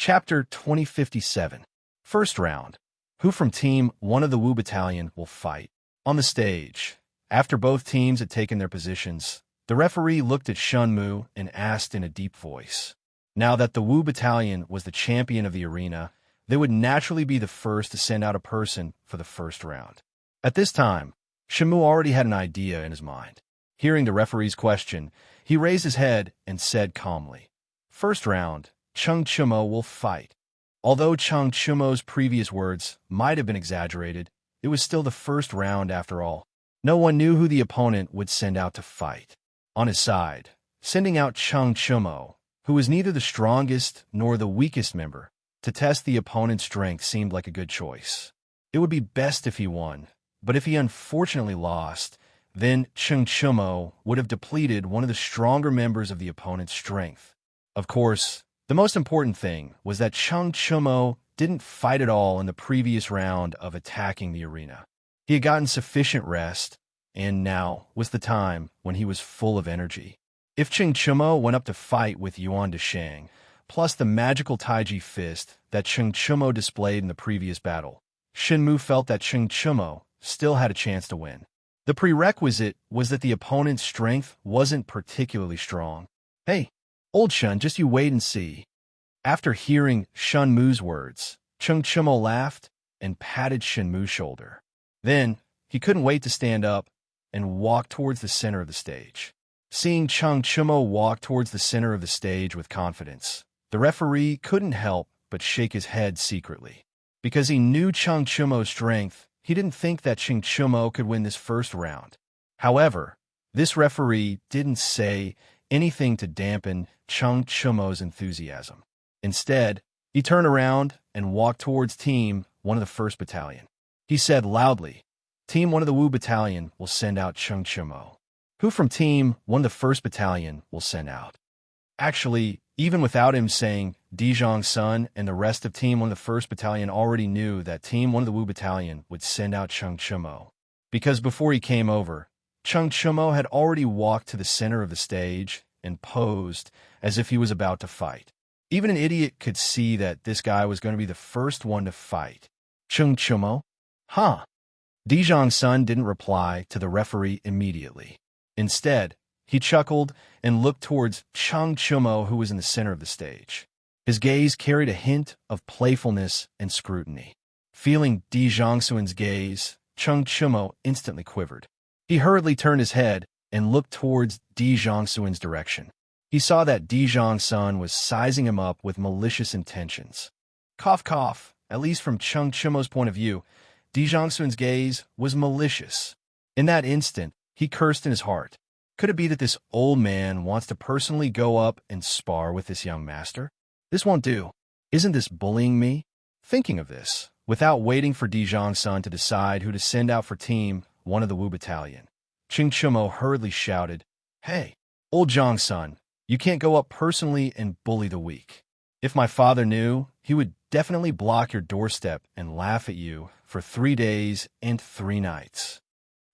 Chapter 2057. First round. Who from Team 1 of the Wu Battalion will fight? On the stage, after both teams had taken their positions, the referee looked at Shunmu and asked in a deep voice. Now that the Wu Battalion was the champion of the arena, they would naturally be the first to send out a person for the first round. At this time, Shunmu already had an idea in his mind. Hearing the referee's question, he raised his head and said calmly, "First round, Cheng Chumo will fight." Although Cheng Chumo's previous words might have been exaggerated, it was still the first round after all. No one knew who the opponent would send out to fight. On his side, sending out Cheng Chumo, who was neither the strongest nor the weakest member, to test the opponent's strength seemed like a good choice. It would be best if he won, but if he unfortunately lost, then Cheng Chumo would have depleted one of the stronger members of the opponent's strength. Of course, the most important thing was that Cheng Chumo didn't fight at all in the previous round of attacking the arena. He had gotten sufficient rest, and now was the time when he was full of energy. If Cheng Chumo went up to fight with Yuan Deshang, plus the magical Taiji fist that Cheng Chumo displayed in the previous battle, Shinmu felt that Cheng Chumo still had a chance to win. The prerequisite was that the opponent's strength wasn't particularly strong. "Hey, old Shun, just you wait and see." After hearing Shunmu's words, Cheng Chumo laughed and patted Shinmu's shoulder. Then, he couldn't wait to stand up and walk towards the center of the stage. Seeing Cheng Chumo walk towards the center of the stage with confidence, the referee couldn't help but shake his head secretly. Because he knew Cheng Chumo's strength, he didn't think that Cheng Chumo could win this first round. However, this referee didn't say anything to dampen Cheng Chumo's enthusiasm. Instead, he turned around and walked towards Team 1 of the 1st Battalion. He said loudly, "Team 1 of the Wu Battalion will send out Cheng Chumo. Who from Team 1 of the 1st Battalion will send out?" Actually, even without him saying, Dijong Sun and the rest of Team 1 of the 1st Battalion already knew that Team 1 of the Wu Battalion would send out Cheng Chumo. Because before he came over, Cheng Chumo had already walked to the center of the stage and posed as if he was about to fight. Even an idiot could see that this guy was going to be the first one to fight. Cheng Chumo? Huh? Dijong Sun didn't reply to the referee immediately. Instead, he chuckled and looked towards Cheng Chumo, who was in the center of the stage. His gaze carried a hint of playfulness and scrutiny. Feeling Dijong Sun's gaze, Cheng Chumo instantly quivered. He hurriedly turned his head and looked towards Dijong Sun's direction. He saw that Dijong Sun was sizing him up with malicious intentions. Cough, cough. At least from Cheng Chumo's point of view, Dijong Sun's gaze was malicious. In that instant, he cursed in his heart. Could it be that this old man wants to personally go up and spar with this young master? This won't do. Isn't this bullying me? Thinking of this, without waiting for Dijong Sun to decide who to send out for Team 1 of the Wu Battalion, Cheng Chumo hurriedly shouted, "Hey, old Jong Sun, you can't go up personally and bully the weak. If my father knew, he would definitely block your doorstep and laugh at you for 3 days and 3 nights."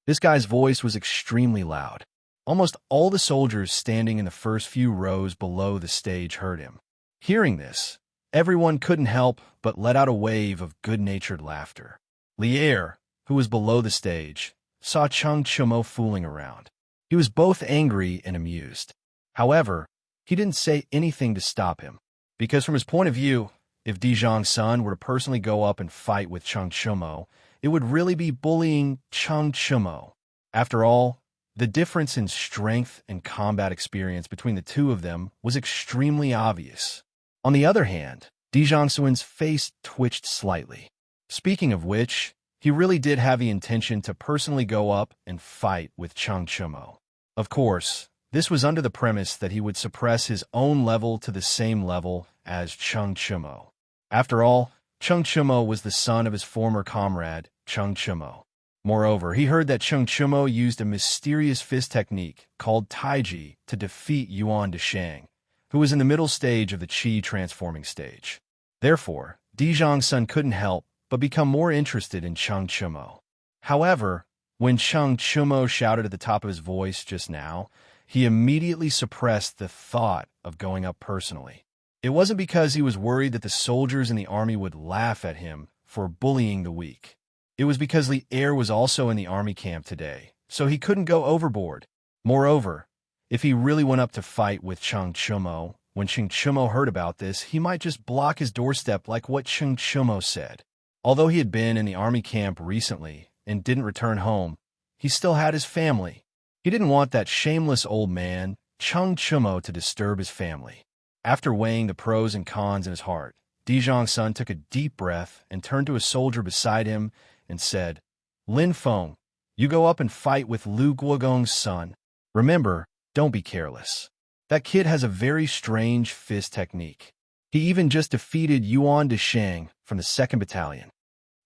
This guy's voice was extremely loud. Almost all the soldiers standing in the first few rows below the stage heard him. Hearing this, everyone couldn't help but let out a wave of good-natured laughter. Lier, who was below the stage, saw Cheng Chumo fooling around. He was both angry and amused. However, he didn't say anything to stop him, because from his point of view, if Dijong Sun were to personally go up and fight with Cheng Chumo, it would really be bullying Cheng Chumo. After all, the difference in strength and combat experience between the two of them was extremely obvious. On the other hand, Dijong Sun's face twitched slightly. Speaking of which, he really did have the intention to personally go up and fight with Cheng Chumo. Of course, this was under the premise that he would suppress his own level to the same level as Cheng Chumo. After all, Cheng Chumo was the son of his former comrade, Cheng Chumo. Moreover, he heard that Cheng Chumo used a mysterious fist technique called Taiji to defeat Yuan Deshang, who was in the middle stage of the Qi transforming stage. Therefore, Dijong Sun couldn't help but become more interested in Cheng Chumo. However, when Cheng Chumo shouted at the top of his voice just now, he immediately suppressed the thought of going up personally. It wasn't because he was worried that the soldiers in the army would laugh at him for bullying the weak. It was because the heir was also in the army camp today, so he couldn't go overboard. Moreover, if he really went up to fight with Cheng Chumo, when Cheng Chumo heard about this, he might just block his doorstep like what Cheng Chumo said. Although he had been in the army camp recently and didn't return home, he still had his family. He didn't want that shameless old man, Cheng Chumo, to disturb his family. After weighing the pros and cons in his heart, Dijong Sun took a deep breath and turned to a soldier beside him and said, "Lin Feng, you go up and fight with Lu Guogong's son. Remember, don't be careless. That kid has a very strange fist technique. He even just defeated Yuan Desheng from the 2nd Battalion.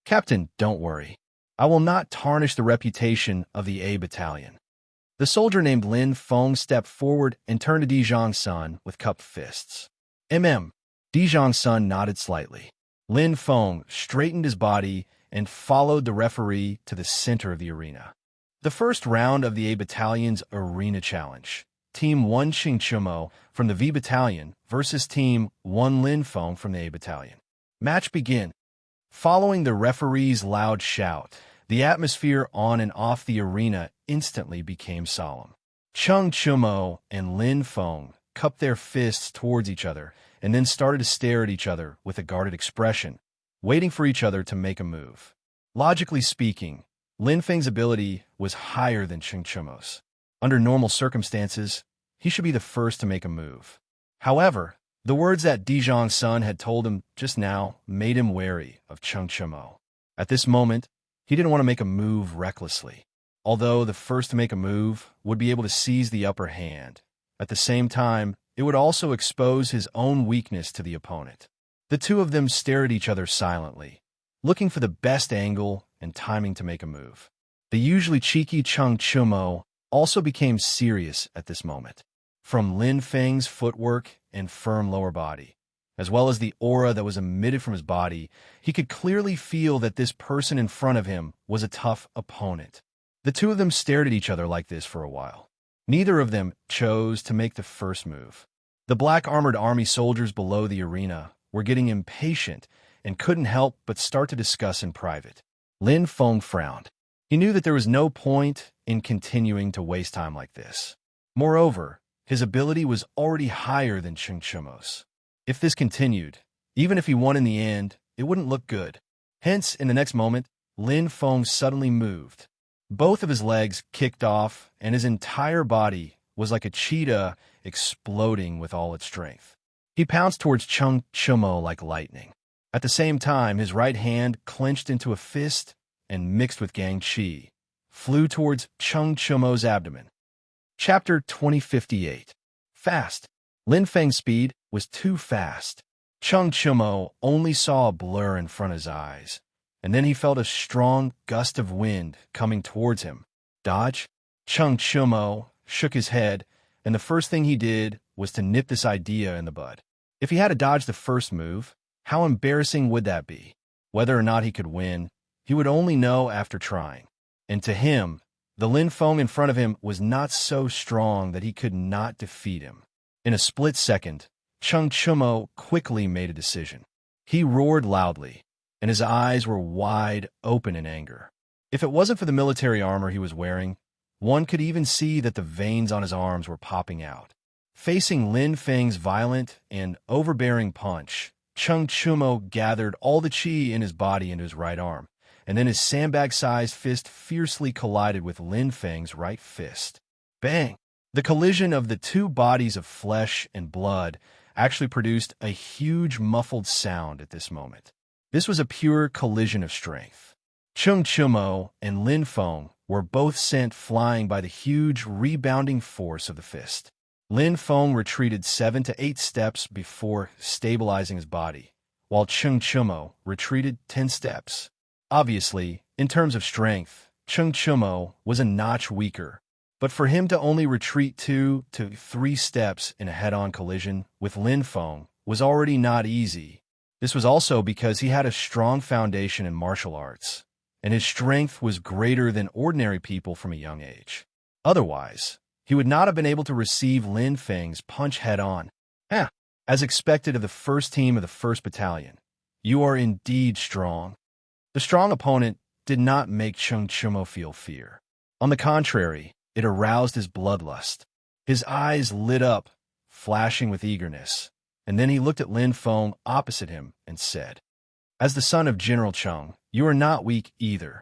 Captain, don't worry. I will not tarnish the reputation of the A Battalion." The soldier named Lin Feng stepped forward and turned to Dijong Sun with cupped fists. Dijong Sun nodded slightly. Lin Feng straightened his body and followed the referee to the center of the arena. The first round of the A Battalion's Arena Challenge. Team 1 Cheng Chumo from the V Battalion versus Team 1 Lin Feng from the A Battalion. Match begin. Following the referee's loud shout, the atmosphere on and off the arena instantly became solemn. Cheng Chumo and Lin Feng cupped their fists towards each other and then started to stare at each other with a guarded expression, waiting for each other to make a move. Logically speaking, Lin Feng's ability was higher than Cheng Chumo's. Under normal circumstances, he should be the first to make a move. However, the words that Dijong Sun had told him just now made him wary of Cheng Chumo. At this moment, he didn't want to make a move recklessly. Although the first to make a move would be able to seize the upper hand, at the same time, it would also expose his own weakness to the opponent. The two of them stared at each other silently, looking for the best angle and timing to make a move. The usually cheeky Cheng Chumo also became serious at this moment. From Lin Feng's footwork and firm lower body, as well as the aura that was emitted from his body, he could clearly feel that this person in front of him was a tough opponent. The two of them stared at each other like this for a while. Neither of them chose to make the first move. The black armored army soldiers below the arena were getting impatient and couldn't help but start to discuss in private. Lin Feng frowned. He knew that there was no point in continuing to waste time like this. Moreover, his ability was already higher than Cheng Chumo's. If this continued, even if he won in the end, it wouldn't look good. Hence, in the next moment, Lin Feng suddenly moved. Both of his legs kicked off, and his entire body was like a cheetah exploding with all its strength. He pounced towards Cheng Chumo like lightning. At the same time, his right hand clenched into a fist and, mixed with Gang Chi, flew towards Cheng Chumo's abdomen. Chapter 2058. Fast. Lin Feng's speed was too fast. Cheng Chumo only saw a blur in front of his eyes, and then he felt a strong gust of wind coming towards him. Dodge? Cheng Chumo shook his head, and the first thing he did was to nip this idea in the bud. If he had to dodge the first move, how embarrassing would that be? Whether or not he could win, he would only know after trying. And to him, the Lin Feng in front of him was not so strong that he could not defeat him. In a split second, Cheng Chumo quickly made a decision. He roared loudly, and his eyes were wide open in anger. If it wasn't for the military armor he was wearing, one could even see that the veins on his arms were popping out. Facing Lin Feng's violent and overbearing punch, Cheng Chumo gathered all the chi in his body into his right arm, and then his sandbag-sized fist fiercely collided with Lin Feng's right fist. Bang! The collision of the two bodies of flesh and blood actually produced a huge muffled sound at this moment. This was a pure collision of strength. Cheng Chumo and Lin Feng were both sent flying by the huge rebounding force of the fist. Lin Feng retreated 7 to 8 steps before stabilizing his body, while Cheng Chumo retreated 10 steps. Obviously, in terms of strength, Cheng Chumo was a notch weaker, but for him to only retreat 2 to 3 steps in a head-on collision with Lin Feng was already not easy. This was also because he had a strong foundation in martial arts, and his strength was greater than ordinary people from a young age. Otherwise, he would not have been able to receive Lin Feng's punch head-on. At As expected of the first team of the 1st Battalion, you are indeed strong. The strong opponent did not make Chung Chumo feel fear. On the contrary, it aroused his bloodlust. His eyes lit up, flashing with eagerness, and then he looked at Lin Feng opposite him and said, "As the son of General Chung, you are not weak either."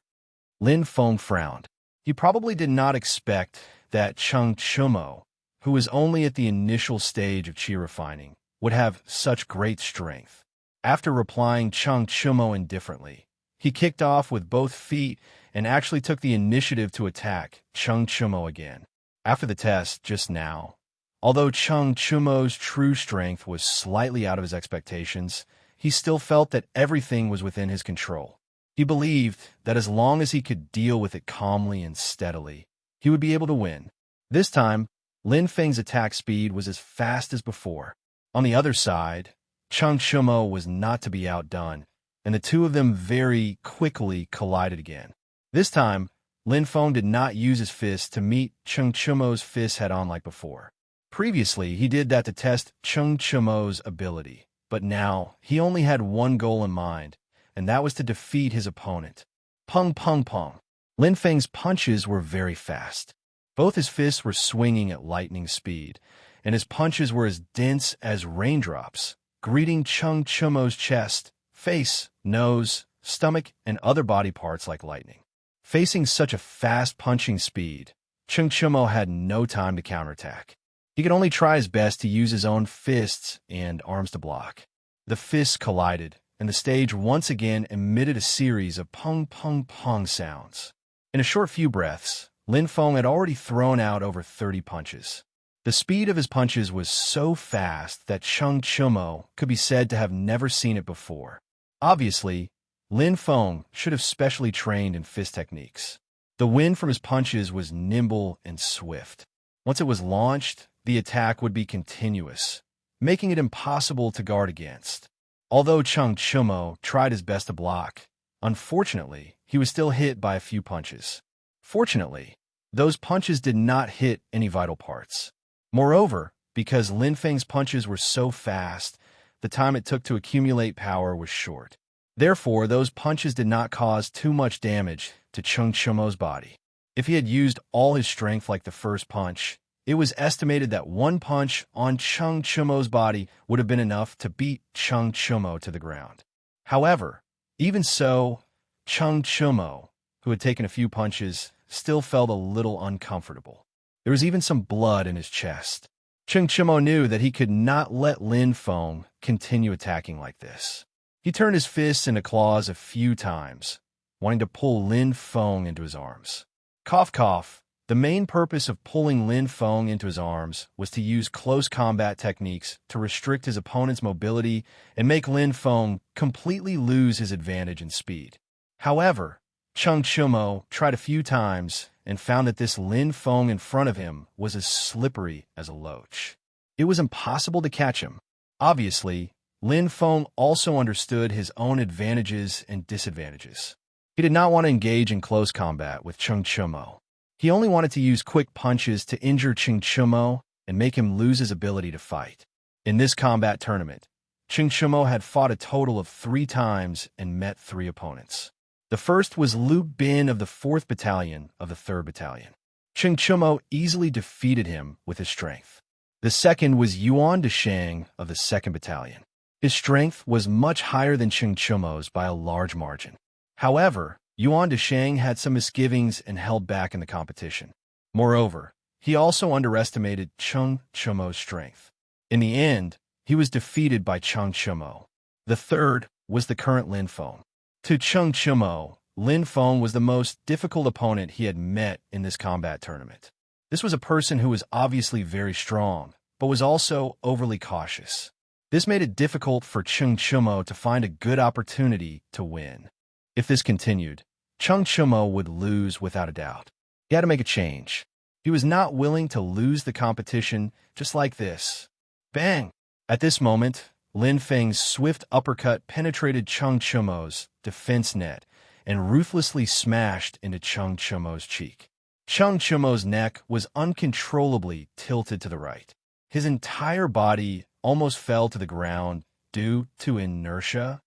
Lin Feng frowned. He probably did not expect that Chung Chumo, who was only at the initial stage of qi refining, would have such great strength. After replying Chung Chumo indifferently, he kicked off with both feet and actually took the initiative to attack Chung Chumo again. After the test just now, although Chung Chumo's true strength was slightly out of his expectations, he still felt that everything was within his control. He believed that as long as he could deal with it calmly and steadily, he would be able to win. This time, Lin Feng's attack speed was as fast as before. On the other side, Chung Chumo was not to be outdone, and the two of them very quickly collided again. This time, Lin Feng did not use his fist to meet Chung Chumo's fist head-on like before. Previously, he did that to test Chung Chumo's ability, but now he only had one goal in mind, and that was to defeat his opponent. Pung pung pung. Lin Feng's punches were very fast. Both his fists were swinging at lightning speed, and his punches were as dense as raindrops, greeting Chung Chumo's chest, face, nose, stomach, and other body parts like lightning. Facing such a fast punching speed, Chung Chumo had no time to counterattack. He could only try his best to use his own fists and arms to block. The fists collided, and the stage once again emitted a series of pung pung pung sounds. In a short few breaths, Lin Feng had already thrown out over 30 punches. The speed of his punches was so fast that Chung Chumo could be said to have never seen it before. Obviously, Lin Feng should have specially trained in fist techniques. The wind from his punches was nimble and swift. Once it was launched, the attack would be continuous, making it impossible to guard against. Although Chung Chumo tried his best to block, unfortunately, he was still hit by a few punches. Fortunately, those punches did not hit any vital parts. Moreover, because Lin Feng's punches were so fast, the time it took to accumulate power was short. Therefore, those punches did not cause too much damage to Chung Chumo's body. If he had used all his strength like the first punch, it was estimated that one punch on Chung Chumo's body would have been enough to beat Chung Chumo to the ground. However, even so, Chung Chumo, who had taken a few punches, still felt a little uncomfortable. There was even some blood in his chest. Chung Chumo knew that he could not let Lin Feng continue attacking like this. He turned his fists into claws a few times, wanting to pull Lin Feng into his arms. Cough cough. The main purpose of pulling Lin Feng into his arms was to use close combat techniques to restrict his opponent's mobility and make Lin Feng completely lose his advantage in speed. However, Chung Chumo tried a few times and found that this Lin Feng in front of him was as slippery as a loach. It was impossible to catch him. Obviously, Lin Feng also understood his own advantages and disadvantages. He did not want to engage in close combat with Chung Chumo. He only wanted to use quick punches to injure Chung Chumo and make him lose his ability to fight. In this combat tournament, Chung Chumo had fought a total of 3 times and met 3 opponents. The first was Lu Bin of the 4th Battalion of the 3rd Battalion. Chung Chumo easily defeated him with his strength. The second was Yuan Deshang of the 2nd Battalion. His strength was much higher than Chung Chumo's by a large margin. However, Yuan Deshang had some misgivings and held back in the competition. Moreover, he also underestimated Chung Chumo's strength. In the end, he was defeated by Chung Chumo. The third was the current Lin Feng. To Chung Chumo, Lin Feng was the most difficult opponent he had met in this combat tournament. This was a person who was obviously very strong, but was also overly cautious. This made it difficult for Chung Chumo to find a good opportunity to win. If this continued, Chung Chumo would lose without a doubt. He had to make a change. He was not willing to lose the competition just like this. Bang! At this moment, Lin Feng's swift uppercut penetrated Chung Chumo's defense net and ruthlessly smashed into Chung Chumo's cheek. Chung Chumo's neck was uncontrollably tilted to the right. His entire body almost fell to the ground due to inertia.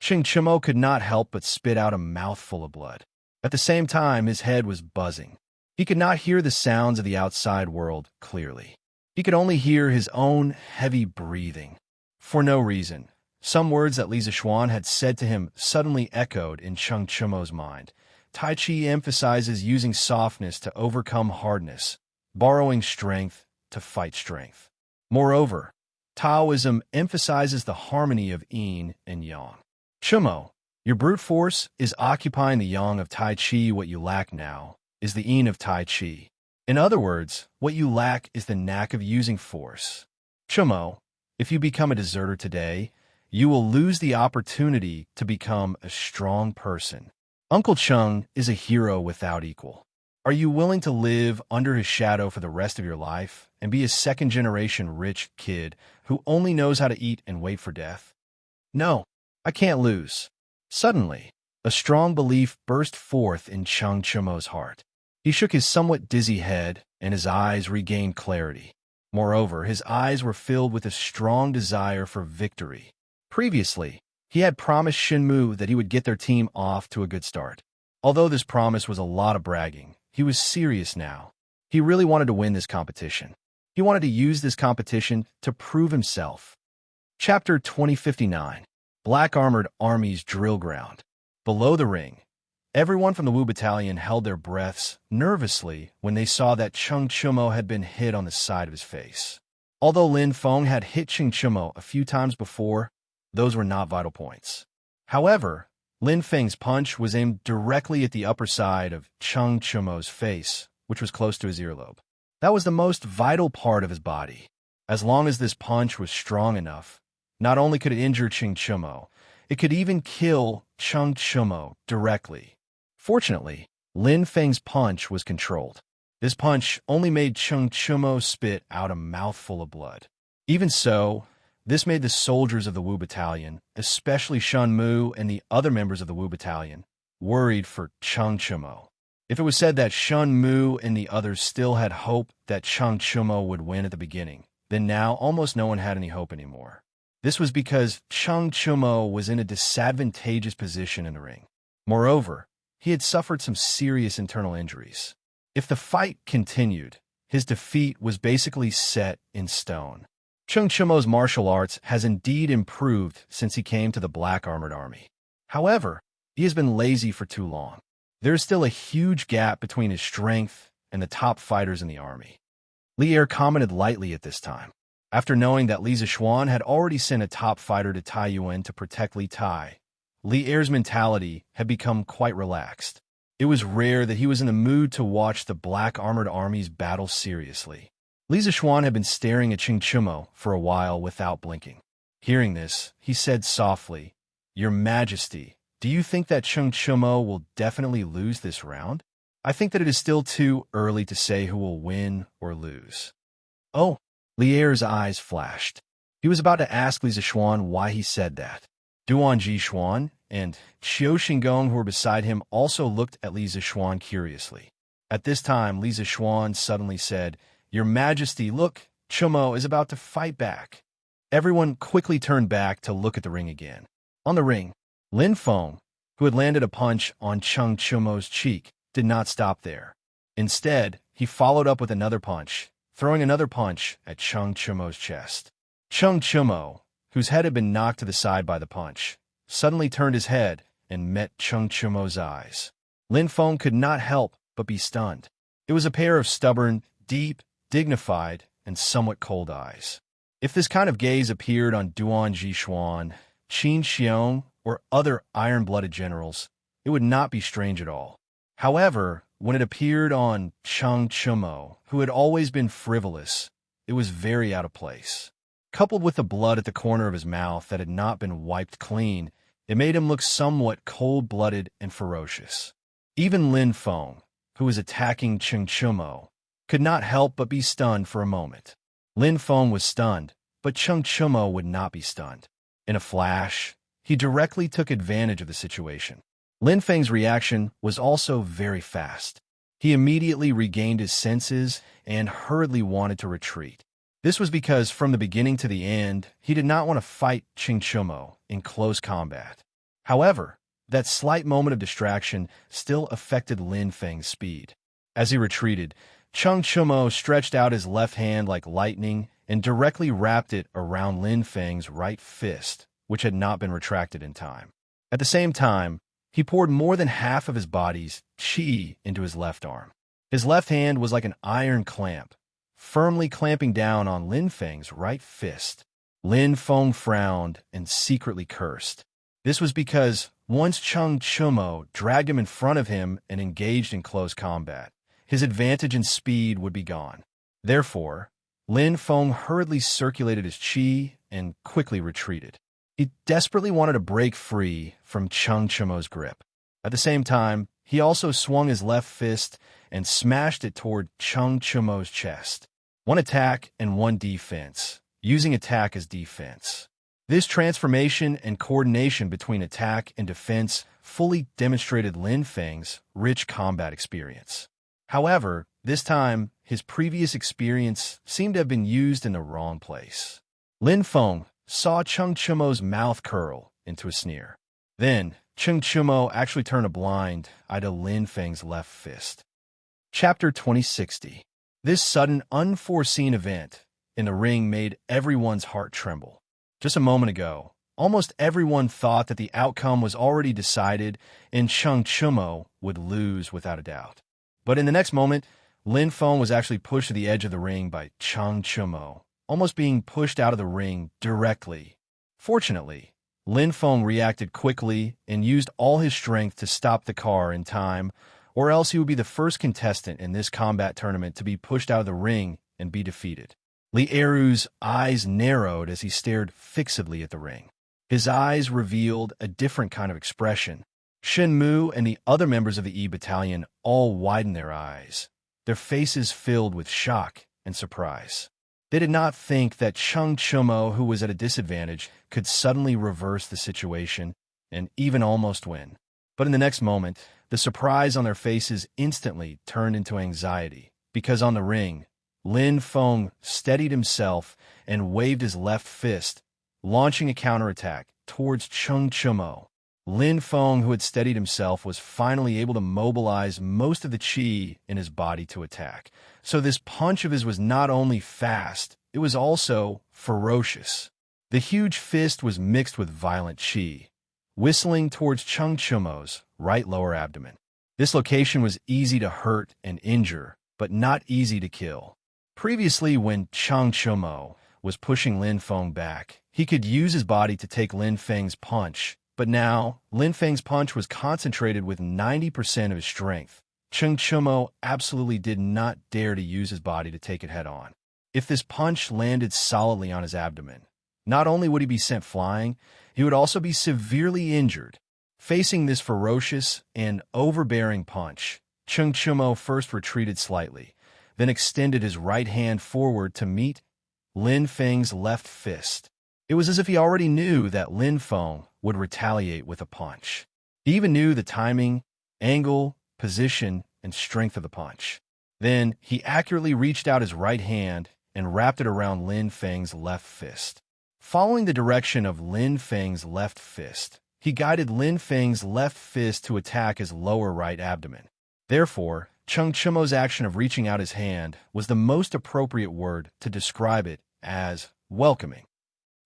Ching Chimo could not help but spit out a mouthful of blood. At the same time, his head was buzzing. He could not hear the sounds of the outside world clearly. He could only hear his own heavy breathing. For no reason, some words that Li Zixuan had said to him suddenly echoed in Cheng Chimo's mind. Tai Chi emphasizes using softness to overcome hardness, borrowing strength to fight strength. Moreover, Taoism emphasizes the harmony of yin and yang. Chimo, your brute force is occupying the yang of Tai Chi. What you lack now is the yin of Tai Chi. In other words, what you lack is the knack of using force. Chimo, if you become a deserter today, you will lose the opportunity to become a strong person. Uncle Cheng is a hero without equal. Are you willing to live under his shadow for the rest of your life and be a second-generation rich kid who only knows how to eat and wait for death? No, I can't lose. Suddenly, a strong belief burst forth in Cheng Chimo's heart. He shook his somewhat dizzy head, and his eyes regained clarity. Moreover, his eyes were filled with a strong desire for victory. Previously, he had promised Shinmu that he would get their team off to a good start. Although this promise was a lot of bragging, he was serious now. He really wanted to win this competition. He wanted to use this competition to prove himself. Chapter 2059. Black Armored Army's Drill Ground. Below the ring, everyone from the Wu Battalion held their breaths nervously when they saw that Cheng Chimo had been hit on the side of his face. Although Lin Feng had hit Cheng Chimo a few times before, those were not vital points. However, Lin Feng's punch was aimed directly at the upper side of Cheng Chimo's face, which was close to his earlobe. That was the most vital part of his body. As long as this punch was strong enough, not only could it injure Cheng Chimo, it could even kill Cheng Chimo directly. Fortunately, Lin Feng's punch was controlled. This punch only made Cheng Chimo spit out a mouthful of blood. Even so, this made the soldiers of the Wu Battalion, especially Shen Mu and the other members of the Wu Battalion, worried for Cheng Chimo. If it was said that Shen Mu and the others still had hope that Cheng Chimo would win at the beginning, then now almost no one had any hope anymore. This was because Cheng Chimo was in a disadvantageous position in the ring. Moreover, he had suffered some serious internal injuries. If the fight continued, his defeat was basically set in stone. Cheng Chimo's martial arts has indeed improved since he came to the Black Armored Army. However, he has been lazy for too long. There is still a huge gap between his strength and the top fighters in the army. Li Er commented lightly at this time. After knowing that Li Zixuan had already sent a top fighter to Taiyuan to protect Li Tai, Li Er's mentality had become quite relaxed. It was rare that he was in the mood to watch the Black Armored Army's battle seriously. Li Zixuan had been staring at Cheng Chimo for a while without blinking. Hearing this, he said softly, "Your Majesty, do you think that Cheng Chimo will definitely lose this round? I think that it is still too early to say who will win or lose." Oh, Li Er's eyes flashed. He was about to ask Li Zixuan why he said that. Duan Jixuan and Qiu Xingong, who were beside him, also looked at Li Zixuan curiously. At this time, Li Zixuan suddenly said, "Your Majesty, look, Chimo is about to fight back." Everyone quickly turned back to look at the ring again. On the ring, Lin Feng, who had landed a punch on Cheng Chimo's cheek, did not stop there. Instead, he followed up with another punch, throwing another punch at Cheng Chimo's chest. Cheng Chimo, whose head had been knocked to the side by the punch, suddenly turned his head and met Cheng Chimo's eyes. Lin Feng could not help but be stunned. It was a pair of stubborn, deep, dignified, and somewhat cold eyes. If this kind of gaze appeared on Duan Jixuan, Qin Xiong, or other iron-blooded generals, it would not be strange at all. However, when it appeared on Cheng Chimo, who had always been frivolous, it was very out of place. Coupled with the blood at the corner of his mouth that had not been wiped clean, it made him look somewhat cold-blooded and ferocious. Even Lin Feng, who was attacking Cheng Chimo, could not help but be stunned for a moment. Lin Feng was stunned, but Cheng Chimo would not be stunned. In a flash, he directly took advantage of the situation. Lin Feng's reaction was also very fast. He immediately regained his senses and hurriedly wanted to retreat. This was because from the beginning to the end, he did not want to fight Ching Chumo in close combat. However, that slight moment of distraction still affected Lin Feng's speed. As he retreated, Cheng Chumo stretched out his left hand like lightning and directly wrapped it around Lin Feng's right fist, which had not been retracted in time. At the same time, he poured more than half of his body's qi into his left arm. His left hand was like an iron clamp, firmly clamping down on Lin Feng's right fist. Lin Feng frowned and secretly cursed. This was because once Cheng Chumo dragged him in front of him and engaged in close combat, his advantage in speed would be gone. Therefore, Lin Feng hurriedly circulated his qi and quickly retreated. He desperately wanted to break free from Cheng Chumo's grip. At the same time, he also swung his left fist and smashed it toward Cheng Chumo's chest. One attack and one defense, using attack as defense. This transformation and coordination between attack and defense fully demonstrated Lin Feng's rich combat experience. However, this time, his previous experience seemed to have been used in the wrong place. Lin Feng saw Cheng Chumo's mouth curl into a sneer. Then, Cheng Chumo actually turned a blind eye to Lin Feng's left fist. Chapter 2060. This sudden, unforeseen event in the ring made everyone's heart tremble. Just a moment ago, almost everyone thought that the outcome was already decided and Cheng Chumo would lose without a doubt. But in the next moment, Lin Feng was actually pushed to the edge of the ring by Cheng Chumo, almost being pushed out of the ring directly. Fortunately, Lin Feng reacted quickly and used all his strength to stop the car in time, or else he would be the first contestant in this combat tournament to be pushed out of the ring and be defeated. Li Eru's eyes narrowed as he stared fixedly at the ring. His eyes revealed a different kind of expression. Shen Mu and the other members of the E Battalion all widened their eyes, their faces filled with shock and surprise. They did not think that Cheng Chumo, who was at a disadvantage, could suddenly reverse the situation and even almost win. But in the next moment, the surprise on their faces instantly turned into anxiety, because on the ring, Lin Feng steadied himself and waved his left fist, launching a counterattack towards Cheng Chumo. Lin Feng, who had steadied himself, was finally able to mobilize most of the qi in his body to attack. So this punch of his was not only fast, it was also ferocious. The huge fist was mixed with violent qi, whistling towards Cheng Chumo's right lower abdomen. This location was easy to hurt and injure, but not easy to kill. Previously, when Cheng Chumo was pushing Lin Feng back, he could use his body to take Lin Feng's punch, but now, Lin Feng's punch was concentrated with 90% of his strength. Cheng Chumo absolutely did not dare to use his body to take it head-on. If this punch landed solidly on his abdomen, not only would he be sent flying, he would also be severely injured. Facing this ferocious and overbearing punch, Cheng Chumo first retreated slightly, then extended his right hand forward to meet Lin Feng's left fist. It was as if he already knew that Lin Feng would retaliate with a punch. He even knew the timing, angle, position, and strength of the punch. Then, he accurately reached out his right hand and wrapped it around Lin Feng's left fist. Following the direction of Lin Feng's left fist, he guided Lin Feng's left fist to attack his lower right abdomen. Therefore, Cheng Chumo's action of reaching out his hand was the most appropriate word to describe it as welcoming.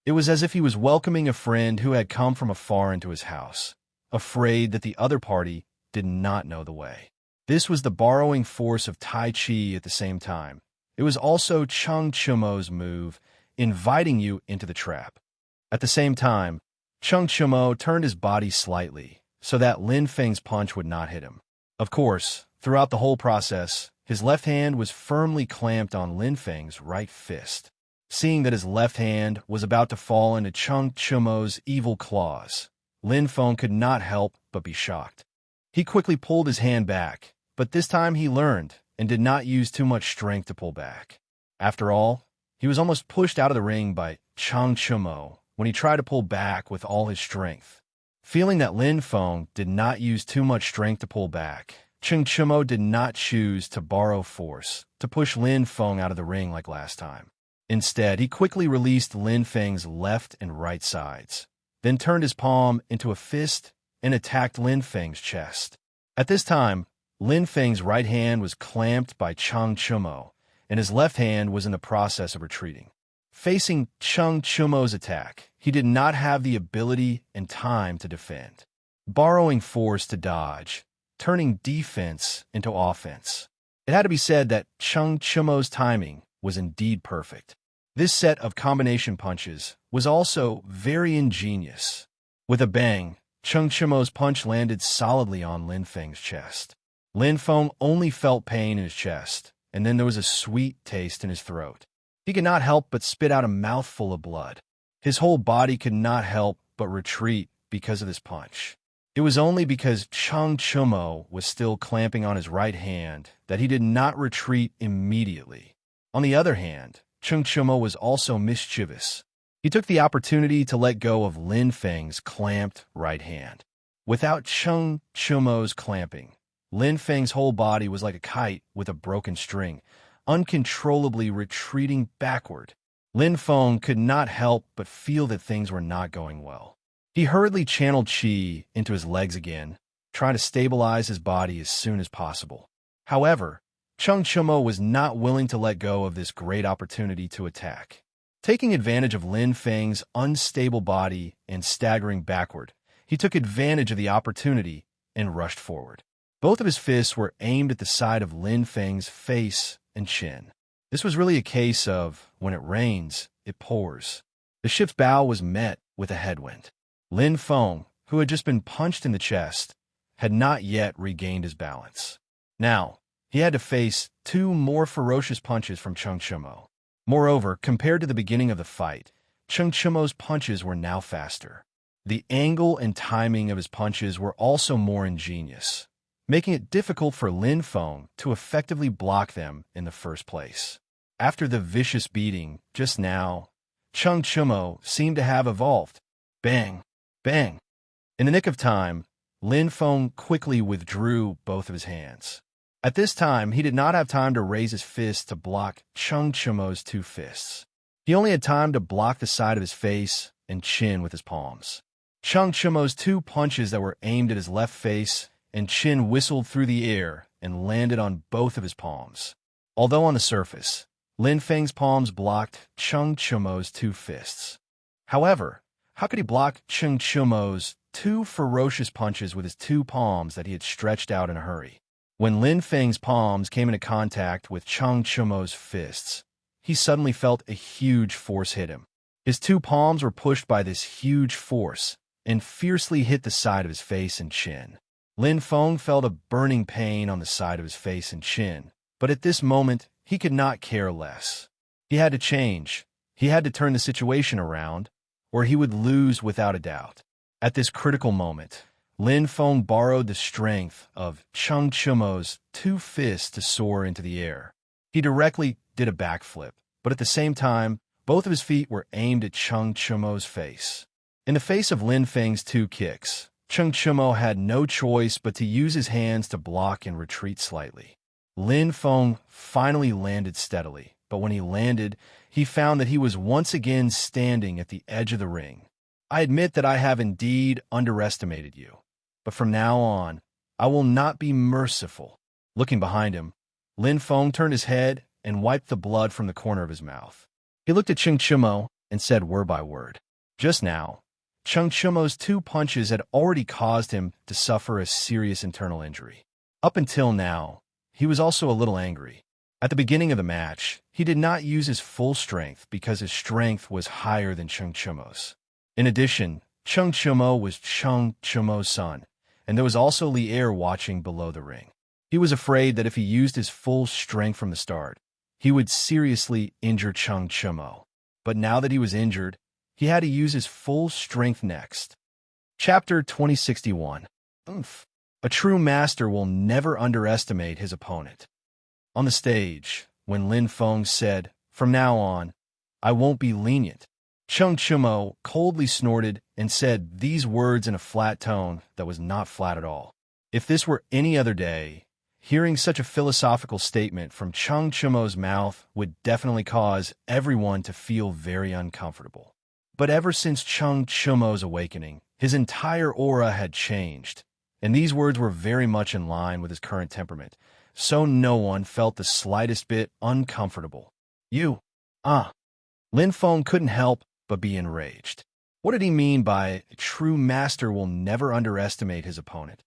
It was as if he was welcoming a friend who had come from afar into his house, afraid that the other party did not know the way. This was the borrowing force of Tai Chi at the same time. It was also Cheng Chumo's move, inviting you into the trap. At the same time, Cheng Chumo turned his body slightly so that Lin Feng's punch would not hit him. Of course, throughout the whole process, his left hand was firmly clamped on Lin Feng's right fist. Seeing that his left hand was about to fall into Cheng Chumo's evil claws, Lin Feng could not help but be shocked. He quickly pulled his hand back, but this time he learned and did not use too much strength to pull back. After all, he was almost pushed out of the ring by Cheng Chumo when he tried to pull back with all his strength. Feeling that Lin Feng did not use too much strength to pull back, Cheng Chumo did not choose to borrow force to push Lin Feng out of the ring like last time. Instead, he quickly released Lin Feng's left and right sides, then turned his palm into a fist and attacked Lin Feng's chest. At this time, Lin Feng's right hand was clamped by Cheng Chumo, and his left hand was in the process of retreating. Facing Cheng Chumo's attack, he did not have the ability and time to defend, borrowing force to dodge, turning defense into offense. It had to be said that Cheng Chumo's timing was indeed perfect. This set of combination punches was also very ingenious. With a bang, Cheng Chumo's punch landed solidly on Lin Feng's chest. Lin Feng only felt pain in his chest, and then there was a sweet taste in his throat. He could not help but spit out a mouthful of blood. His whole body could not help but retreat because of this punch. It was only because Cheng Chumo was still clamping on his right hand that he did not retreat immediately. On the other hand, Cheng Chumo was also mischievous. He took the opportunity to let go of Lin Feng's clamped right hand. Without Cheng Chumo's clamping, Lin Feng's whole body was like a kite with a broken string, uncontrollably retreating backward. Lin Feng could not help but feel that things were not going well. He hurriedly channeled qi into his legs again, trying to stabilize his body as soon as possible. However, Cheng Chumo was not willing to let go of this great opportunity to attack. Taking advantage of Lin Feng's unstable body and staggering backward, he took advantage of the opportunity and rushed forward. Both of his fists were aimed at the side of Lin Feng's face and chin. This was really a case of, when it rains, it pours. The ship's bow was met with a headwind. Lin Feng, who had just been punched in the chest, had not yet regained his balance. Now, he had to face two more ferocious punches from Cheng Chumo. Moreover, compared to the beginning of the fight, Cheng Chumo's punches were now faster. The angle and timing of his punches were also more ingenious, making it difficult for Lin Feng to effectively block them in the first place. After the vicious beating just now, Cheng Chumo seemed to have evolved. Bang! Bang! In the nick of time, Lin Feng quickly withdrew both of his hands. At this time, he did not have time to raise his fist to block Cheng Chumo's two fists. He only had time to block the side of his face and chin with his palms. Cheng Chumo's two punches that were aimed at his left face and chin whistled through the air and landed on both of his palms. Although on the surface, Lin Feng's palms blocked Cheng Chumo's two fists. However, how could he block Cheng Chumo's two ferocious punches with his two palms that he had stretched out in a hurry? When Lin Feng's palms came into contact with Cheng Chumo's fists, he suddenly felt a huge force hit him. His two palms were pushed by this huge force and fiercely hit the side of his face and chin. Lin Feng felt a burning pain on the side of his face and chin, but at this moment, he could not care less. He had to change. He had to turn the situation around, or he would lose without a doubt. At this critical moment, Lin Feng borrowed the strength of Cheng Chumo's two fists to soar into the air. He directly did a backflip, but at the same time, both of his feet were aimed at Cheng Chumo's face. In the face of Lin Feng's two kicks, Cheng Chumo had no choice but to use his hands to block and retreat slightly. Lin Feng finally landed steadily, but when he landed, he found that he was once again standing at the edge of the ring. I admit that I have indeed underestimated you, but from now on, I will not be merciful. Looking behind him, Lin Feng turned his head and wiped the blood from the corner of his mouth. He looked at Cheng Chumo and said word by word. Just now, Cheng Chumo's two punches had already caused him to suffer a serious internal injury. Up until now, he was also a little angry. At the beginning of the match, he did not use his full strength because his strength was higher than Cheng Chumo's. In addition, Cheng Chumo was Cheng Chumo's son, and there was also Li'er watching below the ring. He was afraid that if he used his full strength from the start, he would seriously injure Cheng Chumo. But now that he was injured, he had to use his full strength next. Chapter 2061. A true master will never underestimate his opponent. On the stage, when Lin Feng said, "From now on, I won't be lenient," Cheng Chumo coldly snorted and said these words in a flat tone that was not flat at all. If this were any other day, hearing such a philosophical statement from Chung Chumo's mouth would definitely cause everyone to feel very uncomfortable. But ever since Chung Chumo's awakening, his entire aura had changed, and these words were very much in line with his current temperament, so no one felt the slightest bit uncomfortable. Lin Feng couldn't help but be enraged. What did he mean by a true master will never underestimate his opponent?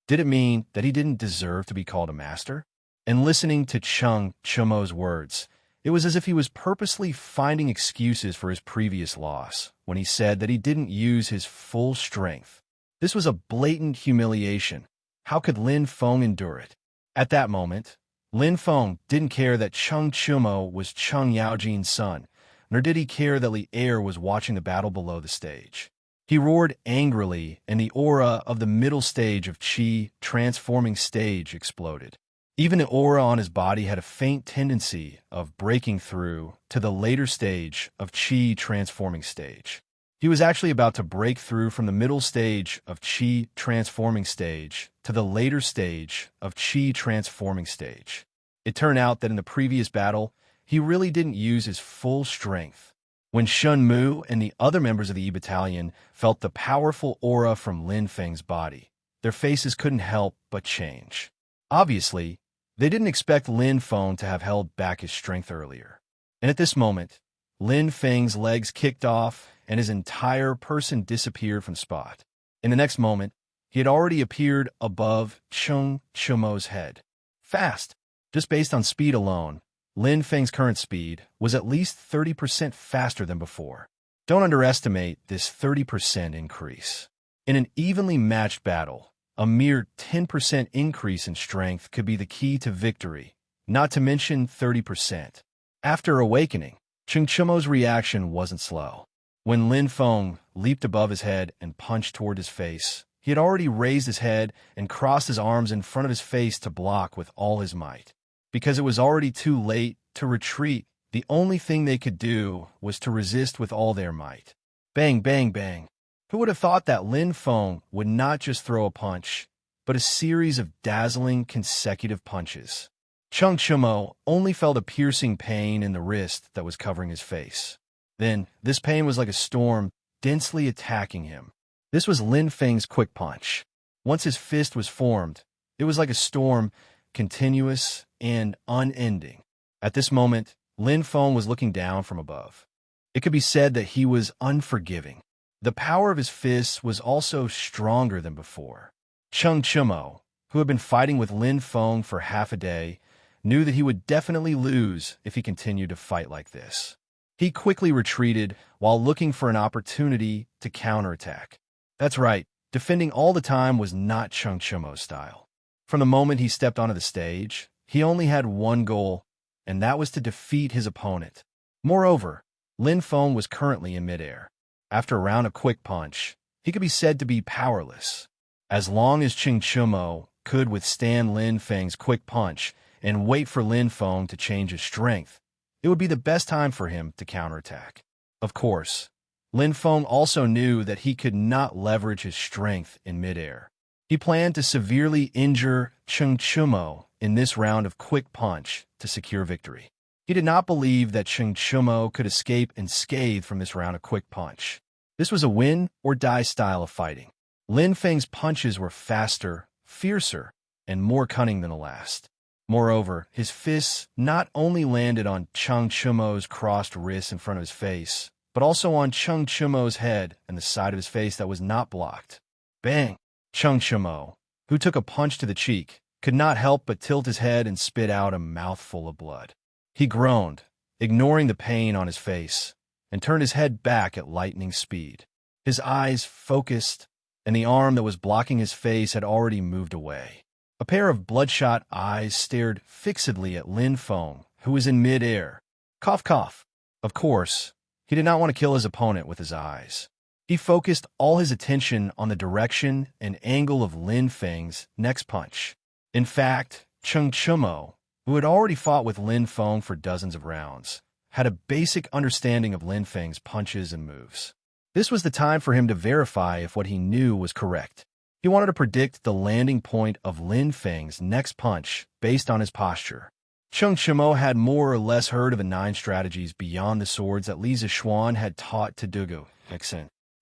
Did it mean that he didn't deserve to be called a master? And listening to Chung Chumo's words, it was as if he was purposely finding excuses for his previous loss when he said that he didn't use his full strength. This was a blatant humiliation. How could Lin Feng endure it? At that moment, Lin Feng didn't care that Chung Chumo was Chung Yaojin's son, nor did he care that Li Er was watching the battle below the stage. He roared angrily, and the aura of the middle stage of Qi transforming stage exploded. Even the aura on his body had a faint tendency of breaking through to the later stage of Qi transforming stage. He was actually about to break through from the middle stage of Qi transforming stage to the later stage of Qi transforming stage. It turned out that in the previous battle, he really didn't use his full strength. When Shun Mu and the other members of the E Battalion felt the powerful aura from Lin Feng's body, their faces couldn't help but change. Obviously, they didn't expect Lin Feng to have held back his strength earlier. And at this moment, Lin Feng's legs kicked off and his entire person disappeared from the spot. In the next moment, he had already appeared above Chung Chumo's head. Fast! Just based on speed alone, Lin Feng's current speed was at least 30% faster than before. Don't underestimate this 30% increase. In an evenly matched battle, a mere 10% increase in strength could be the key to victory, not to mention 30%. After awakening, Chung Chumo's reaction wasn't slow. When Lin Feng leaped above his head and punched toward his face, he had already raised his head and crossed his arms in front of his face to block with all his might. Because it was already too late to retreat, the only thing they could do was to resist with all their might. Bang, bang, bang. Who would have thought that Lin Feng would not just throw a punch, but a series of dazzling consecutive punches? Chung Chumo only felt a piercing pain in the wrist that was covering his face. Then, this pain was like a storm densely attacking him. This was Lin Feng's quick punch. Once his fist was formed, it was like a storm, continuous and unending. At this moment, Lin Feng was looking down from above. It could be said that he was unforgiving. The power of his fists was also stronger than before. Chung Chumo, who had been fighting with Lin Feng for half a day, knew that he would definitely lose if he continued to fight like this. He quickly retreated while looking for an opportunity to counterattack. That's right, defending all the time was not Chung Chumo's style. From the moment he stepped onto the stage, he only had one goal, and that was to defeat his opponent. Moreover, Lin Feng was currently in midair. After a round of quick punch, he could be said to be powerless. As long as Chung Chumo could withstand Lin Feng's quick punch and wait for Lin Feng to change his strength, it would be the best time for him to counterattack. Of course, Lin Feng also knew that he could not leverage his strength in midair. He planned to severely injure Chung Chumo in this round of quick punch to secure victory. He did not believe that Chung Chumo could escape unscathed from this round of quick punch. This was a win-or-die style of fighting. Lin Feng's punches were faster, fiercer, and more cunning than the last. Moreover, his fists not only landed on Chung Chumo's crossed wrists in front of his face, but also on Chung Chumo's head and the side of his face that was not blocked. Bang! Chung Chumo, who took a punch to the cheek, could not help but tilt his head and spit out a mouthful of blood. He groaned, ignoring the pain on his face, and turned his head back at lightning speed. His eyes focused, and the arm that was blocking his face had already moved away. A pair of bloodshot eyes stared fixedly at Lin Feng, who was in mid-air. Cough, cough. Of course, he did not want to kill his opponent with his eyes. He focused all his attention on the direction and angle of Lin Feng's next punch. In fact, Chung Chumo, who had already fought with Lin Feng for dozens of rounds, had a basic understanding of Lin Feng's punches and moves. This was the time for him to verify if what he knew was correct. He wanted to predict the landing point of Lin Feng's next punch based on his posture. Cheng Shimo had more or less heard of the 9 strategies beyond the swords that Li Zixuan had taught to Dugu.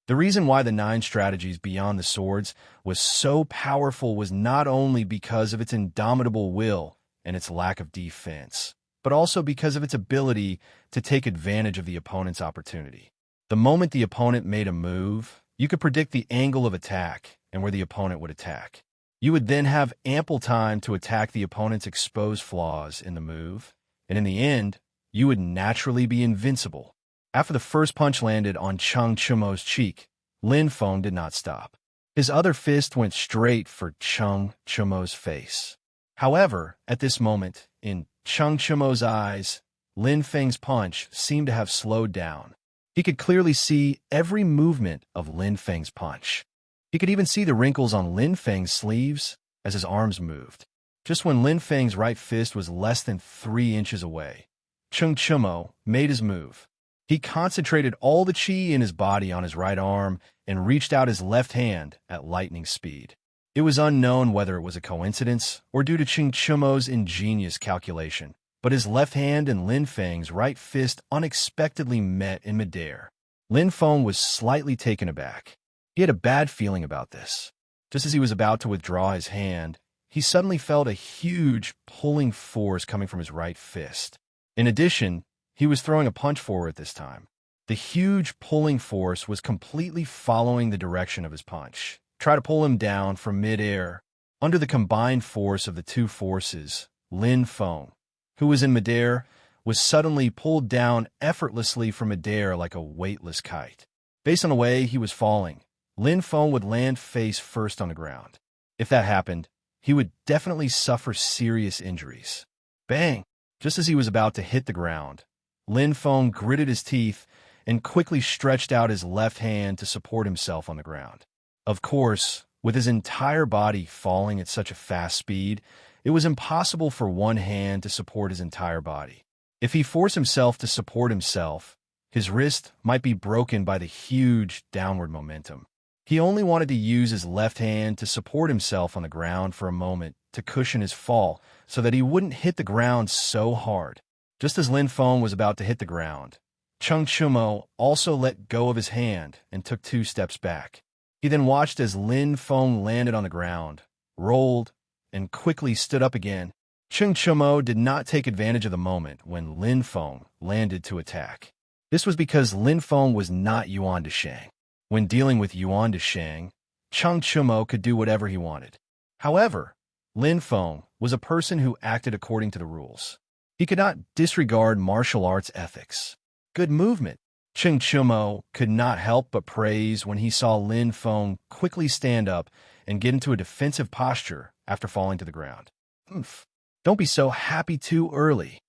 The reason why the 9 strategies beyond the swords was so powerful was not only because of its indomitable will and its lack of defense, but also because of its ability to take advantage of the opponent's opportunity. The moment the opponent made a move, you could predict the angle of attack and where the opponent would attack. You would then have ample time to attack the opponent's exposed flaws in the move, and in the end, you would naturally be invincible. After the first punch landed on Cheng Shimo's cheek, Lin Feng did not stop. His other fist went straight for Cheng Shimo's face. However, at this moment, in Cheng Shimo's eyes, Lin Feng's punch seemed to have slowed down. He could clearly see every movement of Lin Feng's punch. He could even see the wrinkles on Lin Feng's sleeves as his arms moved. Just when Lin Feng's right fist was less than 3 inches away, Cheng Shimo made his move. He concentrated all the chi in his body on his right arm and reached out his left hand at lightning speed. It was unknown whether it was a coincidence or due to Cheng Shimo's ingenious calculation, but his left hand and Lin Feng's right fist unexpectedly met in midair. Lin Feng was slightly taken aback. He had a bad feeling about this. Just as he was about to withdraw his hand, he suddenly felt a huge pulling force coming from his right fist. In addition, he was throwing a punch forward this time. The huge pulling force was completely following the direction of his punch, try to pull him down from midair. Under the combined force of the 2 forces, Lin Feng, who was in midair, was suddenly pulled down effortlessly from midair like a weightless kite. Based on the way he was falling, Lin Feng would land face first on the ground. If that happened, he would definitely suffer serious injuries. Bang! Just as he was about to hit the ground, Lin Feng gritted his teeth and quickly stretched out his left hand to support himself on the ground. Of course, with his entire body falling at such a fast speed, it was impossible for one hand to support his entire body. If he forced himself to support himself, his wrist might be broken by the huge downward momentum. He only wanted to use his left hand to support himself on the ground for a moment to cushion his fall so that he wouldn't hit the ground so hard. Just as Lin Feng was about to hit the ground, Cheng Shimo also let go of his hand and took 2 steps back. He then watched as Lin Feng landed on the ground, rolled, and quickly stood up again. Cheng Shimo did not take advantage of the moment when Lin Feng landed to attack. This was because Lin Feng was not Yuan Deshang. When dealing with Yuan Deshang, Cheng Shimo could do whatever he wanted. However, Lin Feng was a person who acted according to the rules. He could not disregard martial arts ethics. Good movement. Cheng Shimo could not help but praise when he saw Lin Feng quickly stand up and get into a defensive posture after falling to the ground. Oof. Don't be so happy too early.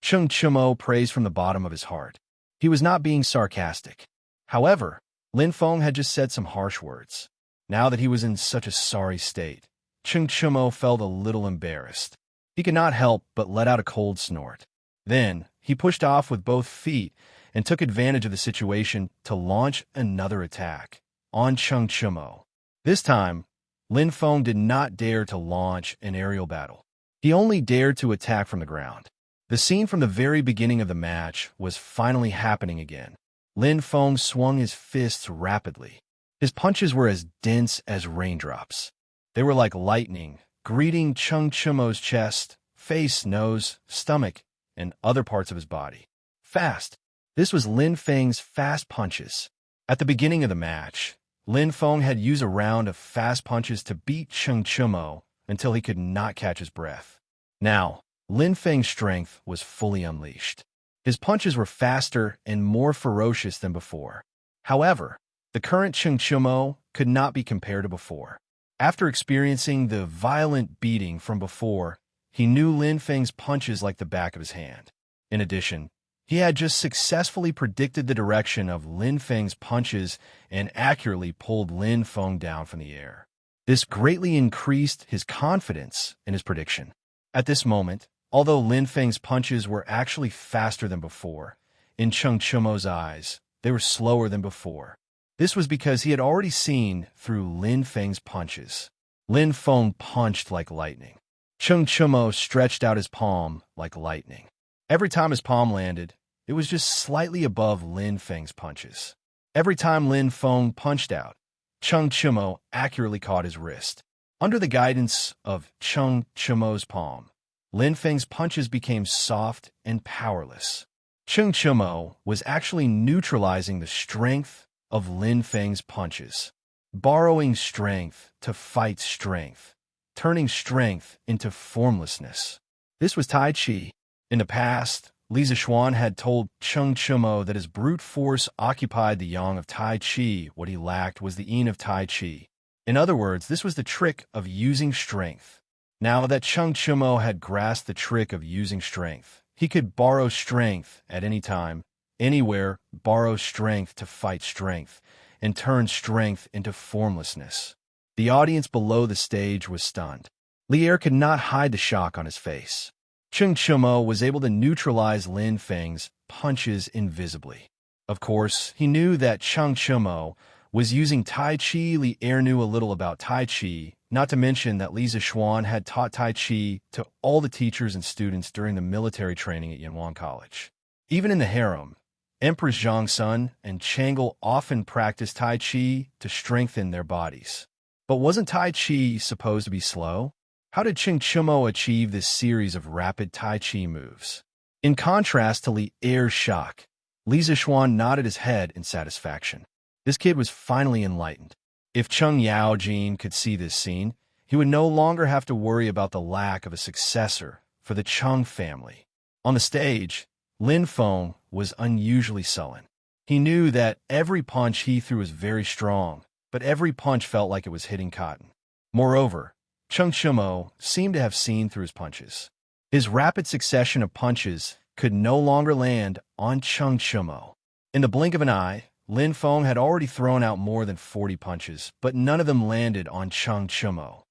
Cheng Shimo praised from the bottom of his heart. He was not being sarcastic. However, Lin Feng had just said some harsh words. Now that he was in such a sorry state, Cheng Shimo felt a little embarrassed. He could not help but let out a cold snort. Then, he pushed off with both feet and took advantage of the situation to launch another attack on Cheng Shimo. This time, Lin Feng did not dare to launch an aerial battle. He only dared to attack from the ground. The scene from the very beginning of the match was finally happening again. Lin Feng swung his fists rapidly. His punches were as dense as raindrops. They were like lightning, greeting Cheng Shimo's chest, face, nose, stomach, and other parts of his body. Fast. This was Lin Feng's fast punches. At the beginning of the match, Lin Feng had used a round of fast punches to beat Cheng Shimo until he could not catch his breath. Now, Lin Feng's strength was fully unleashed. His punches were faster and more ferocious than before. However, the current Cheng Shimo could not be compared to before. After experiencing the violent beating from before, he knew Lin Feng's punches like the back of his hand. In addition, he had just successfully predicted the direction of Lin Feng's punches and accurately pulled Lin Feng down from the air. This greatly increased his confidence in his prediction. At this moment, although Lin Feng's punches were actually faster than before, in Cheng Shimo's eyes, they were slower than before. This was because he had already seen through Lin Feng's punches. Lin Feng punched like lightning. Cheng Chumo stretched out his palm like lightning. Every time his palm landed, it was just slightly above Lin Feng's punches. Every time Lin Feng punched out, Cheng Chumo accurately caught his wrist. Under the guidance of Cheng Chumo's palm, Lin Feng's punches became soft and powerless. Cheng Chumo was actually neutralizing the strength of Lin Feng's punches, borrowing strength to fight strength, turning strength into formlessness. This was Tai Chi. In the past, Li Zixuan had told Cheng Chumo that his brute force occupied the yang of Tai Chi. What he lacked was the yin of Tai Chi. In other words, this was the trick of using strength. Now that Cheng Chumo had grasped the trick of using strength, he could borrow strength at any time, anywhere, borrow strength to fight strength, and turn strength into formlessness. The audience below the stage was stunned. Lier could not hide the shock on his face. Cheng Chumo was able to neutralize Lin Feng's punches invisibly. Of course, he knew that Cheng Chumo was using Tai Chi. Lier knew a little about Tai Chi, not to mention that Li Zixuan had taught Tai Chi to all the teachers and students during the military training at Yanwan College. Even in the harem, Empress Zhongsun and Chang'e often practiced Tai Chi to strengthen their bodies. But wasn't Tai Chi supposed to be slow? How did Cheng Chumo achieve this series of rapid Tai Chi moves? In contrast to Lier's shock, Li Zixuan nodded his head in satisfaction. This kid was finally enlightened. If Cheng Yaojin could see this scene, he would no longer have to worry about the lack of a successor for the Cheng family. On the stage, Lin Feng was unusually sullen. He knew that every punch he threw was very strong, but every punch felt like it was hitting cotton. Moreover, Cheng Chumo seemed to have seen through his punches. His rapid succession of punches could no longer land on Cheng Chumo. In the blink of an eye, Lin Feng had already thrown out more than 40 punches, but none of them landed on Cheng Chumo.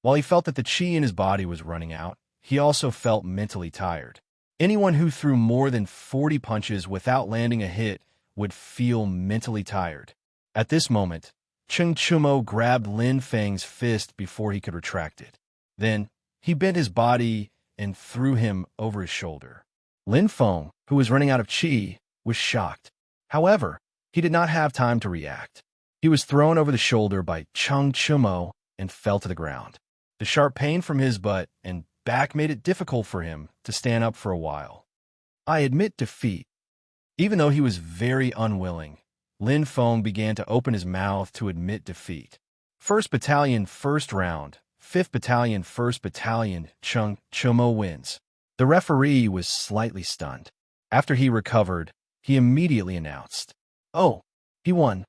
While he felt that the chi in his body was running out, he also felt mentally tired. Anyone who threw more than 40 punches without landing a hit would feel mentally tired. At this moment, Cheng Chumo grabbed Lin Feng's fist before he could retract it. Then, he bent his body and threw him over his shoulder. Lin Feng, who was running out of chi, was shocked. However, he did not have time to react. He was thrown over the shoulder by Cheng Chumo and fell to the ground. The sharp pain from his butt and back made it difficult for him to stand up for a while. I admit defeat. Even though he was very unwilling, Lin Feng began to open his mouth to admit defeat. 1st Battalion, 1st round. 5th Battalion, 1st Battalion, Cheng Chumo wins. The referee was slightly stunned. After he recovered, he immediately announced, "Oh, he won.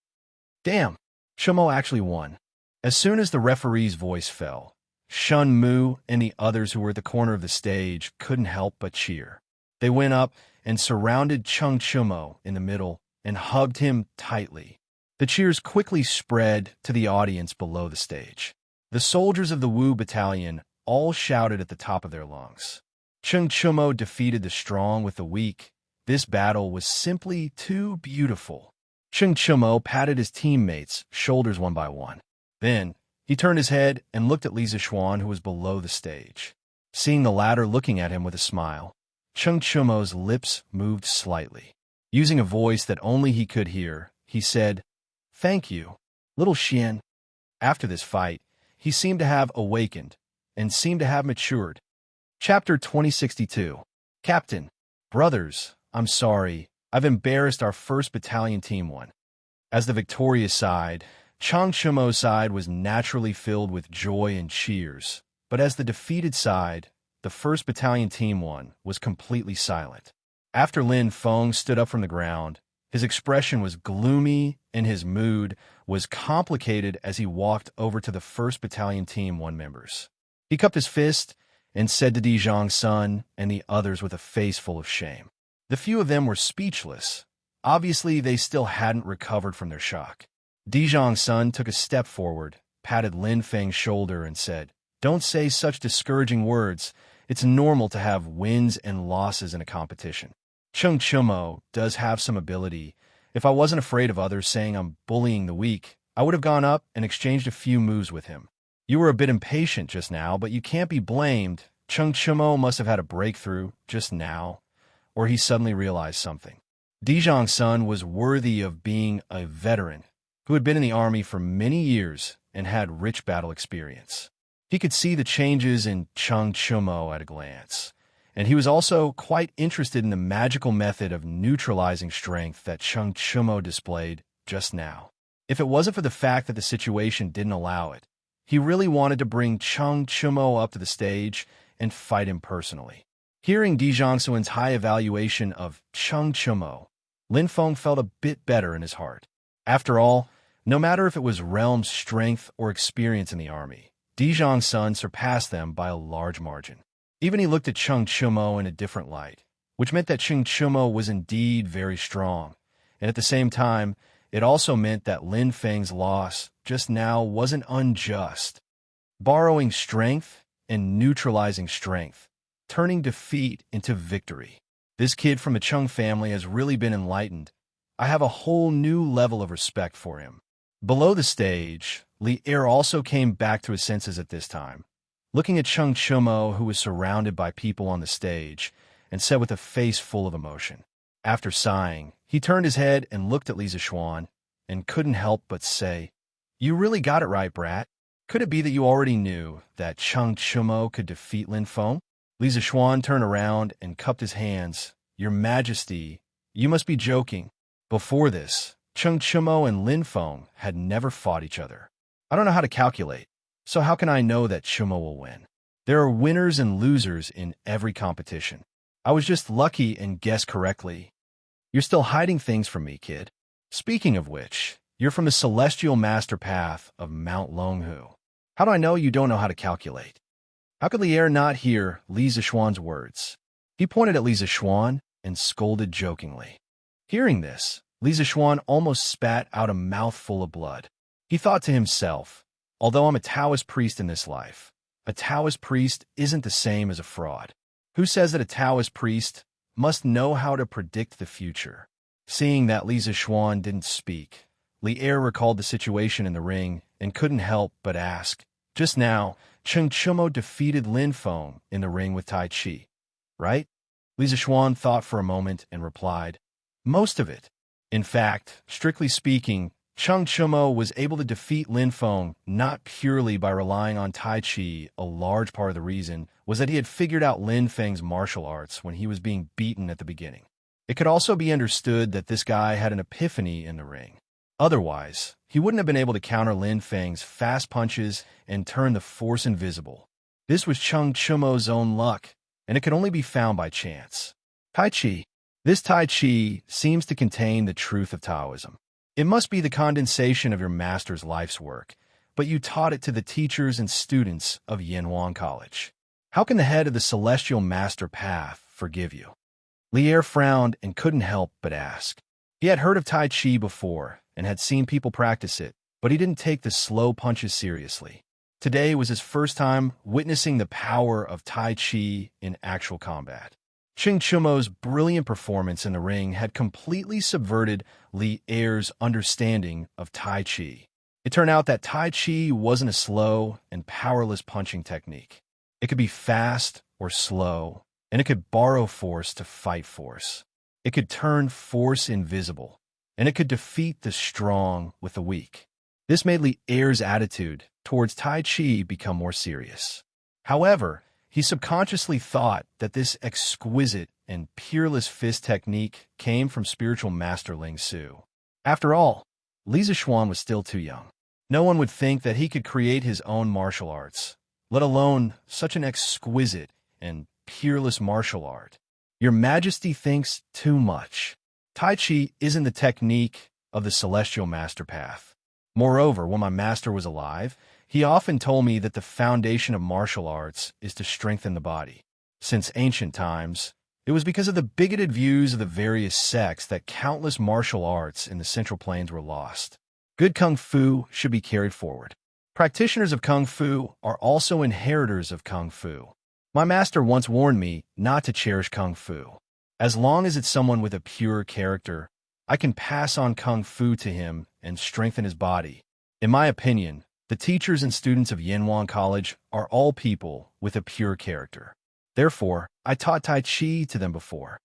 Damn, Chumo actually won." As soon as the referee's voice fell, Shun Mu and the others who were at the corner of the stage couldn't help but cheer. They went up and surrounded Cheng Chumo in the middle and hugged him tightly. The cheers quickly spread to the audience below the stage. The soldiers of the Wu Battalion all shouted at the top of their lungs. Cheng Chumo defeated the strong with the weak. This battle was simply too beautiful. Cheng Chumo patted his teammates' shoulders one by one. Then, he turned his head and looked at Li Zixuan, who was below the stage. Seeing the latter looking at him with a smile, Cheng Chumo's lips moved slightly. Using a voice that only he could hear, he said, "Thank you, little Xian." After this fight, he seemed to have awakened and seemed to have matured. Chapter 2062. Captain, brothers, I'm sorry. I've embarrassed our 1st Battalion Team 1. As the victorious side, Cheng Chumo's side was naturally filled with joy and cheers, but as the defeated side, the 1st Battalion Team 1 was completely silent. After Lin Feng stood up from the ground, his expression was gloomy and his mood was complicated as he walked over to the 1st Battalion Team 1 members. He cupped his fist and said to Di Zhongsun and the others with a face full of shame. The few of them were speechless. Obviously, they still hadn't recovered from their shock. Di Zhongsun took a step forward, patted Lin Feng's shoulder and said, "Don't say such discouraging words. It's normal to have wins and losses in a competition. Cheng Chumo does have some ability, If I wasn't afraid of others saying I'm bullying the weak, I would have gone up and exchanged a few moves with him. You were a bit impatient just now, but you can't be blamed. Chung Chumo must have had a breakthrough just now, or he suddenly realized something. Dijong's son was worthy of being a veteran who had been in the army for many years and had rich battle experience. He could see the changes in Chung Chumo at a glance, and he was also quite interested in the magical method of neutralizing strength that Chung Chumo displayed just now. If it wasn't for the fact that the situation didn't allow it, he really wanted to bring Chung Chumo up to the stage and fight him personally. Hearing Dijong Suan's high evaluation of Chung Chumo, Lin Feng felt a bit better in his heart. After all, no matter if it was realm strength or experience in the army, Dijong's son surpassed them by a large margin. Even he looked at Chung Chumo in a different light, which meant that Chung Chumo was indeed very strong, and at the same time, it also meant that Lin Feng's loss just now wasn't unjust. Borrowing strength and neutralizing strength, turning defeat into victory. This kid from the Chung family has really been enlightened. I have a whole new level of respect for him. Below the stage, Li Er also came back to his senses at this time, looking at Chung Chumo, who was surrounded by people on the stage, and said with a face full of emotion. After sighing, he turned his head and looked at Li Zishuan, and couldn't help but say, "You really got it right, brat. Could it be that you already knew that Chung Chumo could defeat Lin Feng?" Li Zishuan turned around and cupped his hands. "Your Majesty, you must be joking." Before this, Chung Chumo and Lin Feng had never fought each other. I don't know how to calculate, so how can I know that Chumo will win? There are winners and losers in every competition. I was just lucky and guessed correctly. You're still hiding things from me, kid. Speaking of which, you're from the celestial master path of Mount Longhu. How do I know you don't know how to calculate? How could Li Er not hear Li Zishuan's words? He pointed at Li Zishuan and scolded jokingly. Hearing this, Li Zishuan almost spat out a mouthful of blood. He thought to himself, although I'm a Taoist priest in this life, a Taoist priest isn't the same as a fraud. Who says that a Taoist priest must know how to predict the future? Seeing that Li Zishuan didn't speak, Li Er recalled the situation in the ring and couldn't help but ask, "Just now, Chung Chumo defeated Lin Feng in the ring with Tai Chi, right?" Li Zishuan thought for a moment and replied, "Most of it. In fact, strictly speaking, Chung Chumo was able to defeat Lin Feng not purely by relying on Tai Chi. A large part of the reason was that he had figured out Lin Feng's martial arts when he was being beaten at the beginning. It could also be understood that this guy had an epiphany in the ring. Otherwise, he wouldn't have been able to counter Lin Feng's fast punches and turn the force invisible. This was Chung Chumo's own luck, and it could only be found by chance. Tai Chi. This Tai Chi seems to contain the truth of Taoism. It must be the condensation of your master's life's work, but you taught it to the teachers and students of Yanhuang College. How can the head of the celestial master path forgive you?" Li Er frowned and couldn't help but ask. He had heard of Tai Chi before and had seen people practice it, but he didn't take the slow punches seriously. Today was his first time witnessing the power of Tai Chi in actual combat. Chung Chumo's brilliant performance in the ring had completely subverted Li Er's understanding of Tai Chi. It turned out that Tai Chi wasn't a slow and powerless punching technique. It could be fast or slow, and it could borrow force to fight force. It could turn force invisible, and it could defeat the strong with the weak. This made Li Er's attitude towards Tai Chi become more serious. However, he subconsciously thought that this exquisite and peerless fist technique came from spiritual master Ling Su. After all, Li Zishuan was still too young. No one would think that he could create his own martial arts, let alone such an exquisite and peerless martial art. Your Majesty thinks too much. Tai Chi isn't the technique of the celestial master path. Moreover, when my master was alive, he often told me that the foundation of martial arts is to strengthen the body. Since ancient times, it was because of the bigoted views of the various sects that countless martial arts in the Central Plains were lost. Good Kung Fu should be carried forward. Practitioners of Kung Fu are also inheritors of Kung Fu. My master once warned me not to cherish Kung Fu. As long as it's someone with a pure character, I can pass on kung fu to him and strengthen his body. In my opinion, the teachers and students of Yanwan College are all people with a pure character. Therefore, I taught Tai Chi to them before.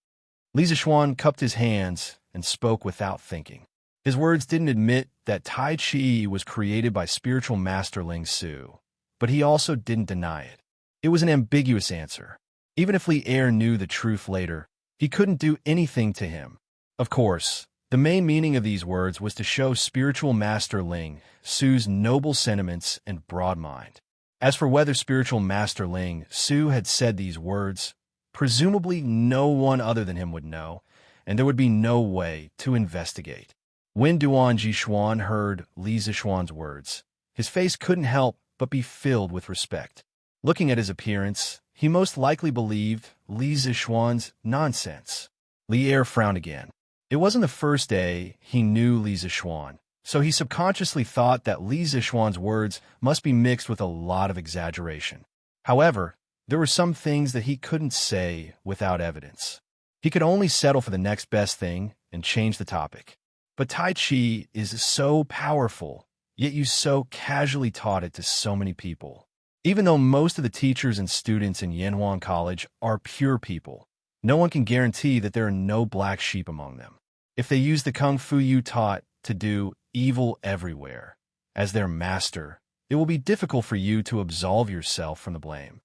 Li Zixuan cupped his hands and spoke without thinking. His words didn't admit that Tai Chi was created by spiritual master Ling Su, but he also didn't deny it. It was an ambiguous answer. Even if Li Er knew the truth later, he couldn't do anything to him. Of course, the main meaning of these words was to show spiritual master Ling Su's noble sentiments and broad mind. As for whether spiritual master Ling Su had said these words, presumably no one other than him would know, and there would be no way to investigate. When Duan Jixuan heard Li Zixuan's words, his face couldn't help but be filled with respect. Looking at his appearance, he most likely believed Li Zixuan's nonsense. Li Er frowned again. It wasn't the first day he knew Li Zixuan, so he subconsciously thought that Li Zixuan's words must be mixed with a lot of exaggeration. However, there were some things that he couldn't say without evidence. He could only settle for the next best thing and change the topic. But Tai Chi is so powerful, yet you so casually taught it to so many people. Even though most of the teachers and students in Yanwan College are pure people, no one can guarantee that there are no black sheep among them. If they use the kung fu you taught to do evil everywhere, as their master, it will be difficult for you to absolve yourself from the blame.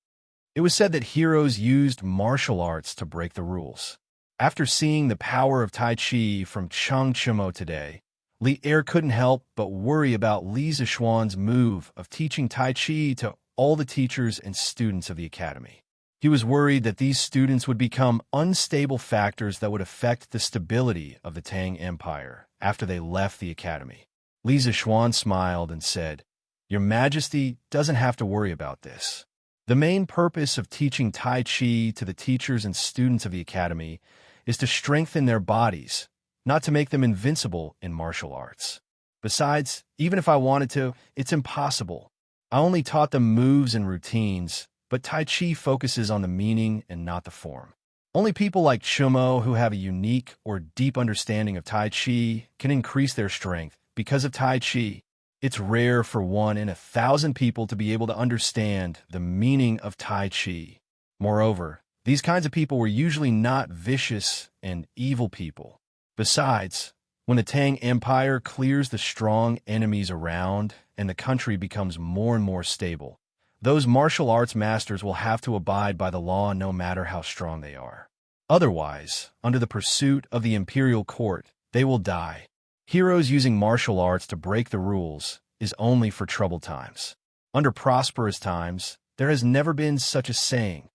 It was said that heroes used martial arts to break the rules. After seeing the power of Tai Chi from Cheng Chimo today, Li Er couldn't help but worry about Li Zixuan's move of teaching Tai Chi to all the teachers and students of the academy. He was worried that these students would become unstable factors that would affect the stability of the Tang Empire after they left the academy. Li Zixuan smiled and said, "Your Majesty doesn't have to worry about this. The main purpose of teaching Tai Chi to the teachers and students of the academy is to strengthen their bodies, not to make them invincible in martial arts. Besides, even if I wanted to, it's impossible. I only taught them moves and routines, but Tai Chi focuses on the meaning and not the form. Only people like Chumo who have a unique or deep understanding of Tai Chi can increase their strength because of Tai Chi. It's rare for 1 in 1,000 people to be able to understand the meaning of Tai Chi. Moreover, these kinds of people were usually not vicious and evil people. Besides, when the Tang Empire clears the strong enemies around and the country becomes more and more stable, those martial arts masters will have to abide by the law no matter how strong they are. Otherwise, under the pursuit of the imperial court, they will die. Heroes using martial arts to break the rules is only for troubled times. Under prosperous times, there has never been such a saying."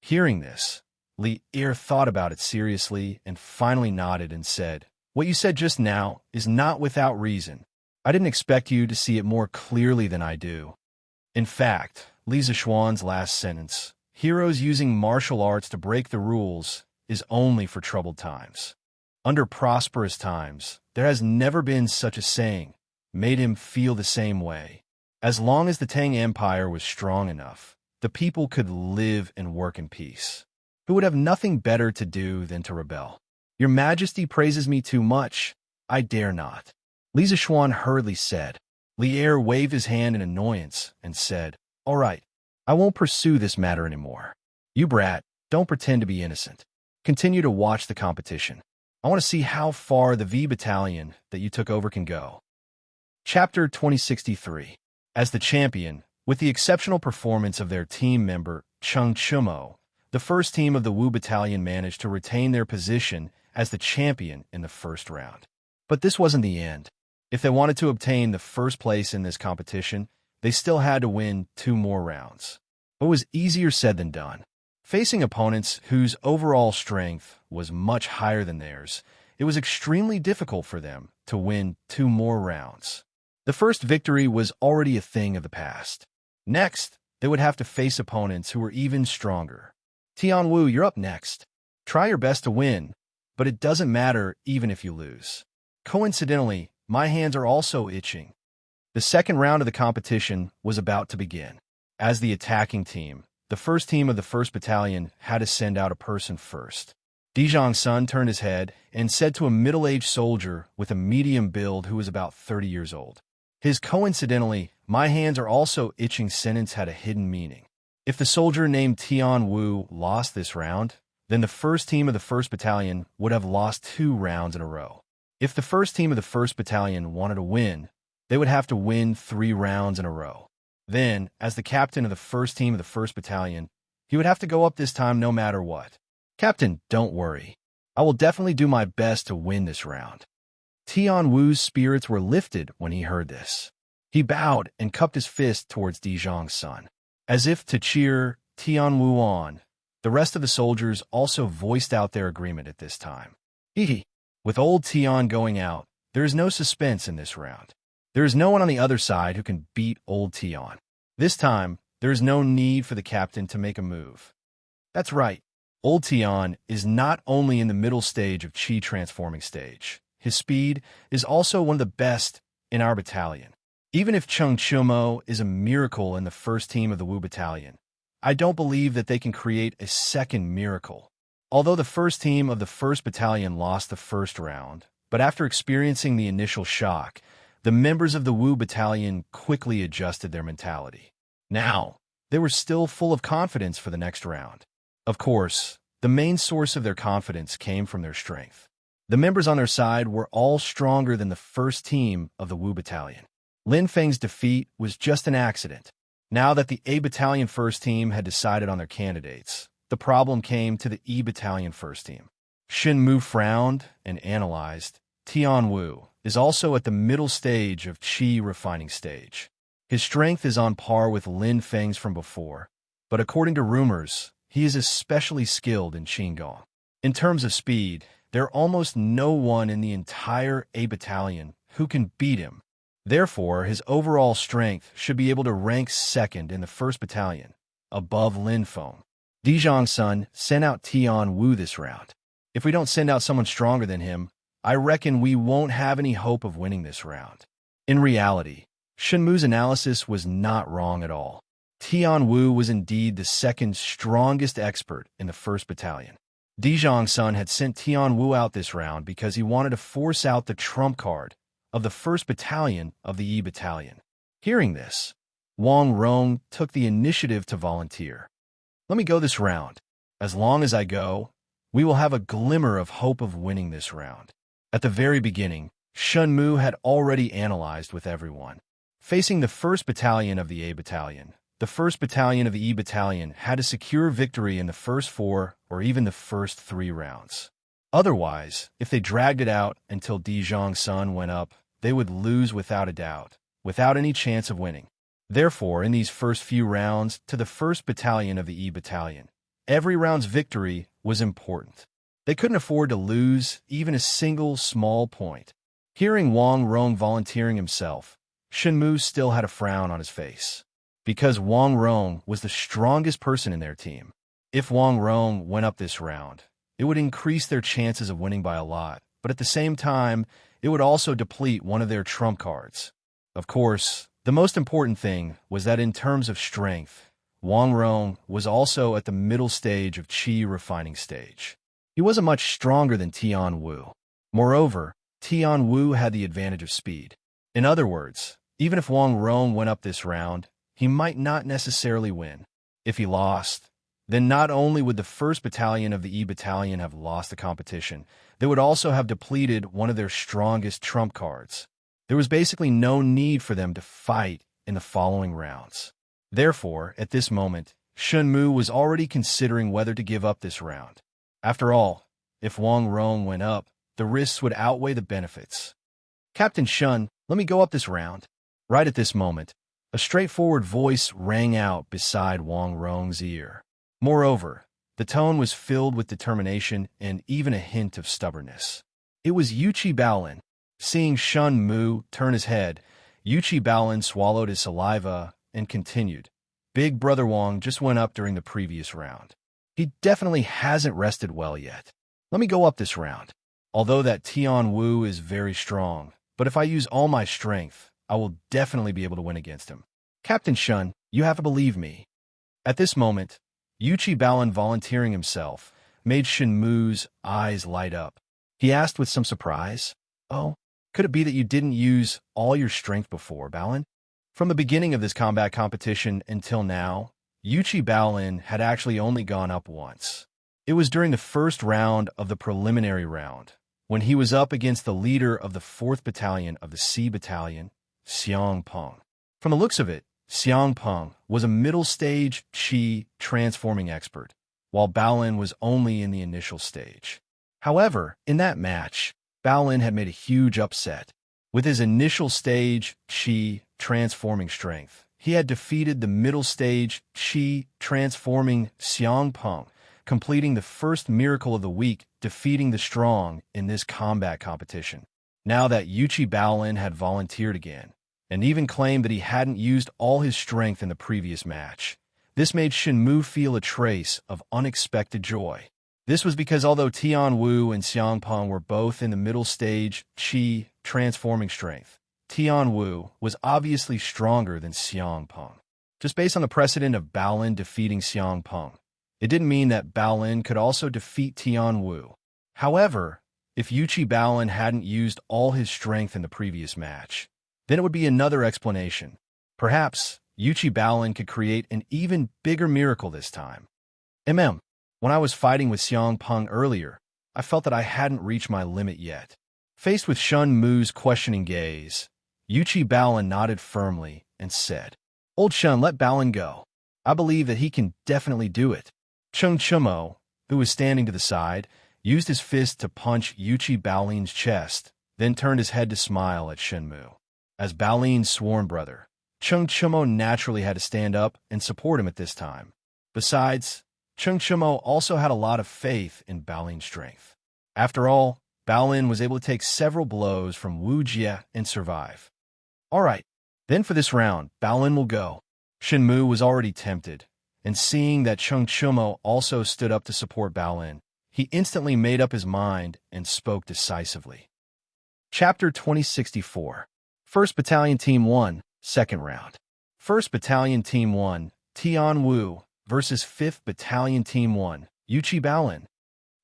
Hearing this, Li Er thought about it seriously and finally nodded and said, "What you said just now is not without reason. I didn't expect you to see it more clearly than I do." In fact, Li Zixuan's last sentence, "Heroes using martial arts to break the rules," is only for troubled times. Under prosperous times, there has never been such a saying, made him feel the same way. As long as the Tang Empire was strong enough, the people could live and work in peace. Who would have nothing better to do than to rebel? "Your Majesty praises me too much. I dare not." Li Zixuan hurriedly said. Li Er waved his hand in annoyance and said, "All right, I won't pursue this matter anymore. You brat, don't pretend to be innocent. Continue to watch the competition. I want to see how far the V battalion that you took over can go." Chapter 2063. As the champion, with the exceptional performance of their team member, Cheng Chumo, the first team of the Wu Battalion managed to retain their position as the champion in the first round. But this wasn't the end. If they wanted to obtain the first place in this competition, they still had to win 2 more rounds. It was easier said than done. Facing opponents whose overall strength was much higher than theirs, it was extremely difficult for them to win 2 more rounds. The first victory was already a thing of the past. Next, they would have to face opponents who were even stronger. "Tianwu, you're up next. Try your best to win, but it doesn't matter even if you lose." Coincidentally, my hands are also itching. The second round of the competition was about to begin. As the attacking team, the first team of the 1st Battalion had to send out a person first. Dijong's son turned his head and said to a middle-aged soldier with a medium build who was about 30 years old. His coincidentally, "My hands are also itching" sentence had a hidden meaning. If the soldier named Tian Wu lost this round, then the first team of the 1st Battalion would have lost 2 rounds in a row. If the first team of the 1st Battalion wanted to win, they would have to win 3 rounds in a row. Then, as the captain of the first team of the 1st Battalion, he would have to go up this time no matter what. "Captain, don't worry. I will definitely do my best to win this round." Tian Wu's spirits were lifted when he heard this. He bowed and cupped his fist towards Dijong's son. As if to cheer Tian Wu on, the rest of the soldiers also voiced out their agreement at this time. Hee. With old Tian going out, there is no suspense in this round. There is no one on the other side who can beat old Tian. This time, there is no need for the captain to make a move. That's right. Old Tian is not only in the middle stage of Qi transforming stage. His speed is also one of the best in our battalion. Even if Cheng Chumo is a miracle in the first team of the Wu Battalion, I don't believe that they can create a second miracle. Although the first team of the 1st Battalion lost the first round, but after experiencing the initial shock, the members of the Wu Battalion quickly adjusted their mentality. Now, they were still full of confidence for the next round. Of course, the main source of their confidence came from their strength. The members on their side were all stronger than the first team of the Wu Battalion. Lin Feng's defeat was just an accident. Now that the A Battalion first team had decided on their candidates, the problem came to the E Battalion first team. Shen Mu frowned and analyzed. Tian Wu is also at the middle stage of Qi refining stage. His strength is on par with Lin Feng's from before, but according to rumors, he is especially skilled in Qinggong. In terms of speed, there are almost no one in the entire A Battalion who can beat him. Therefore, his overall strength should be able to rank second in the 1st Battalion, above Lin Feng. Dijong's son sent out Tian Wu this round. If we don't send out someone stronger than him, I reckon we won't have any hope of winning this round. In reality, Shen Mu's analysis was not wrong at all. Tian Wu was indeed the second strongest expert in the 1st Battalion. Dijong's son had sent Tian Wu out this round because he wanted to force out the trump card of the 1st Battalion of the Yi Battalion. Hearing this, Wang Rong took the initiative to volunteer. "Let me go this round. As long as I go, we will have a glimmer of hope of winning this round." At the very beginning, Shen Mu had already analyzed with everyone. Facing the 1st Battalion of the A Battalion, the 1st Battalion of the E Battalion had to secure victory in the first 4 or even the first 3 rounds. Otherwise, if they dragged it out until Dijong's son went up, they would lose without a doubt, without any chance of winning. Therefore, in these first few rounds to the 1st Battalion of the E Battalion, every round's victory was important. They couldn't afford to lose even a single small point. Hearing Wang Rong volunteering himself, Shen Mu still had a frown on his face. Because Wang Rong was the strongest person in their team. If Wang Rong went up this round, it would increase their chances of winning by a lot, but at the same time, it would also deplete one of their trump cards. Of course, the most important thing was that in terms of strength, Wang Rong was also at the middle stage of Qi refining stage. He wasn't much stronger than Tian Wu. Moreover, Tian Wu had the advantage of speed. In other words, even if Wang Rong went up this round, he might not necessarily win. If he lost, then not only would the 1st Battalion of the E Battalion have lost the competition, they would also have depleted one of their strongest trump cards. There was basically no need for them to fight in the following rounds. Therefore, at this moment, Shen Mu was already considering whether to give up this round. After all, if Wang Rong went up, the risks would outweigh the benefits. "Captain Shun, let me go up this round." Right at this moment, a straightforward voice rang out beside Wang Rong's ear. Moreover, the tone was filled with determination and even a hint of stubbornness. It was Yuchi Baolin. Seeing Shen Mu turn his head, Yuchi Baolin swallowed his saliva and continued. "Big Brother Wang just went up during the previous round. He definitely hasn't rested well yet. Let me go up this round. Although that Tian Wu is very strong, but if I use all my strength, I will definitely be able to win against him. Captain Shun, you have to believe me." At this moment, Yuchi Baolin volunteering himself, made Shenmu's eyes light up. He asked with some surprise, "Oh, could it be that you didn't use all your strength before, Balin?" From the beginning of this combat competition until now, Yuchi Balin had actually only gone up once. It was during the first round of the preliminary round, when he was up against the leader of the 4th Battalion of the Sea Battalion, Xiang Peng. From the looks of it, Xiang Peng was a middle-stage Qi transforming expert, while Balin was only in the initial stage. However, in that match, Balin had made a huge upset. With his initial stage Qi transforming strength, he had defeated the middle stage Qi transforming Xiang Peng, completing the first miracle of the week, defeating the strong in this combat competition. Now that Yuchi Balin had volunteered again, and even claimed that he hadn't used all his strength in the previous match, this made Shenmu feel a trace of unexpected joy. This was because although Tian Wu and Xiang Peng were both in the middle stage Qi transforming strength, Tian Wu was obviously stronger than Xiang Peng. Just based on the precedent of Balin defeating Xiang Peng, it didn't mean that Balin could also defeat Tian Wu. However, if Yuchi Balin hadn't used all his strength in the previous match, then it would be another explanation. Perhaps Yuchi Balin could create an even bigger miracle this time. When I was fighting with Xiang Peng earlier, I felt that I hadn't reached my limit yet. Faced with Shun Mu's questioning gaze, Yuchi Balin nodded firmly and said, "Old Shun, let Balin go. I believe that he can definitely do it." Chung Chumo, who was standing to the side, used his fist to punch Yuchi Balin's chest, then turned his head to smile at Shenmu. As Balin's sworn brother, Chung Chumo naturally had to stand up and support him at this time. Besides, Chung Chumo also had a lot of faith in Balin's strength. After all, Balin was able to take several blows from Wu Jie and survive. "All right, then for this round, Balin will go." Shenmu was already tempted, and seeing that Chung Chumo also stood up to support Balin, he instantly made up his mind and spoke decisively. Chapter 2064. 1st Battalion Team 1, Second Round. 1st Battalion Team 1, Tian Wu versus 5th Battalion Team 1, Yuchi Balin.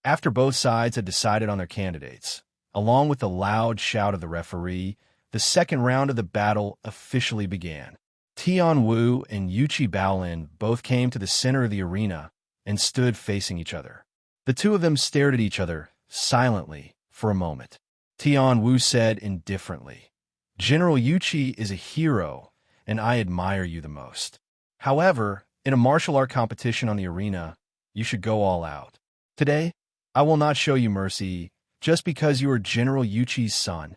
After both sides had decided on their candidates, along with the loud shout of the referee, the second round of the battle officially began. Tian Wu and Yuchi Balin both came to the center of the arena and stood facing each other. The two of them stared at each other silently for a moment. Tian Wu said indifferently, "General Yuchi is a hero, and I admire you the most. However, in a martial art competition on the arena, you should go all out. Today, I will not show you mercy just because you are General Yuchi's son."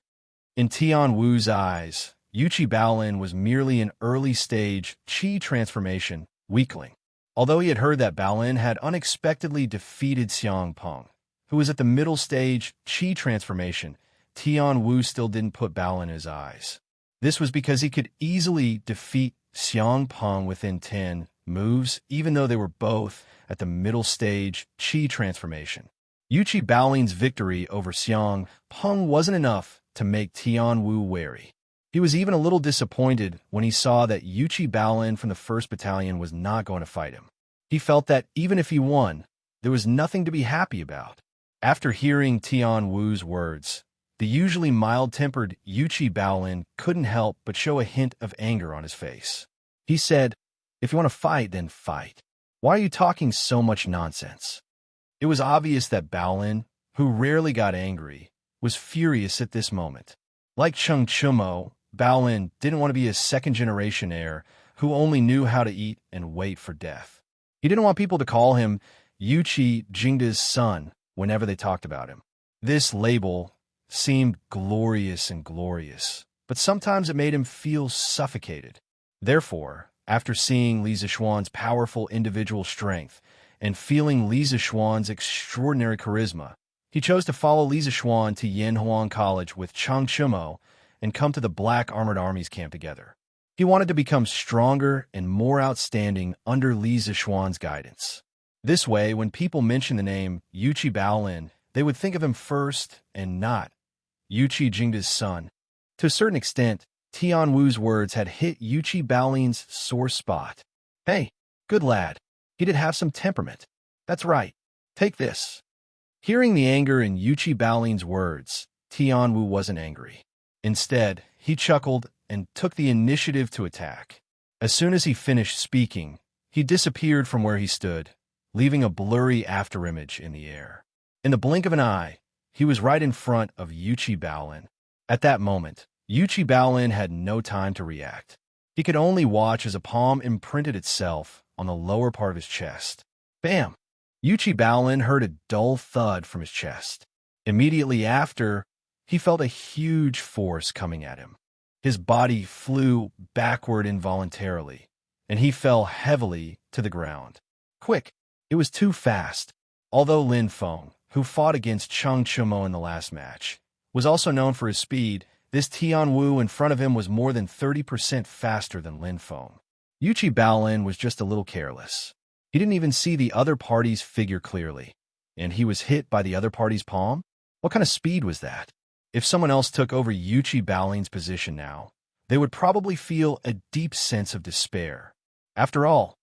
In Tian Wu's eyes, Yuchi Balin was merely an early-stage Qi transformation weakling. Although he had heard that Balin had unexpectedly defeated Xiang Peng, who was at the middle stage Qi transformation, Tian Wu still didn't put Balin in his eyes. This was because he could easily defeat Xiang Peng within 10 moves, even though they were both at the middle stage Qi transformation. Yuchi Balin's victory over Xiang Peng wasn't enough to make Tian Wu wary. He was even a little disappointed when he saw that Yuchi Balin from the 1st Battalion was not going to fight him. He felt that even if he won, there was nothing to be happy about. After hearing Tian Wu's words, the usually mild-tempered Yuchi Balin couldn't help but show a hint of anger on his face. He said, "If you want to fight, then fight. Why are you talking so much nonsense?" It was obvious that Balin, who rarely got angry, was furious at this moment. Like Chung Chumo, Balin didn't want to be a second-generation heir who only knew how to eat and wait for death. He didn't want people to call him Yuchi Jingda's son whenever they talked about him. This label seemed glorious, but sometimes it made him feel suffocated. Therefore, after seeing Li Zixuan's powerful individual strength and feeling Li Zixuan's extraordinary charisma, he chose to follow Li Zixuan to Yanhuang College with Chang Chumo and come to the Black Armored Armies camp together. He wanted to become stronger and more outstanding under Li Zixuan's guidance. This way, when people mentioned the name Yuchi Balin, they would think of him first and not Yuchi Jingda's son. To a certain extent, Tian Wu's words had hit Yuchi Balin's sore spot. Hey, good lad. He did have some temperament. That's right. Take this. Hearing the anger in Yuchi Baolin's words, Tianwu wasn't angry. Instead, he chuckled and took the initiative to attack. As soon as he finished speaking, he disappeared from where he stood, leaving a blurry afterimage in the air. In the blink of an eye, he was right in front of Yuchi Baolin. At that moment, Yuchi Baolin had no time to react. He could only watch as a palm imprinted itself on the lower part of his chest. Bam! Yuchi Baolin heard a dull thud from his chest. Immediately after, he felt a huge force coming at him. His body flew backward involuntarily, and he fell heavily to the ground. Quick! It was too fast. Although Lin Feng, who fought against Cheng Chumo in the last match, was also known for his speed, this Tianwu in front of him was more than 30% faster than Lin Feng. Yuchi Baolin was just a little careless. He didn't even see the other party's figure clearly, and he was hit by the other party's palm? What kind of speed was that? If someone else took over Yuchi Baolin's position now, they would probably feel a deep sense of despair. After all,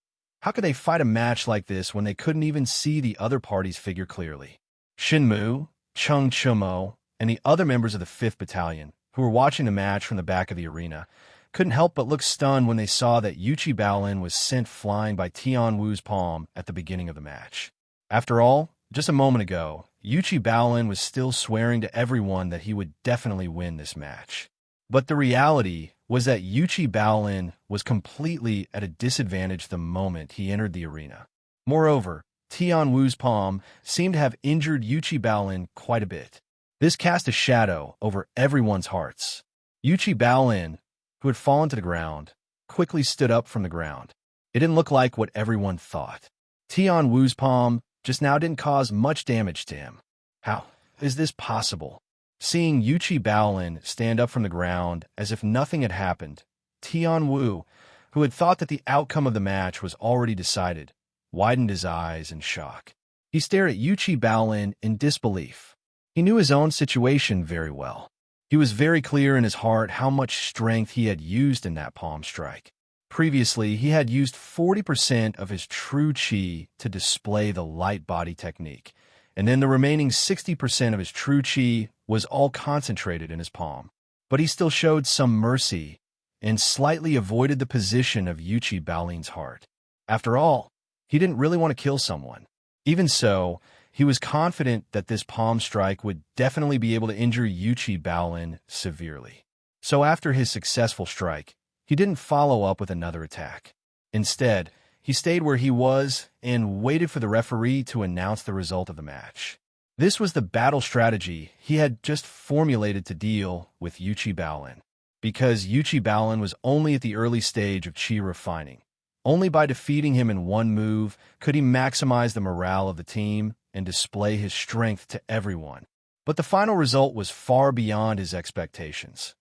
how could they fight a match like this when they couldn't even see the other party's figure clearly? Shinmu, Cheng Chumo, and the other members of the 5th Battalion, who were watching the match from the back of the arena, couldn't help but look stunned when they saw that Yuchi Baolin was sent flying by Tianwu's palm at the beginning of the match. After all, just a moment ago, Yuchi Baolin was still swearing to everyone that he would definitely win this match. But the reality was that Yuchi Baolin was completely at a disadvantage the moment he entered the arena. Moreover, Tianwu's palm seemed to have injured Yuchi Baolin quite a bit. This cast a shadow over everyone's hearts. Yuchi Baolin, who had fallen to the ground, quickly stood up from the ground. It didn't look like what everyone thought. Tianwu's palm just now didn't cause much damage to him. How is this possible? Seeing Yuchi Baolin stand up from the ground as if nothing had happened, Tianwu, who had thought that the outcome of the match was already decided, widened his eyes in shock. He stared at Yuchi Baolin in disbelief. He knew his own situation very well. He was very clear in his heart how much strength he had used in that palm strike. Previously, he had used 40% of his true chi to display the light body technique, and then the remaining 60% of his true chi was all concentrated in his palm. But he still showed some mercy and slightly avoided the position of Yuchi Baolin's heart. After all, he didn't really want to kill someone. Even so, he was confident that this palm strike would definitely be able to injure Yuchi Baolin severely. So after his successful strike, he didn't follow up with another attack. Instead, he stayed where he was and waited for the referee to announce the result of the match. This was the battle strategy he had just formulated to deal with Yuchi Baolin. Because Yuchi Baolin was only at the early stage of chi refining. Only by defeating him in one move could he maximize the morale of the team and display his strength to everyone. But the final result was far beyond his expectations.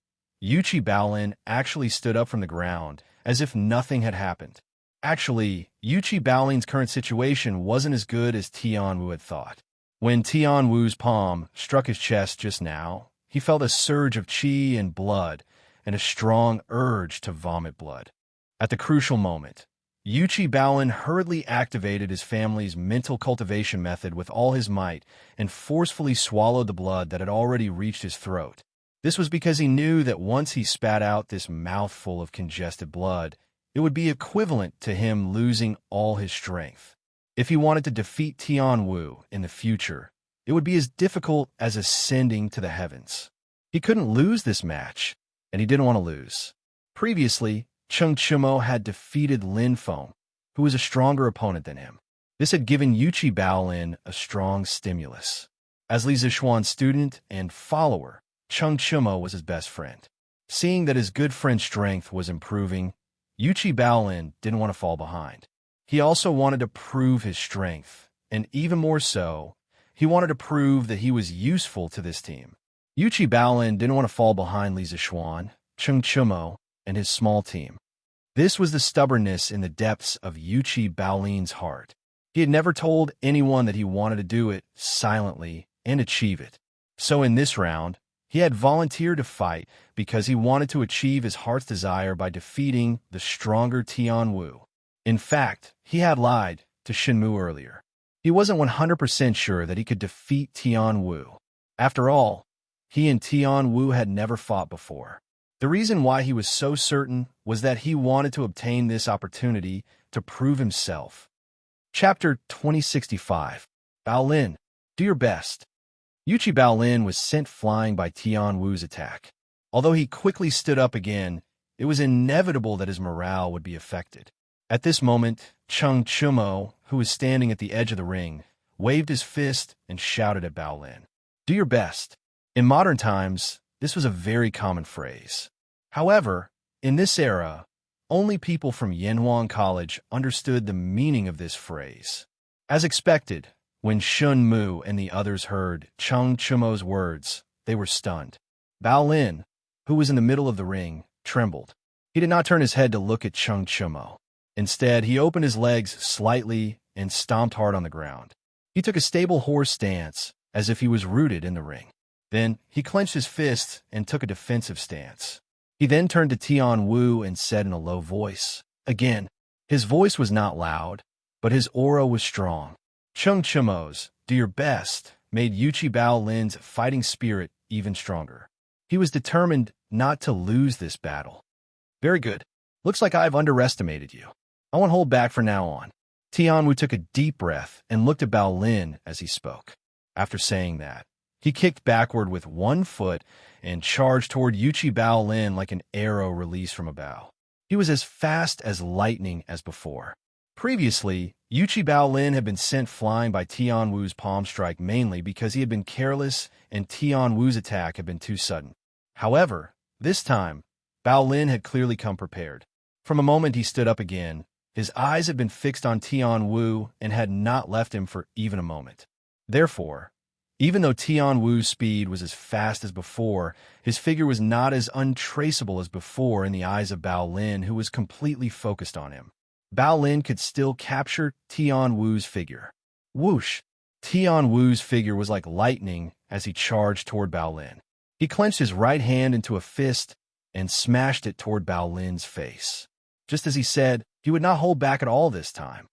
Yuchi Baolin actually stood up from the ground as if nothing had happened. Actually, Yuchi Baolin's current situation wasn't as good as Tianwu had thought. When Tianwu's palm struck his chest just now, he felt a surge of chi and blood and a strong urge to vomit blood. At the crucial moment, Yuchi Baolin hurriedly activated his family's mental cultivation method with all his might and forcefully swallowed the blood that had already reached his throat. This was because he knew that once he spat out this mouthful of congested blood, it would be equivalent to him losing all his strength. If he wanted to defeat Tianwu in the future, it would be as difficult as ascending to the heavens. He couldn't lose this match, and he didn't want to lose. Previously, Cheng Chumo had defeated Lin Feng, who was a stronger opponent than him. This had given Yuchi Baolin a strong stimulus. As Li Zixuan's student and follower, Cheng Chumo was his best friend. Seeing that his good friend's strength was improving, Yuchi Baolin didn't want to fall behind. He also wanted to prove his strength, and even more so, he wanted to prove that he was useful to this team. Yuchi Baolin didn't want to fall behind Li Zixuan, Cheng Chumo, and his small team. This was the stubbornness in the depths of Yuchi Baolin's heart. He had never told anyone that he wanted to do it silently and achieve it. So in this round, he had volunteered to fight because he wanted to achieve his heart's desire by defeating the stronger Tianwu. In fact, he had lied to Shinmu earlier. He wasn't 100% sure that he could defeat Tian Wu. After all, he and Tian Wu had never fought before. The reason why he was so certain was that he wanted to obtain this opportunity to prove himself. Chapter 2065. Baolin, do your best. Yuchi Baolin was sent flying by Tian Wu's attack. Although he quickly stood up again, it was inevitable that his morale would be affected. At this moment, Cheng Chumo, who was standing at the edge of the ring, waved his fist and shouted at Baolin, "Do your best." In modern times, this was a very common phrase. However, in this era, only people from Yanhuang College understood the meaning of this phrase. As expected, when Shun Mu and the others heard Cheng Chumo's words, they were stunned. Baolin, who was in the middle of the ring, trembled. He did not turn his head to look at Cheng Chumo. Instead, he opened his legs slightly and stomped hard on the ground. He took a stable horse stance, as if he was rooted in the ring. Then, he clenched his fists and took a defensive stance. He then turned to Tian Wu and said in a low voice. Again, his voice was not loud, but his aura was strong. Cheng Chumo's "do your best" made Yuchi Baolin's fighting spirit even stronger. He was determined not to lose this battle. Very good. Looks like I've underestimated you. I won't hold back from now on. Tian Wu took a deep breath and looked at Baolin as he spoke. After saying that, he kicked backward with one foot and charged toward Yuchi Baolin like an arrow released from a bow. He was as fast as lightning as before. Previously, Yuchi Baolin had been sent flying by Tian Wu's palm strike mainly because he had been careless and Tian Wu's attack had been too sudden. However, this time, Baolin had clearly come prepared. From a moment he stood up again, his eyes had been fixed on Tian Wu and had not left him for even a moment. Therefore, even though Tian Wu's speed was as fast as before, his figure was not as untraceable as before in the eyes of Baolin, who was completely focused on him. Baolin could still capture Tian Wu's figure. Whoosh! Tian Wu's figure was like lightning as he charged toward Baolin. He clenched his right hand into a fist and smashed it toward Baolin's face. Just as he said, he would not hold back at all this time.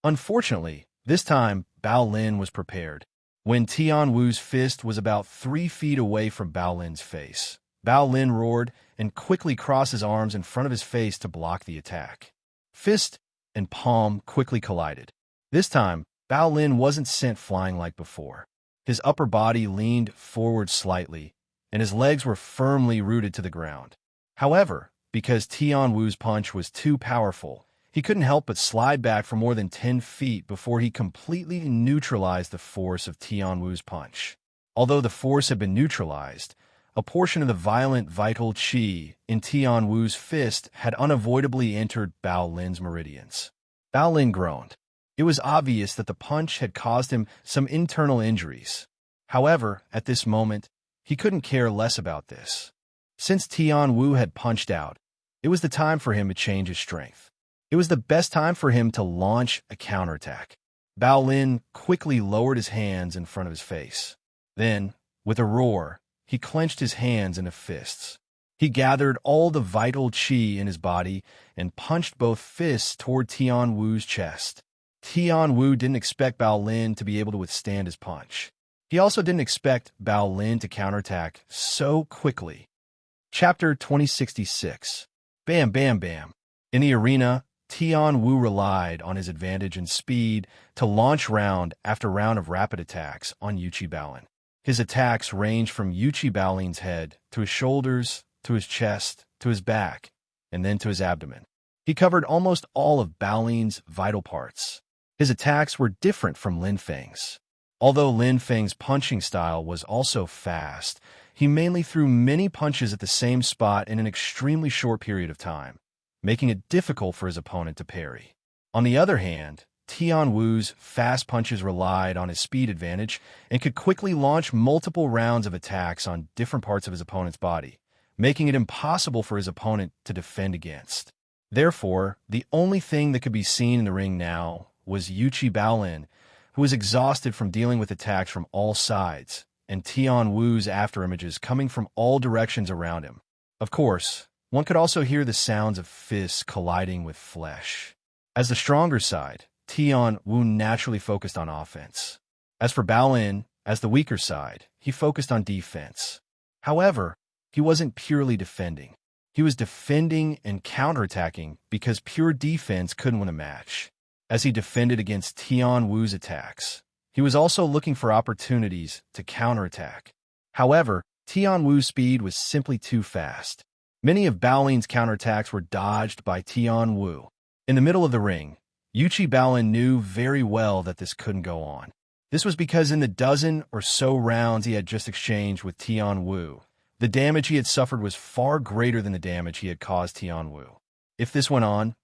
Unfortunately, this time, Baolin was prepared. When Tian Wu's fist was about 3 feet away from Baolin's face, Baolin roared and quickly crossed his arms in front of his face to block the attack. Fist and palm quickly collided. This time, Baolin wasn't sent flying like before. His upper body leaned forward slightly, and his legs were firmly rooted to the ground. However, because Tian Wu's punch was too powerful, he couldn't help but slide back for more than 10 feet before he completely neutralized the force of Tian Wu's punch. Although the force had been neutralized, a portion of the violent vital qi in Tian Wu's fist had unavoidably entered Baolin's meridians. Baolin groaned. It was obvious that the punch had caused him some internal injuries. However, at this moment, he couldn't care less about this. Since Tian Wu had punched out, it was the time for him to change his strength. It was the best time for him to launch a counterattack. Baolin quickly lowered his hands in front of his face. Then, with a roar, he clenched his hands into fists. He gathered all the vital qi in his body and punched both fists toward Tian Wu's chest. Tian Wu didn't expect Baolin to be able to withstand his punch. He also didn't expect Baolin to counterattack so quickly. Chapter 2066. Bam, bam, bam. In the arena, Tian Wu relied on his advantage in speed to launch round after round of rapid attacks on Yuchi Baolin. His attacks ranged from Yuchi Baolin's head to his shoulders, to his chest, to his back, and then to his abdomen. He covered almost all of Baolin's vital parts. His attacks were different from Lin Feng's. Although Lin Feng's punching style was also fast, he mainly threw many punches at the same spot in an extremely short period of time, making it difficult for his opponent to parry. On the other hand, Tian Wu's fast punches relied on his speed advantage and could quickly launch multiple rounds of attacks on different parts of his opponent's body, making it impossible for his opponent to defend against. Therefore, the only thing that could be seen in the ring now was Yuchi Baolin, who was exhausted from dealing with attacks from all sides, and Tian Wu's afterimages coming from all directions around him. Of course, one could also hear the sounds of fists colliding with flesh. As the stronger side, Tian Wu naturally focused on offense. As for Bao Lin, as the weaker side, he focused on defense. However, he wasn't purely defending. He was defending and counterattacking because pure defense couldn't win a match. As he defended against Tian Wu's attacks, he was also looking for opportunities to counterattack. However, Tian Wu's speed was simply too fast. Many of Bao Lin's counterattacks were dodged by Tian Wu. In the middle of the ring, Bao Lin knew very well that this couldn't go on. This was because in the dozen or so rounds he had just exchanged with Tian Wu, the damage he had suffered was far greater than the damage he had caused Tian Wu. If this went on,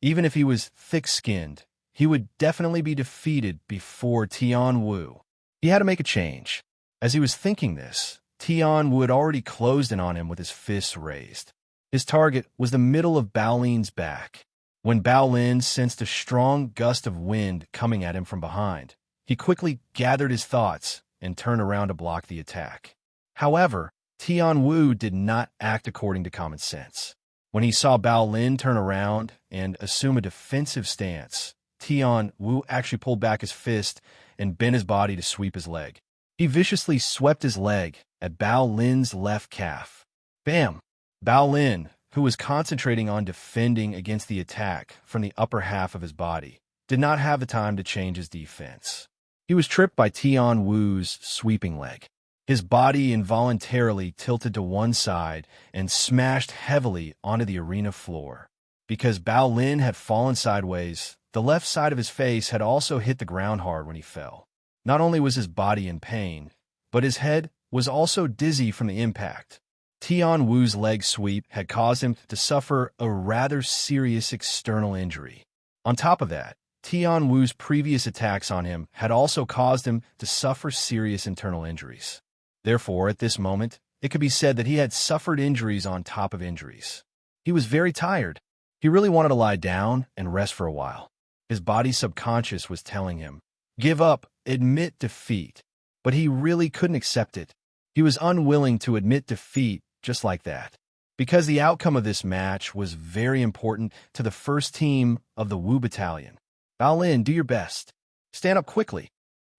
even if he was thick-skinned, he would definitely be defeated before Tian Wu. He had to make a change. As he was thinking this, Tian Wu had already closed in on him with his fists raised. His target was the middle of Bao Lin's back. When Bao Lin sensed a strong gust of wind coming at him from behind, he quickly gathered his thoughts and turned around to block the attack. However, Tian Wu did not act according to common sense. When he saw Bao Lin turn around and assume a defensive stance, Tian Wu actually pulled back his fist and bent his body to sweep his leg. He viciously swept his leg at Bao Lin's left calf. Bam! Bao Lin, who was concentrating on defending against the attack from the upper half of his body, did not have the time to change his defense. He was tripped by Tian Wu's sweeping leg. His body involuntarily tilted to one side and smashed heavily onto the arena floor. Because Bao Lin had fallen sideways, the left side of his face had also hit the ground hard when he fell. Not only was his body in pain, but his head was also dizzy from the impact. Tian Wu's leg sweep had caused him to suffer a rather serious external injury. On top of that, Tian Wu's previous attacks on him had also caused him to suffer serious internal injuries. Therefore, at this moment, it could be said that he had suffered injuries on top of injuries. He was very tired. He really wanted to lie down and rest for a while. His body's subconscious was telling him, "Give up, admit defeat." But he really couldn't accept it. He was unwilling to admit defeat just like that. Because the outcome of this match was very important to the first team of the Wu Battalion. Bao Lin, do your best. Stand up quickly.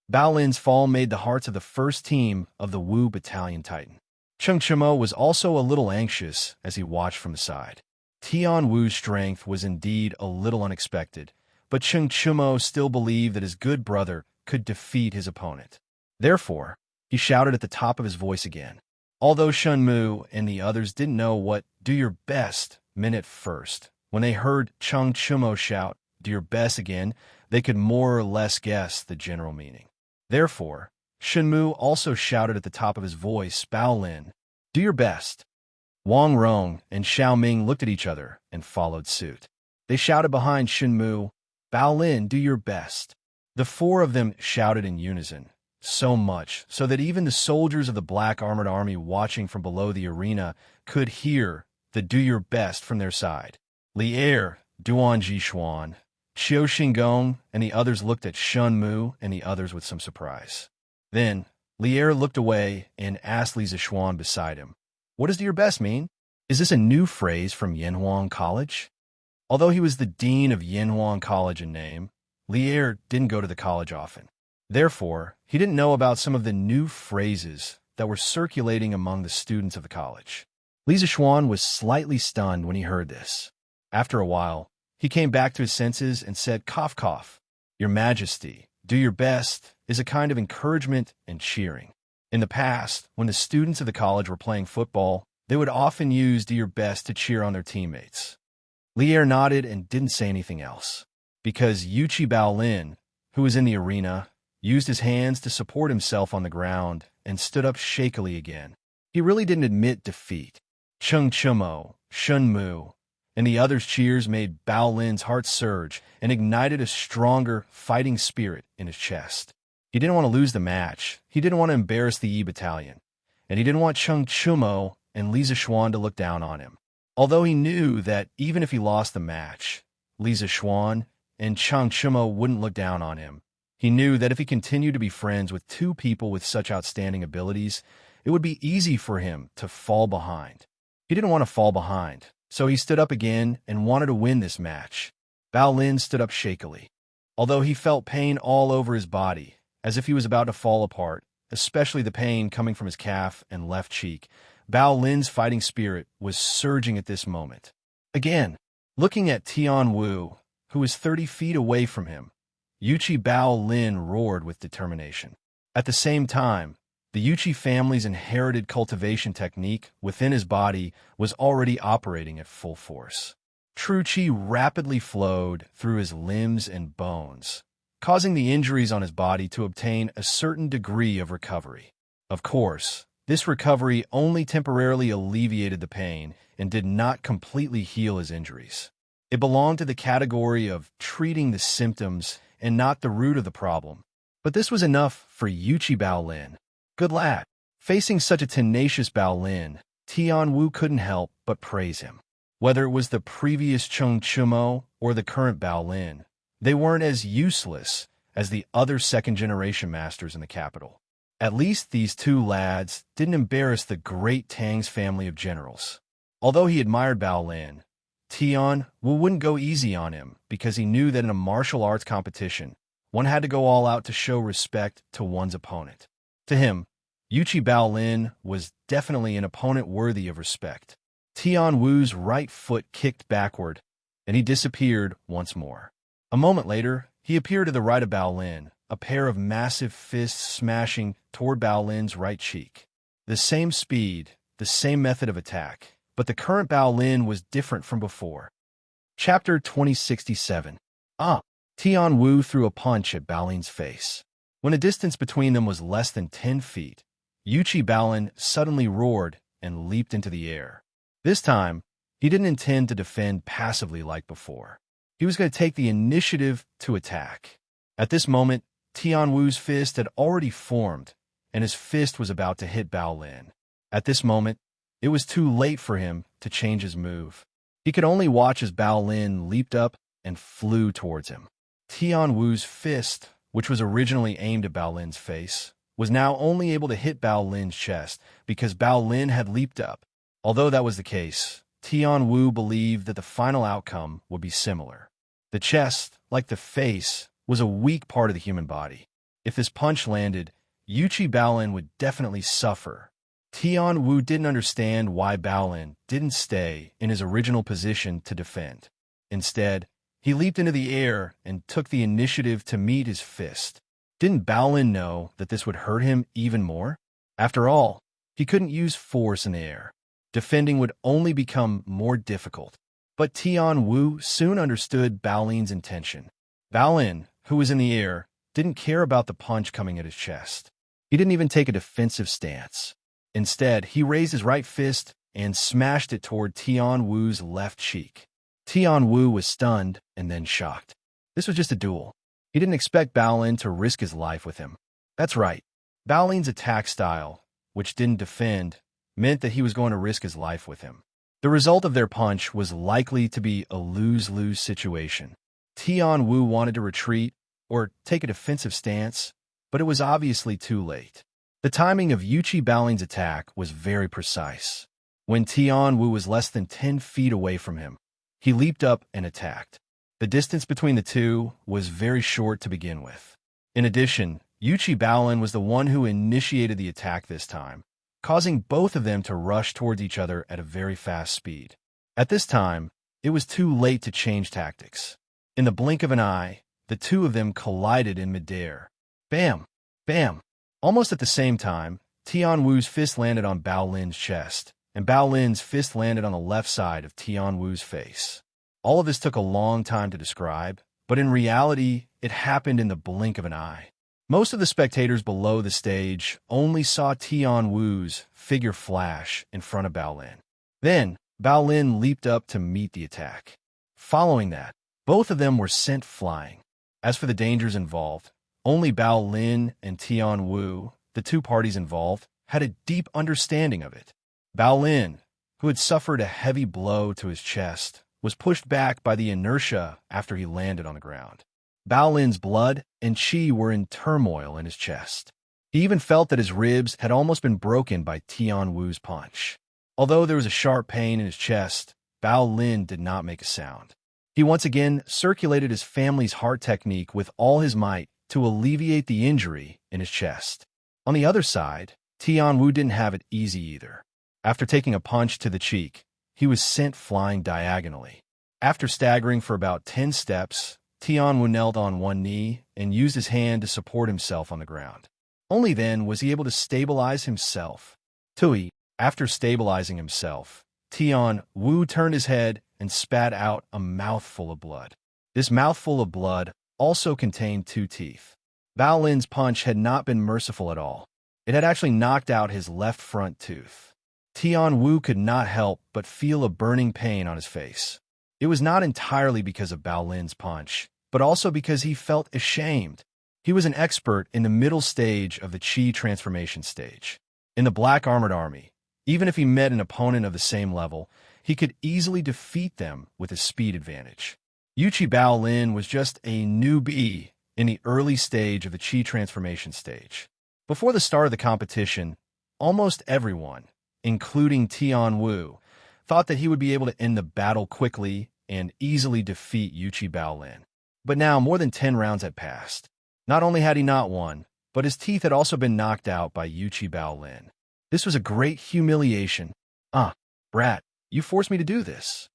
Bao Lin's fall made the hearts of the first team of the Wu Battalion tighten. Cheng Chimo was also a little anxious as he watched from the side. Tian Wu's strength was indeed a little unexpected, but Cheng Chimo still believed that his good brother could defeat his opponent. Therefore, he shouted at the top of his voice again. Although Shen Mu and the others didn't know what "do your best" meant at first, when they heard Cheng Chimo shout "do your best" again, they could more or less guess the general meaning. Therefore, Shen Mu also shouted at the top of his voice, "Bao Lin, do your best." Wang Rong and Xiao Ming looked at each other and followed suit. They shouted behind Shen Mu, "Bao Lin, do your best." The four of them shouted in unison, so much so that even the soldiers of the Black Armored Army watching from below the arena could hear the "do your best" from their side. Li Er, Duan Jishuan, Qiu Xingong, and the others looked at Shen Mu and the others with some surprise. Then, Li Er looked away and asked Li Zishuan beside him, "What does "do your best" mean? Is this a new phrase from Yanhuang College?" Although he was the dean of Yanhuang College in name, Li Er didn't go to the college often. Therefore, he didn't know about some of the new phrases that were circulating among the students of the college. Li Zishuan was slightly stunned when he heard this. After a while, he came back to his senses and said, "Cough, cough. Your Majesty, do your best" is a kind of encouragement and cheering. In the past, when the students of the college were playing football, they would often use "do your best" to cheer on their teammates. Li Er nodded and didn't say anything else, because Bao Lin, who was in the arena, used his hands to support himself on the ground and stood up shakily again. He really didn't admit defeat. Cheng Chimo, Shen Mu, and the others' cheers made Bao Lin's heart surge and ignited a stronger fighting spirit in his chest. He didn't want to lose the match, he didn't want to embarrass the Yi Battalion, and he didn't want Cheng Chimo and Li Zishuan to look down on him. Although he knew that even if he lost the match, Li Zishuan and Cheng Chimo wouldn't look down on him. He knew that if he continued to be friends with two people with such outstanding abilities, it would be easy for him to fall behind. He didn't want to fall behind, so he stood up again and wanted to win this match. Bao Lin stood up shakily. although he felt pain all over his body, as if he was about to fall apart, especially the pain coming from his calf and left cheek. Bao Lin's fighting spirit was surging at this moment. Again, looking at Tian Wu, who was 30 feet away from him, Yuchi Bao Lin roared with determination. At the same time, the Yuchi family's inherited cultivation technique within his body was already operating at full force. True Qi rapidly flowed through his limbs and bones, causing the injuries on his body to obtain a certain degree of recovery. Of course, this recovery only temporarily alleviated the pain and did not completely heal his injuries. It belonged to the category of treating the symptoms and not the root of the problem. But this was enough for Yuchi Bao Lin. Good lad. Facing such a tenacious Bao Lin, Tian Wu couldn't help but praise him. Whether it was the previous Cheng Chumo or the current Bao Lin, they weren't as useless as the other second-generation masters in the capital. At least these two lads didn't embarrass the great Tang's family of generals. Although he admired Bao Lin, Tian Wu wouldn't go easy on him because he knew that in a martial arts competition, one had to go all out to show respect to one's opponent. To him, Yuchi Bao Lin was definitely an opponent worthy of respect. Tian Wu's right foot kicked backward, and he disappeared once more. A moment later, he appeared to the right of Bao Lin, a pair of massive fists smashing toward Bao Lin's right cheek. The same speed, the same method of attack, but the current Bao Lin was different from before. Chapter 2067. Tian Wu threw a punch at Bao Lin's face. When the distance between them was less than 10 feet, Yuchi Bao Lin suddenly roared and leaped into the air. This time, he didn't intend to defend passively like before. He was going to take the initiative to attack. At this moment, Tian Wu's fist had already formed, and his fist was about to hit Bao Lin. At this moment, it was too late for him to change his move. He could only watch as Bao Lin leaped up and flew towards him. Tian Wu's fist, which was originally aimed at Bao Lin's face, was now only able to hit Bao Lin's chest because Bao Lin had leaped up. Although that was the case, Tian Wu believed that the final outcome would be similar. The chest, like the face, was a weak part of the human body. If this punch landed, Yuchi Bao Lin would definitely suffer. Tian Wu didn't understand why Bao Lin didn't stay in his original position to defend. Instead, he leaped into the air and took the initiative to meet his fist. Didn't Bao Lin know that this would hurt him even more? After all, he couldn't use force in the air. Defending would only become more difficult. But Tian Wu soon understood Bao Lin's intention. Bao Lin, who was in the air, didn't care about the punch coming at his chest. He didn't even take a defensive stance. Instead, he raised his right fist and smashed it toward Tian Wu's left cheek. Tian Wu was stunned and then shocked. This was just a duel. He didn't expect Bao Lin to risk his life with him. That's right. Bao Lin's attack style, which didn't defend, meant that he was going to risk his life with him. The result of their punch was likely to be a lose-lose situation. Tian Wu wanted to retreat or take a defensive stance, but it was obviously too late. The timing of Yuchi Bao Lin's attack was very precise. When Tian Wu was less than 10 feet away from him, he leaped up and attacked. The distance between the two was very short to begin with. In addition, Yuchi Bao Lin was the one who initiated the attack this time, causing both of them to rush towards each other at a very fast speed. At this time, it was too late to change tactics. In the blink of an eye, the two of them collided in midair. Bam! Bam! Almost at the same time, Tian Wu's fist landed on Bao Lin's chest, and Bao Lin's fist landed on the left side of Tian Wu's face. All of this took a long time to describe, but in reality, it happened in the blink of an eye. Most of the spectators below the stage only saw Tian Wu's figure flash in front of Bao Lin. Then, Bao Lin leaped up to meet the attack. Following that, both of them were sent flying. As for the dangers involved, only Bao Lin and Tian Wu, the two parties involved, had a deep understanding of it. Bao Lin, who had suffered a heavy blow to his chest, was pushed back by the inertia after he landed on the ground. Bao Lin's blood and qi were in turmoil in his chest. He even felt that his ribs had almost been broken by Tian Wu's punch. Although there was a sharp pain in his chest, Bao Lin did not make a sound. He once again circulated his family's heart technique with all his might to alleviate the injury in his chest. On the other side, Tianwu didn't have it easy either. After taking a punch to the cheek, he was sent flying diagonally. After staggering for about 10 steps, Tianwu knelt on one knee and used his hand to support himself on the ground. Only then was he able to stabilize himself. Tui, after stabilizing himself, Tianwu turned his head and spat out a mouthful of blood. This mouthful of blood also contained 2 teeth. Bao Lin's punch had not been merciful at all. It had actually knocked out his left front tooth. Tianwu could not help but feel a burning pain on his face. It was not entirely because of Bao Lin's punch, but also because he felt ashamed. He was an expert in the middle stage of the Qi transformation stage. In the Black Armored Army, even if he met an opponent of the same level, he could easily defeat them with his speed advantage. Yuchi Bao Lin was just a newbie in the early stage of the Qi transformation stage. Before the start of the competition, almost everyone, including Tianwu, thought that he would be able to end the battle quickly and easily defeat Yuchi Bao Lin. But now more than 10 rounds had passed. Not only had he not won, but his teeth had also been knocked out by Yuchi Bao Lin. This was a great humiliation. Brat, you forced me to do this.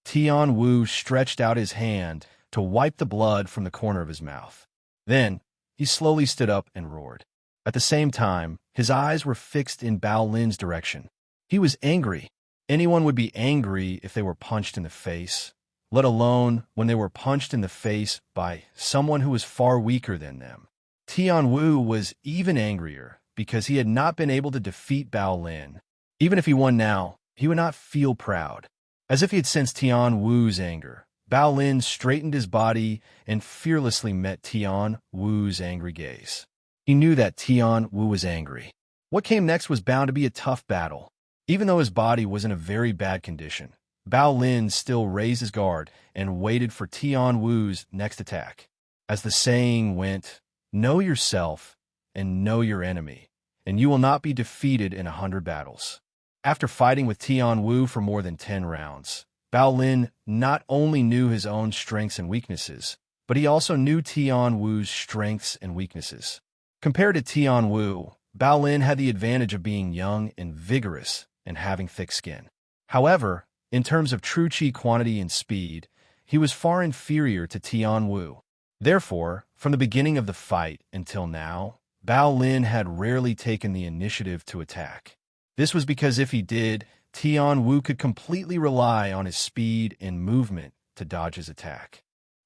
Tianwu stretched out his hand to wipe the blood from the corner of his mouth. Then, he slowly stood up and roared. At the same time, his eyes were fixed in Bao Lin's direction. He was angry. Anyone would be angry if they were punched in the face, let alone when they were punched in the face by someone who was far weaker than them. Tianwu was even angrier because he had not been able to defeat Bao Lin. Even if he won now, he would not feel proud. As if he had sensed Tianwu's anger, Bao Lin straightened his body and fearlessly met Tianwu's angry gaze. He knew that Tianwu was angry. What came next was bound to be a tough battle. Even though his body was in a very bad condition, Bao Lin still raised his guard and waited for Tianwu's next attack. As the saying went, know yourself and know your enemy, and you will not be defeated in 100 battles. After fighting with Tianwu for more than 10 rounds, Bao Lin not only knew his own strengths and weaknesses, but he also knew Tianwu's strengths and weaknesses. Compared to Tianwu, Bao Lin had the advantage of being young and vigorous and having thick skin. However, in terms of true Qi quantity and speed, he was far inferior to Tianwu. Therefore, from the beginning of the fight until now, Bao Lin had rarely taken the initiative to attack. This was because if he did, Tianwu could completely rely on his speed and movement to dodge his attack.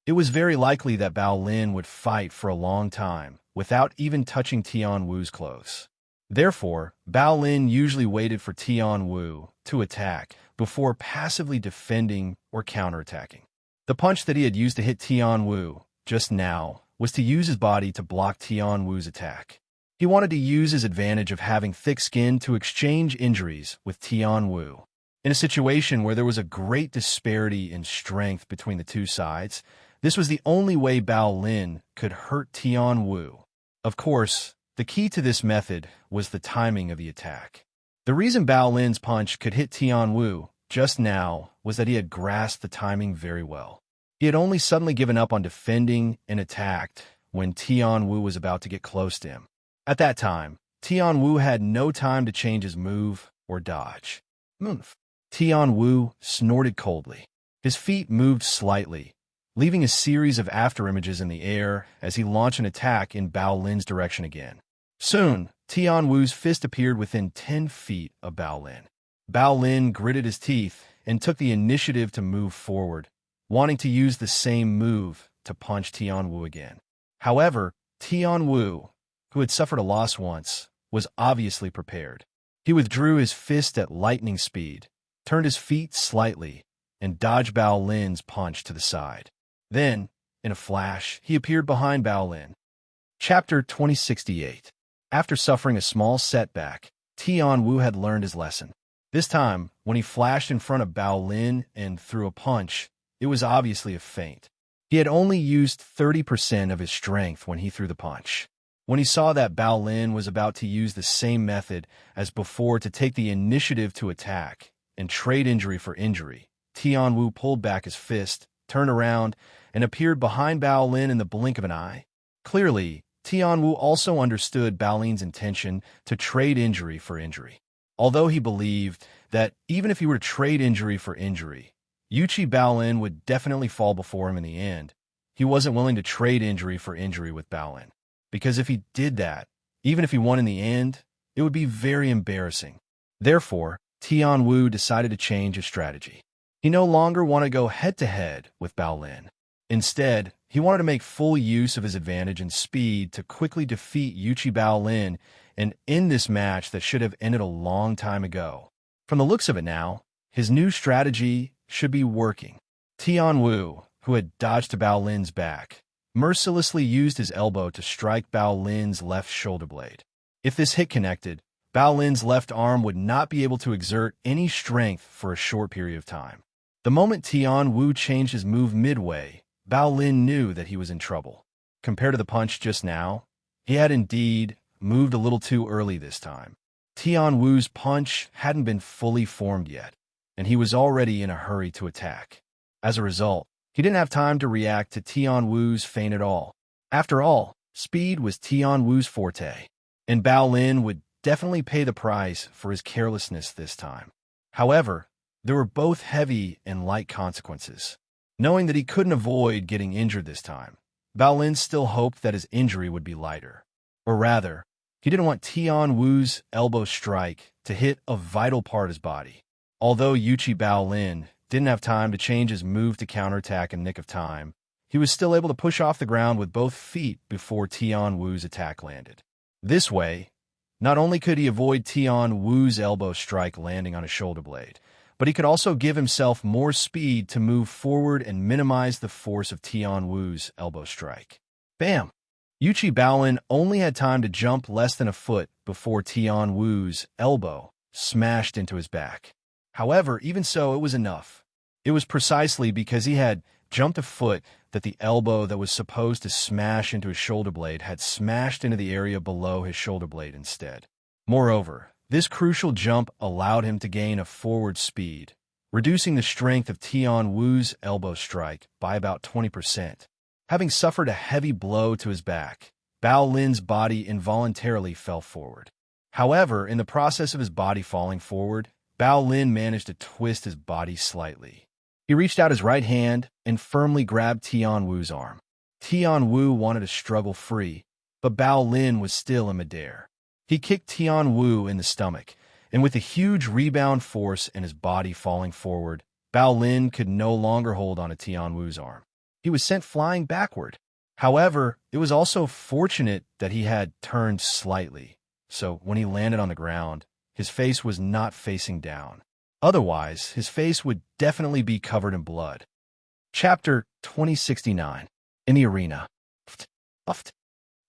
It was very likely that Bao Lin would fight for a long time without even touching Tianwu's clothes. Therefore, Bao Lin usually waited for Tianwu to attack before passively defending or counterattacking. The punch that he had used to hit Tianwu just now was to use his body to block Tianwu's attack. He wanted to use his advantage of having thick skin to exchange injuries with Tianwu. In a situation where there was a great disparity in strength between the two sides, this was the only way Bao Lin could hurt Tianwu. Of course, the key to this method was the timing of the attack. The reason Bao Lin's punch could hit Tianwu just now was that he had grasped the timing very well. He had only suddenly given up on defending and attacked when Tianwu was about to get close to him. At that time, Tianwu had no time to change his move or dodge. Move. Tianwu snorted coldly. His feet moved slightly, leaving a series of afterimages in the air as he launched an attack in Bao Lin's direction again. Soon, Tianwu's fist appeared within 10 feet of Bao Lin. Bao Lin gritted his teeth and took the initiative to move forward, wanting to use the same move to punch Tianwu again. However, Tianwu, who had suffered a loss once, was obviously prepared. He withdrew his fist at lightning speed, turned his feet slightly, and dodged Bao Lin's punch to the side. Then, in a flash, he appeared behind Bao Lin. Chapter 2068. After suffering a small setback, Tianwu had learned his lesson. This time, when he flashed in front of Bao Lin and threw a punch, it was obviously a feint. He had only used 30% of his strength when he threw the punch. When he saw that Bao Lin was about to use the same method as before to take the initiative to attack and trade injury for injury, Tianwu pulled back his fist turned around, and appeared behind Bao Lin in the blink of an eye. Clearly, Tianwu also understood Bao Lin's intention to trade injury for injury. Although he believed that even if he were to trade injury for injury, Yuchi Bao Lin would definitely fall before him in the end, he wasn't willing to trade injury for injury with Bao Lin. Because if he did that, even if he won in the end, it would be very embarrassing. Therefore, Tianwu decided to change his strategy. He no longer wanted to go head-to-head with Bao Lin. Instead, he wanted to make full use of his advantage and speed to quickly defeat Yuchi Bao Lin and end this match that should have ended a long time ago. From the looks of it now, his new strategy should be working. Tianwu, who had dodged to Bao Lin's back, mercilessly used his elbow to strike Bao Lin's left shoulder blade. If this hit connected, Bao Lin's left arm would not be able to exert any strength for a short period of time. The moment Tianwu changed his move midway, Bao Lin knew that he was in trouble. Compared to the punch just now, he had indeed moved a little too early this time. Tianwu's punch hadn't been fully formed yet, and he was already in a hurry to attack. As a result, he didn't have time to react to Tianwu's feint at all. After all, speed was Tianwu's forte, and Bao Lin would definitely pay the price for his carelessness this time. However, there were both heavy and light consequences. Knowing that he couldn't avoid getting injured this time, Bao Lin still hoped that his injury would be lighter. Or rather, he didn't want Tianwu's elbow strike to hit a vital part of his body. Although Yuchi Bao Lin didn't have time to change his move to counterattack in the nick of time, he was still able to push off the ground with both feet before Tianwu's attack landed. This way, not only could he avoid Tianwu's elbow strike landing on his shoulder blade, but he could also give himself more speed to move forward and minimize the force of Tianwu's elbow strike. Bam! Yuchi Bao Lin only had time to jump less than a foot before Tianwu's elbow smashed into his back. However, even so, it was enough. It was precisely because he had jumped a foot that the elbow that was supposed to smash into his shoulder blade had smashed into the area below his shoulder blade instead. Moreover, this crucial jump allowed him to gain a forward speed, reducing the strength of Tianwu's elbow strike by about 20%. Having suffered a heavy blow to his back, Bao Lin's body involuntarily fell forward. However, in the process of his body falling forward, Bao Lin managed to twist his body slightly. He reached out his right hand and firmly grabbed Tianwu's arm. Tianwu wanted to struggle free, but Bao Lin was still in midair. He kicked Tianwu in the stomach, and with a huge rebound force and his body falling forward, Bao Lin could no longer hold on to Tianwu's arm. He was sent flying backward. However, it was also fortunate that he had turned slightly, so when he landed on the ground, his face was not facing down. Otherwise, his face would definitely be covered in blood. Chapter 2069. In the arena.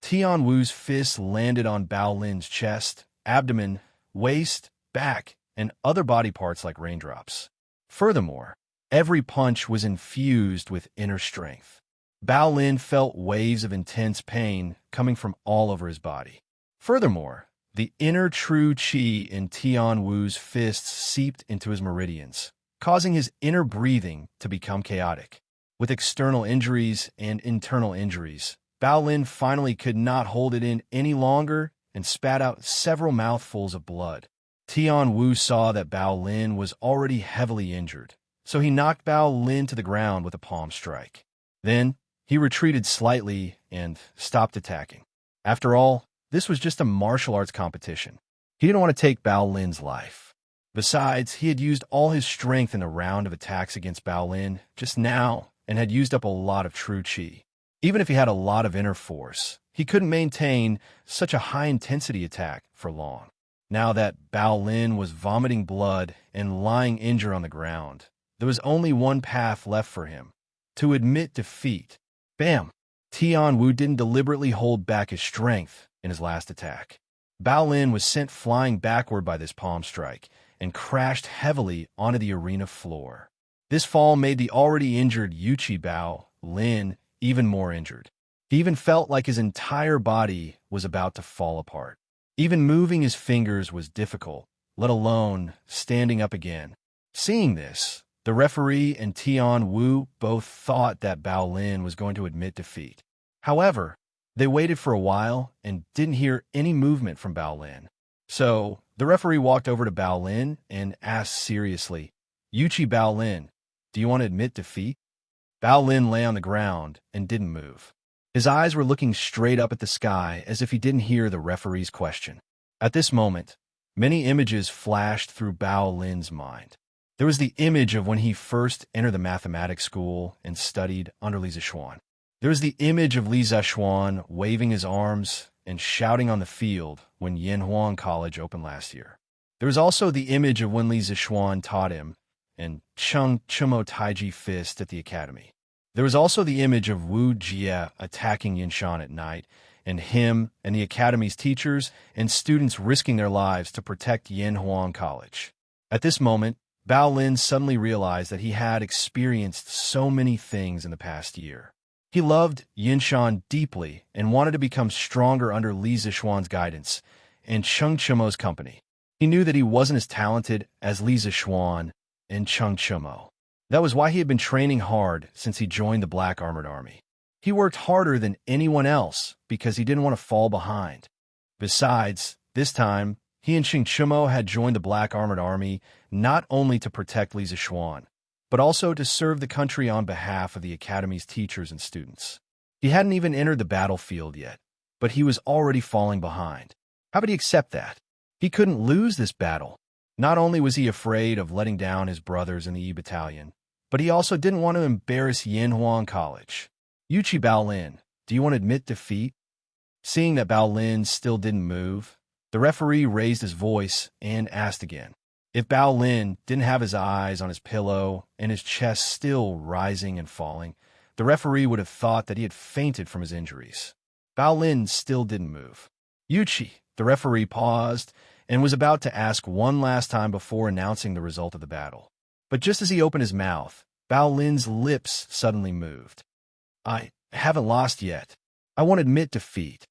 Tianwu's fists landed on Bao Lin's chest, abdomen, waist, back, and other body parts like raindrops. Furthermore, every punch was infused with inner strength. Bao Lin felt waves of intense pain coming from all over his body. Furthermore, the inner true qi in Tianwu's fists seeped into his meridians, causing his inner breathing to become chaotic. With external injuries and internal injuries, Bao Lin finally could not hold it in any longer and spat out several mouthfuls of blood. Tianwu saw that Bao Lin was already heavily injured, so he knocked Bao Lin to the ground with a palm strike. Then, he retreated slightly and stopped attacking. After all, this was just a martial arts competition. He didn't want to take Bao Lin's life. Besides, he had used all his strength in a round of attacks against Bao Lin just now and had used up a lot of true qi. Even if he had a lot of inner force, he couldn't maintain such a high-intensity attack for long. Now that Bao Lin was vomiting blood and lying injured on the ground, there was only one path left for him: to admit defeat. Bam! Tianwu didn't deliberately hold back his strength in his last attack. Bao Lin was sent flying backward by this palm strike and crashed heavily onto the arena floor. This fall made the already injured Yuchi Bao Lin even more injured. He even felt like his entire body was about to fall apart. Even moving his fingers was difficult, let alone standing up again. Seeing this, The referee and Tian Wu both thought that Bao Lin was going to admit defeat. However, they waited for a while and didn't hear any movement from Bao Lin. So, the referee walked over to Bao Lin and asked seriously, "Yuchi Bao Lin, do you want to admit defeat?" Bao Lin lay on the ground and didn't move. His eyes were looking straight up at the sky as if he didn't hear the referee's question. At this moment, many images flashed through Bao Lin's mind. There was the image of when he first entered the mathematics school and studied under Li Zixuan. There was the image of Li Zixuan waving his arms and shouting on the field when Yanhuang College opened last year. There was also the image of when Li Zixuan taught him and Cheng Chumo Taiji Fist at the academy. There was also the image of Wu Jie attacking Yinshan at night, and him and the academy's teachers and students risking their lives to protect Yanhuang College. At this moment, Bao Lin suddenly realized that he had experienced so many things in the past year. He loved Yinshan deeply and wanted to become stronger under Li Zixuan's guidance and Cheng Chumo's company. He knew that he wasn't as talented as Li Zixuan and Cheng Chumo. That was why he had been training hard since he joined the Black Armored Army. He worked harder than anyone else because he didn't want to fall behind. Besides, this time, he and Cheng Chumo had joined the Black Armored Army not only to protect Li Zixuan, but also to serve the country on behalf of the academy's teachers and students. He hadn't even entered the battlefield yet, but he was already falling behind. How could he accept that? He couldn't lose this battle. Not only was he afraid of letting down his brothers in the E Battalion, but he also didn't want to embarrass Yanhuang College. "Yuchi Bao Lin, do you want to admit defeat?" Seeing that Bao Lin still didn't move, the referee raised his voice and asked again. If Bao Lin didn't have his eyes on his pillow and his chest still rising and falling, the referee would have thought that he had fainted from his injuries. Bao Lin still didn't move. "Yuchi," the referee paused and was about to ask one last time before announcing the result of the battle. But just as he opened his mouth, Bao Lin's lips suddenly moved. "I haven't lost yet. I won't admit defeat."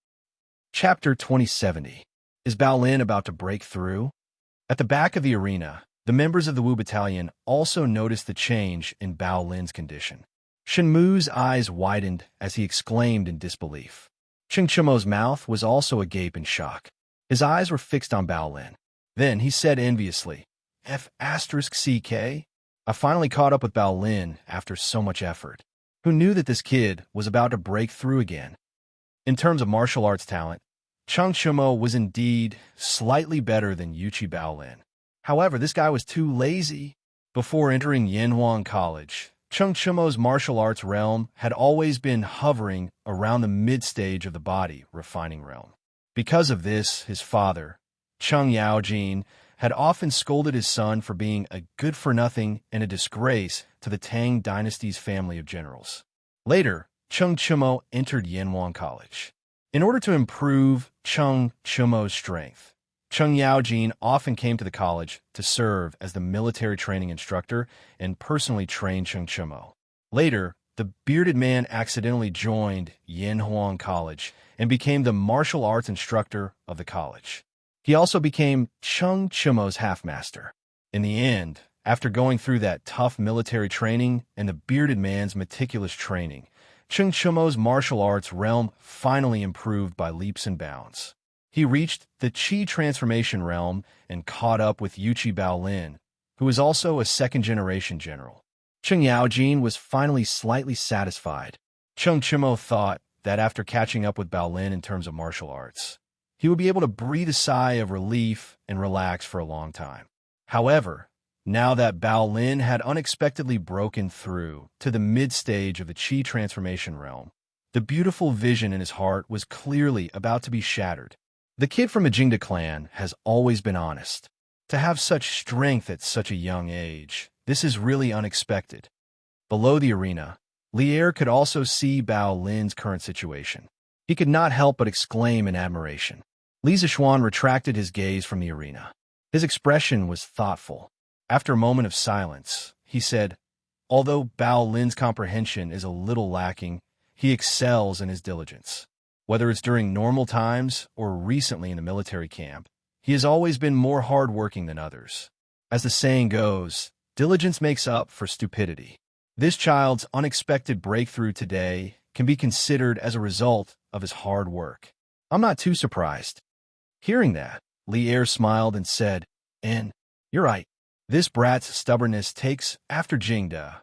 Chapter 2070. Is Bao Lin about to break through? At the back of the arena, the members of the Wu Battalion also noticed the change in Bao Lin's condition. Shen Mu's eyes widened as he exclaimed in disbelief. Cheng Chumo's mouth was also agape in shock. His eyes were fixed on Bao Lin. Then he said enviously, "F***CK? I finally caught up with Bao Lin after so much effort. Who knew that this kid was about to break through again?" In terms of martial arts talent, Cheng Chumo was indeed slightly better than Yuchi Bao Lin. However, this guy was too lazy. Before entering Yanhuang College, Cheng Chumo's martial arts realm had always been hovering around the mid-stage of the body refining realm. Because of this, his father, Cheng Yaojin, had often scolded his son for being a good-for-nothing and a disgrace to the Tang dynasty's family of generals. Later, Cheng Chumo entered Yanhuang College. In order to improve Cheng Chumo's strength, Cheng Yaojin often came to the college to serve as the military training instructor and personally train Cheng Chumo. Later, the bearded man accidentally joined Yanhuang College and became the martial arts instructor of the college. He also became Cheng Chumo's half-master. In the end, after going through that tough military training and the bearded man's meticulous training, Cheng Chumo's martial arts realm finally improved by leaps and bounds. He reached the Qi transformation realm and caught up with Yuchi Bao Lin, who was also a second-generation general. Cheng Yaojin was finally slightly satisfied. Cheng Chumo thought that after catching up with Bao Lin in terms of martial arts, he would be able to breathe a sigh of relief and relax for a long time. However, now that Bao Lin had unexpectedly broken through to the mid-stage of the Qi transformation realm, the beautiful vision in his heart was clearly about to be shattered. The kid from the Jingda clan has always been honest. To have such strength at such a young age, this is really unexpected. Below the arena, Lier could also see Bao Lin's current situation. He could not help but exclaim in admiration. Li Zixuan retracted his gaze from the arena. His expression was thoughtful. After a moment of silence, he said, "Although Bao Lin's comprehension is a little lacking, he excels in his diligence. Whether it's during normal times or recently in the military camp, he has always been more hardworking than others. As the saying goes, Diligence makes up for stupidity. This child's unexpected breakthrough today can be considered as a result of his hard work. I'm not too surprised. Hearing that, Li Er smiled and said, "And you're right. This brat's stubbornness takes after Jingda."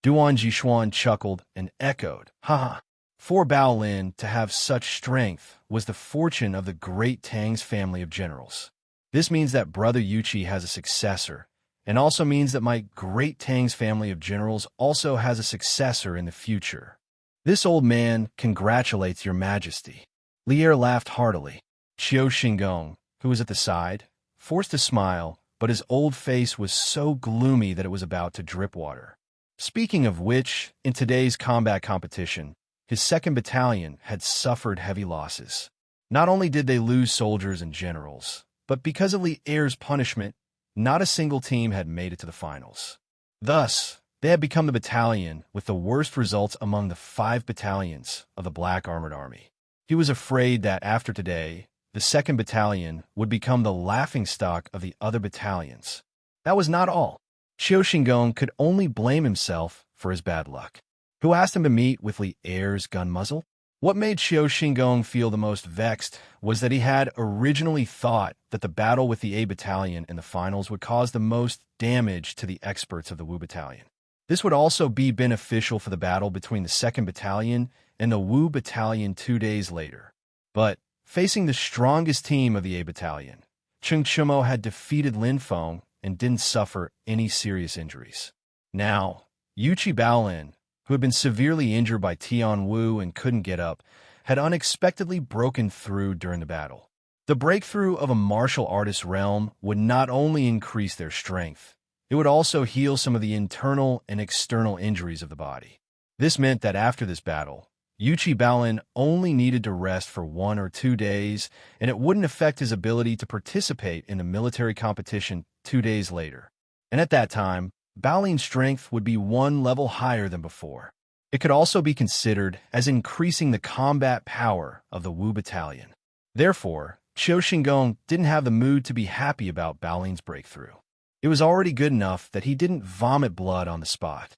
Duan Jishuan chuckled and echoed, "Haha." For Bao Lin to have such strength was the fortune of the great Tang's family of generals. This means that Brother Yuchi has a successor, and also means that my great Tang's family of generals also has a successor in the future. This old man congratulates your majesty." Li Er laughed heartily. Qiu Xingong, who was at the side, forced a smile, but his old face was so gloomy that it was about to drip water. Speaking of which, in today's combat competition, his 2nd Battalion had suffered heavy losses. Not only did they lose soldiers and generals, but because of Li Er's punishment, not a single team had made it to the finals. Thus, they had become the battalion with the worst results among the 5 battalions of the Black Armored Army. He was afraid that after today, the 2nd Battalion would become the laughingstock of the other battalions. That was not all. Qiu Xingong could only blame himself for his bad luck. Who asked him to meet with Li Er's gun muzzle? What made Qiu Xingong feel the most vexed was that he had originally thought that the battle with the A Battalion in the finals would cause the most damage to the experts of the Wu Battalion. This would also be beneficial for the battle between the 2nd Battalion and the Wu Battalion 2 days later. But, facing the strongest team of the A Battalion, Cheng Chumo had defeated Lin Feng and didn't suffer any serious injuries. Now, Yuchi Baolin, who had been severely injured by Tian Wu and couldn't get up, had unexpectedly broken through during the battle. The breakthrough of a martial artist's realm would not only increase their strength, it would also heal some of the internal and external injuries of the body. This meant that after this battle, Yuchi Baolin only needed to rest for 1 or 2 days, and it wouldn't affect his ability to participate in the military competition 2 days later. And at that time, Baolin's strength would be 1 level higher than before. It could also be considered as increasing the combat power of the Wu Battalion. Therefore, Qiu Xingong didn't have the mood to be happy about Baolin's breakthrough. It was already good enough that he didn't vomit blood on the spot.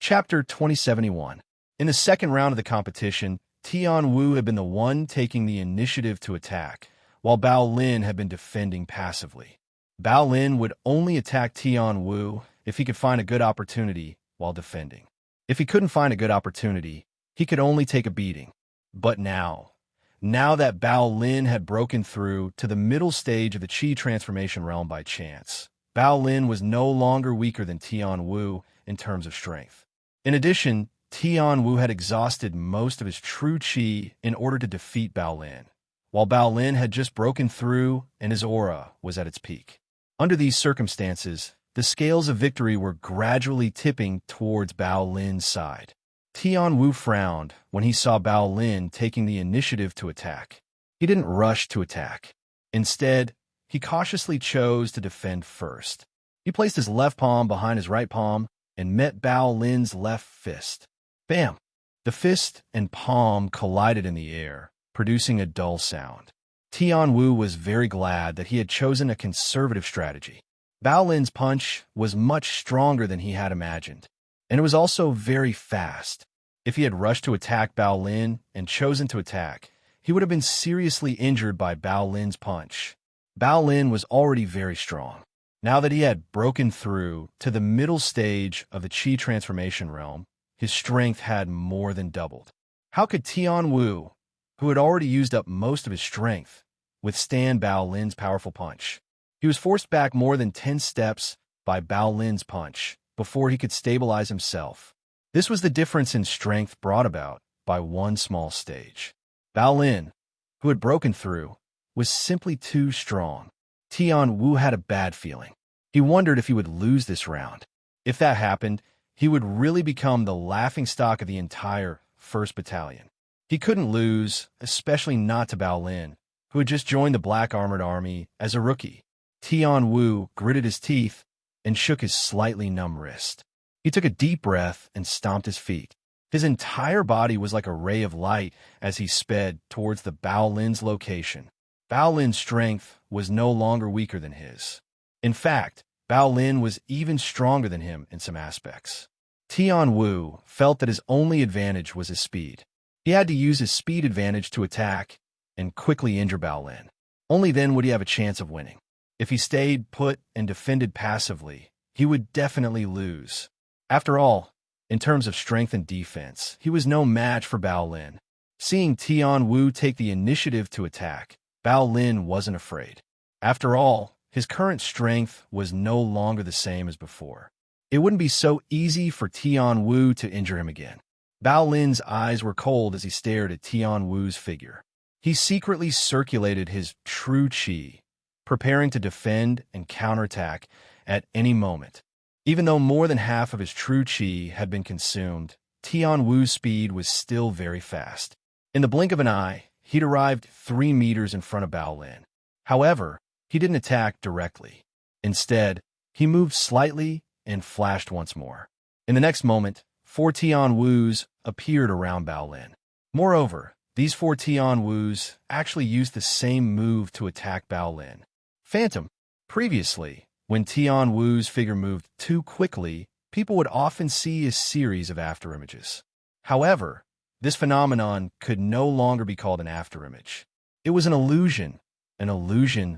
Chapter 2071. In the 2nd round of the competition, Tian Wu had been the one taking the initiative to attack, while Bao Lin had been defending passively. Bao Lin would only attack Tian Wu if he could find a good opportunity while defending. If he couldn't find a good opportunity, he could only take a beating. But now that Bao Lin had broken through to the middle stage of the Qi transformation realm by chance, Bao Lin was no longer weaker than Tian Wu in terms of strength. In addition, Tian Wu had exhausted most of his true Qi in order to defeat Bao Lin, while Bao Lin had just broken through and his aura was at its peak. Under these circumstances, the scales of victory were gradually tipping towards Bao Lin's side. Tian Wu frowned when he saw Bao Lin taking the initiative to attack. He didn't rush to attack. Instead, he cautiously chose to defend first. He placed his left palm behind his right palm and met Bao Lin's left fist. Bam! The fist and palm collided in the air, producing a dull sound. Tian Wu was very glad that he had chosen a conservative strategy. Bao Lin's punch was much stronger than he had imagined, and it was also very fast. If he had rushed to attack Bao Lin and chosen to attack, he would have been seriously injured by Bao Lin's punch. Bao Lin was already very strong. Now that he had broken through to the middle stage of the Qi transformation realm, his strength had more than doubled. How could Tian Wu, who had already used up most of his strength, withstand Bao Lin's powerful punch? He was forced back more than 10 steps by Bao Lin's punch before he could stabilize himself. This was the difference in strength brought about by one small stage. Bao Lin, who had broken through, was simply too strong. Tian Wu had a bad feeling. He wondered if he would lose this round. If that happened, he would really become the laughingstock of the entire 1st Battalion. He couldn't lose, especially not to Bao Lin, who had just joined the Black Armored Army as a rookie. Tian Wu gritted his teeth and shook his slightly numb wrist. He took a deep breath and stomped his feet. His entire body was like a ray of light as he sped towards the Bao Lin's location. Bao Lin's strength was no longer weaker than his. In fact, Bao Lin was even stronger than him in some aspects. Tian Wu felt that his only advantage was his speed. He had to use his speed advantage to attack and quickly injure Bao Lin. Only then would he have a chance of winning. If he stayed put and defended passively, he would definitely lose. After all, in terms of strength and defense, he was no match for Bao Lin. Seeing Tian Wu take the initiative to attack, Bao Lin wasn't afraid. After all, his current strength was no longer the same as before. It wouldn't be so easy for Tian Wu to injure him again. Bao Lin's eyes were cold as he stared at Tian Wu's figure. He secretly circulated his true qi, preparing to defend and counterattack at any moment. Even though more than half of his true qi had been consumed, Tian Wu's speed was still very fast. In the blink of an eye, he'd arrived 3 meters in front of Bao Lin. However, he didn't attack directly. Instead, he moved slightly and flashed once more. In the next moment, 4 Tian Wus appeared around Bao Lin. Moreover, these 4 Tian Wus actually used the same move to attack Bao Lin. Phantom. Previously, when Tian Wu's figure moved too quickly, people would often see a series of afterimages. However, this phenomenon could no longer be called an afterimage. It was an illusion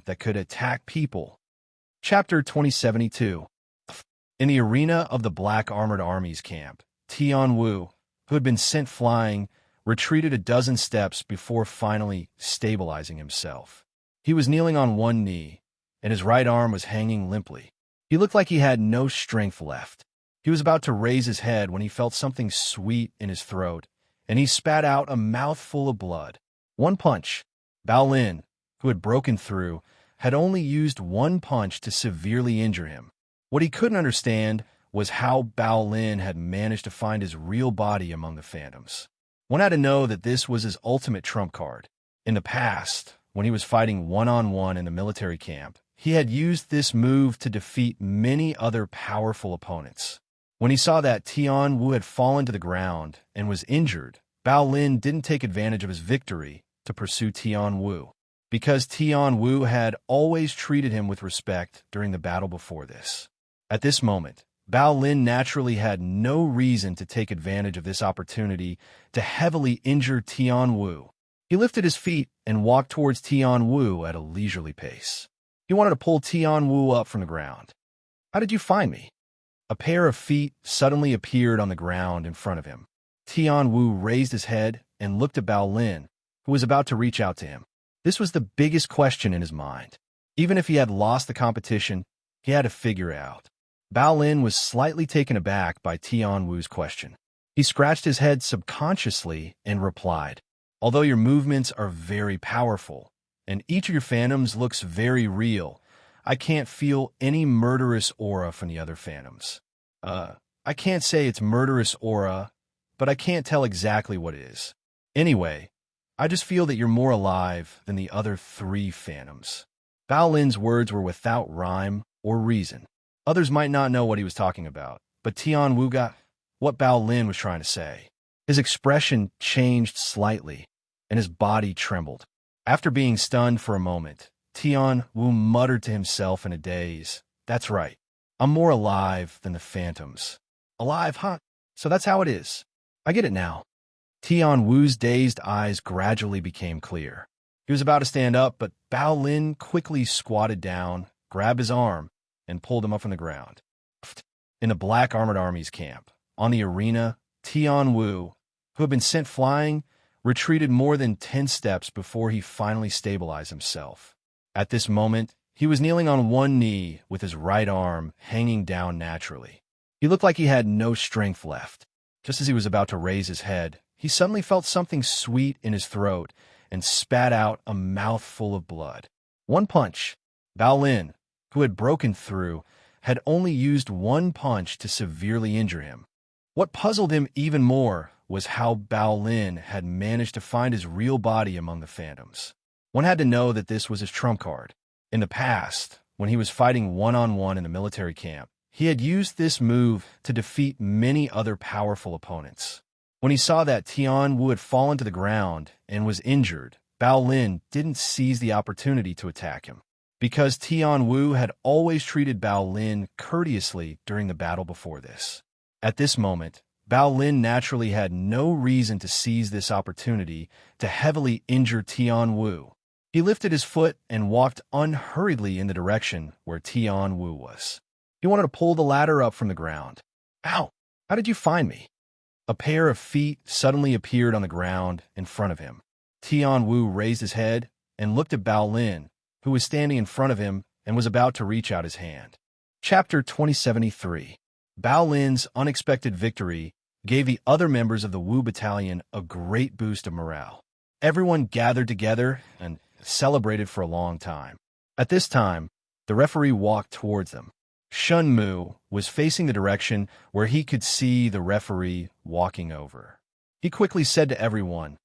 that could attack people. Chapter 2072. In the arena of the Black Armored Army's camp, Tian Wu, who had been sent flying, retreated a dozen steps before finally stabilizing himself. He was kneeling on one knee, and his right arm was hanging limply. He looked like he had no strength left. He was about to raise his head when he felt something sweet in his throat, and he spat out a mouthful of blood. One punch. Bao Lin, who had broken through, had only used one punch to severely injure him. What he couldn't understand was how Bao Lin had managed to find his real body among the phantoms. One had to know that this was his ultimate trump card. In the past, when he was fighting one-on-one in the military camp, he had used this move to defeat many other powerful opponents. When he saw that Tian Wu had fallen to the ground and was injured, Bao Lin didn't take advantage of his victory to pursue Tian Wu, because Tian Wu had always treated him with respect during the battle before this. At this moment, Bao Lin naturally had no reason to take advantage of this opportunity to heavily injure Tian Wu. He lifted his feet and walked towards Tian Wu at a leisurely pace. He wanted to pull Tian Wu up from the ground. "How did you find me?" A pair of feet suddenly appeared on the ground in front of him. Tian Wu raised his head and looked at Bao Lin, who was about to reach out to him. This was the biggest question in his mind. Even if he had lost the competition, he had to figure it out. Bao Lin was slightly taken aback by Tian Wu's question. He scratched his head subconsciously and replied, "Although your movements are very powerful, and each of your phantoms looks very real, I can't feel any murderous aura from the other phantoms. I can't say it's murderous aura, but I can't tell exactly what it is. Anyway, I just feel that you're more alive than the other 3 phantoms." Bao Lin's words were without rhyme or reason. Others might not know what he was talking about, but Tian Wu got what Bao Lin was trying to say. His expression changed slightly, and his body trembled. After being stunned for a moment, Tian Wu muttered to himself in a daze, "That's right. I'm more alive than the phantoms." "Alive, huh? So that's how it is. I get it now." Tian Wu's dazed eyes gradually became clear. He was about to stand up, but Bao Lin quickly squatted down, grabbed his arm, and pulled him up from the ground. In the Black Armored Army's camp, on the arena, Tian Wu, who had been sent flying, retreated more than 10 steps before he finally stabilized himself. At this moment, he was kneeling on one knee with his right arm hanging down naturally. He looked like he had no strength left. Just as he was about to raise his head, he suddenly felt something sweet in his throat and spat out a mouthful of blood. One punch. Bao Lin, who had broken through, had only used one punch to severely injure him. What puzzled him even more was how Bao Lin had managed to find his real body among the phantoms. One had to know that this was his trump card. In the past, when he was fighting one-on-one in the military camp, he had used this move to defeat many other powerful opponents. When he saw that Tian Wu had fallen to the ground and was injured, Bao Lin didn't seize the opportunity to attack him. because Tian Wu had always treated Bao Lin courteously during the battle before this. At this moment, Bao Lin naturally had no reason to seize this opportunity to heavily injure Tian Wu. He lifted his foot and walked unhurriedly in the direction where Tian Wu was. He wanted to pull the ladder up from the ground. Ow! How did you find me? A pair of feet suddenly appeared on the ground in front of him. Tian Wu raised his head and looked at Bao Lin, who was standing in front of him and was about to reach out his hand. Chapter 2073. Bao Lin's unexpected victory gave the other members of the Wu Battalion a great boost of morale. Everyone gathered together and celebrated for a long time. At this time, the referee walked towards them. Shun Mu was facing the direction where he could see the referee walking over. He quickly said to everyone,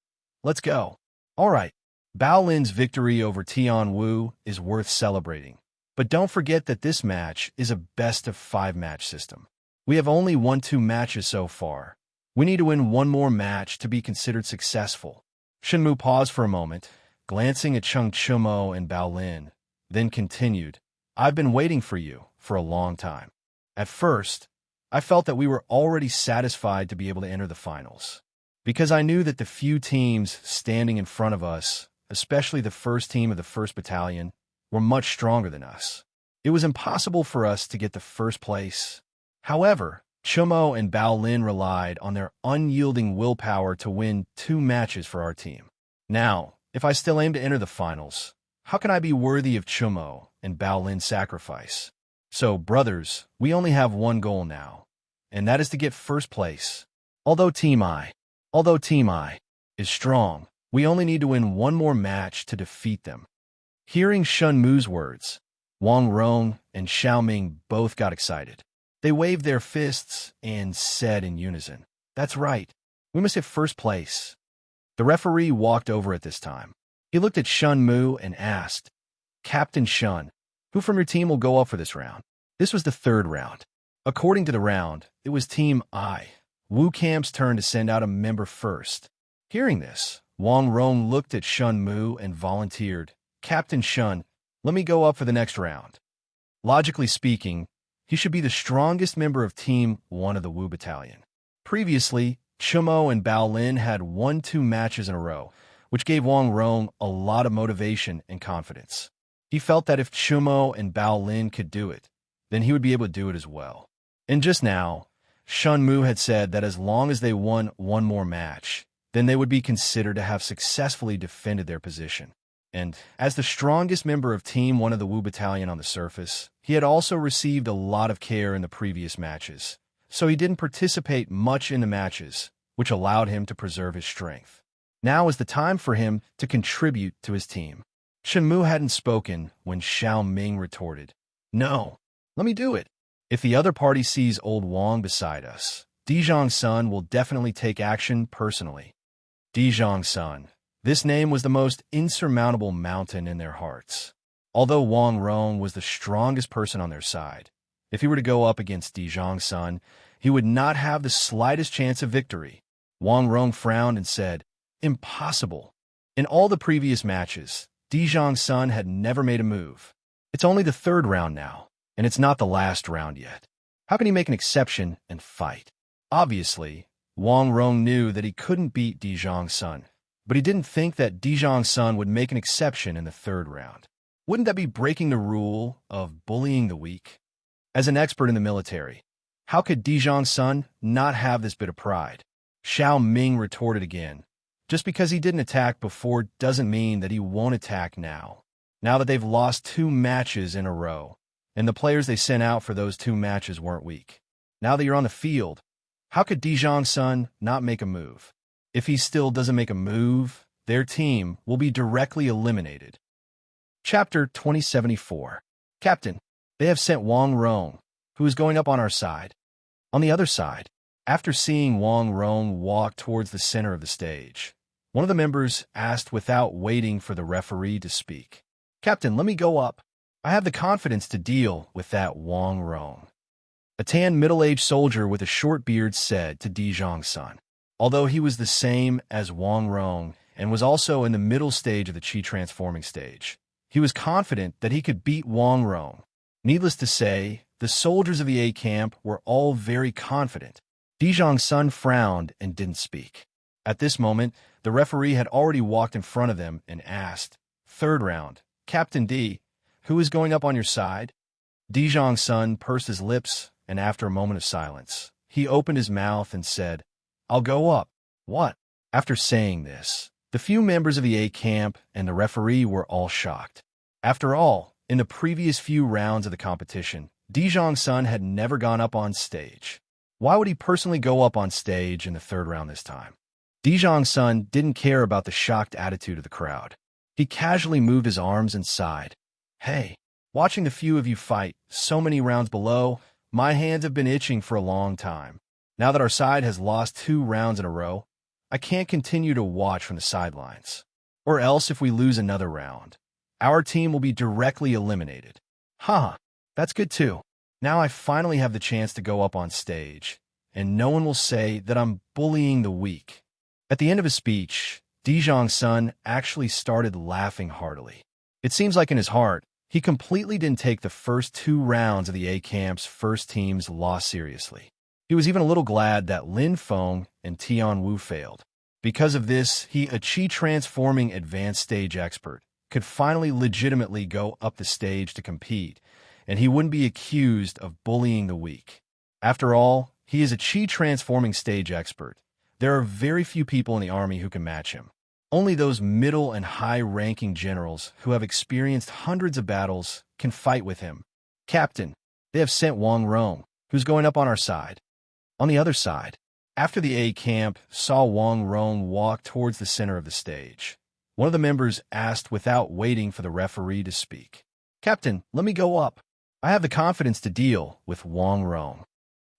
"Let's go." All right, Bao Lin's victory over Tian Wu is worth celebrating. But don't forget that this match is a best-of-5 match system. We have only won 2 matches so far. We need to win 1 more match to be considered successful. Shun Mu paused for a moment, glancing at Cheng Chumo and Bao Lin, then continued, "I've been waiting for you for a long time. At first, I felt that we were already satisfied to be able to enter the finals, because I knew that the few teams standing in front of us, especially the first team of the 1st Battalion, were much stronger than us. It was impossible for us to get the first place. However, Chumo and Bao Lin relied on their unyielding willpower to win 2 matches for our team. Now, if I still aim to enter the finals, how can I be worthy of Chumo and Bao Lin's sacrifice? So, brothers, we only have one goal now, and that is to get first place. Although Team I is strong, we only need to win 1 more match to defeat them." Hearing Shun Mu's words, Wang Rong and Xiao Ming both got excited. They waved their fists and said in unison, "That's right. We must hit first place." The referee walked over at this time. He looked at Shun Mu and asked, "Captain Shun, who from your team will go up for this round?" This was the 3rd round. According to the round, it was Team I, Wu Camp's turn to send out a member first. Hearing this, Wang Rong looked at Shun Mu and volunteered, "Captain Shun, let me go up for the next round." Logically speaking, he should be the strongest member of Team 1 of the Wu Battalion. Previously, Chumo and Bao Lin had won 2 matches in a row, which gave Wang Rong a lot of motivation and confidence. He felt that if Chumo and Bao Lin could do it, then he would be able to do it as well. And just now, Shun Mu had said that as long as they won 1 more match, then they would be considered to have successfully defended their position. And as the strongest member of Team 1 of the Wu Battalion on the surface, he had also received a lot of care in the previous matches, so he didn't participate much in the matches, which allowed him to preserve his strength. Now is the time for him to contribute to his team. Shun Mu hadn't spoken when Xiao Ming retorted, "No, let me do it. If the other party sees old Wang beside us, Dijong Sun will definitely take action personally." Dijong Sun. This name was the most insurmountable mountain in their hearts. Although Wang Rong was the strongest person on their side, if he were to go up against Dijong Sun, he would not have the slightest chance of victory. Wang Rong frowned and said, "Impossible. In all the previous matches, Dijong Sun had never made a move. It's only the 3rd round now, and it's not the last round yet. How can he make an exception and fight?" Obviously, Wang Rong knew that he couldn't beat Dijong Sun, but he didn't think that Dijong Sun would make an exception in the 3rd round. Wouldn't that be breaking the rule of bullying the weak? As an expert in the military, how could Dijong Sun not have this bit of pride? Xiao Ming retorted again, "Just because he didn't attack before doesn't mean that he won't attack now. Now that they've lost 2 matches in a row, and the players they sent out for those 2 matches weren't weak. Now that you're on the field, how could Dijong Sun not make a move? If he still doesn't make a move, their team will be directly eliminated." Chapter 2074. Captain, they have sent Wang Rong, who is going up on our side. On the other side, after seeing Wang Rong walk towards the center of the stage, one of the members asked without waiting for the referee to speak, "Captain, let me go up. I have the confidence to deal with that Wang Rong." A tan middle-aged soldier with a short beard said to Dijong Sun. Although he was the same as Wang Rong and was also in the middle stage of the Qi transforming stage, He was confident that he could beat Wang Rong. Needless to say, the soldiers of the A camp were all very confident. Dijong Sun frowned and didn't speak. At this moment, the referee had already walked in front of them and asked, "Third round, Captain D, who is going up on your side?" Dijong Sun pursed his lips, and after a moment of silence, he opened his mouth and said, "I'll go up." "What?" After saying this, the few members of the A camp and the referee were all shocked. After all, in the previous few rounds of the competition, Dijong Sun had never gone up on stage. Why would he personally go up on stage in the third round this time? Dijong Sun didn't care about the shocked attitude of the crowd. He casually moved his arms and sighed. "Hey, watching the few of you fight so many rounds below, my hands have been itching for a long time. Now that our side has lost 2 rounds in a row, I can't continue to watch from the sidelines. Or else if we lose another round, our team will be directly eliminated." That's good too. Now I finally have the chance to go up on stage, and no one will say that I'm bullying the weak. At the end of his speech, Dijong Sun actually started laughing heartily. It seems like in his heart, he completely didn't take the first 2 rounds of the A camp's first team's loss seriously. He was even a little glad that Lin Feng and Tian Wu failed. Because of this, he, a Qi-transforming advanced stage expert, could finally legitimately go up the stage to compete, and he wouldn't be accused of bullying the weak. After all, he is a Qi-transforming stage expert. There are very few people in the army who can match him. Only those middle and high-ranking generals who have experienced hundreds of battles can fight with him. "Captain, they have sent Wang Rong, who's going up on our side." On the other side, after the A camp saw Wang Rong walk towards the center of the stage, one of the members asked without waiting for the referee to speak, "Captain, let me go up. I have the confidence to deal with Wang Rong."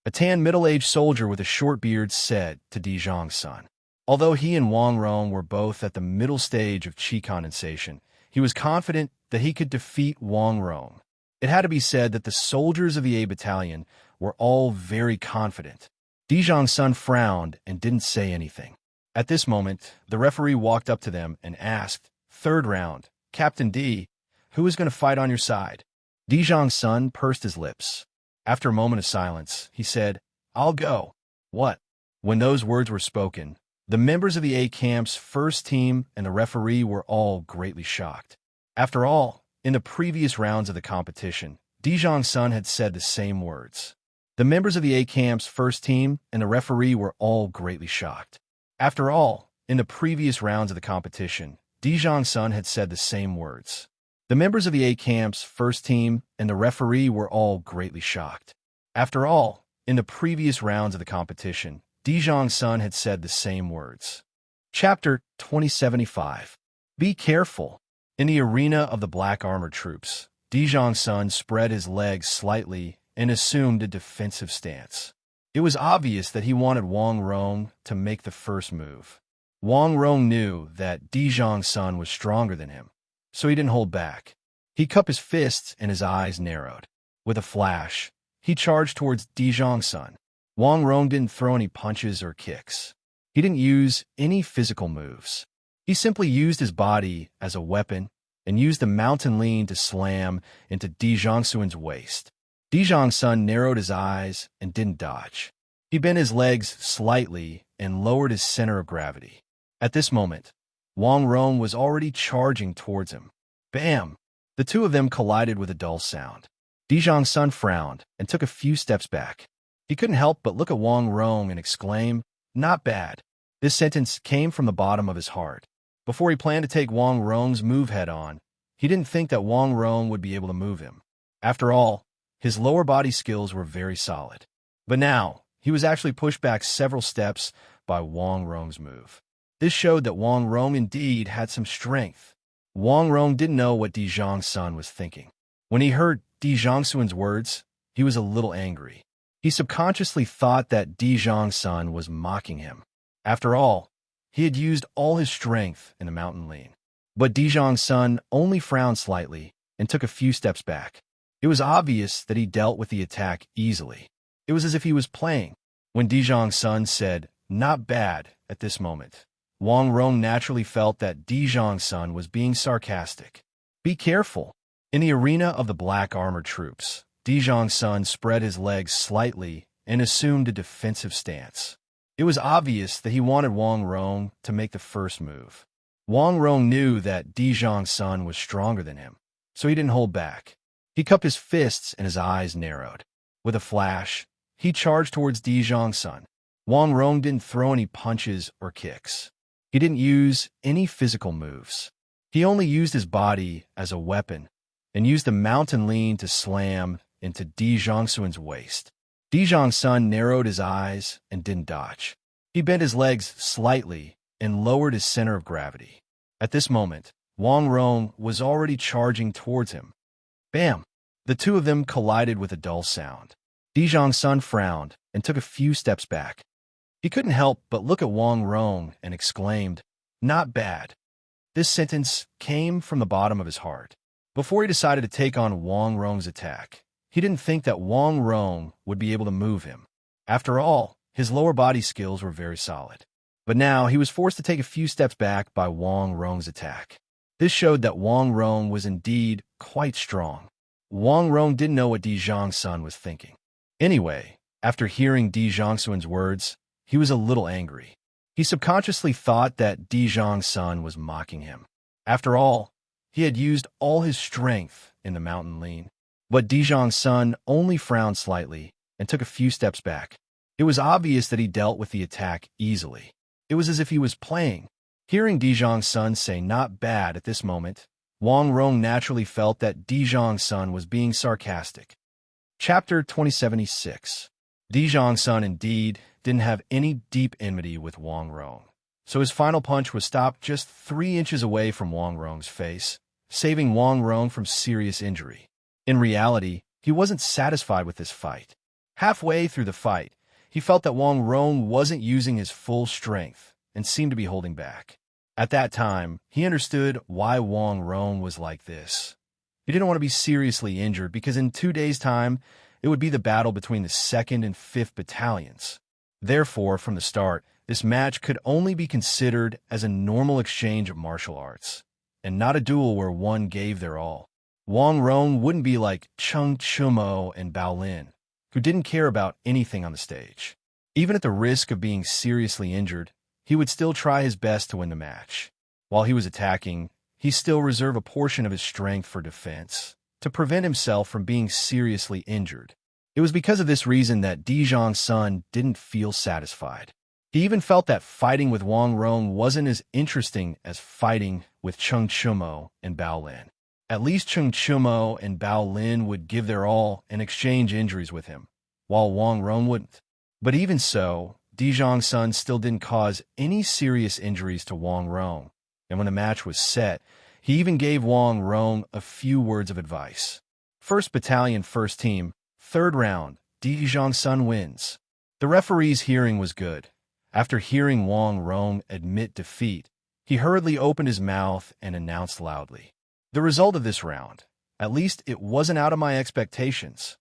A tan middle-aged soldier with a short beard said to Dijong Sun. Although he and Wang Rong were both at the middle stage of Qi condensation, he was confident that he could defeat Wang Rong. It had to be said that the soldiers of the A battalion were all very confident. Dijong Sun frowned and didn't say anything. At this moment, the referee walked up to them and asked, "Third round, Captain D, who is going to fight on your side?" Dijong Sun pursed his lips. After a moment of silence, he said, "I'll go." "What?" When those words were spoken, the members of the A camp's first team and the referee were all greatly shocked. After all, in the previous rounds of the competition, Dijong Sun had said the same words. The members of the A camp's first team and the referee were all greatly shocked. After all, in the previous rounds of the competition, Dijong Sun had said the same words. The members of the A camp's first team and the referee were all greatly shocked. After all, in the previous rounds of the competition, Dijong Sun had said the same words. Chapter 2075. Be careful. In the arena of the black armored troops, Dijong Sun spread his legs slightly and assumed a defensive stance. It was obvious that he wanted Wang Rong to make the first move. Wang Rong knew that Dijong Sun was stronger than him, so he didn't hold back. He cupped his fists and his eyes narrowed. With a flash, he charged towards Dijong Sun. Wang Rong didn't throw any punches or kicks. He didn't use any physical moves. He simply used his body as a weapon and used the mountain lean to slam into Dijong Sun's waist. Dijong Sun narrowed his eyes and didn't dodge. He bent his legs slightly and lowered his center of gravity. At this moment, Wang Rong was already charging towards him. Bam! The two of them collided with a dull sound. Dijong Sun frowned and took a few steps back. He couldn't help but look at Wang Rong and exclaim, "Not bad." This sentence came from the bottom of his heart. Before he planned to take Wang Rong's move head-on, he didn't think that Wang Rong would be able to move him. After all, his lower body skills were very solid. But now, he was actually pushed back several steps by Wang Rong's move. This showed that Wang Rong indeed had some strength. Wang Rong didn't know what Dijong Sun was thinking. When he heard Dijong Sun's words, he was a little angry. He subconsciously thought that Dijong Sun was mocking him. After all, he had used all his strength in the mountain lean. But Dijong Sun only frowned slightly and took a few steps back. It was obvious that he dealt with the attack easily. It was as if he was playing. When Dijong Sun said, "Not bad," at this moment, Wang Rong naturally felt that Dijong Sun was being sarcastic. Be careful. In the arena of the black armored troops, Dijong Sun spread his legs slightly and assumed a defensive stance. It was obvious that he wanted Wang Rong to make the first move. Wang Rong knew that Dijong Sun was stronger than him, so he didn't hold back. He cupped his fists and his eyes narrowed. With a flash, he charged towards Dijong Sun. Wang Rong didn't throw any punches or kicks. He didn't use any physical moves. He only used his body as a weapon and used the mountain lean to slam into Dijong Sun's waist. Dijong Sun narrowed his eyes and didn't dodge. He bent his legs slightly and lowered his center of gravity. At this moment, Wang Rong was already charging towards him. Bam! The two of them collided with a dull sound. Dijong Sun frowned and took a few steps back. He couldn't help but look at Wang Rong and exclaimed, "Not bad." This sentence came from the bottom of his heart. Before he decided to take on Wang Rong's attack, he didn't think that Wang Rong would be able to move him. After all, his lower body skills were very solid. But now he was forced to take a few steps back by Wang Rong's attack. This showed that Wang Rong was indeed quite strong. Wang Rong didn't know what Dijong Sun was thinking. Anyway, after hearing Dijong Sun's words, he was a little angry. He subconsciously thought that Dijong Sun was mocking him. After all, he had used all his strength in the mountain lean. But Dijong Sun only frowned slightly and took a few steps back. It was obvious that he dealt with the attack easily. It was as if he was playing. Hearing Dijong Sun say "not bad" at this moment, Wang Rong naturally felt that Dijong Sun was being sarcastic. Chapter 2076. Dijong Sun indeed didn't have any deep enmity with Wang Rong, so his final punch was stopped just 3 inches away from Wang Rong's face, saving Wang Rong from serious injury. In reality, he wasn't satisfied with this fight. Halfway through the fight, he felt that Wang Rong wasn't using his full strength and seemed to be holding back. At that time, he understood why Wang Rong was like this. He didn't want to be seriously injured because in 2 days' time, it would be the battle between the 2nd and 5th Battalions. Therefore, from the start, this match could only be considered as a normal exchange of martial arts, and not a duel where one gave their all. Wang Rong wouldn't be like Cheng Chumo and Bao Lin, who didn't care about anything on the stage. Even at the risk of being seriously injured, he would still try his best to win the match. While he was attacking, he still reserved a portion of his strength for defense, to prevent himself from being seriously injured. It was because of this reason that Dijong Sun didn't feel satisfied. He even felt that fighting with Wang Rong wasn't as interesting as fighting with Cheng Chumo and Bao Lin. At least Cheng Chumo and Bao Lin would give their all and exchange injuries with him, while Wang Rong wouldn't. But even so, Dijong Sun still didn't cause any serious injuries to Wang Rong, and when the match was set, he even gave Wang Rong a few words of advice. 1st Battalion, 1st Team, 3rd round, Dijong Sun wins. The referee's hearing was good. After hearing Wang Rong admit defeat, he hurriedly opened his mouth and announced loudly, "The result of this round, at least it wasn't out of my expectations."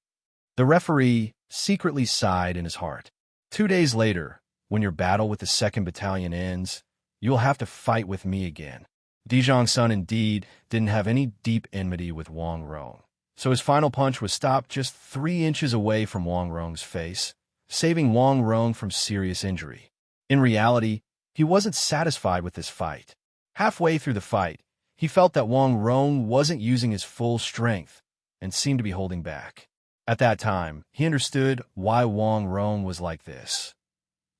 The referee secretly sighed in his heart. 2 days later, when your battle with the 2nd Battalion ends, you'll have to fight with me again. Dijong Sun indeed didn't have any deep enmity with Wang Rong, so his final punch was stopped just 3 inches away from Wang Rong's face, saving Wang Rong from serious injury. In reality, he wasn't satisfied with this fight. Halfway through the fight, he felt that Wang Rong wasn't using his full strength and seemed to be holding back. At that time, he understood why Wang Rong was like this.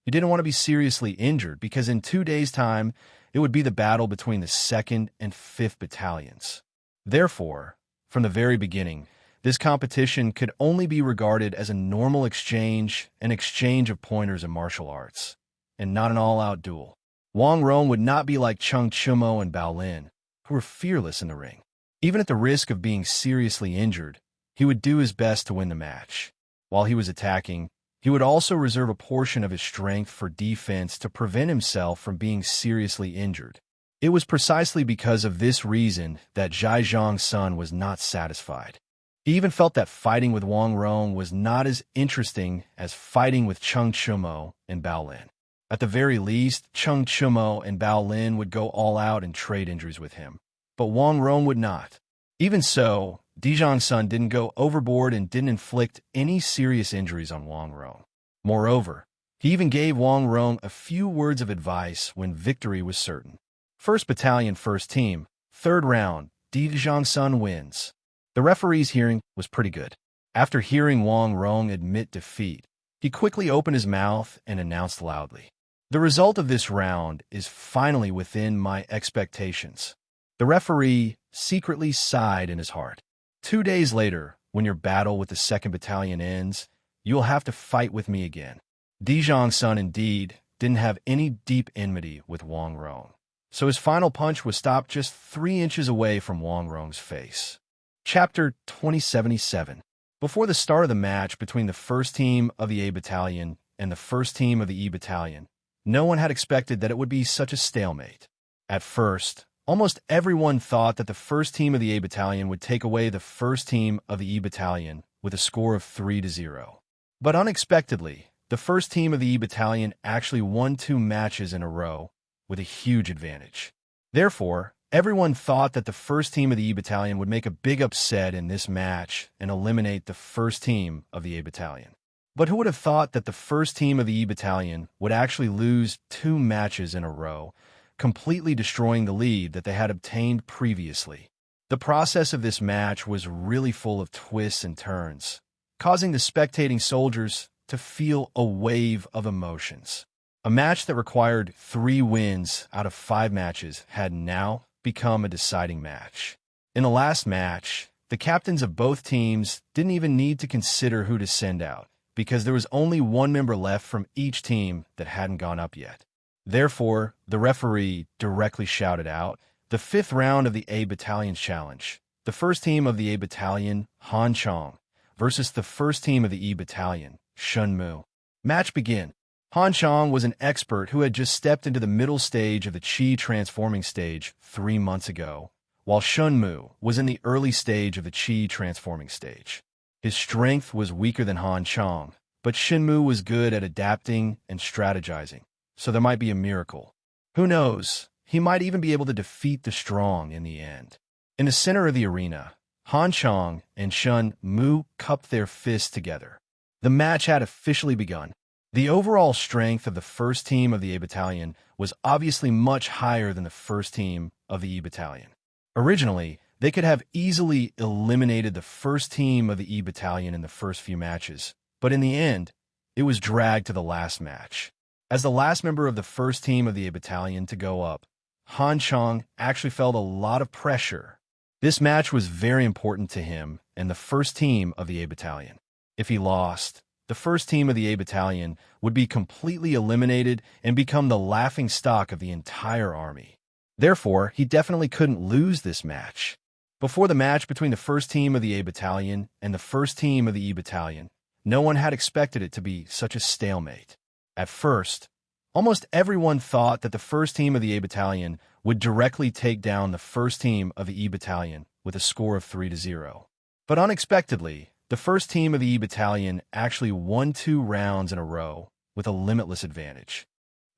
He didn't want to be seriously injured because in 2 days' time, it would be the battle between the 2nd and 5th Battalions. Therefore, from the very beginning, this competition could only be regarded as a normal exchange, an exchange of pointers in martial arts, and not an all-out duel. Wang Rong would not be like Cheng Chumo and Bao Lin, who were fearless in the ring. Even at the risk of being seriously injured, he would do his best to win the match. While he was attacking, he would also reserve a portion of his strength for defense to prevent himself from being seriously injured. It was precisely because of this reason that Dijong Sun was not satisfied. He even felt that fighting with Wang Rong was not as interesting as fighting with Cheng Chumo and Bao Lin. At the very least, Cheng Chumo and Bao Lin would go all out and trade injuries with him, but Wang Rong would not. Even so, Dijong Sun didn't go overboard and didn't inflict any serious injuries on Wang Rong. Moreover, he even gave Wang Rong a few words of advice when victory was certain. 1st Battalion, 1st Team, 3rd round, Dijong Sun wins. The referee's hearing was pretty good. After hearing Wang Rong admit defeat, he quickly opened his mouth and announced loudly, "The result of this round is finally within my expectations." The referee secretly sighed in his heart. 2 days later, when your battle with the 2nd Battalion ends, you will have to fight with me again. Dijong Sun indeed didn't have any deep enmity with Wang Rong, so his final punch was stopped just 3 inches away from Wang Rong's face. Chapter 2077. Before the start of the match between the 1st Team of the A Battalion and the 1st Team of the E Battalion, no one had expected that it would be such a stalemate. At first, almost everyone thought that the 1st Team of the A Battalion would take away the 1st Team of the E Battalion with a score of 3-0. But unexpectedly, the 1st Team of the E Battalion actually won 2 matches in a row with a huge advantage. Therefore, everyone thought that the 1st Team of the E Battalion would make a big upset in this match and eliminate the 1st Team of the A Battalion. But who would have thought that the 1st Team of the E Battalion would actually lose 2 matches in a row, completely destroying the lead that they had obtained previously? The process of this match was really full of twists and turns, causing the spectating soldiers to feel a wave of emotions. A match that required 3 wins out of 5 matches had now become a deciding match. In the last match, the captains of both teams didn't even need to consider who to send out, because there was only 1 member left from each team that hadn't gone up yet. Therefore, the referee directly shouted out, "The 5th round of the A Battalion's challenge. The 1st Team of the A Battalion, Han Chong, versus the 1st Team of the E Battalion, Shun Mu. Match begin." Han Chong was an expert who had just stepped into the middle stage of the Qi transforming stage 3 months ago, while Shun Mu was in the early stage of the Qi transforming stage. His strength was weaker than Han Chong, but Shun Mu was good at adapting and strategizing, so there might be a miracle. Who knows, he might even be able to defeat the strong in the end. In the center of the arena, Han Chong and Shun Mu cupped their fists together. The match had officially begun. The overall strength of the 1st Team of the A Battalion was obviously much higher than the 1st Team of the E Battalion. Originally, they could have easily eliminated the 1st Team of the E Battalion in the first few matches, but in the end, it was dragged to the last match. As the last member of the 1st Team of the A Battalion to go up, Han Chong actually felt a lot of pressure. This match was very important to him and the 1st Team of the A Battalion. If he lost, the 1st Team of the A Battalion would be completely eliminated and become the laughingstock of the entire army. Therefore, he definitely couldn't lose this match. Before the match between the 1st Team of the A Battalion and the 1st Team of the E Battalion, no one had expected it to be such a stalemate. At first, almost everyone thought that the 1st Team of the A Battalion would directly take down the 1st Team of the E Battalion with a score of 3-0. But unexpectedly, the 1st Team of the E Battalion actually won 2 rounds in a row with a limitless advantage.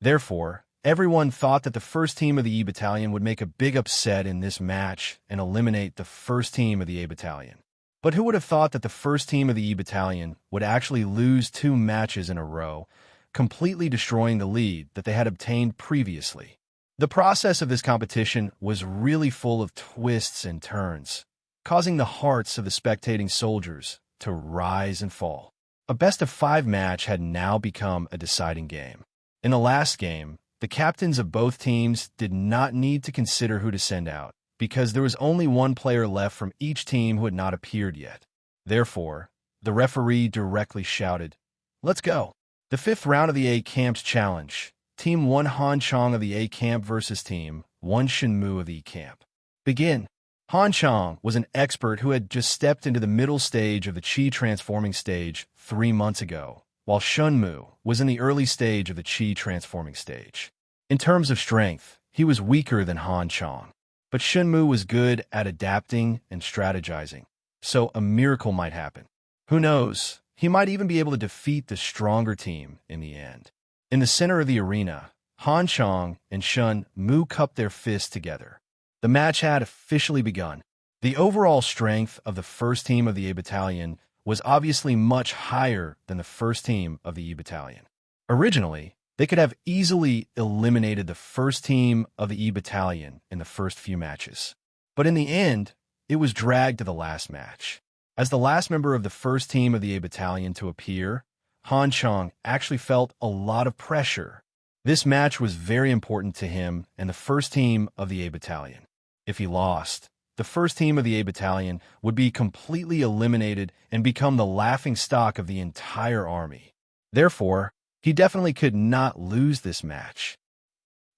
Therefore, everyone thought that the 1st Team of the E Battalion would make a big upset in this match and eliminate the 1st Team of the A Battalion. But who would have thought that the 1st Team of the E Battalion would actually lose 2 matches in a row, completely destroying the lead that they had obtained previously? The process of this competition was really full of twists and turns, causing the hearts of the spectating soldiers to rise and fall. A best-of-5 match had now become a deciding game. In the last game, the captains of both teams did not need to consider who to send out, because there was only 1 player left from each team who had not appeared yet. Therefore, the referee directly shouted, "Let's go." The 5th round of the A Camp's challenge. Team 1 Han Chong of the A Camp versus Team 1 Shin Mu of the E Camp. Begin. Han Chong was an expert who had just stepped into the middle stage of the Qi transforming stage 3 months ago, while Shun Mu was in the early stage of the Qi transforming stage. In terms of strength, he was weaker than Han Chong, but Shun Mu was good at adapting and strategizing, so a miracle might happen. Who knows, he might even be able to defeat the stronger team in the end. In the center of the arena, Han Chong and Shun Mu cupped their fists together. The match had officially begun. The overall strength of the first team of the A Battalion was obviously much higher than the first team of the E Battalion. Originally, they could have easily eliminated the first team of the E Battalion in the first few matches. But in the end, it was dragged to the last match. As the last member of the first team of the A Battalion to appear, Han Chang actually felt a lot of pressure. This match was very important to him and the first team of the A Battalion. If he lost, the first team of the A Battalion would be completely eliminated and become the laughingstock of the entire army. Therefore, he definitely could not lose this match.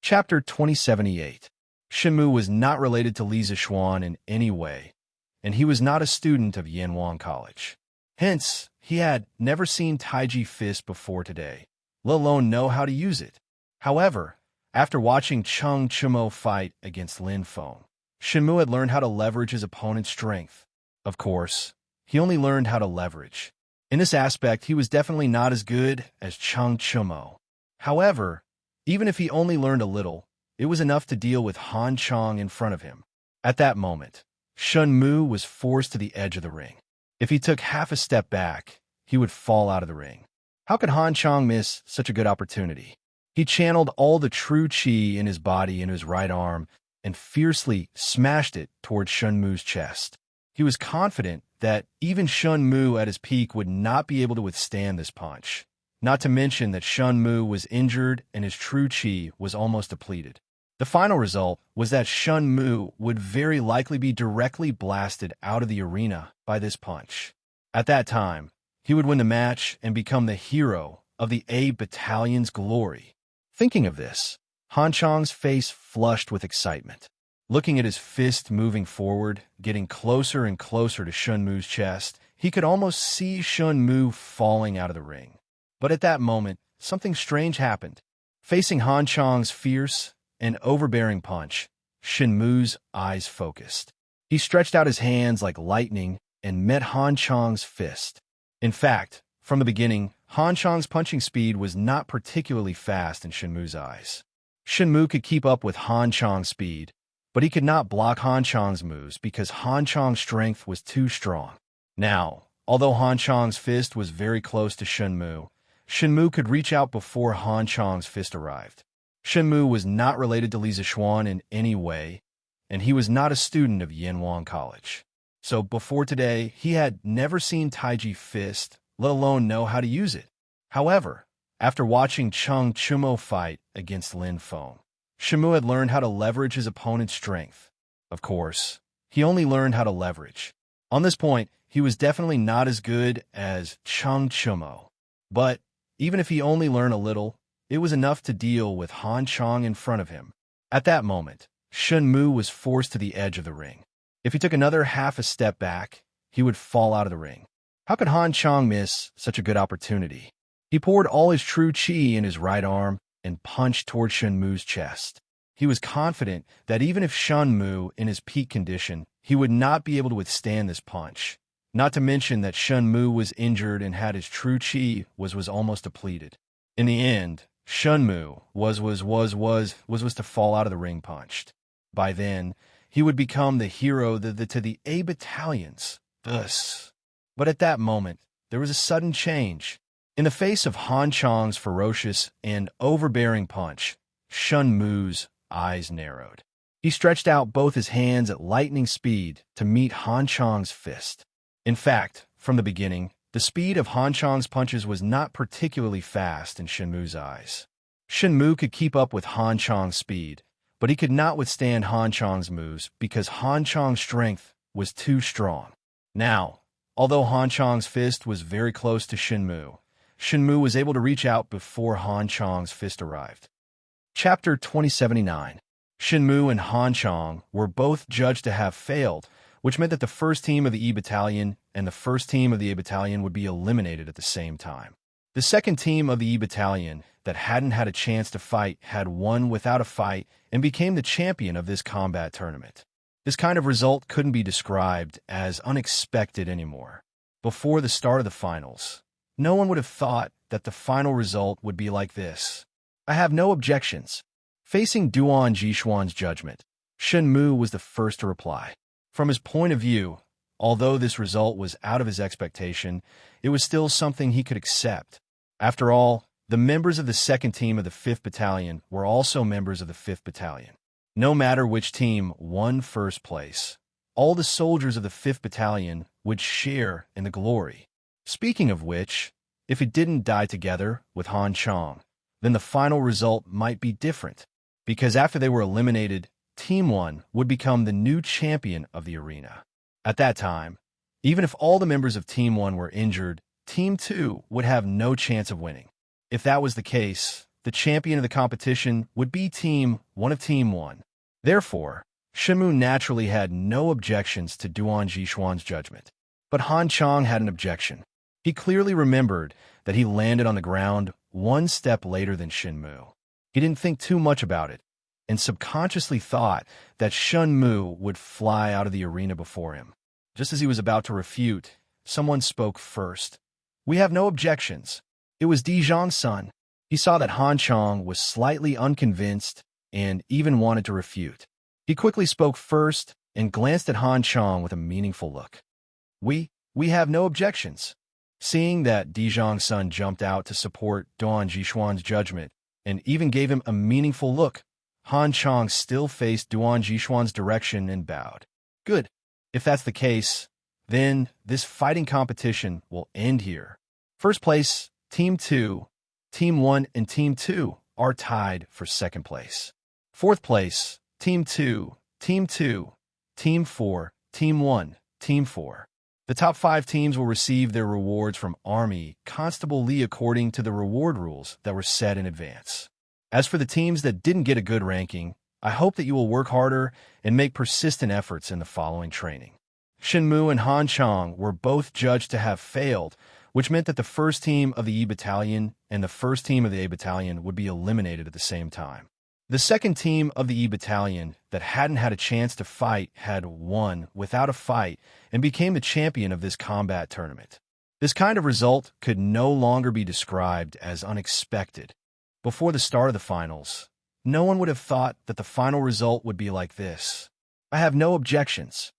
Chapter 2078. Shenmue was not related to Li Zixuan in any way, and he was not a student of Yanwang College. Hence, he had never seen Taiji Fist before today, let alone know how to use it. However, after watching Chung Chumo fight against Lin Feng, Shenmue had learned how to leverage his opponent's strength. Of course, he only learned how to leverage. In this aspect, he was definitely not as good as Chung Chumo. However, even if he only learned a little, it was enough to deal with Han Chang in front of him. At that moment, Shenmue was forced to the edge of the ring. If he took half a step back, he would fall out of the ring. How could Han Chang miss such a good opportunity? He channeled all the true chi in his body into his right arm and fiercely smashed it towards Shenmue's chest. He was confident that even Shenmue at his peak would not be able to withstand this punch. Not to mention that Shenmue was injured and his true chi was almost depleted. The final result was that Shenmue would very likely be directly blasted out of the arena by this punch. At that time, he would win the match and become the hero of the A Battalion's glory. Thinking of this, Han Chang's face flushed with excitement. Looking at his fist moving forward, getting closer and closer to Shenmue's chest, he could almost see Shenmue falling out of the ring. But at that moment, something strange happened. Facing Han Chang's fierce and overbearing punch, Shenmue's eyes focused. He stretched out his hands like lightning and met Han Chang's fist. In fact, from the beginning, Han Chang's punching speed was not particularly fast in Shenmue's eyes. Shenmue could keep up with Han Chang's speed, but he could not block Han Chang's moves because Han Chang's strength was too strong. Now, although Han Chang's fist was very close to Shenmue, Shenmue could reach out before Han Chang's fist arrived. Shenmue was not related to Li Zixuan in any way, and he was not a student of Yanwang College. So before today, he had never seen Taiji Fist, let alone know how to use it. However, after watching Chung Chumo fight against Lin Feng, Shenmue had learned how to leverage his opponent's strength. Of course, he only learned how to leverage. On this point, he was definitely not as good as Chung Chumo. But even if he only learned a little, it was enough to deal with Han Chang in front of him. At that moment, Shenmue was forced to the edge of the ring. If he took another half a step back, he would fall out of the ring. How could Han Chang miss such a good opportunity? He poured all his true chi in his right arm and punched toward Shenmue's chest. He was confident that even if Shenmue, in his peak condition, he would not be able to withstand this punch. Not to mention that Shenmue was injured and had his true chi was almost depleted. In the end, Shenmue was to fall out of the ring punched. By then, he would become the hero to the A Battalions. Thus. But at that moment, there was a sudden change. In the face of Han Chang's ferocious and overbearing punch, Shenmue's eyes narrowed. He stretched out both his hands at lightning speed to meet Han Chang's fist. In fact, from the beginning, the speed of Han Chang's punches was not particularly fast in Shenmue's eyes. Shenmue could keep up with Han Chang's speed, but he could not withstand Han Chang's moves because Han Chang's strength was too strong. Now, although Han Chang's fist was very close to Shenmue, Shenmue was able to reach out before Han Chang's fist arrived. Chapter 2079. Shenmue and Han Chang were both judged to have failed, which meant that the first team of the E Battalion and the first team of the A Battalion would be eliminated at the same time. The second team of the E Battalion that hadn't had a chance to fight had won without a fight and became the champion of this combat tournament. This kind of result couldn't be described as unexpected anymore. Before the start of the finals, no one would have thought that the final result would be like this. I have no objections. Facing Duan Jixuan's judgment, Shenmue was the first to reply. From his point of view, although this result was out of his expectation, it was still something he could accept. After all, the members of the second team of the 5th Battalion were also members of the 5th Battalion. No matter which team won first place, all the soldiers of the 5th Battalion would share in the glory. Speaking of which, if it didn't die together with Han Chang, then the final result might be different, because after they were eliminated, Team 1 would become the new champion of the arena. At that time, even if all the members of Team 1 were injured, Team 2 would have no chance of winning. If that was the case, the champion of the competition would be Team 1 of Team 1. Therefore, Shenmue naturally had no objections to Duan Jixuan's judgment. But Han Chang had an objection. He clearly remembered that he landed on the ground one step later than Shenmue. He didn't think too much about it, and subconsciously thought that Shenmue would fly out of the arena before him. Just as he was about to refute, someone spoke first. "We have no objections." It was Dizhang's son. He saw that Han Chang was slightly unconvinced and even wanted to refute. He quickly spoke first and glanced at Han Chang with a meaningful look. We have no objections." Seeing that Dizhang's son jumped out to support Duan Jixuan's judgment and even gave him a meaningful look, Han Chang still faced Duan Jixuan's direction and bowed. "Good. If that's the case, then this fighting competition will end here. First place, Team 2, Team 1 and Team 2 are tied for second place. Fourth place, Team 2, Team 2, Team 4, Team 1, Team 4. The top 5 teams will receive their rewards from Army Constable Lee according to the reward rules that were set in advance. As for the teams that didn't get a good ranking, I hope that you will work harder and make persistent efforts in the following training." Shenmue and Han Chang were both judged to have failed, which meant that the first team of the E Battalion and the first team of the A Battalion would be eliminated at the same time. The second team of the E Battalion that hadn't had a chance to fight had won without a fight and became the champion of this combat tournament. This kind of result could no longer be described as unexpected. Before the start of the finals, no one would have thought that the final result would be like this. "I have no objections."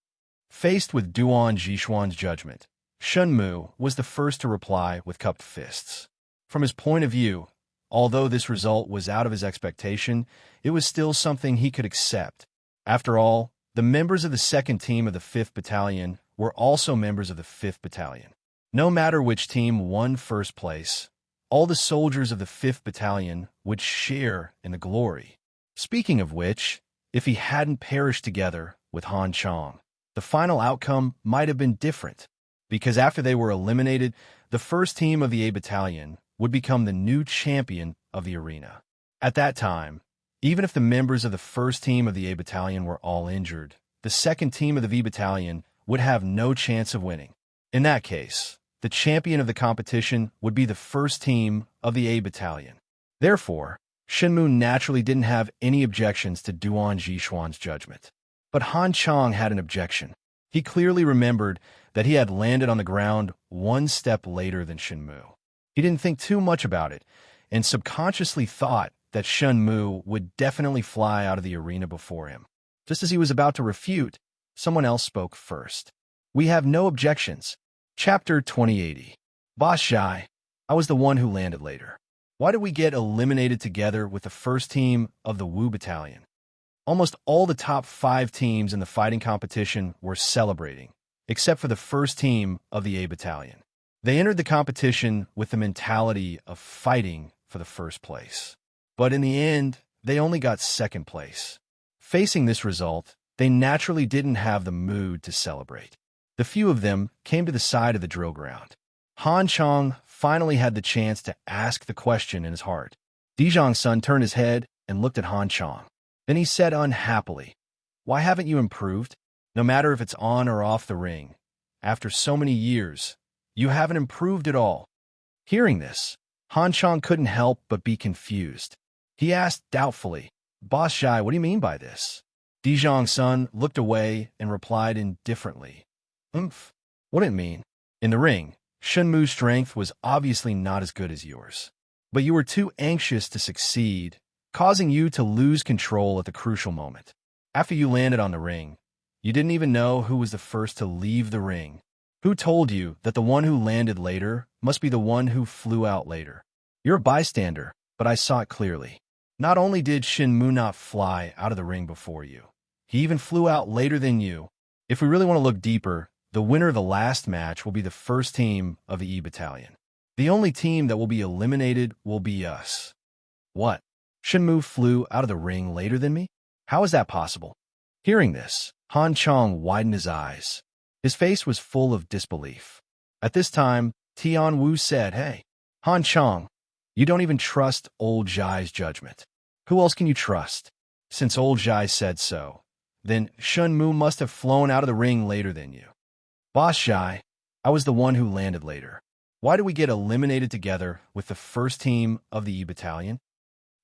Faced with Duan Jixuan's judgment, Shenmue was the first to reply with cupped fists. From his point of view, although this result was out of his expectation, it was still something he could accept. After all, the members of the second team of the 5th Battalion were also members of the 5th Battalion. No matter which team won first place, all the soldiers of the 5th Battalion would share in the glory. Speaking of which, if he hadn't perished together with Han Chang, the final outcome might have been different, because after they were eliminated, the first team of the A Battalion would become the new champion of the arena. At that time, even if the members of the first team of the A Battalion were all injured, the second team of the V Battalion would have no chance of winning. In that case, the champion of the competition would be the first team of the A Battalion. Therefore, Shenmue naturally didn't have any objections to Duan Jixuan's judgment. But Han Chang had an objection. He clearly remembered that he had landed on the ground one step later than Shenmue. He didn't think too much about it, and subconsciously thought that Shenmue would definitely fly out of the arena before him. Just as he was about to refute, someone else spoke first. "We have no objections." Chapter 2080. "Boss Shy, I was the one who landed later. Why did we get eliminated together with the first team of the Wu Battalion?" Almost all the top 5 teams in the fighting competition were celebrating, except for the first team of the A Battalion. They entered the competition with the mentality of fighting for the first place. But in the end, they only got second place. Facing this result, they naturally didn't have the mood to celebrate. The few of them came to the side of the drill ground. Han Chang finally had the chance to ask the question in his heart. Dizhang's son turned his head and looked at Han Chang. Then he said unhappily, "Why haven't you improved? No matter if it's on or off the ring. After so many years, you haven't improved at all." Hearing this, Han Chang couldn't help but be confused. He asked doubtfully, "Boss Shy, what do you mean by this?" Dizhang's son looked away and replied indifferently, "What did it mean? In the ring, Shenmue's strength was obviously not as good as yours. But you were too anxious to succeed, causing you to lose control at the crucial moment. After you landed on the ring, You didn't even know who was the first to leave the ring. Who told you that the one who landed later must be the one who flew out later? You're a bystander, but I saw it clearly. Not only did Shinmu not fly out of the ring before you, he even flew out later than you. If we really want to look deeper, the winner of the last match will be the first team of the E Battalion. The only team that will be eliminated will be us. What? Shinmu flew out of the ring later than me? How is that possible? Hearing this, Han Chong widened his eyes. His face was full of disbelief. At this time, Tian Wu said, "Hey, Han Chong, you don't even trust old Zhai's judgment. Who else can you trust? Since old Zhai said so, then Shenmu must have flown out of the ring later than you." "Boss Zhai, I was the one who landed later. Why did we get eliminated together with the first team of the E Battalion?"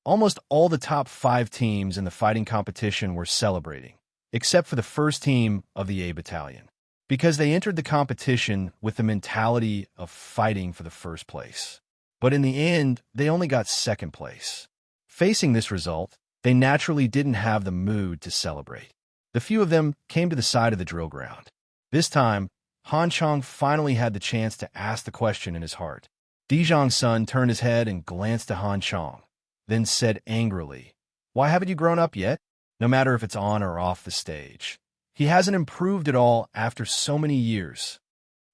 Almost all the top 5 teams in the fighting competition were celebrating, except for the first team of the A Battalion, because they entered the competition with the mentality of fighting for the first place. But in the end, they only got second place. Facing this result, they naturally didn't have the mood to celebrate. The few of them came to the side of the drill ground. This time, Han Chong finally had the chance to ask the question in his heart. Dijong's son turned his head and glanced to Han Chong, then said angrily, "Why haven't you grown up yet? No matter if it's on or off the stage. He hasn't improved at all after so many years."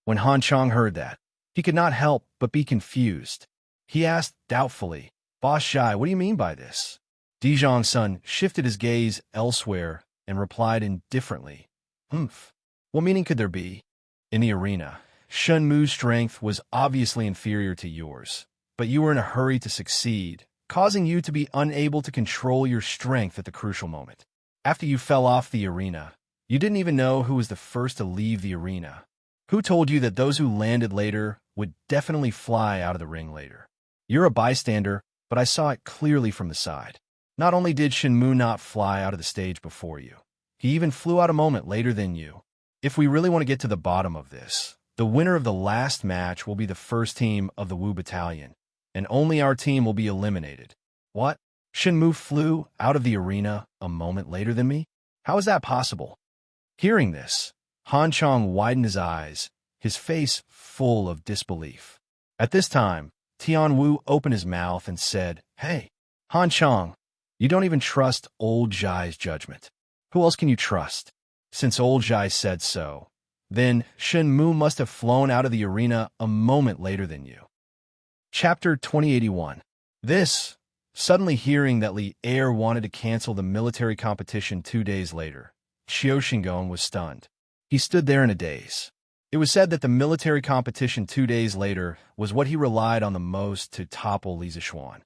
When Han Chong heard that, he could not help but be confused. He asked doubtfully, "Boss Zhai, what do you mean by this?" Dijong's son shifted his gaze elsewhere and replied indifferently, "What meaning could there be? In the arena, Shenmu's strength was obviously inferior to yours, but you were in a hurry to succeed, causing you to be unable to control your strength at the crucial moment. After you fell off the arena, you didn't even know who was the first to leave the arena. Who told you that those who landed later would definitely fly out of the ring later? You're a bystander, but I saw it clearly from the side. Not only did Shenmu not fly out of the stage before you, he even flew out a moment later than you. If we really want to get to the bottom of this, the winner of the last match will be the first team of the Wu Battalion, and only our team will be eliminated." "What? Shenmu flew out of the arena a moment later than me? How is that possible?" Hearing this, Han Chong widened his eyes, his face full of disbelief. At this time, Tian Wu opened his mouth and said, "Hey, Han Chong, you don't even trust old Zhai's judgment. Who else can you trust? Since old Zhai said so, then Shenmu must have flown out of the arena a moment later than you." Chapter 2081. Suddenly hearing that Li Er wanted to cancel the military competition 2 days later, Qiu Xingong was stunned. He stood there in a daze. It was said that the military competition 2 days later was what he relied on the most to topple Li Zishuan.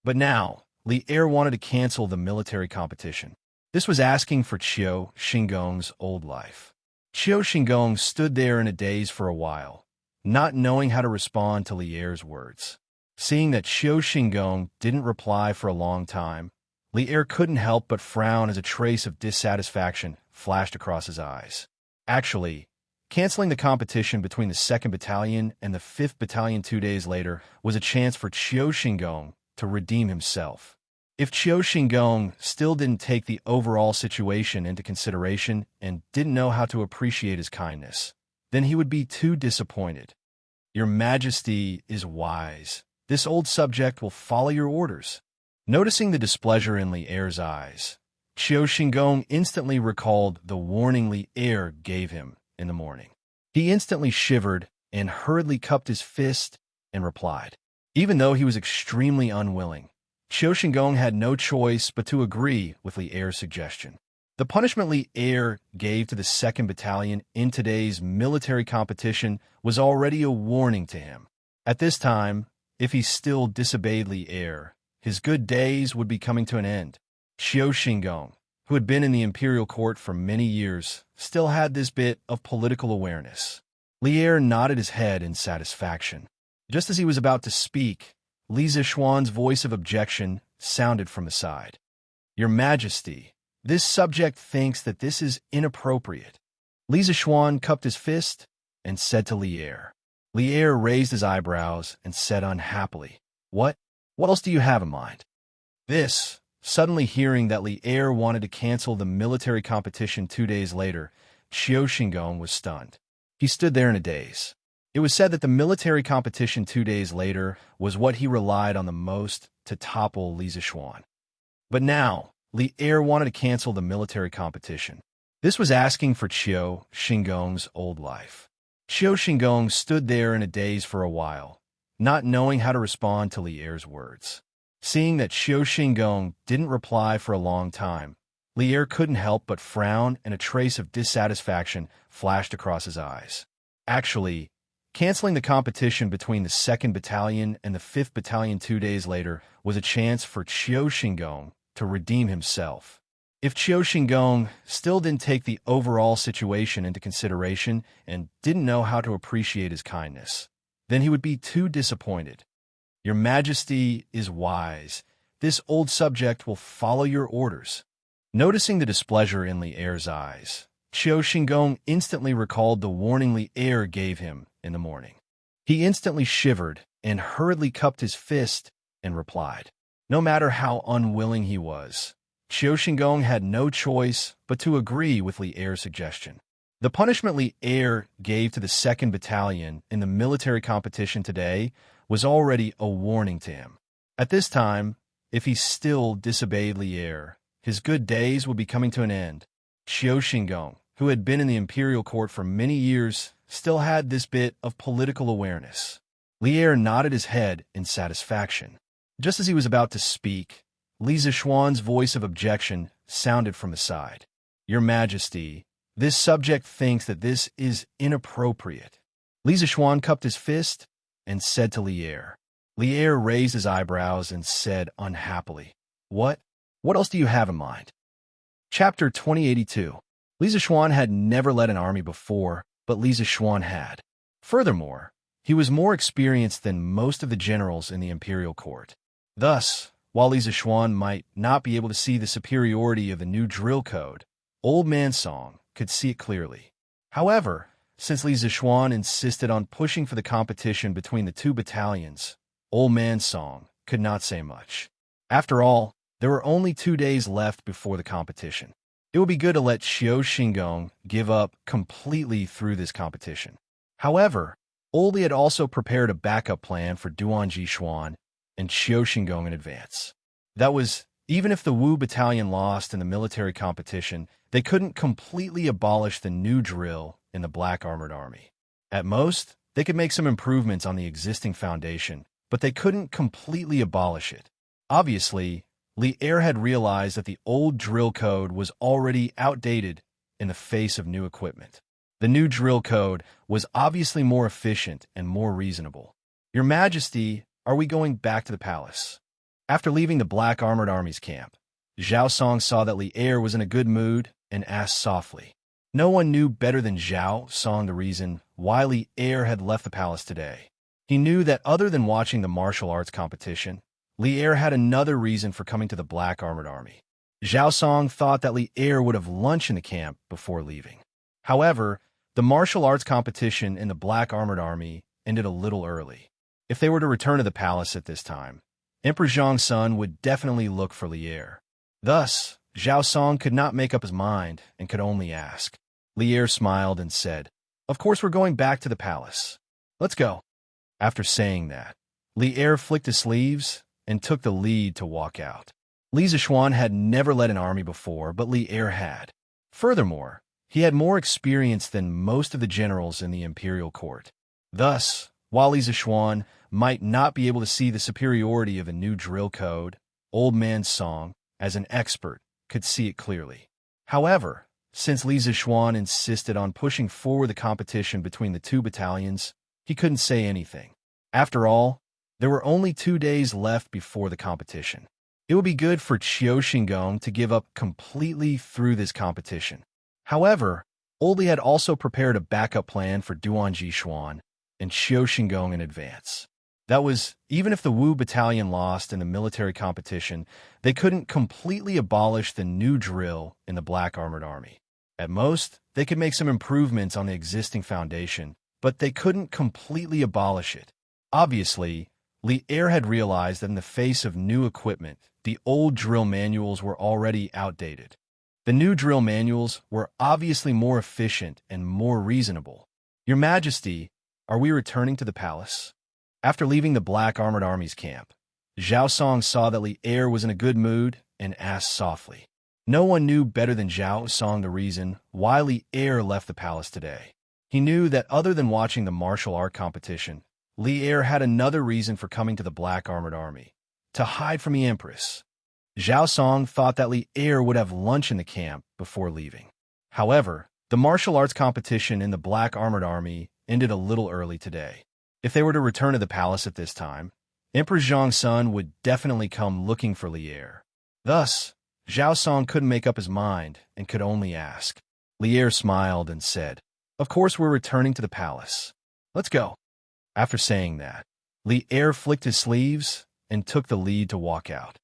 But now, Li Er wanted to cancel the military competition. This was asking for Qiu Xingong's old life. Qiu Xingong stood there in a daze for a while, not knowing how to respond to Li Er's words. Seeing that Qiu Xingong didn't reply for a long time, Li Er couldn't help but frown as a trace of dissatisfaction flashed across his eyes. Actually, canceling the competition between the 2nd Battalion and the 5th Battalion 2 days later was a chance for Qiu Xingong to redeem himself. If Qiu Xingong still didn't take the overall situation into consideration and didn't know how to appreciate his kindness, then he would be too disappointed. "Your Majesty is wise. This old subject will follow your orders." Noticing the displeasure in Li Er's eyes, Qiu Xingong instantly recalled the warning Li Er gave him in the morning. He instantly shivered and hurriedly cupped his fist and replied. Even though he was extremely unwilling, Qiu Xingong had no choice but to agree with Li Er's suggestion. The punishment Li Er gave to the 2nd Battalion in today's military competition was already a warning to him. At this time, if he still disobeyed Li Er, his good days would be coming to an end. Qiu Xingong, who had been in the imperial court for many years, still had this bit of political awareness. Li Er nodded his head in satisfaction. Just as he was about to speak, Li Zishuan's voice of objection sounded from the side. "Your Majesty, this subject thinks that this is inappropriate." Li Zishuan cupped his fist and said to Li Er. Li Er raised his eyebrows and said unhappily, What else do you have in mind?" Suddenly hearing that Li Er wanted to cancel the military competition 2 days later, Qiu Xingong was stunned. He stood there in a daze. It was said that the military competition 2 days later was what he relied on the most to topple Li Zishuan. But now, Li Er wanted to cancel the military competition. This was asking for Qiu Xingong's old life. Qiu Xingong stood there in a daze for a while, not knowing how to respond to Li Er's words. Seeing that Qiu Xingong didn't reply for a long time, Li Er couldn't help but frown, and a trace of dissatisfaction flashed across his eyes. Actually, canceling the competition between the 2nd Battalion and the 5th Battalion 2 days later was a chance for Qiu Xingong to redeem himself. If Qiu Xingong still didn't take the overall situation into consideration and didn't know how to appreciate his kindness, then he would be too disappointed. Your Majesty is wise. This old subject will follow your orders. Noticing the displeasure in Li Er's eyes, Qiu Xingong instantly recalled the warning Li Er gave him in the morning. He instantly shivered and hurriedly cupped his fist and replied. No matter how unwilling he was, Qiu Xingong had no choice but to agree with Li Er's suggestion. The punishment Li Er gave to the 2nd Battalion in the military competition today was already a warning to him. At this time, if he still disobeyed Li Er, his good days would be coming to an end. Qiu Xingong, who had been in the imperial court for many years, still had this bit of political awareness. Li Er nodded his head in satisfaction. Just as he was about to speak, Li Zishuan's voice of objection sounded from his side. Your Majesty, this subject thinks that this is inappropriate. Li Zishuan cupped his fist and said to Li Er. Li Er raised his eyebrows and said unhappily, What? What else do you have in mind? Chapter 2082. Li Zishuan had never led an army before, but Li Zishuan had. Furthermore, he was more experienced than most of the generals in the imperial court. Thus, while Li Zishuan might not be able to see the superiority of the new drill code, Old Man Song could see it clearly. However, since Li Zishuan insisted on pushing for the competition between the 2 battalions, Old Man Song could not say much. After all, there were only 2 days left before the competition. It would be good to let Qiu Xingong give up completely through this competition. However, Old Li had also prepared a backup plan for Duan Jishuan and Qiu Xingong in advance. That was, even if the Wu Battalion lost in the military competition, they couldn't completely abolish the new drill in the Black Armored Army. At most, they could make some improvements on the existing foundation, but they couldn't completely abolish it. Obviously, Li Er had realized that the old drill code was already outdated in the face of new equipment. The new drill code was obviously more efficient and more reasonable. Your Majesty, are we going back to the palace? After leaving the Black Armored Army's camp, Zhao Song saw that Li Er was in a good mood and asked softly. No one knew better than Zhao Song the reason why Li Er had left the palace today. He knew that other than watching the martial arts competition, Li Er had another reason for coming to the Black Armored Army. Zhao Song thought that Li Er would have lunch in the camp before leaving. However, the martial arts competition in the Black Armored Army ended a little early. If they were to return to the palace at this time, Emperor Zhongsun would definitely look for Li Er. Thus, Zhao Song could not make up his mind and could only ask. Li Er smiled and said, Of course we're going back to the palace. Let's go. After saying that, Li Er flicked his sleeves and took the lead to walk out. Li Zishuan had never led an army before, but Li Er had. Furthermore, he had more experience than most of the generals in the imperial court. Thus, while Li Zishuan might not be able to see the superiority of the new drill code, Old Man Song, as an expert, could see it clearly. However, since Li Zishuan insisted on pushing forward the competition between the 2 battalions, he couldn't say anything. After all, there were only 2 days left before the competition. It would be good for Qiu Xingong to give up completely through this competition. However, Old Li had also prepared a backup plan for Duan Jishuan and Qiu Xingong in advance. That was, even if the Wu Battalion lost in the military competition, they couldn't completely abolish the new drill in the Black Armored Army. At most, they could make some improvements on the existing foundation, but they couldn't completely abolish it. Obviously, Li Er had realized that in the face of new equipment, The old drill manuals were already outdated. The new drill manuals were obviously more efficient and more reasonable. Your Majesty, are we returning to the palace? After leaving the Black Armored Army's camp, Zhao Song saw that Li Er was in a good mood and asked softly. No one knew better than Zhao Song the reason why Li Er left the palace today. He knew that other than watching the martial art competition, Li Er had another reason for coming to the Black Armored Army: to hide from the Empress. Zhao Song thought that Li Er would have lunch in the camp before leaving. However, the martial arts competition in the Black Armored Army ended a little early today. If they were to return to the palace at this time, Empress Zhang's son would definitely come looking for Li Er. Thus, Zhao Song couldn't make up his mind and could only ask. Li Er smiled and said, "Of course we're returning to the palace. Let's go." After saying that, Li Er flicked his sleeves and took the lead to walk out.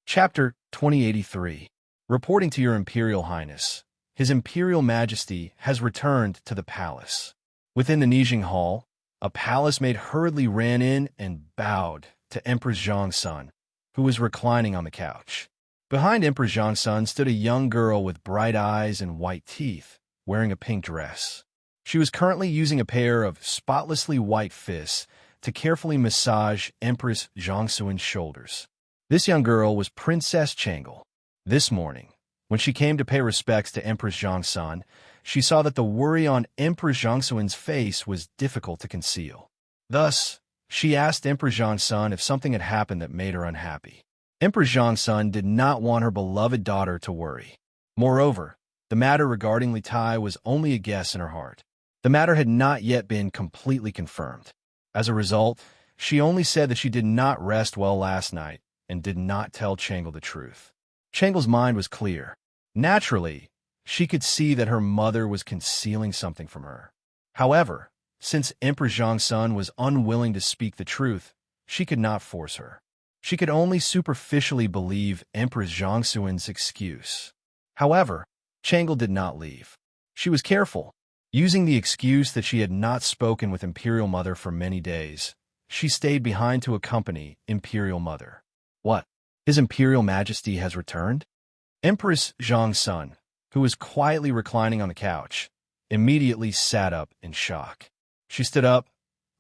Chapter 2083. Reporting to Your Imperial Highness, His Imperial Majesty has returned to the palace. Within the Nijing Hall, a palace maid hurriedly ran in and bowed to Empress Zhang's son, who was reclining on the couch. Behind Empress Zhang's son stood a young girl with bright eyes and white teeth, wearing a pink dress. She was currently using a pair of spotlessly white fists to carefully massage Empress Zhangsuin's shoulders. This young girl was Princess Changle. This morning, when she came to pay respects to Empress Zhang's son, she saw that the worry on Empress Zhangsuin's face was difficult to conceal. Thus, she asked Empress Zhang's son if something had happened that made her unhappy. Empress Zhang's son did not want her beloved daughter to worry. Moreover, the matter regarding Li Tai was only a guess in her heart. The matter had not yet been completely confirmed. As a result, she only said that she did not rest well last night and did not tell Changle the truth. Changle's mind was clear. Naturally, she could see that her mother was concealing something from her. However, since Empress Zhang's son was unwilling to speak the truth, she could not force her. She could only superficially believe Empress Zhangsuin's excuse. However, Changle did not leave. She was careful. Using the excuse that she had not spoken with Imperial Mother for many days, she stayed behind to accompany Imperial Mother. What? His Imperial Majesty has returned? Empress Zhang's son, who was quietly reclining on the couch, immediately sat up in shock. She stood up,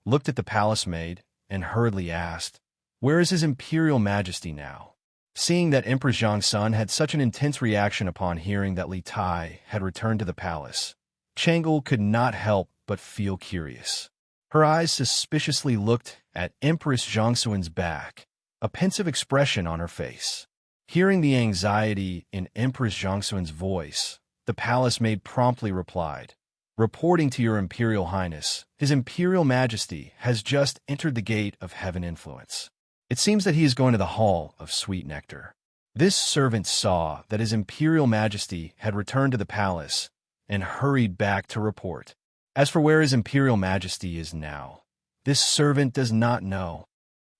looked at the palace maid, and hurriedly asked, "Where is His Imperial Majesty now?" Seeing that Empress Zhang's son had such an intense reaction upon hearing that Li Tai had returned to the palace, Changle could not help but feel curious. Her eyes suspiciously looked at Empress Zhangsuin's back, a pensive expression on her face. Hearing the anxiety in Empress Zhangsuin's voice, the palace maid promptly replied, "Reporting to Your Imperial Highness, His Imperial Majesty has just entered the gate of heaven influence. It seems that he is going to the Hall of Sweet Nectar." This servant saw that His Imperial Majesty had returned to the palace and hurried back to report. As for where His Imperial Majesty is now, this servant does not know.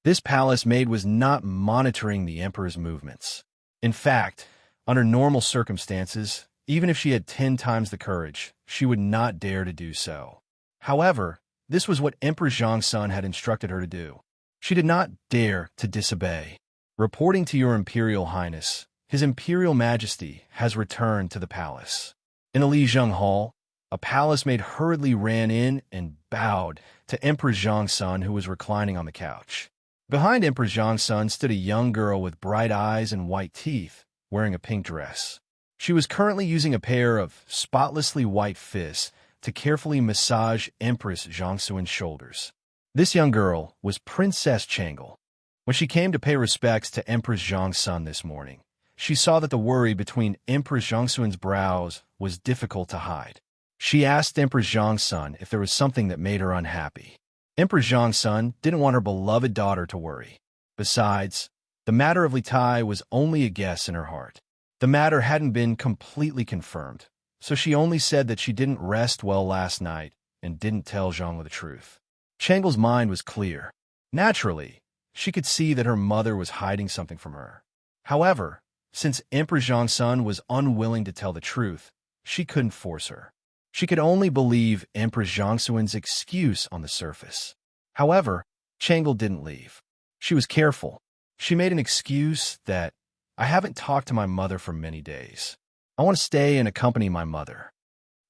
This palace maid was not monitoring the Emperor's movements. In fact, under normal circumstances, even if she had 10 times the courage, she would not dare to do so. However, this was what Empress Zhang's son had instructed her to do. She did not dare to disobey. "Reporting to Your Imperial Highness, His Imperial Majesty has returned to the palace." In the Lijiang Hall, a palace maid hurriedly ran in and bowed to Empress Zhang's son, who was reclining on the couch. Behind Empress Zhang's son stood a young girl with bright eyes and white teeth, wearing a pink dress. She was currently using a pair of spotlessly white fists to carefully massage Empress Zhangsuin's shoulders. This young girl was Princess Changle. When she came to pay respects to Empress Zhang's son this morning, she saw that the worry between Empress Zhangsuin's brows was difficult to hide. She asked Empress Zhang's son if there was something that made her unhappy. Empress Zhang's son didn't want her beloved daughter to worry. Besides, the matter of Li Tai was only a guess in her heart. The matter hadn't been completely confirmed, so she only said that she didn't rest well last night and didn't tell Zhang the truth. Changle's mind was clear. Naturally, she could see that her mother was hiding something from her. However, since Emperor Zhang's son was unwilling to tell the truth, she couldn't force her. She could only believe Empress Zhangsuin's excuse on the surface. However, Changle didn't leave. She was careful. She made an excuse that, I haven't talked to my mother for many days. I want to stay and accompany my mother.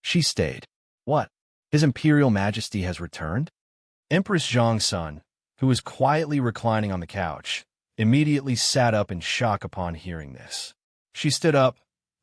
She stayed. What? His Imperial Majesty has returned? Empress Zhongsun, who was quietly reclining on the couch, immediately sat up in shock upon hearing this. She stood up,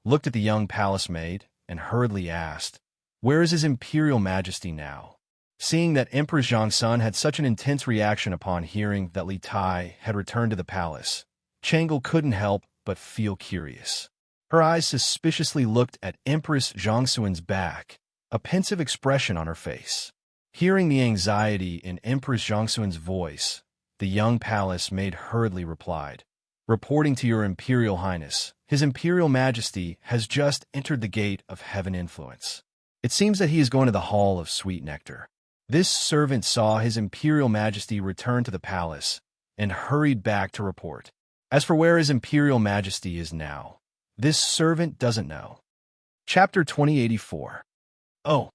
looked at the young palace maid, and hurriedly asked, Where is His Imperial Majesty now? Seeing that Empress Zhongsun had such an intense reaction upon hearing that Li Tai had returned to the palace, Chang'e couldn't help but feel curious. Her eyes suspiciously looked at Empress Zhongsun's back, a pensive expression on her face. Hearing the anxiety in Empress Zhongsun's voice, the young palace maid hurriedly replied, Reporting to your Imperial Highness, His Imperial Majesty has just entered the gate of heaven influence. It seems that he is going to the Hall of Sweet Nectar. This servant saw His Imperial Majesty return to the palace and hurried back to report. As for where His Imperial Majesty is now, this servant doesn't know. Chapter 2084. Oh.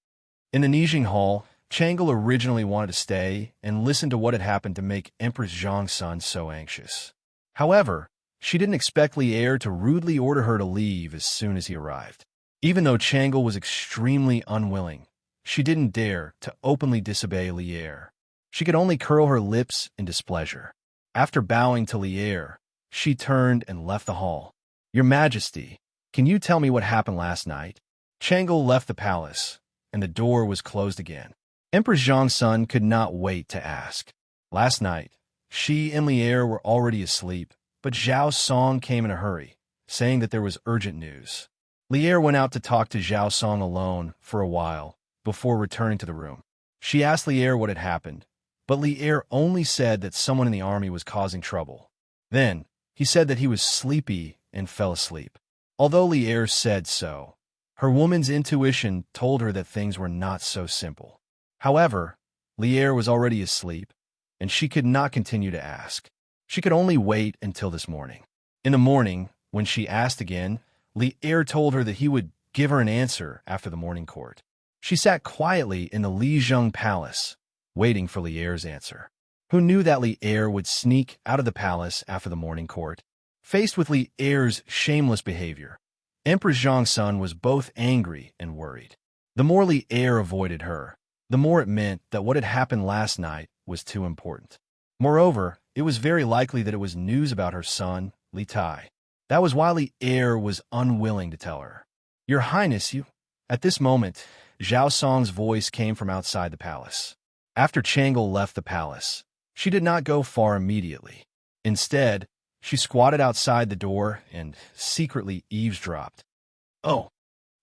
In the Nijing Hall, Chang'e originally wanted to stay and listen to what had happened to make Empress Zhongsun so anxious. However, she didn't expect Li Er to rudely order her to leave as soon as he arrived. Even though Chang'e was extremely unwilling, she didn't dare to openly disobey Li Er. She could only curl her lips in displeasure. After bowing to Li Er, she turned and left the hall. Your Majesty, can you tell me what happened last night? Chang'e left the palace, and the door was closed again. Empress Zhongsun could not wait to ask. Last night, she and Li Er were already asleep, but Zhao Song came in a hurry, saying that there was urgent news. Li Er went out to talk to Zhao Song alone for a while before returning to the room. She asked Li Er what had happened, but Li Er only said that someone in the army was causing trouble. Then, he said that he was sleepy and fell asleep. Although Li Er said so, her woman's intuition told her that things were not so simple. However, Li Er was already asleep, and she could not continue to ask. She could only wait until this morning. In the morning, when she asked again, Li Er told her that he would give her an answer after the morning court. She sat quietly in the Lizheng Palace, waiting for Li Er's answer. Who knew that Li Er would sneak out of the palace after the morning court? Faced with Li Er's shameless behavior, Empress Zhongsun was both angry and worried. The more Li Er avoided her, the more it meant that what had happened last night was too important. Moreover, it was very likely that it was news about her son, Li Tai. That was why Li Er was unwilling to tell her. Your Highness, you... At this moment, Zhao Song's voice came from outside the palace. After Chang'e left the palace, she did not go far immediately. Instead, she squatted outside the door and secretly eavesdropped. Oh.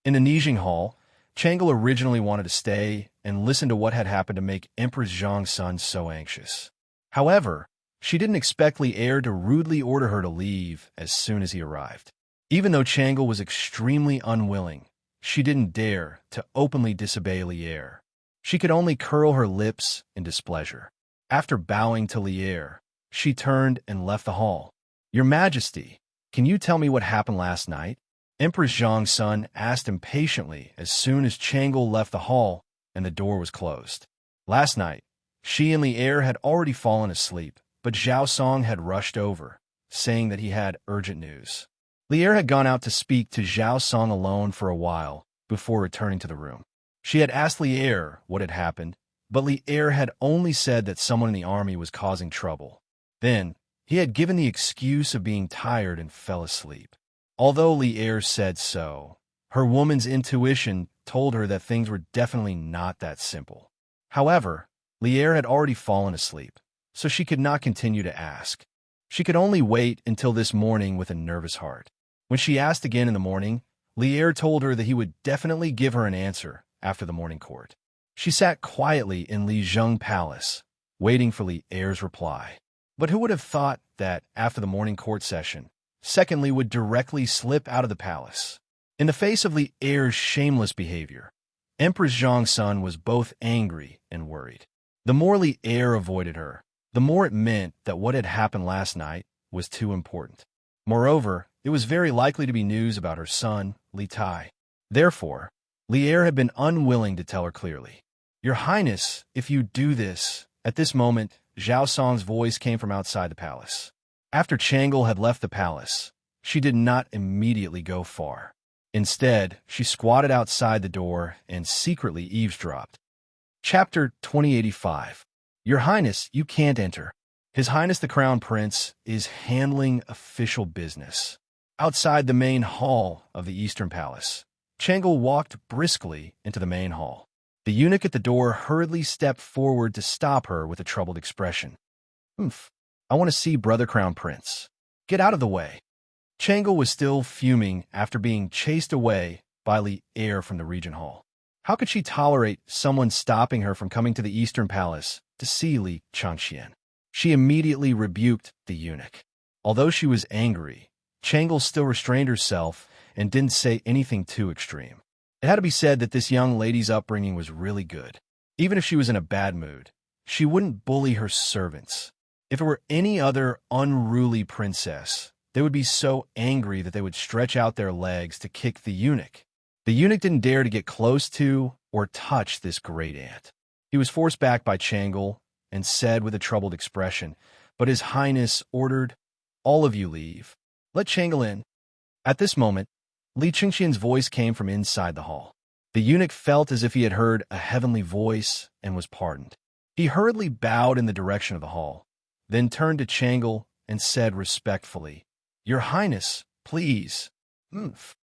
In the Nijing Hall, Chang'e originally wanted to stay and listen to what had happened to make Empress Zhongsun so anxious. However, she didn't expect Li Er to rudely order her to leave as soon as he arrived. Even though Chang'e was extremely unwilling, she didn't dare to openly disobey Li Er. She could only curl her lips in displeasure. After bowing to Li Er, she turned and left the hall. Your Majesty, can you tell me what happened last night? Empress Zhongsun asked impatiently as soon as Chang'e left the hall and the door was closed. Last night, she and Li Er had already fallen asleep, but Zhao Song had rushed over, saying that he had urgent news. Li Er had gone out to speak to Zhao Song alone for a while before returning to the room. She had asked Li Er what had happened, but Li Er had only said that someone in the army was causing trouble. Then, he had given the excuse of being tired and fell asleep. Although Li Er said so, her woman's intuition told her that things were definitely not that simple. However, Li Er had already fallen asleep, so she could not continue to ask. She could only wait until this morning with a nervous heart. When she asked again in the morning, Li Er told her that he would definitely give her an answer after the morning court. She sat quietly in Lizheng Palace, waiting for Li Er's reply. But who would have thought that, after the morning court session, Secondly would directly slip out of the palace? In the face of Li Er's shameless behavior, Empress Zhongsun was both angry and worried. The more Li Er avoided her, the more it meant that what had happened last night was too important. Moreover, it was very likely to be news about her son, Li Tai. Therefore, Li Er had been unwilling to tell her clearly. Your Highness, if you do this... At this moment, Zhao Song's voice came from outside the palace. After Changle had left the palace, she did not immediately go far. Instead, she squatted outside the door and secretly eavesdropped. Chapter 2085. Your Highness, you can't enter. His Highness the Crown Prince is handling official business. Outside the main hall of the Eastern Palace, Changle walked briskly into the main hall. The eunuch at the door hurriedly stepped forward to stop her with a troubled expression. "Humph, I want to see Brother Crown Prince. Get out of the way." Changle was still fuming after being chased away by the heir from the Regent Hall. How could she tolerate someone stopping her from coming to the Eastern Palace to see Li Changxian? She immediately rebuked the eunuch. Although she was angry, Changle still restrained herself and didn't say anything too extreme. It had to be said that this young lady's upbringing was really good. Even if she was in a bad mood, she wouldn't bully her servants. If it were any other unruly princess, they would be so angry that they would stretch out their legs to kick the eunuch. The eunuch didn't dare to get close to or touch this great aunt. He was forced back by Changle and said with a troubled expression, "But His Highness ordered, all of you leave. Let Changle in." At this moment, Li Changxian's voice came from inside the hall. The eunuch felt as if he had heard a heavenly voice and was pardoned. He hurriedly bowed in the direction of the hall, then turned to Changle and said respectfully, "Your Highness, please."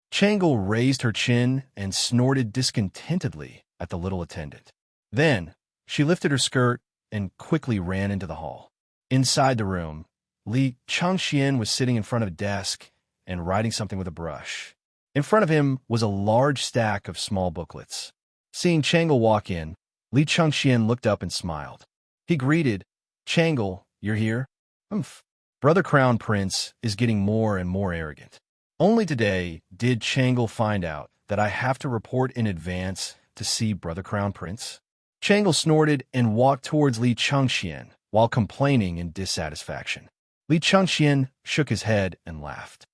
Changle raised her chin and snorted discontentedly at the little attendant. Then, she lifted her skirt and quickly ran into the hall. Inside the room, Li Changxian was sitting in front of a desk and writing something with a brush. In front of him was a large stack of small booklets. Seeing Changle walk in, Li Changxian looked up and smiled. He greeted, "Changle, you're here?" Brother Crown Prince is getting more and more arrogant. Only today did Changle find out that I have to report in advance to see Brother Crown Prince. Changle snorted and walked towards Li Changxian while complaining in dissatisfaction. Li Changxian shook his head and laughed.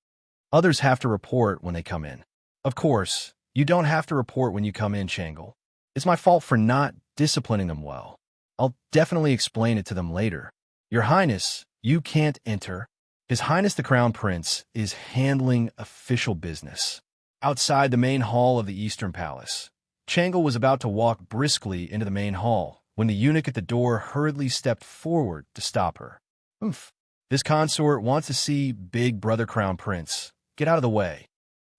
"Others have to report when they come in." "Of course, you don't have to report when you come in, Changle. It's my fault for not disciplining them well. I'll definitely explain it to them later. Your Highness, you can't enter. His Highness the Crown Prince is handling official business." Outside the main hall of the Eastern Palace, Changle was about to walk briskly into the main hall when the eunuch at the door hurriedly stepped forward to stop her. This consort wants to see big Brother Crown Prince. Get out of the way."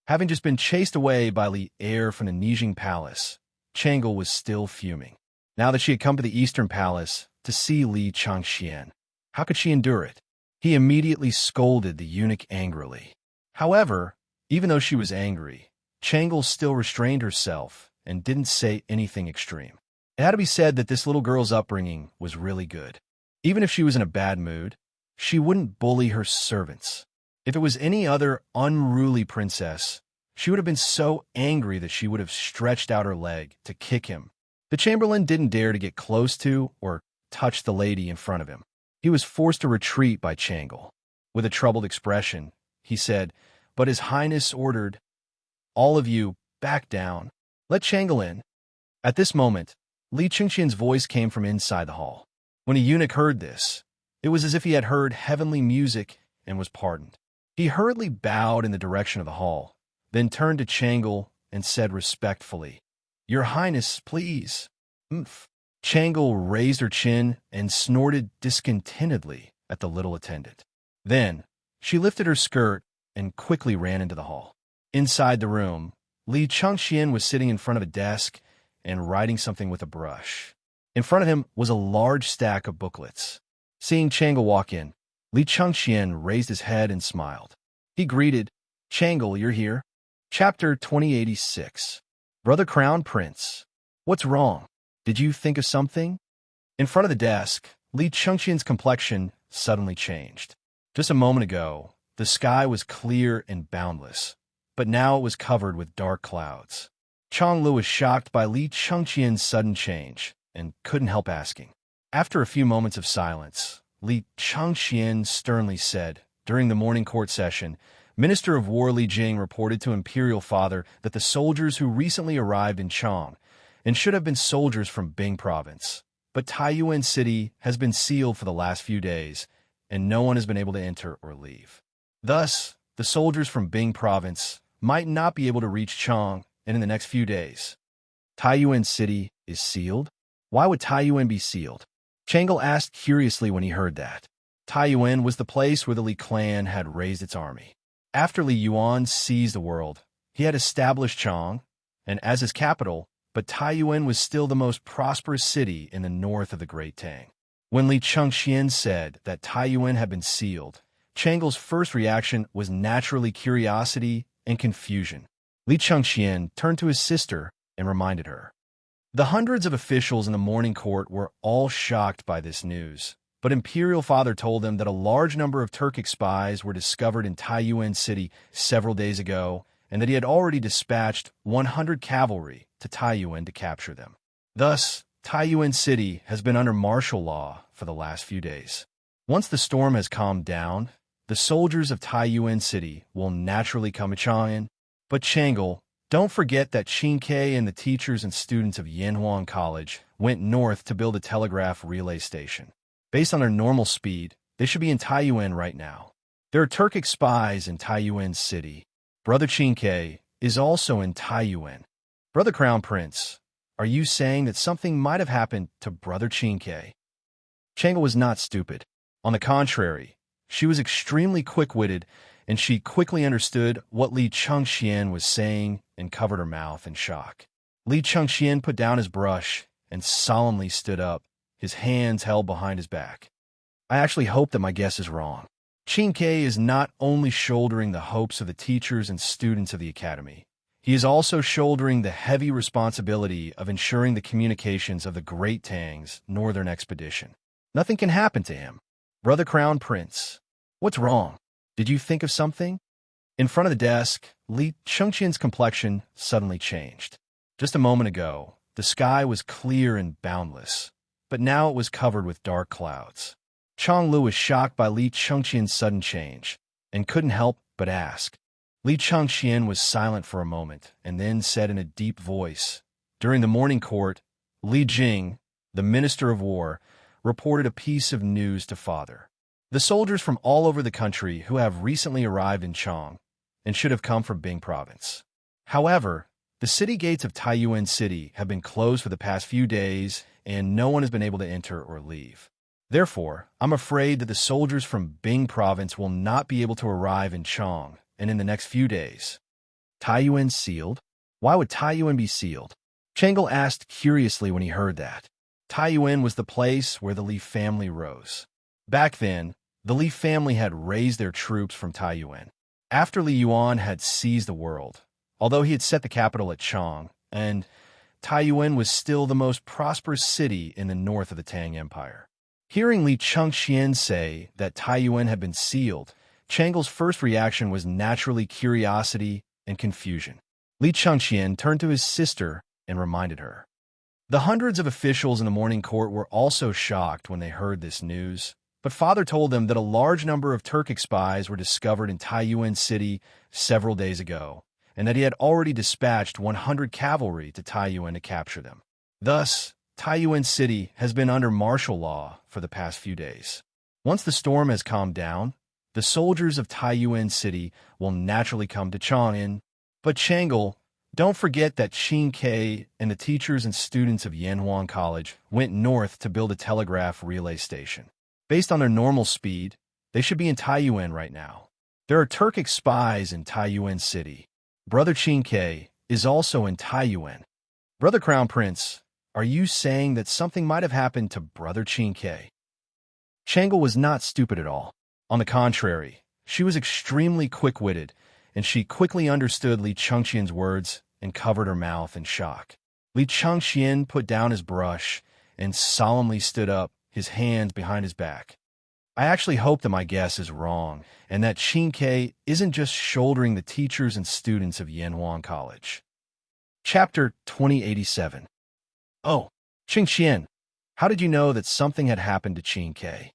Having just been chased away by the heir from the Nijing Palace, Changle was still fuming. Now that she had come to the Eastern Palace to see Li Changxian, how could she endure it? He immediately scolded the eunuch angrily. However, even though she was angry, Changle still restrained herself and didn't say anything extreme. It had to be said that this little girl's upbringing was really good. Even if she was in a bad mood, she wouldn't bully her servants. If it was any other unruly princess, she would have been so angry that she would have stretched out her leg to kick him. The chamberlain didn't dare to get close to or touch the lady in front of him. He was forced to retreat by Changle. With a troubled expression, he said, "But His Highness ordered, all of you, back down. Let Changle in." At this moment, Li Changxian's voice came from inside the hall. When a eunuch heard this, it was as if he had heard heavenly music and was pardoned. He hurriedly bowed in the direction of the hall, then turned to Changle and said respectfully, "Your Highness, please." Changle raised her chin and snorted discontentedly at the little attendant. Then, she lifted her skirt and quickly ran into the hall. Inside the room, Li Changxian was sitting in front of a desk and writing something with a brush. In front of him was a large stack of booklets. Seeing Changle walk in, Li Changxian raised his head and smiled. He greeted, "Changle, you're here?" Chapter 2086. Brother Crown Prince. What's wrong? Did you think of something? In front of the desk, Li Changxian's complexion suddenly changed. Just a moment ago, the sky was clear and boundless, but now it was covered with dark clouds. Changlu was shocked by Li Changxian's sudden change and couldn't help asking. After a few moments of silence, Li Changxian sternly said, "During the morning court session, Minister of War Li Jing reported to Imperial Father that the soldiers who recently arrived in Chang and should have been soldiers from Bing Province, but Taiyuan City has been sealed for the last few days, and no one has been able to enter or leave. Thus, the soldiers from Bing province might not be able to reach Chang in the next few days. Taiyuan City is sealed? Why would Taiyuan be sealed? Changle asked curiously when he heard that. Taiyuan was the place where the Li clan had raised its army. After Li Yuan seized the world, he had established Chang, and as his capital, but Taiyuan was still the most prosperous city in the north of the Great Tang. When Li Chengxian said that Taiyuan had been sealed, Changle's first reaction was naturally curiosity and confusion. Li Chengxian turned to his sister and reminded her. The hundreds of officials in the morning court were all shocked by this news, but Imperial Father told them that a large number of Turkic spies were discovered in Taiyuan City several days ago, and that he had already dispatched 100 cavalry to Taiyuan to capture them. Thus, Taiyuan City has been under martial law for the last few days. Once the storm has calmed down, the soldiers of Taiyuan City will naturally come to Chang'an, but Changle, don't forget that Qingke and the teachers and students of Yanhuang College went north to build a telegraph relay station. Based on their normal speed, they should be in Taiyuan right now. There are Turkic spies in Taiyuan City. Brother Qingke is also in Taiyuan. Brother Crown Prince, are you saying that something might have happened to Brother Qingke? Changle was not stupid. On the contrary, she was extremely quick-witted, and she quickly understood what Li Chengxian was saying and covered her mouth in shock. Li Chengxian put down his brush and solemnly stood up, his hands held behind his back. I actually hope that my guess is wrong. Qingke is not only shouldering the hopes of the teachers and students of the academy, he is also shouldering the heavy responsibility of ensuring the communications of the Great Tang's northern expedition. Nothing can happen to him. Brother Crown Prince, what's wrong? Did you think of something? In front of the desk, Li Chengqian's complexion suddenly changed. Just a moment ago, the sky was clear and boundless, but now it was covered with dark clouds. Chang Lu was shocked by Li Chengqian's sudden change, and couldn't help but ask. Li Chengxian was silent for a moment, and then said in a deep voice, during the morning court, Li Jing, the Minister of War, reported a piece of news to Father. The soldiers from all over the country who have recently arrived in Chang and should have come from Bing province. However, the city gates of Taiyuan City have been closed for the past few days, and no one has been able to enter or leave. Therefore, I'm afraid that the soldiers from Bing province will not be able to arrive in Chang and in the next few days. Taiyuan sealed? Why would Taiyuan be sealed? Changle asked curiously when he heard that. Taiyuan was the place where the Li family rose. Back then, the Li family had raised their troops from Taiyuan. After Li Yuan had seized the world, although he had set the capital at Chang, and Taiyuan was still the most prosperous city in the north of the Tang Empire. Hearing Li Chengxian say that Taiyuan had been sealed, Changle's first reaction was naturally curiosity and confusion. Li Chengxian turned to his sister and reminded her. The hundreds of officials in the morning court were also shocked when they heard this news, but Father told them that a large number of Turkic spies were discovered in Taiyuan City several days ago, and that he had already dispatched 100 cavalry to Taiyuan to capture them. Thus, Taiyuan City has been under martial law for the past few days. Once the storm has calmed down, the soldiers of Taiyuan City will naturally come to Chang'an, but Changle, don't forget that Qingke and the teachers and students of Yanhuang College went north to build a telegraph relay station. Based on their normal speed, they should be in Taiyuan right now. There are Turkic spies in Taiyuan City. Brother Qingke is also in Taiyuan. Brother Crown Prince, are you saying that something might have happened to Brother Qingke? Changle was not stupid at all. On the contrary, she was extremely quick-witted, and she quickly understood Li Chengxian's words and covered her mouth in shock. Li Chengxian put down his brush and solemnly stood up, his hands behind his back. I actually hope that my guess is wrong, and that Qingke isn't just shouldering the teachers and students of Yanhuang College. Chapter 2087. Oh, Qingxian, how did you know that something had happened to Qingke?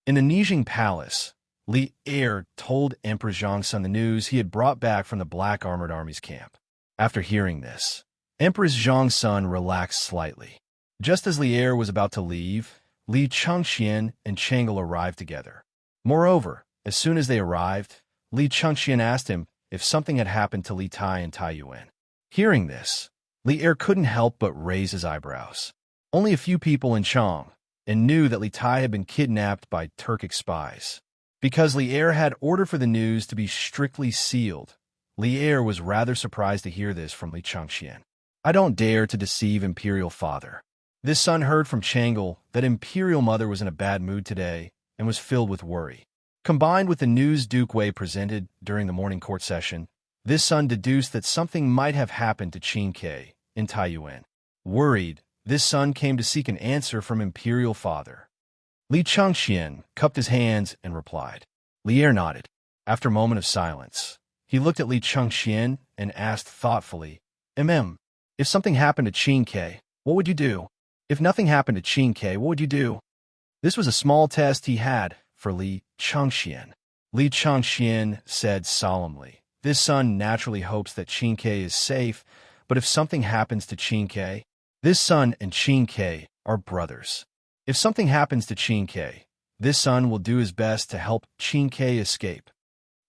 In the Nijing Palace, Li Er told Emperor Zhongsun the news he had brought back from the Black Armored Army's camp. After hearing this, Empress Zhongsun relaxed slightly. Just as Li Er was about to leave, Li Chengxian and Changle arrived together. Moreover, as soon as they arrived, Li Chengxian asked him if something had happened to Li Tai and Tai Yuan. Hearing this, Li Er couldn't help but raise his eyebrows. Only a few people in Chang, and knew that Li Tai had been kidnapped by Turkic spies. Because Li Er had ordered for the news to be strictly sealed, Li Er was rather surprised to hear this from Li Chengxian. I don't dare to deceive Imperial Father. This son heard from Changle that Imperial Mother was in a bad mood today and was filled with worry. Combined with the news Duke Wei presented during the morning court session, this son deduced that something might have happened to Qin Ke in Taiyuan. Worried, this son came to seek an answer from Imperial Father. Li Chengxian cupped his hands and replied. Li Er nodded. After a moment of silence, he looked at Li Chengxian and asked thoughtfully, if something happened to Qin Ke, what would you do? If nothing happened to Qin Ke, what would you do? This was a small test he had for Li Chengxian. Li Chengxian said solemnly, this son naturally hopes that Qin Ke is safe, but if something happens to Qin Ke, this son and Qin Ke are brothers. If something happens to Qin Ke, this son will do his best to help Qin Ke escape.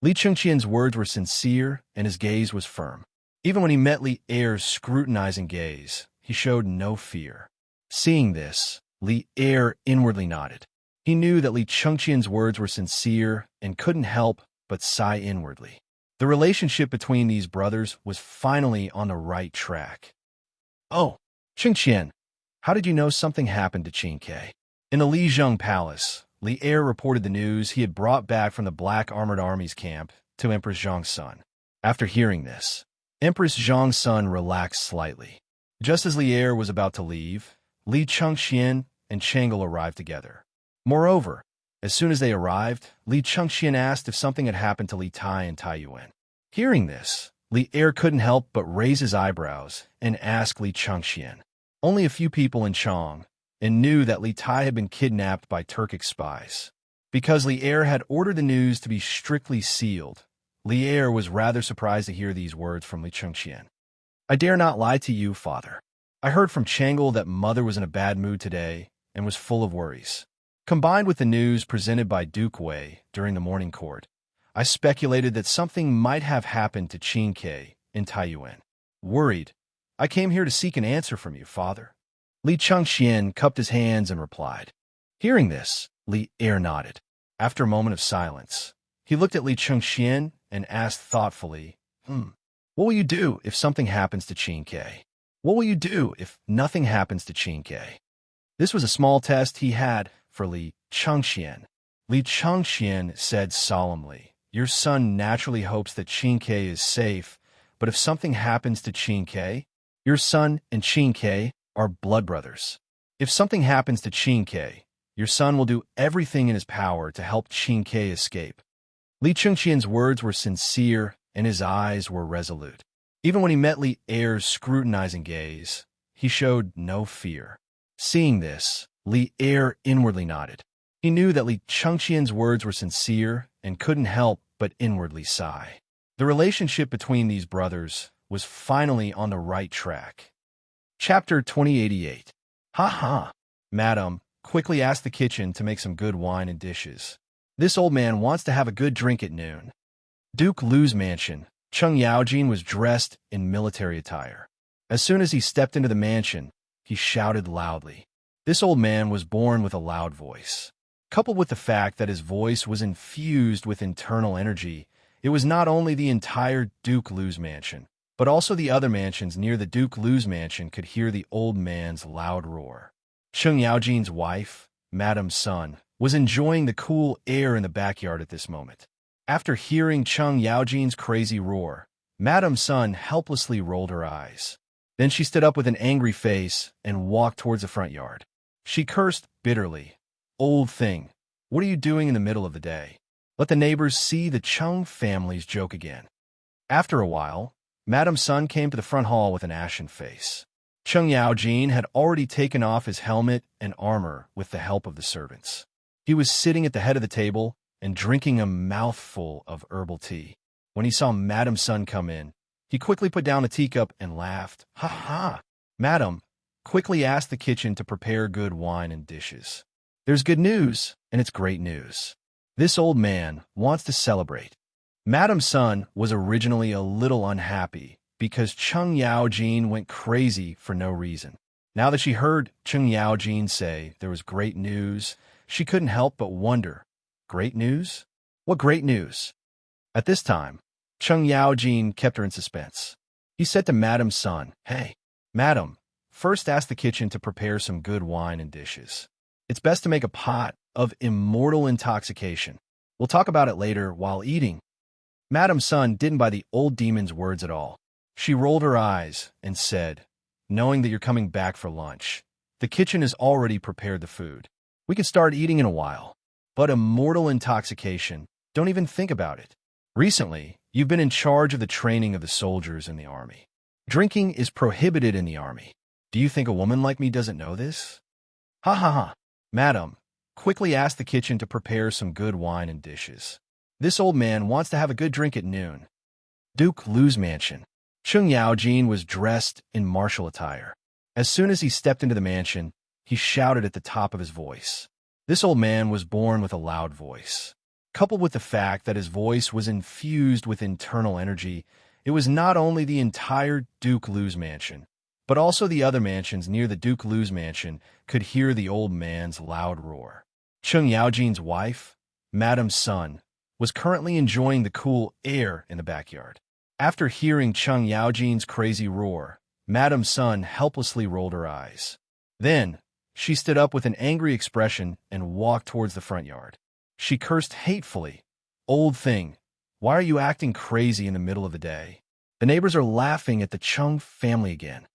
Li Chengxian's words were sincere and his gaze was firm. Even when he met Li Er's scrutinizing gaze, he showed no fear. Seeing this, Li Er inwardly nodded. He knew that Li Chengxian's words were sincere and couldn't help but sigh inwardly. The relationship between these brothers was finally on the right track. Oh, Chengxian, how did you know something happened to Qin Ke? In the Lijiang Palace, Li Er reported the news he had brought back from the Black Armored Army's camp to Empress Zhang's son. After hearing this, Empress Zhang's son relaxed slightly. Just as Li Er was about to leave, Li Chengxian and Changle arrived together. Moreover, as soon as they arrived, Li Chengxian asked if something had happened to Li Tai and Tai Yuan. Hearing this, Li Er couldn't help but raise his eyebrows and ask Li Chengxian. Only a few people in Chang, and knew that Li Tai had been kidnapped by Turkic spies. Because Li Er had ordered the news to be strictly sealed, Li Er was rather surprised to hear these words from Li Chengxian. I dare not lie to you, father. I heard from Changle that mother was in a bad mood today and was full of worries. Combined with the news presented by Duke Wei during the morning court, I speculated that something might have happened to Qin Ke in Taiyuan. Worried, I came here to seek an answer from you, father. Li Chengxian cupped his hands and replied. Hearing this, Li Er nodded. After a moment of silence, he looked at Li Chengxian and asked thoughtfully, What will you do if something happens to Qin Ke? What will you do if nothing happens to Qin Ke? This was a small test he had for Li Chengxian. Li Chengxian said solemnly, your son naturally hopes that Qin Ke is safe, but if something happens to Qin Ke, your son and Qin Ke are blood brothers. If something happens to Qin Ke, your son will do everything in his power to help Qin Ke escape. Li Chengxian's words were sincere and his eyes were resolute. Even when he met Li Er's scrutinizing gaze, he showed no fear. Seeing this, Li Er inwardly nodded. He knew that Li Chengxian's words were sincere and couldn't help but inwardly sigh. The relationship between these brothers was finally on the right track. Chapter 2088. Ha ha! Madam, quickly ask the kitchen to make some good wine and dishes. This old man wants to have a good drink at noon. Duke Lu's mansion, Cheng Yaojin was dressed in military attire. As soon as he stepped into the mansion, he shouted loudly. This old man was born with a loud voice. Coupled with the fact that his voice was infused with internal energy, it was not only the entire Duke Lu's mansion, but also the other mansions near the Duke Lu's mansion could hear the old man's loud roar. Cheng Yaojin's wife, Madame Sun, was enjoying the cool air in the backyard at this moment. After hearing Cheng Yaojin's crazy roar, Madame Sun helplessly rolled her eyes. Then she stood up with an angry face and walked towards the front yard. She cursed bitterly. Old thing, what are you doing in the middle of the day? Let the neighbors see the Cheng family's joke again. After a while, Madame Sun came to the front hall with an ashen face. Cheng Yaojin had already taken off his helmet and armor with the help of the servants. He was sitting at the head of the table and drinking a mouthful of herbal tea. When he saw Madame Sun come in, he quickly put down the teacup and laughed. Ha ha! Madam, quickly ask the kitchen to prepare good wine and dishes. There's good news, and it's great news. This old man wants to celebrate. Madam Sun was originally a little unhappy because Chung Yaojin went crazy for no reason. Now that she heard Chung Yaojin say there was great news, she couldn't help but wonder, great news? What great news? At this time, Chung Yaojin kept her in suspense. He said to Madam Sun, "Hey, Madam, first ask the kitchen to prepare some good wine and dishes. It's best to make a pot of immortal intoxication. We'll talk about it later while eating." Madam Sun didn't buy the old demon's words at all. She rolled her eyes and said, "Knowing that you're coming back for lunch, the kitchen has already prepared the food. We can start eating in a while. But immortal intoxication, don't even think about it. Recently, you've been in charge of the training of the soldiers in the army. Drinking is prohibited in the army. Do you think a woman like me doesn't know this?" "Ha ha ha. Madam, quickly ask the kitchen to prepare some good wine and dishes. This old man wants to have a good drink at noon." Duke Lu's mansion. Chung Yaojin was dressed in martial attire. As soon as he stepped into the mansion, he shouted at the top of his voice. This old man was born with a loud voice. Coupled with the fact that his voice was infused with internal energy, it was not only the entire Duke Lu's mansion, but also the other mansions near the Duke Lu's mansion could hear the old man's loud roar. Chung Yaojin's wife, Madam Sun, was currently enjoying the cool air in the backyard. After hearing Chung Yaojin's crazy roar, Madam Sun helplessly rolled her eyes. Then, she stood up with an angry expression and walked towards the front yard. She cursed hatefully. "Old thing, why are you acting crazy in the middle of the day? The neighbors are laughing at the Chung family again."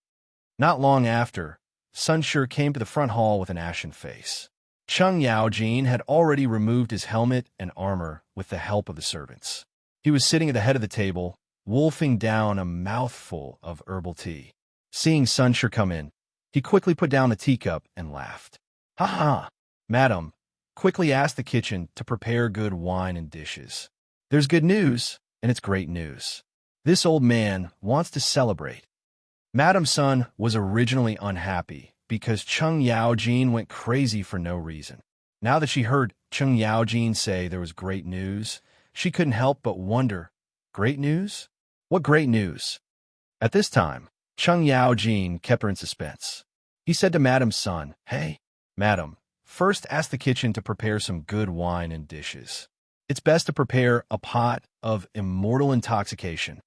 Not long after, Sun Shi came to the front hall with an ashen face. Chung Yaojin had already removed his helmet and armor with the help of the servants. He was sitting at the head of the table, wolfing down a mouthful of herbal tea. Seeing Sun Shi come in, he quickly put down the teacup and laughed. "Ha ha! Madam, quickly ask the kitchen to prepare good wine and dishes. There's good news, and it's great news. This old man wants to celebrate." Madam Sun was originally unhappy because Chung Yaojin went crazy for no reason. Now that she heard Chung Yaojin say there was great news, she couldn't help but wonder, great news? What great news? At this time, Chung Yaojin kept her in suspense. He said to Madam Sun, "Hey, Madam, first ask the kitchen to prepare some good wine and dishes. It's best to prepare a pot of immortal intoxication."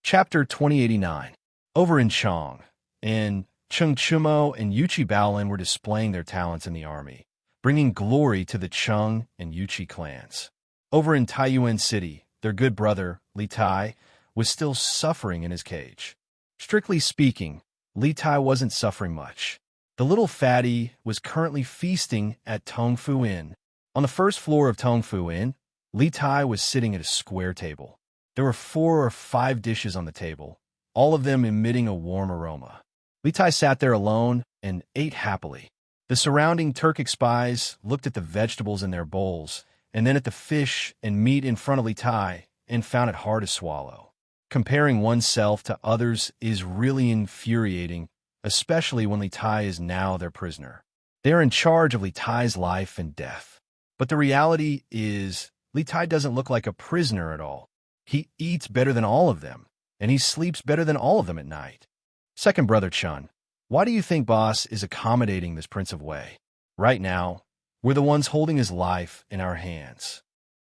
Chapter 2089. Over in Chong, Chung Chumo and Yuchi Baolin were displaying their talents in the army, bringing glory to the Chung and Yuchi clans. Over in Taiyuan City, their good brother, Li Tai, was still suffering in his cage. Strictly speaking, Li Tai wasn't suffering much. The little fatty was currently feasting at Tongfu Inn. On the first floor of Tongfu Inn, Li Tai was sitting at a square table. There were 4 or 5 dishes on the table, all of them emitting a warm aroma. Li Tai sat there alone and ate happily. The surrounding Turkic spies looked at the vegetables in their bowls and then at the fish and meat in front of Li Tai and found it hard to swallow. Comparing oneself to others is really infuriating, especially when Li Tai is now their prisoner. They are in charge of Li Tai's life and death. But the reality is, Li Tai doesn't look like a prisoner at all. He eats better than all of them, and he sleeps better than all of them at night. Second brother Chun, why do you think boss is accommodating this Prince of Wei? Right now, we're the ones holding his life in our hands.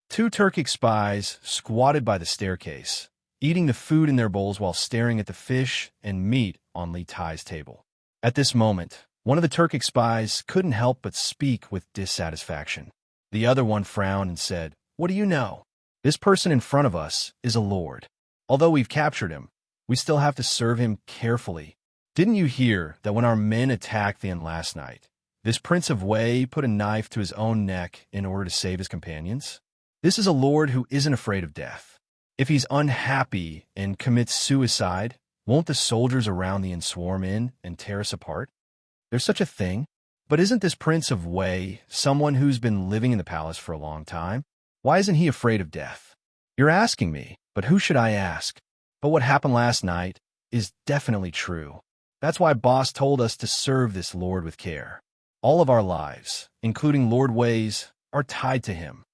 2 Turkic spies squatted by the staircase, eating the food in their bowls while staring at the fish and meat on Li Tai's table. At this moment, one of the Turkic spies couldn't help but speak with dissatisfaction. The other one frowned and said, "What do you know? This person in front of us is a lord. Although we've captured him, we still have to serve him carefully. Didn't you hear that when our men attacked the inn last night, this Prince of Wei put a knife to his own neck in order to save his companions? This is a lord who isn't afraid of death. If he's unhappy and commits suicide, won't the soldiers around the inn swarm in and tear us apart? There's such a thing. But isn't this Prince of Wei someone who's been living in the palace for a long time? Why isn't he afraid of death?" You're asking me, but who should I ask? But what happened last night is definitely true. That's why boss told us to serve this lord with care. All of our lives, including Lord Wei's, are tied to him.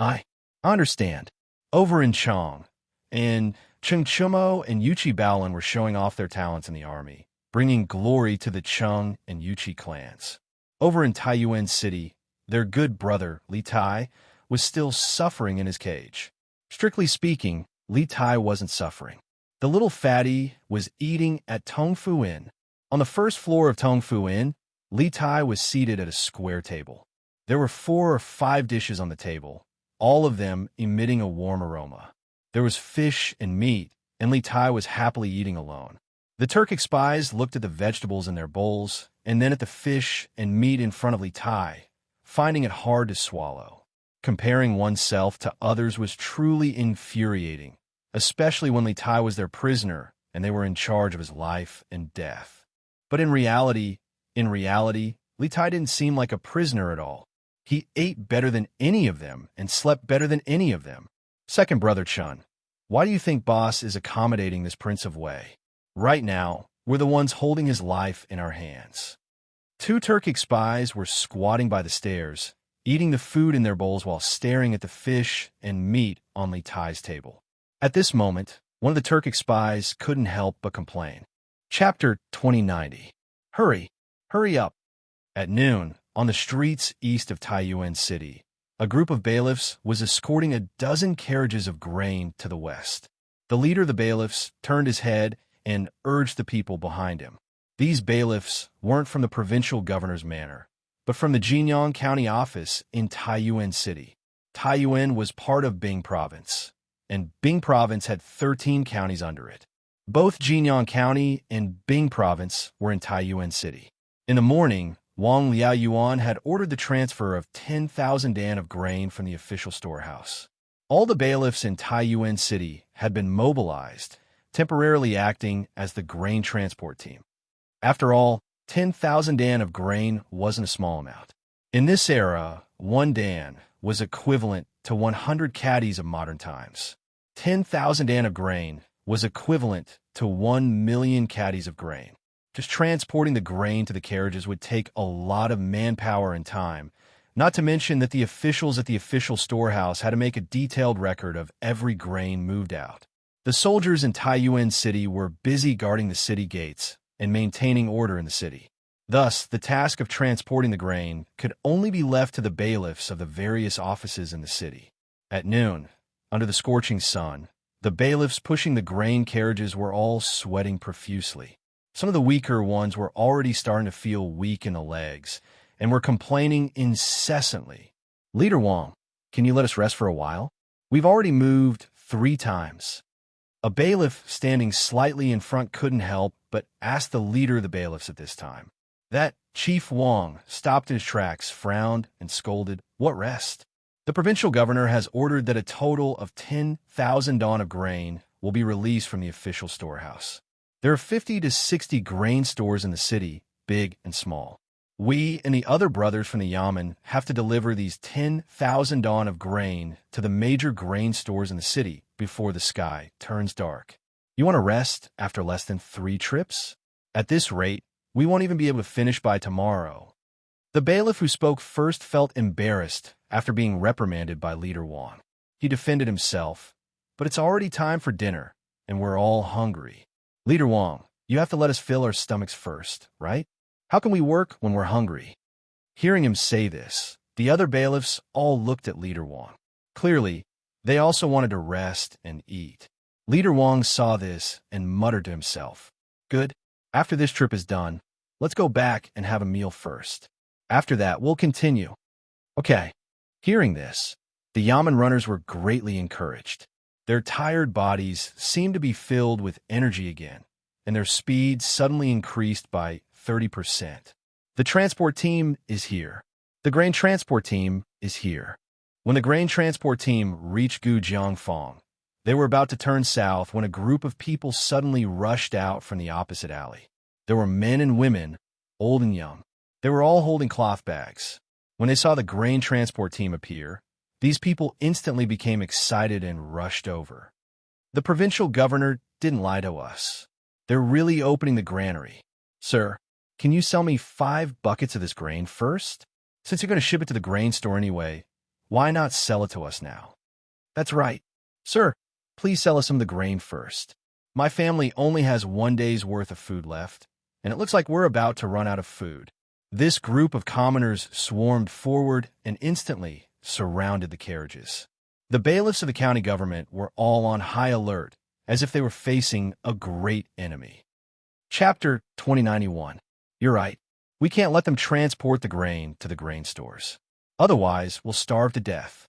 I understand. Over in Chong, and Chungchumo and Yuchi Baolan were showing off their talents in the army, bringing glory to the Chung and Yuchi clans. Over in Taiyuan City, their good brother, Li Tai, was still suffering in his cage. Strictly speaking, Li Tai wasn't suffering. The little fatty was eating at Tongfu Inn. On the first floor of Tongfu Inn, Li Tai was seated at a square table. There were 4 or 5 dishes on the table, all of them emitting a warm aroma. There was fish and meat, and Li Tai was happily eating alone. The Turkic spies looked at the vegetables in their bowls, and then at the fish and meat in front of Li Tai, finding it hard to swallow. Comparing oneself to others was truly infuriating, especially when Li Tai was their prisoner and they were in charge of his life and death. But in reality, Li Tai didn't seem like a prisoner at all. He ate better than any of them and slept better than any of them. Second brother Chun, why do you think boss is accommodating this Prince of Wei? Right now, we're the ones holding his life in our hands. 2 Turkic spies were squatting by the stairs, eating the food in their bowls while staring at the fish and meat on Li Tai's table. At this moment, one of the Turkic spies couldn't help but complain. Chapter 2090. Hurry up. At noon, on the streets east of Taiyuan City, a group of bailiffs was escorting a dozen carriages of grain to the west. The leader of the bailiffs turned his head and urged the people behind him. These bailiffs weren't from the provincial governor's manor, but from the Jinyang County office in Taiyuan City. Taiyuan was part of Bing Province, and Bing Province had 13 counties under it. Both Jinyang County and Bing Province were in Taiyuan City. In the morning, Wang Liaoyuan had ordered the transfer of 10,000 dan of grain from the official storehouse. All the bailiffs in Taiyuan City had been mobilized, temporarily acting as the grain transport team. After all, 10,000 dan of grain wasn't a small amount. In this era, 1 dan was equivalent to 100 caddies of modern times. 10,000 dan of grain was equivalent to 1 million caddies of grain. Just transporting the grain to the carriages would take a lot of manpower and time, not to mention that the officials at the official storehouse had to make a detailed record of every grain moved out. The soldiers in Taiyuan City were busy guarding the city gates and maintaining order in the city. Thus, the task of transporting the grain could only be left to the bailiffs of the various offices in the city. At noon, under the scorching sun, the bailiffs pushing the grain carriages were all sweating profusely. Some of the weaker ones were already starting to feel weak in the legs and were complaining incessantly. Leader Wang, can you let us rest for a while? We've already moved 3 times. A bailiff standing slightly in front couldn't help but ask the leader of the bailiffs at this time. That Chief Wang stopped in his tracks, frowned, and scolded, "What rest? The provincial governor has ordered that a total of 10,000 dan of grain will be released from the official storehouse. There are 50 to 60 grain stores in the city, big and small. We and the other brothers from the Yamen have to deliver these 10,000 dan of grain to the major grain stores in the city before the sky turns dark. You want to rest after less than 3 trips? At this rate, we won't even be able to finish by tomorrow." The bailiff who spoke first felt embarrassed after being reprimanded by Leader Wang. He defended himself, "But it's already time for dinner, and we're all hungry." "Leader Wang, you have to let us fill our stomachs first, right? How can we work when we're hungry?" Hearing him say this, the other bailiffs all looked at Leader Wang. Clearly, they also wanted to rest and eat. Leader Wang saw this and muttered to himself, "Good. After this trip is done, let's go back and have a meal first. After that, we'll continue." Okay. Hearing this, the Yamen runners were greatly encouraged. Their tired bodies seemed to be filled with energy again, and their speed suddenly increased by 30%. The transport team is here. The grain transport team is here. When the grain transport team reached Gujiangfang, they were about to turn south when a group of people suddenly rushed out from the opposite alley. There were men and women, old and young. They were all holding cloth bags. When they saw the grain transport team appear, these people instantly became excited and rushed over. The provincial governor didn't lie to us. They're really opening the granary. "Sir, can you sell me 5 buckets of this grain first? Since you're going to ship it to the grain store anyway, Why not sell it to us now? That's right. Sir, please sell us some of the grain first. My family only has 1 day's worth of food left, and it looks like we're about to run out of food. This group of commoners swarmed forward and instantly surrounded the carriages. The bailiffs of the county government were all on high alert, as if they were facing a great enemy. Chapter 2091. You're right. We can't let them transport the grain to the grain stores. Otherwise, we'll starve to death.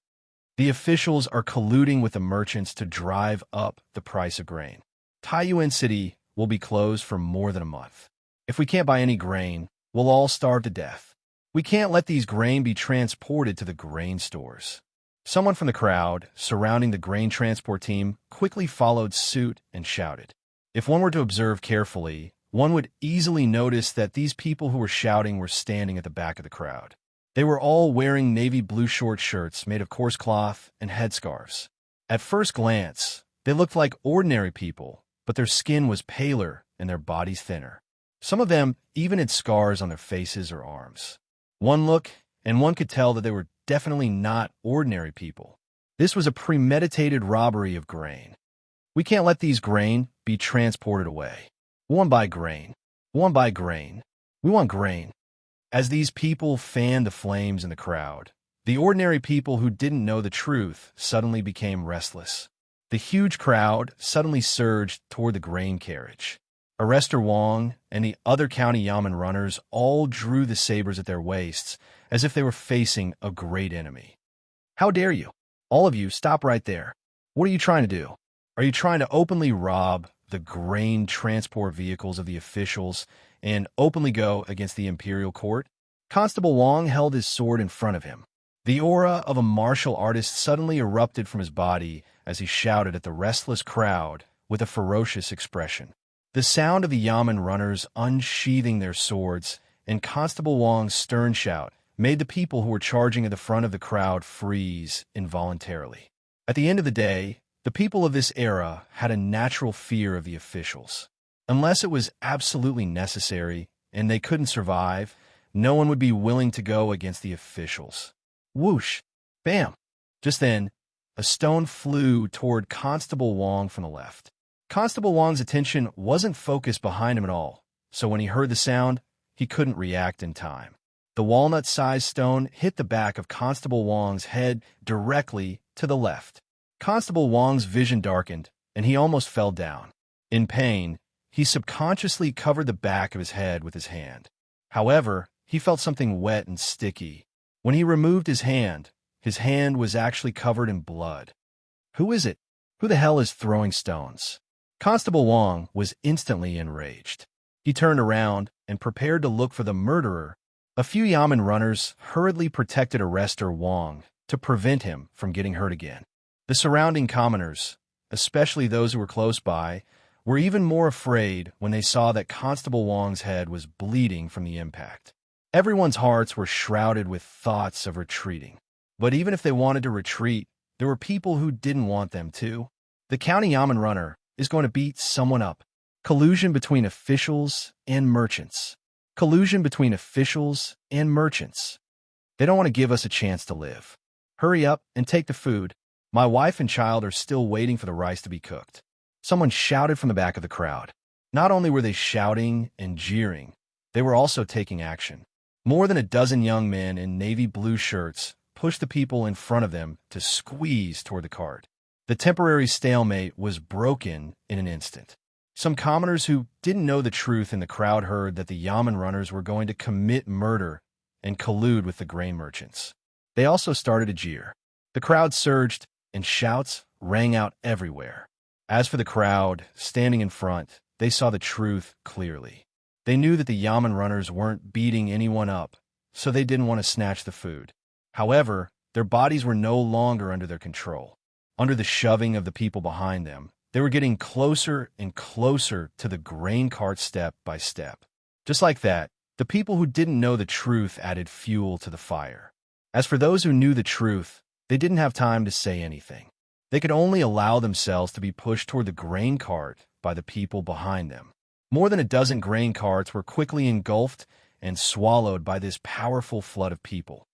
The officials are colluding with the merchants to drive up the price of grain. Taiyuan City will be closed for more than a month. If we can't buy any grain, we'll all starve to death. We can't let these grain be transported to the grain stores. Someone from the crowd surrounding the grain transport team quickly followed suit and shouted. If one were to observe carefully, one would easily notice that these people who were shouting were standing at the back of the crowd. They were all wearing navy blue short shirts made of coarse cloth and headscarves. At first glance, they looked like ordinary people, but their skin was paler and their bodies thinner. Some of them even had scars on their faces or arms. One look, and one could tell that they were definitely not ordinary people. This was a premeditated robbery of grain. We can't let these grain be transported away. We want to buy grain. We want to buy grain. We want grain. As these people fanned the flames in the crowd, the ordinary people who didn't know the truth suddenly became restless. The huge crowd suddenly surged toward the grain carriage. Arrester Wong and the other county yamen runners all drew the sabers at their waists as if they were facing a great enemy. How dare you? All of you, stop right there. What are you trying to do? Are you trying to openly rob the grain transport vehicles of the officials and openly go against the imperial court? Constable Wong held his sword in front of him. The aura of a martial artist suddenly erupted from his body as he shouted at the restless crowd with a ferocious expression. The sound of the yamen runners unsheathing their swords and Constable Wong's stern shout made the people who were charging at the front of the crowd freeze involuntarily. At the end of the day, the people of this era had a natural fear of the officials. Unless it was absolutely necessary and they couldn't survive, no one would be willing to go against the officials. Whoosh! Bam! Just then, a stone flew toward Constable Wong from the left. Constable Wong's attention wasn't focused behind him at all, so when he heard the sound, he couldn't react in time. The walnut-sized stone hit the back of Constable Wong's head directly to the left. Constable Wong's vision darkened, and he almost fell down. In pain, he subconsciously covered the back of his head with his hand. However, he felt something wet and sticky. When he removed his hand was actually covered in blood. Who is it? Who the hell is throwing stones? Constable Wong was instantly enraged. He turned around and prepared to look for the murderer. A few yamen runners hurriedly protected Arrester Wong to prevent him from getting hurt again. The surrounding commoners, especially those who were close by, were even more afraid when they saw that Constable Wong's head was bleeding from the impact. Everyone's hearts were shrouded with thoughts of retreating. But even if they wanted to retreat, there were people who didn't want them to. The county yamen runner is going to beat someone up. Collusion between officials and merchants. Collusion between officials and merchants. They don't want to give us a chance to live. Hurry up and take the food. My wife and child are still waiting for the rice to be cooked. Someone shouted from the back of the crowd. Not only were they shouting and jeering, they were also taking action. More than a dozen young men in navy blue shirts pushed the people in front of them to squeeze toward the cart. The temporary stalemate was broken in an instant. Some commoners who didn't know the truth in the crowd heard that the yamen runners were going to commit murder and collude with the grain merchants. They also started to jeer. The crowd surged, and shouts rang out everywhere. As for the crowd standing in front, they saw the truth clearly. They knew that the yamen runners weren't beating anyone up, so they didn't want to snatch the food. However, their bodies were no longer under their control. Under the shoving of the people behind them, they were getting closer and closer to the grain cart step by step. Just like that, the people who didn't know the truth added fuel to the fire. As for those who knew the truth, they didn't have time to say anything. They could only allow themselves to be pushed toward the grain cart by the people behind them. More than a dozen grain carts were quickly engulfed and swallowed by this powerful flood of people.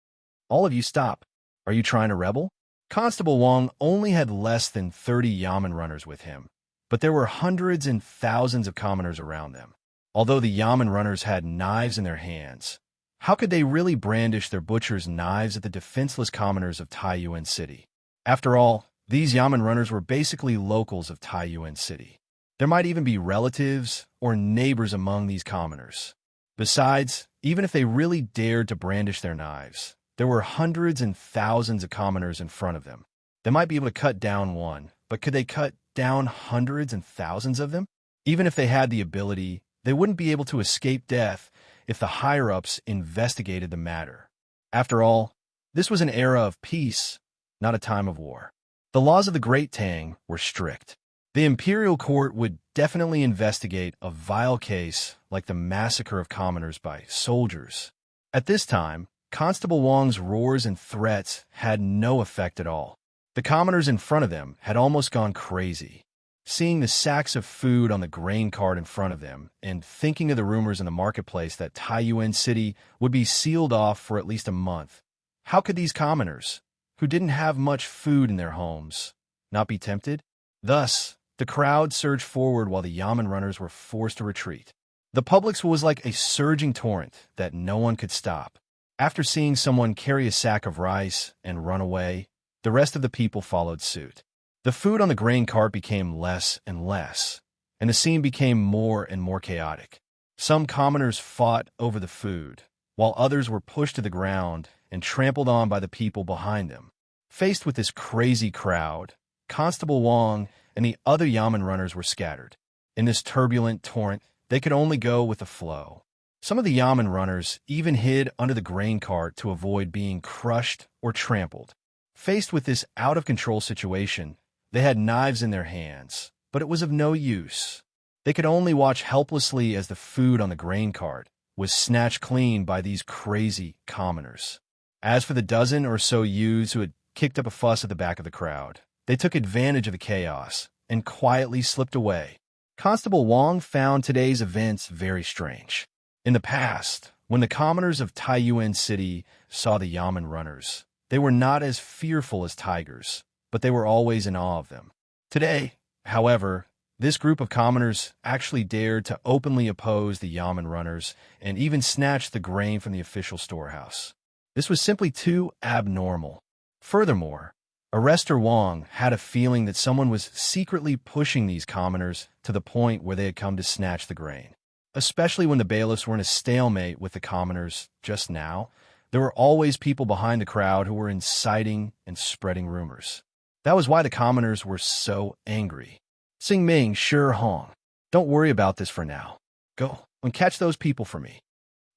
All of you stop. Are you trying to rebel? Constable Wang only had less than 30 Yamen runners with him, but there were hundreds and thousands of commoners around them. Although the Yamen runners had knives in their hands, how could they really brandish their butcher's knives at the defenseless commoners of Taiyuan City? After all, these Yamen runners were basically locals of Taiyuan City. There might even be relatives or neighbors among these commoners. Besides, even if they really dared to brandish their knives, there were hundreds and thousands of commoners in front of them. They might be able to cut down one, but could they cut down hundreds and thousands of them? Even if they had the ability, they wouldn't be able to escape death if the higher-ups investigated the matter. After all, this was an era of peace, not a time of war. The laws of the Great Tang were strict. The imperial court would definitely investigate a vile case like the massacre of commoners by soldiers. At this time, Constable Wang's roars and threats had no effect at all. The commoners in front of them had almost gone crazy. Seeing the sacks of food on the grain cart in front of them and thinking of the rumors in the marketplace that Taiyuan City would be sealed off for at least a month, how could these commoners, who didn't have much food in their homes, not be tempted? Thus, the crowd surged forward while the Yamen runners were forced to retreat. The public was like a surging torrent that no one could stop. After seeing someone carry a sack of rice and run away, the rest of the people followed suit. The food on the grain cart became less and less, and the scene became more and more chaotic. Some commoners fought over the food, while others were pushed to the ground and trampled on by the people behind them. Faced with this crazy crowd, Constable Wang and the other Yamen runners were scattered. In this turbulent torrent, they could only go with the flow. Some of the Yamen runners even hid under the grain cart to avoid being crushed or trampled. Faced with this out-of-control situation, they had knives in their hands, but it was of no use. They could only watch helplessly as the food on the grain cart was snatched clean by these crazy commoners. As for the dozen or so youths who had kicked up a fuss at the back of the crowd, they took advantage of the chaos and quietly slipped away. Constable Wang found today's events very strange. In the past, when the commoners of Taiyuan City saw the Yamen runners, they were not as fearful as tigers, but they were always in awe of them. Today, however, this group of commoners actually dared to openly oppose the Yamen runners and even snatch the grain from the official storehouse. This was simply too abnormal. Furthermore, Arrestor Wang had a feeling that someone was secretly pushing these commoners to the point where they had come to snatch the grain. Especially when the bailiffs were in a stalemate with the commoners just now, there were always people behind the crowd who were inciting and spreading rumors. That was why the commoners were so angry. Sing Ming, Shi Hong, don't worry about this for now. Go and catch those people for me.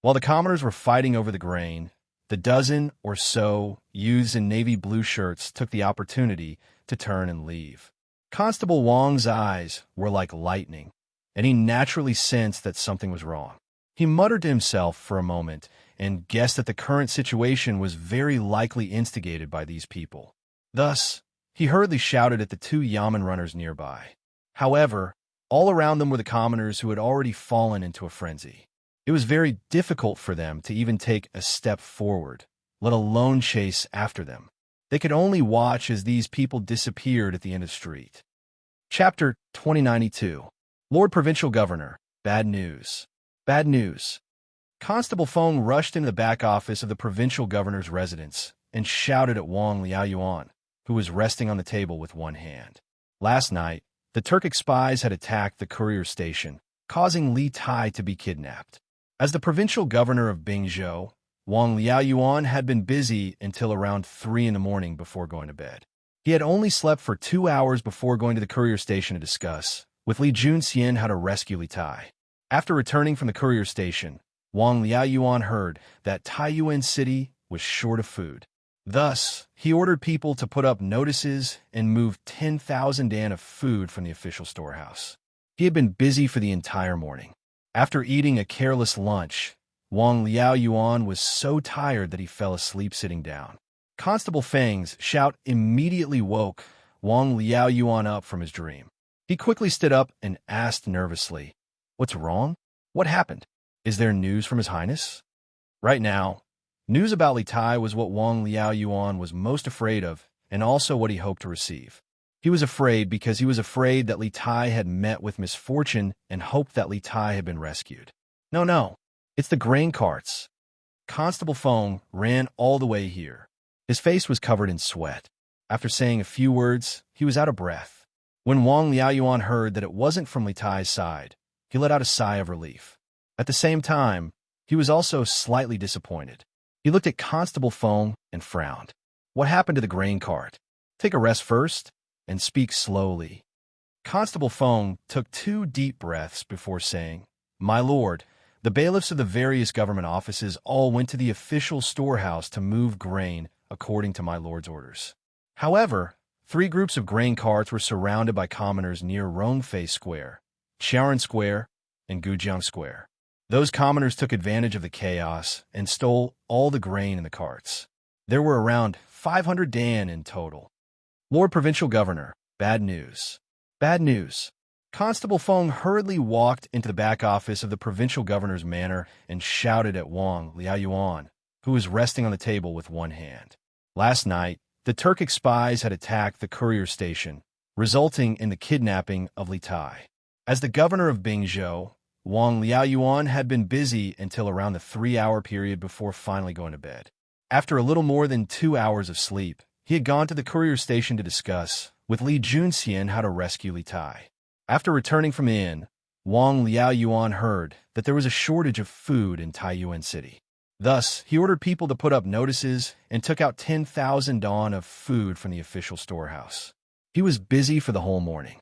While the commoners were fighting over the grain, the dozen or so youths in navy blue shirts took the opportunity to turn and leave. Constable Wang's eyes were like lightning, and he naturally sensed that something was wrong. He muttered to himself for a moment and guessed that the current situation was very likely instigated by these people. Thus, he hurriedly shouted at the two Yamen runners nearby. However, all around them were the commoners who had already fallen into a frenzy. It was very difficult for them to even take a step forward, let alone chase after them. They could only watch as these people disappeared at the end of the street. Chapter 2092. Lord Provincial Governor, Bad News. Bad news. Constable Feng rushed into the back office of the provincial governor's residence and shouted at Wang Liaoyuan, who was resting on the table with one hand. Last night, the Turkic spies had attacked the courier station, causing Li Tai to be kidnapped. As the provincial governor of Bingzhou, Wang Liaoyuan had been busy until around 3 in the morning before going to bed. He had only slept for 2 hours before going to the courier station to discuss with Li Junxian how to rescue Li Tai. After returning from the courier station, Wang Liaoyuan heard that Taiyuan City was short of food. Thus, he ordered people to put up notices and move 10,000 dan of food from the official storehouse. He had been busy for the entire morning. After eating a careless lunch, Wang Liaoyuan was so tired that he fell asleep sitting down. Constable Feng's shout immediately woke Wang Liaoyuan up from his dream. He quickly stood up and asked nervously, "What's wrong? What happened? Is there news from His Highness?" Right now, News about Li Tai was what Wang Liaoyuan was most afraid of, and also what he hoped to receive. He was afraid because he was afraid that Li Tai had met with misfortune and hoped that Li Tai had been rescued. No, it's the grain carts. Constable Feng ran all the way here. His face was covered in sweat. After saying a few words, he was out of breath. When Wang Liaoyuan heard that it wasn't from Li Tai's side, he let out a sigh of relief. At the same time, he was also slightly disappointed. He looked at Constable Feng and frowned. What happened to the grain cart? Take a rest first and speak slowly. Constable Feng took 2 deep breaths before saying, My lord, the bailiffs of the various government offices all went to the official storehouse to move grain according to my lord's orders. However, 3 groups of grain carts were surrounded by commoners near Rongfei Square, Qiaoren Square, and Gujiang Square. Those commoners took advantage of the chaos and stole all the grain in the carts. There were around 500 dan in total. Lord Provincial Governor, bad news. Bad news. Constable Feng hurriedly walked into the back office of the provincial governor's manor and shouted at Wang Liaoyuan, who was resting on the table with one hand. Last night, the Turkic spies had attacked the courier station, resulting in the kidnapping of Li Tai. As the governor of Bingzhou, Wang Liaoyuan had been busy until around the 3-hour period before finally going to bed. After a little more than 2 hours of sleep, he had gone to the courier station to discuss with Li Junxian how to rescue Li Tai. After returning from the inn, Wang Liaoyuan heard that there was a shortage of food in Taiyuan City. Thus, he ordered people to put up notices and took out 10,000 dan of food from the official storehouse. He was busy for the whole morning.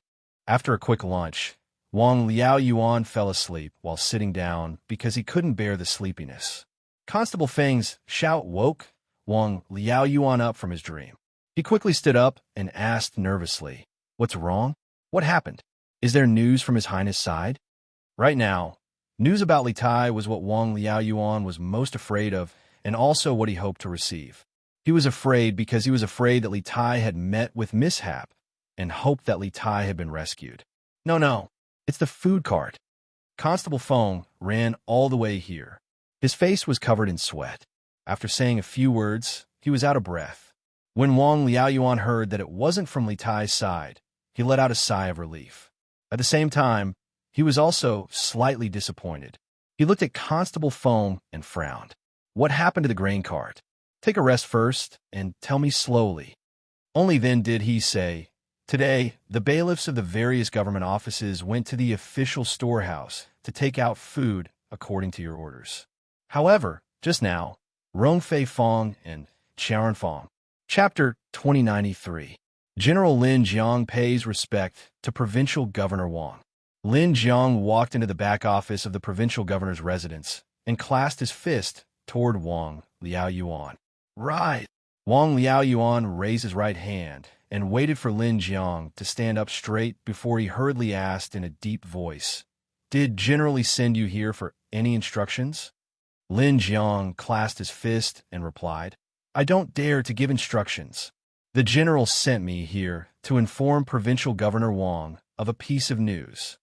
After a quick lunch, Wang Liaoyuan fell asleep while sitting down because he couldn't bear the sleepiness. Constable Feng's shout woke Wang Liaoyuan up from his dream. He quickly stood up and asked nervously, What's wrong? What happened? Is there news from His Highness' side? Right now, news about Li Tai was what Wang Liaoyuan was most afraid of and also what he hoped to receive. He was afraid because he was afraid that Li Tai had met with mishap and hoped that Li Tai had been rescued. No, it's the food cart. Constable Feng ran all the way here. His face was covered in sweat. After saying a few words, he was out of breath. When Wang Liaoyuan heard that it wasn't from Li Tai's side, he let out a sigh of relief. At the same time, he was also slightly disappointed. He looked at Constable Feng and frowned. What happened to the grain cart? Take a rest first and tell me slowly. Only then did he say, Today, the bailiffs of the various government offices went to the official storehouse to take out food according to your orders. However, just now, Rongfei Feng and Qiaoren Feng. Chapter 2093. General Lin Jiang pays respect to Provincial Governor Wang. Lin Jiang walked into the back office of the provincial governor's residence and clasped his fist toward Wang Liaoyuan. Right. Wang Liaoyuan raised his right hand and waited for Lin Jiang to stand up straight before he hurriedly asked in a deep voice, Did General Li send you here for any instructions? Lin Jiang clasped his fist and replied, I don't dare to give instructions. The general sent me here to inform Provincial Governor Wang of a piece of news.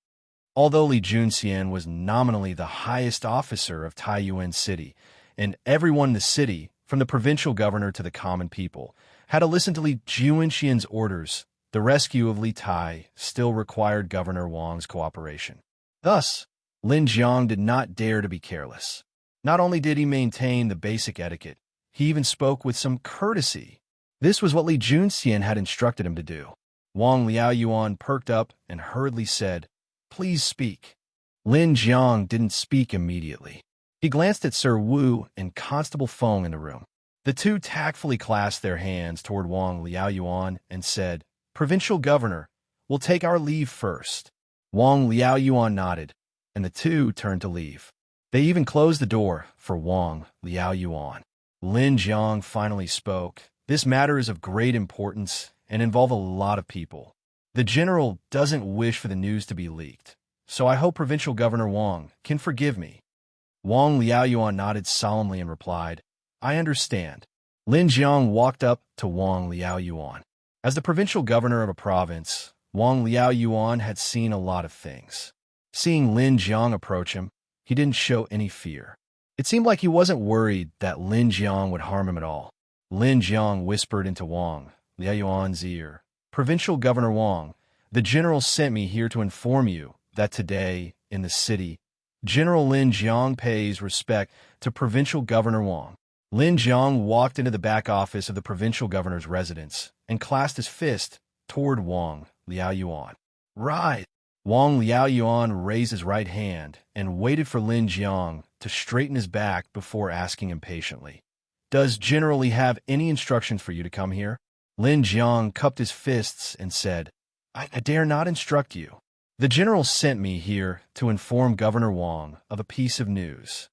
Although Li Junxian was nominally the highest officer of Taiyuan City, and everyone in the city, from the provincial governor to the common people, had to listen to Li Junxian's orders, the rescue of Li Tai still required Governor Wang's cooperation. Thus, Lin Jiang did not dare to be careless. Not only did he maintain the basic etiquette, he even spoke with some courtesy. This was what Li Junxian had instructed him to do. Wang Liaoyuan perked up and hurriedly said, Please speak. Lin Jiang didn't speak immediately. He glanced at Sir Wu and Constable Feng in the room. The two tactfully clasped their hands toward Wang Liaoyuan and said, Provincial Governor, we'll take our leave first. Wang Liaoyuan nodded, and the two turned to leave. They even closed the door for Wang Liaoyuan. Lin Jiang finally spoke. This matter is of great importance and involve a lot of people. The general doesn't wish for the news to be leaked, so I hope Provincial Governor Wang can forgive me. Wang Liaoyuan nodded solemnly and replied, I understand. Lin Jiang walked up to Wang Liaoyuan. As the provincial governor of a province, Wang Liaoyuan had seen a lot of things. Seeing Lin Jiang approach him, he didn't show any fear. It seemed like he wasn't worried that Lin Jiang would harm him at all. Lin Jiang whispered into Wang Liaoyuan's ear. Provincial Governor Wang, the general sent me here to inform you that today, in the city, General Lin Jiang pays respect to Provincial Governor Wang. Lin Jiang walked into the back office of the provincial governor's residence and clasped his fist toward Wang Liaoyuan. Right. Wang Liaoyuan raised his right hand and waited for Lin Jiang to straighten his back before asking impatiently, "Does General Li have any instructions for you to come here?" Lin Jiang cupped his fists and said, I dare not instruct you. The general sent me here to inform Governor Wang of a piece of news.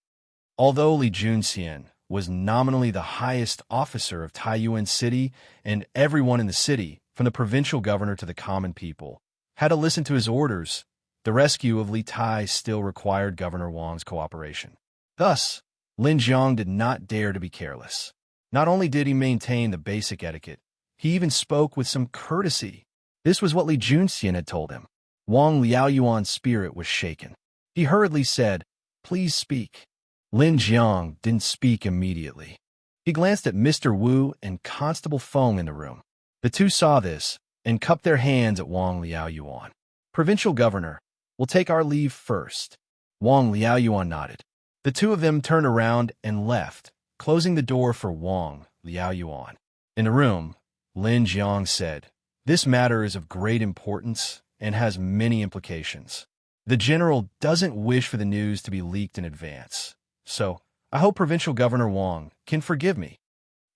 Although Li Junxian was nominally the highest officer of Taiyuan City, and everyone in the city, from the provincial governor to the common people, had to listen to his orders, the rescue of Li Tai still required Governor Wang's cooperation. Thus, Lin Jiang did not dare to be careless. Not only did he maintain the basic etiquette, he even spoke with some courtesy. This was what Li Junxian had told him. Wang Liaoyuan's spirit was shaken. He hurriedly said, "Please speak." Lin Jiang didn't speak immediately. He glanced at Mr. Wu and Constable Feng in the room. The two saw this and cupped their hands at Wang Liaoyuan. "Provincial Governor, we'll take our leave first." Wang Liaoyuan nodded. The two of them turned around and left, closing the door for Wang Liaoyuan. In the room, Lin Jiang said, "This matter is of great importance and has many implications. The general doesn't wish for the news to be leaked in advance, so I hope Provincial Governor Wang can forgive me."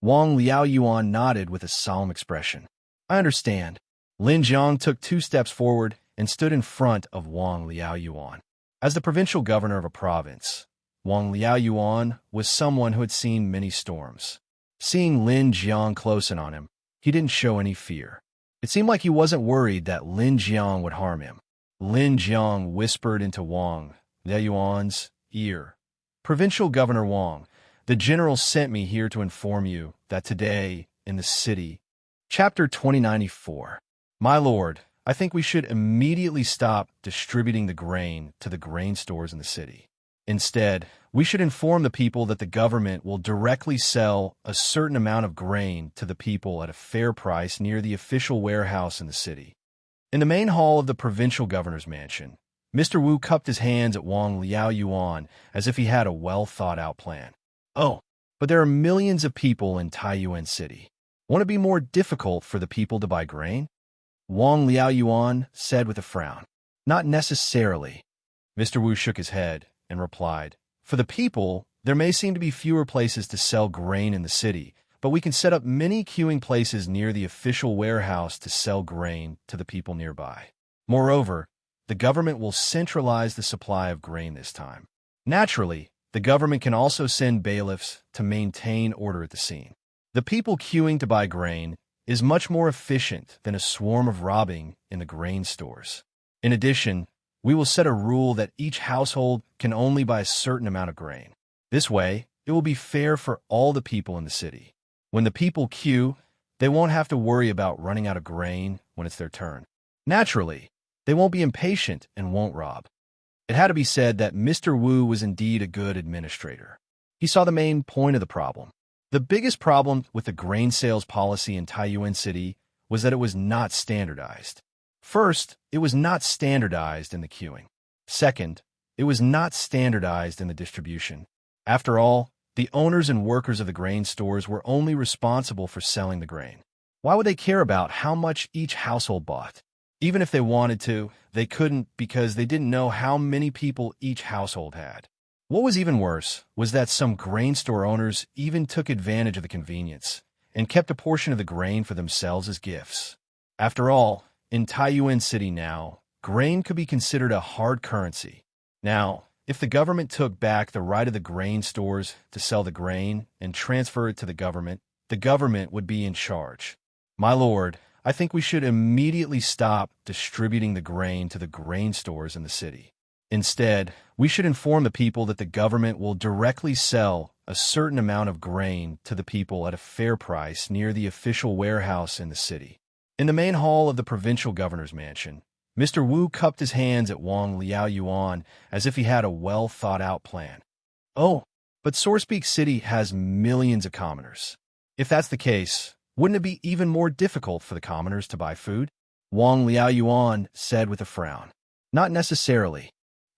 Wang Liaoyuan nodded with a solemn expression. "I understand." Lin Jiang took 2 steps forward and stood in front of Wang Liaoyuan. As the provincial governor of a province, Wang Liaoyuan was someone who had seen many storms. Seeing Lin Jiang close in on him, he didn't show any fear. It seemed like he wasn't worried that Lin Jiang would harm him. Lin Jiang whispered into Wang Liaoyuan's ear. "Provincial Governor Wang, the general sent me here to inform you that today, in the city..." Chapter 2094. My lord, I think we should immediately stop distributing the grain to the grain stores in the city. Instead, we should inform the people that the government will directly sell a certain amount of grain to the people at a fair price near the official warehouse in the city. In the main hall of the provincial governor's mansion, Mr. Wu cupped his hands at Wang Liaoyuan as if he had a well-thought-out plan. "Oh, but there are millions of people in Taiyuan City. Won't it be more difficult for the people to buy grain?" Wang Liaoyuan said with a frown. "Not necessarily." Mr. Wu shook his head and replied, "For the people, there may seem to be fewer places to sell grain in the city, but we can set up many queuing places near the official warehouse to sell grain to the people nearby. Moreover, the government will centralize the supply of grain this time. Naturally, the government can also send bailiffs to maintain order at the scene. The people queuing to buy grain is much more efficient than a swarm of robbing in the grain stores. In addition, we will set a rule that each household can only buy a certain amount of grain. This way, it will be fair for all the people in the city. When the people queue, they won't have to worry about running out of grain when it's their turn. Naturally, they won't be impatient and won't rob." It had to be said that Mr. Wu was indeed a good administrator. He saw the main point of the problem. The biggest problem with the grain sales policy in Taiyuan City was that it was not standardized. First, it was not standardized in the queuing. Second, it was not standardized in the distribution. After all, the owners and workers of the grain stores were only responsible for selling the grain. Why would they care about how much each household bought? Even if they wanted to, they couldn't because they didn't know how many people each household had. What was even worse was that some grain store owners even took advantage of the convenience and kept a portion of the grain for themselves as gifts. After all, in Taiyuan City now, grain could be considered a hard currency. Now, if the government took back the right of the grain stores to sell the grain and transfer it to the government would be in charge. My lord, I think we should immediately stop distributing the grain to the grain stores in the city. Instead, we should inform the people that the government will directly sell a certain amount of grain to the people at a fair price near the official warehouse in the city. In the main hall of the provincial governor's mansion, Mr. Wu cupped his hands at Wang Liaoyuan as if he had a well-thought-out plan. "Oh, But Sourcepeak City has millions of commoners. If that's the case, wouldn't it be even more difficult for the commoners to buy food? Wang Liaoyuan said with a frown. Not necessarily.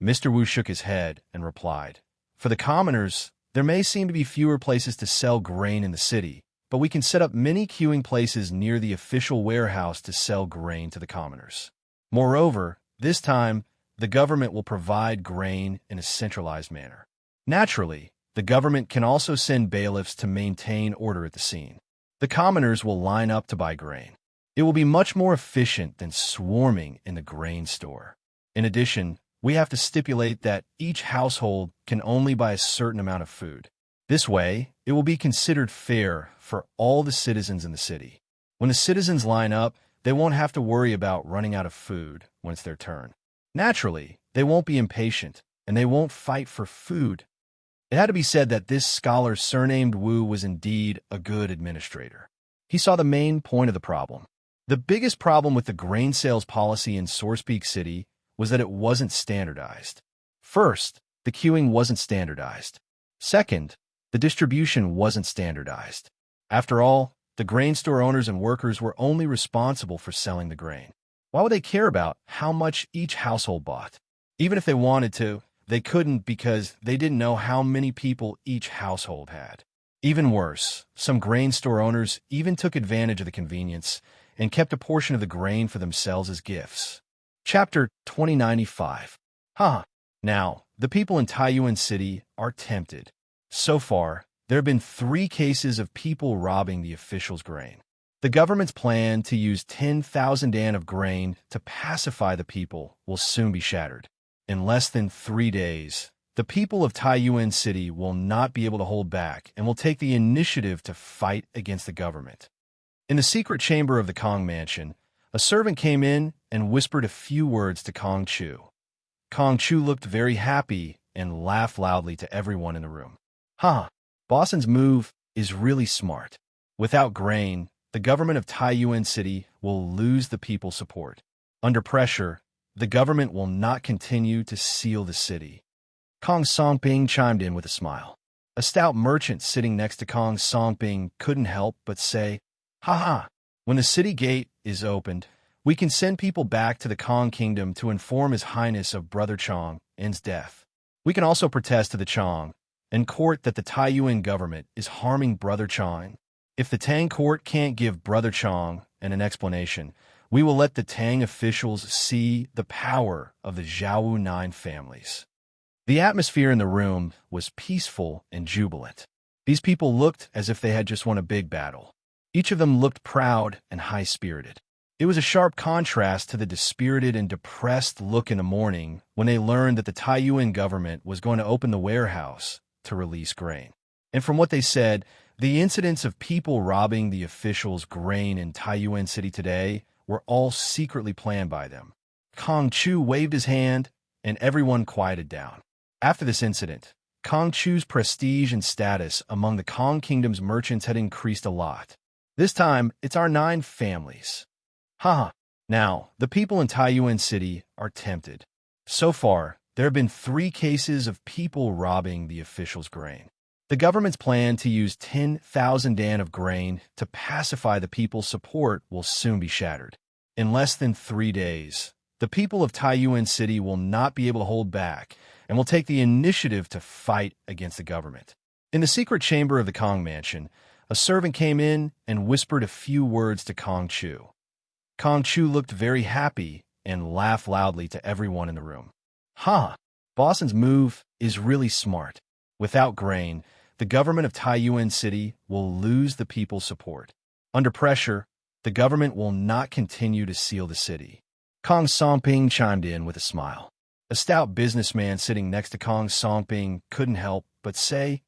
Mr. Wu shook his head and replied, for the commoners, there may seem to be fewer places to sell grain in the city, but we can set up many queuing places near the official warehouse to sell grain to the commoners. Moreover, this time, the government will provide grain in a centralized manner. Naturally, the government can also send bailiffs to maintain order at the scene. The commoners will line up to buy grain. It will be much more efficient than swarming in the grain store. In addition, we have to stipulate that each household can only buy a certain amount of food. This way, it will be considered fair for all the citizens in the city. When the citizens line up, they won't have to worry about running out of food when it's their turn. Naturally, they won't be impatient, and they won't fight for food. It had to be said that this scholar surnamed Wu was indeed a good administrator. He saw the main point of the problem. The biggest problem with the grain sales policy in Sourcepeak City was that it wasn't standardized. First, the queuing wasn't standardized. Second, the distribution wasn't standardized. After all, the grain store owners and workers were only responsible for selling the grain. Why would they care about how much each household bought? Even if they wanted to, they couldn't because they didn't know how many people each household had. Even worse, some grain store owners even took advantage of the convenience and kept a portion of the grain for themselves as gifts. Chapter 2095. Now, the people in Taiyuan City are tempted. So far, there have been 3 cases of people robbing the officials' grain. The government's plan to use 10,000 dan of grain to pacify the people will soon be shattered. In less than 3 days, the people of Taiyuan City will not be able to hold back and will take the initiative to fight against the government. In the secret chamber of the Kong Mansion, a servant came in and whispered a few words to Kong Chu. Kong Chu looked very happy and laughed loudly to everyone in the room. Boston's move is really smart. Without grain, the government of Taiyuan City will lose the people's support. Under pressure, the government will not continue to seal the city. Kong Songping chimed in with a smile. A stout merchant sitting next to Kong Songping couldn't help but say, when the city gate is opened, we can send people back to the Kong Kingdom to inform His Highness of Brother Chang's death. We can also protest to the Chang and court that the Taiyuan government is harming Brother Chang. If the Tang court can't give Brother Chang an explanation, we will let the Tang officials see the power of the Zhaowu 9 families. The atmosphere in the room was peaceful and jubilant. These people looked as if they had just won a big battle. Each of them looked proud and high-spirited. It was a sharp contrast to the dispirited and depressed look in the morning when they learned that the Taiyuan government was going to open the warehouse to release grain. And from what they said, the incidents of people robbing the officials' grain in Taiyuan City today were all secretly planned by them. Kong Chu waved his hand, and everyone quieted down. After this incident, Kong Chu's prestige and status among the Kong Kingdom's merchants had increased a lot. This time, it's our 9 families. Now, the people in Taiyuan City are tempted. So far, there have been 3 cases of people robbing the officials' grain. The government's plan to use 10,000 dan of grain to pacify the people's support will soon be shattered. In less than 3 days, the people of Taiyuan City will not be able to hold back and will take the initiative to fight against the government. In the secret chamber of the Kong Mansion, a servant came in and whispered a few words to Kong Chu. Kong Chu looked very happy and laughed loudly to everyone in the room. Boston's move is really smart. Without grain, the government of Taiyuan City will lose the people's support. Under pressure, the government will not continue to seal the city. Kong Songping chimed in with a smile. A stout businessman sitting next to Kong Songping couldn't help but say,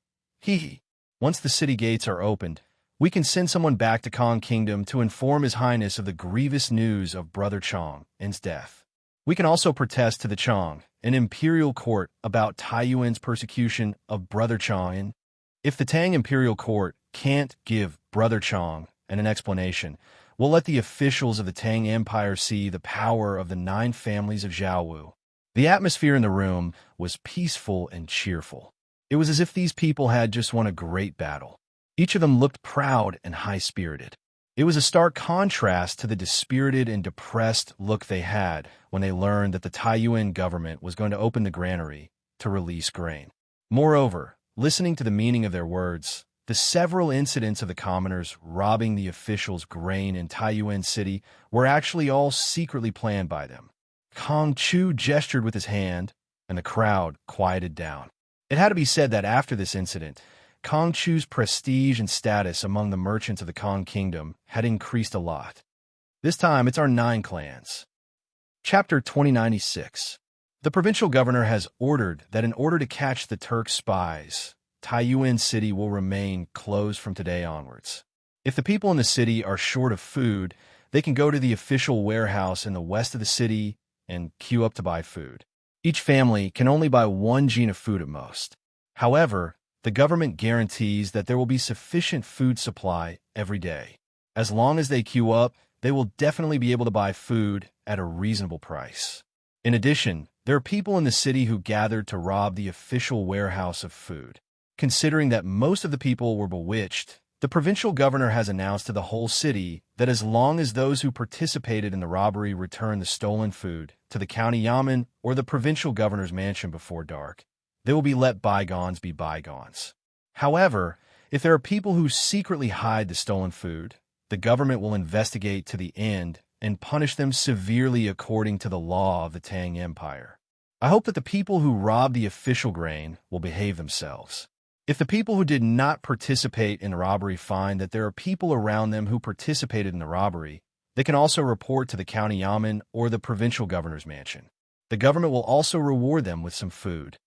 Once the city gates are opened, we can send someone back to Kong Kingdom to inform His Highness of the grievous news of Brother Chang's death. We can also protest to the Chang, an imperial court, about Taiyuan's persecution of Brother Chang. If the Tang imperial court can't give Brother Chang an explanation, we'll let the officials of the Tang Empire see the power of the 9 families of Zhaowu. The atmosphere in the room was peaceful and cheerful. It was as if these people had just won a great battle. Each of them looked proud and high-spirited. It was a stark contrast to the dispirited and depressed look they had when they learned that the Taiyuan government was going to open the granary to release grain. Moreover, listening to the meaning of their words, the several incidents of the commoners robbing the officials' grain in Taiyuan City were actually all secretly planned by them. Kong Chu gestured with his hand, and the crowd quieted down. It had to be said that after this incident, Kong Chu's prestige and status among the merchants of the Kong Kingdom had increased a lot. This time, it's our 9 clans. Chapter 2096. The provincial governor has ordered that in order to catch the Turk spies, Taiyuan City will remain closed from today onwards. If the people in the city are short of food, they can go to the official warehouse in the west of the city and queue up to buy food. Each family can only buy 1 jin of food at most. However, the government guarantees that there will be sufficient food supply every day. As long as they queue up, they will definitely be able to buy food at a reasonable price. In addition, there are people in the city who gathered to rob the official warehouse of food. Considering that most of the people were bewitched, the provincial governor has announced to the whole city that as long as those who participated in the robbery return the stolen food to the county yamen or the provincial governor's mansion before dark, they will be let bygones be bygones. However, if there are people who secretly hide the stolen food, the government will investigate to the end and punish them severely according to the law of the Tang Empire. I hope that the people who rob the official grain will behave themselves. If the people who did not participate in the robbery find that there are people around them who participated in the robbery, they can also report to the county yamen or the provincial governor's mansion. The government will also reward them with some food.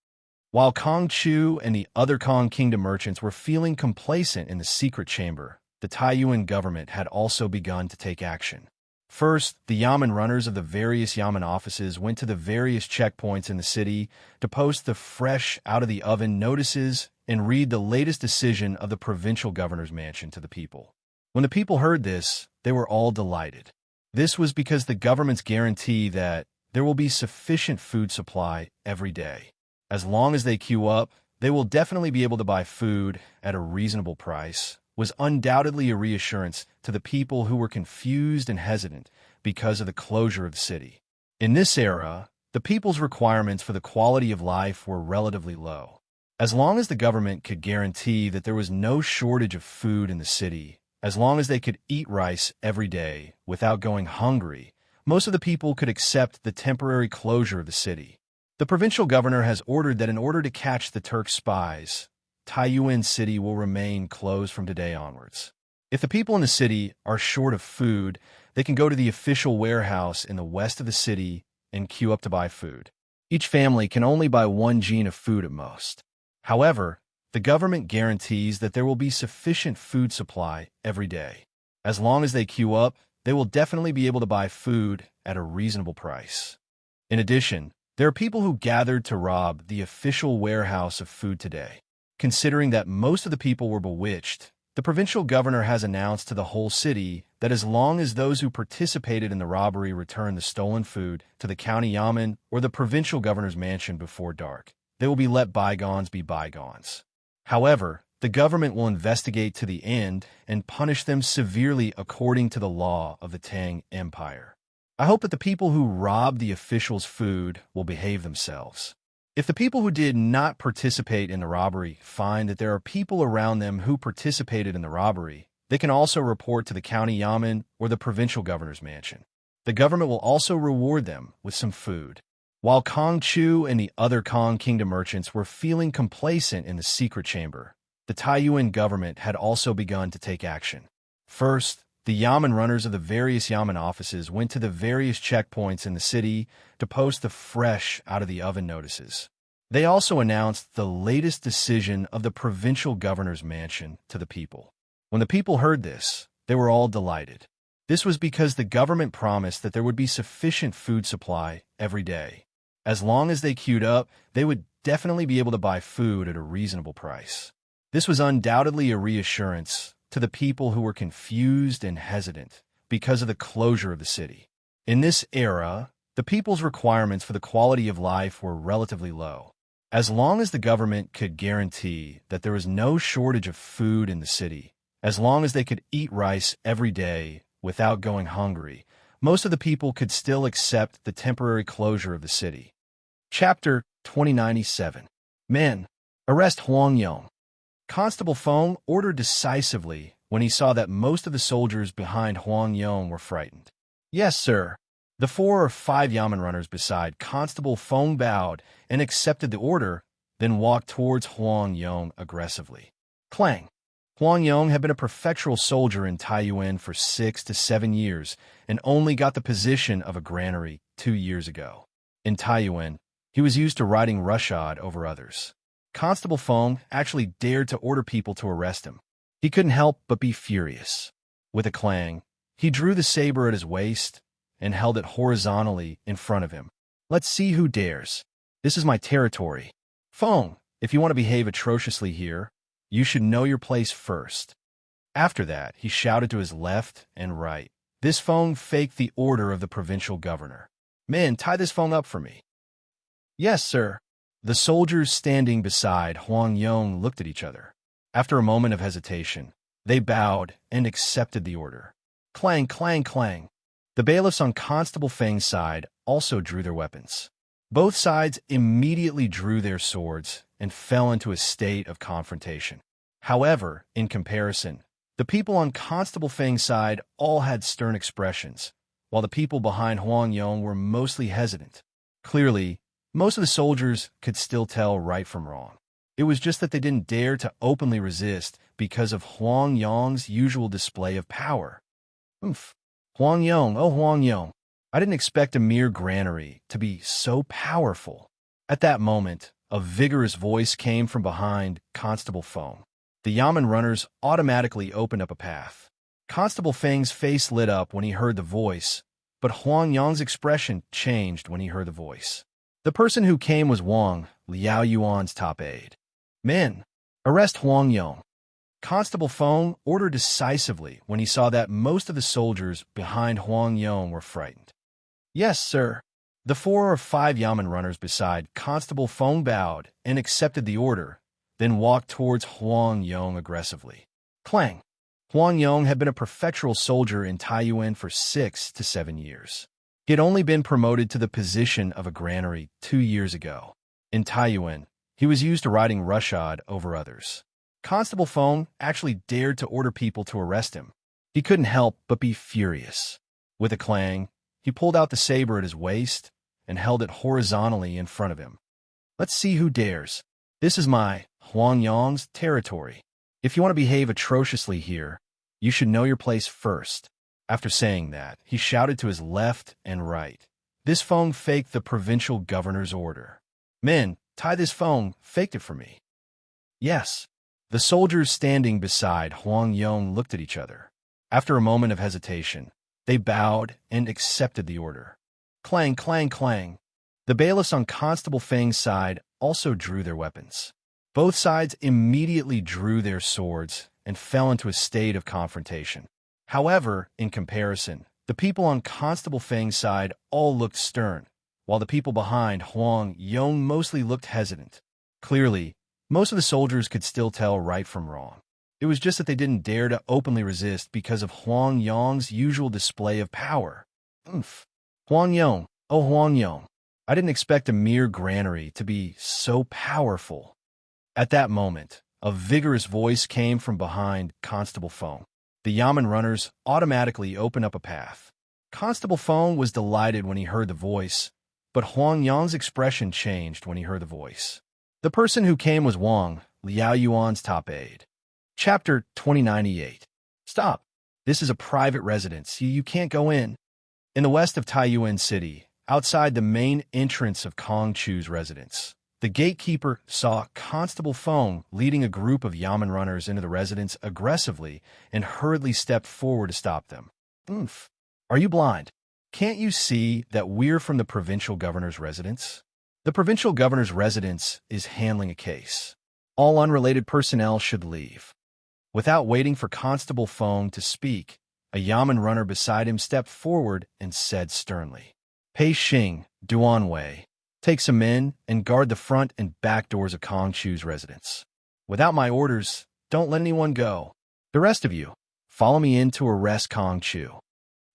While Kong Chu and the other Kong Kingdom merchants were feeling complacent in the secret chamber, the Taiyuan government had also begun to take action. First, the yamen runners of the various yamen offices went to the various checkpoints in the city to post the fresh out-of-the-oven notices and read the latest decision of the provincial governor's mansion to the people. When the people heard this, they were all delighted. This was because the government's guarantee that there will be sufficient food supply every day. As long as they queue up, they will definitely be able to buy food at a reasonable price, was undoubtedly a reassurance to the people who were confused and hesitant because of the closure of the city. In this era, the people's requirements for the quality of life were relatively low. As long as the government could guarantee that there was no shortage of food in the city, as long as they could eat rice every day without going hungry, most of the people could accept the temporary closure of the city. The provincial governor has ordered that in order to catch the Turk spies, Taiyuan City will remain closed from today onwards. If the people in the city are short of food, they can go to the official warehouse in the west of the city and queue up to buy food. Each family can only buy 1 jin of food at most. However, the government guarantees that there will be sufficient food supply every day. As long as they queue up, they will definitely be able to buy food at a reasonable price. In addition, there are people who gathered to rob the official warehouse of food today. Considering that most of the people were bewitched, the provincial governor has announced to the whole city that as long as those who participated in the robbery return the stolen food to the county yamen or the provincial governor's mansion before dark, they will be let bygones be bygones. However, the government will investigate to the end and punish them severely according to the law of the Tang Empire. I hope that the people who rob the officials' food will behave themselves. If the people who did not participate in the robbery find that there are people around them who participated in the robbery, they can also report to the county yamen or the provincial governor's mansion. The government will also reward them with some food. While Kong Chu and the other Kong Kingdom merchants were feeling complacent in the secret chamber, the Taiyuan government had also begun to take action. First, the yamen runners of the various yamen offices went to the various checkpoints in the city to post the fresh out-of-the-oven notices. They also announced the latest decision of the provincial governor's mansion to the people. When the people heard this, they were all delighted. This was because the government promised that there would be sufficient food supply every day. As long as they queued up, they would definitely be able to buy food at a reasonable price. This was undoubtedly a reassurance to the people who were confused and hesitant because of the closure of the city. In this era, the people's requirements for the quality of life were relatively low. As long as the government could guarantee that there was no shortage of food in the city, as long as they could eat rice every day without going hungry, most of the people could still accept the temporary closure of the city. Chapter 2097. Men, arrest Huang Yong. Constable Feng ordered decisively when he saw that most of the soldiers behind Huang Yong were frightened. Yes, sir. The 4 or 5 Yamen runners beside Constable Feng bowed and accepted the order, then walked towards Huang Yong aggressively. Clang! Huang Yong had been a prefectural soldier in Taiyuan for 6 to 7 years and only got the position of a granary 2 years ago. In Taiyuan, he was used to riding roughshod over others. Constable Feng actually dared to order people to arrest him. He couldn't help but be furious. With a clang, he drew the saber at his waist and held it horizontally in front of him. Let's see who dares. This is my territory. Feng, if you want to behave atrociously here, you should know your place first. After that, he shouted to his left and right. This Feng faked the order of the provincial governor. Men, tie this Feng up for me. Yes, sir. The soldiers standing beside Huang Yong looked at each other. After a moment of hesitation, they bowed and accepted the order. Clang, clang, clang. The bailiffs on Constable Feng's side also drew their weapons. Both sides immediately drew their swords and fell into a state of confrontation. However, in comparison, the people on Constable Feng's side all had stern expressions, while the people behind Huang Yong were mostly hesitant. Clearly, most of the soldiers could still tell right from wrong. It was just that they didn't dare to openly resist because of Huang Yong's usual display of power. Oomph. Huang Yong, oh Huang Yong, I didn't expect a mere granary to be so powerful. At that moment, a vigorous voice came from behind Constable Feng. The Yamen runners automatically opened up a path. Constable Feng's face lit up when he heard the voice, but Huang Yong's expression changed when he heard the voice. The person who came was Wang, Liao Yuan's top aide. Men, arrest Huang Yong. Constable Feng ordered decisively when he saw that most of the soldiers behind Huang Yong were frightened. Yes, sir. The 4 or 5 Yamen runners beside Constable Feng bowed and accepted the order, then walked towards Huang Yong aggressively. Clang! Huang Yong had been a prefectural soldier in Taiyuan for 6 to 7 years. He had only been promoted to the position of a granary 2 years ago. In Taiyuan, he was used to riding roughshod over others. Constable Feng actually dared to order people to arrest him. He couldn't help but be furious. With a clang, he pulled out the saber at his waist and held it horizontally in front of him. Let's see who dares. This is my, Huang Yong's, territory. If you want to behave atrociously here, you should know your place first. After saying that, he shouted to his left and right. This Feng faked the provincial governor's order. Men, tie this Feng, faked it for me. Yes. The soldiers standing beside Huang Yong looked at each other. After a moment of hesitation, they bowed and accepted the order. Clang, clang, clang. The bailiffs on Constable Feng's side also drew their weapons. Both sides immediately drew their swords and fell into a state of confrontation. However, in comparison, the people on Constable Feng's side all looked stern, while the people behind Huang Yong mostly looked hesitant. Clearly, most of the soldiers could still tell right from wrong. It was just that they didn't dare to openly resist because of Huang Yong's usual display of power. Oomph. Huang Yong, oh Huang Yong, I didn't expect a mere granary to be so powerful. At that moment, a vigorous voice came from behind Constable Feng. The Yamen runners automatically opened up a path. Constable Feng was delighted when he heard the voice, but Huang Yong's expression changed when he heard the voice. The person who came was Wang, Liao Yuan's top aide. Chapter 2098. Stop. This is a private residence. You can't go in. In the west of Taiyuan City, outside the main entrance of Kong Chu's residence, the gatekeeper saw Constable Feng leading a group of Yamen runners into the residence aggressively and hurriedly stepped forward to stop them. Oomph. Are you blind? Can't you see that we're from the provincial governor's residence? The provincial governor's residence is handling a case. All unrelated personnel should leave. Without waiting for Constable Feng to speak, a Yamen runner beside him stepped forward and said sternly, Pei Xing, Duan Wei, Take some men and guard the front and back doors of Kong Chu's residence. Without my orders, don't let anyone go. The rest of you, follow me in to arrest Kong Chu."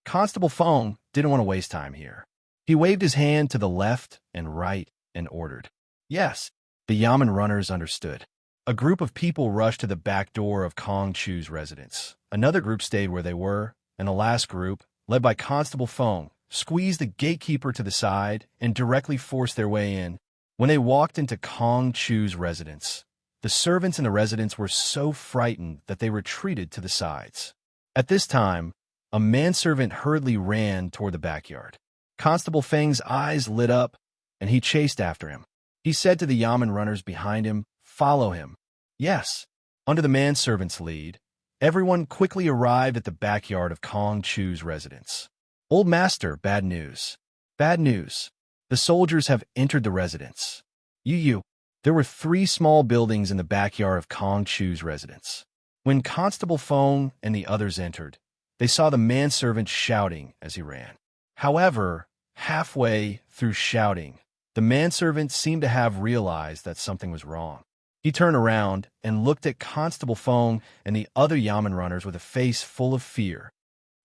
Constable Feng didn't want to waste time here. He waved his hand to the left and right and ordered. Yes, the Yamen runners understood. A group of people rushed to the back door of Kong Chu's residence. Another group stayed where they were, and the last group, led by Constable Feng, squeezed the gatekeeper to the side and directly forced their way in. When they walked into Kong Chu's residence, the servants in the residence were so frightened that they retreated to the sides. At this time, a manservant hurriedly ran toward the backyard. Constable Feng's eyes lit up, and he chased after him. He said to the Yamen runners behind him, "Follow him." Yes. Under the manservant's lead, everyone quickly arrived at the backyard of Kong Chu's residence. "Old Master, bad news. Bad news. The soldiers have entered the residence." There were 3 small buildings in the backyard of Kong Chu's residence. When Constable Feng and the others entered, they saw the manservant shouting as he ran. However, halfway through shouting, the manservant seemed to have realized that something was wrong. He turned around and looked at Constable Feng and the other Yamen runners with a face full of fear.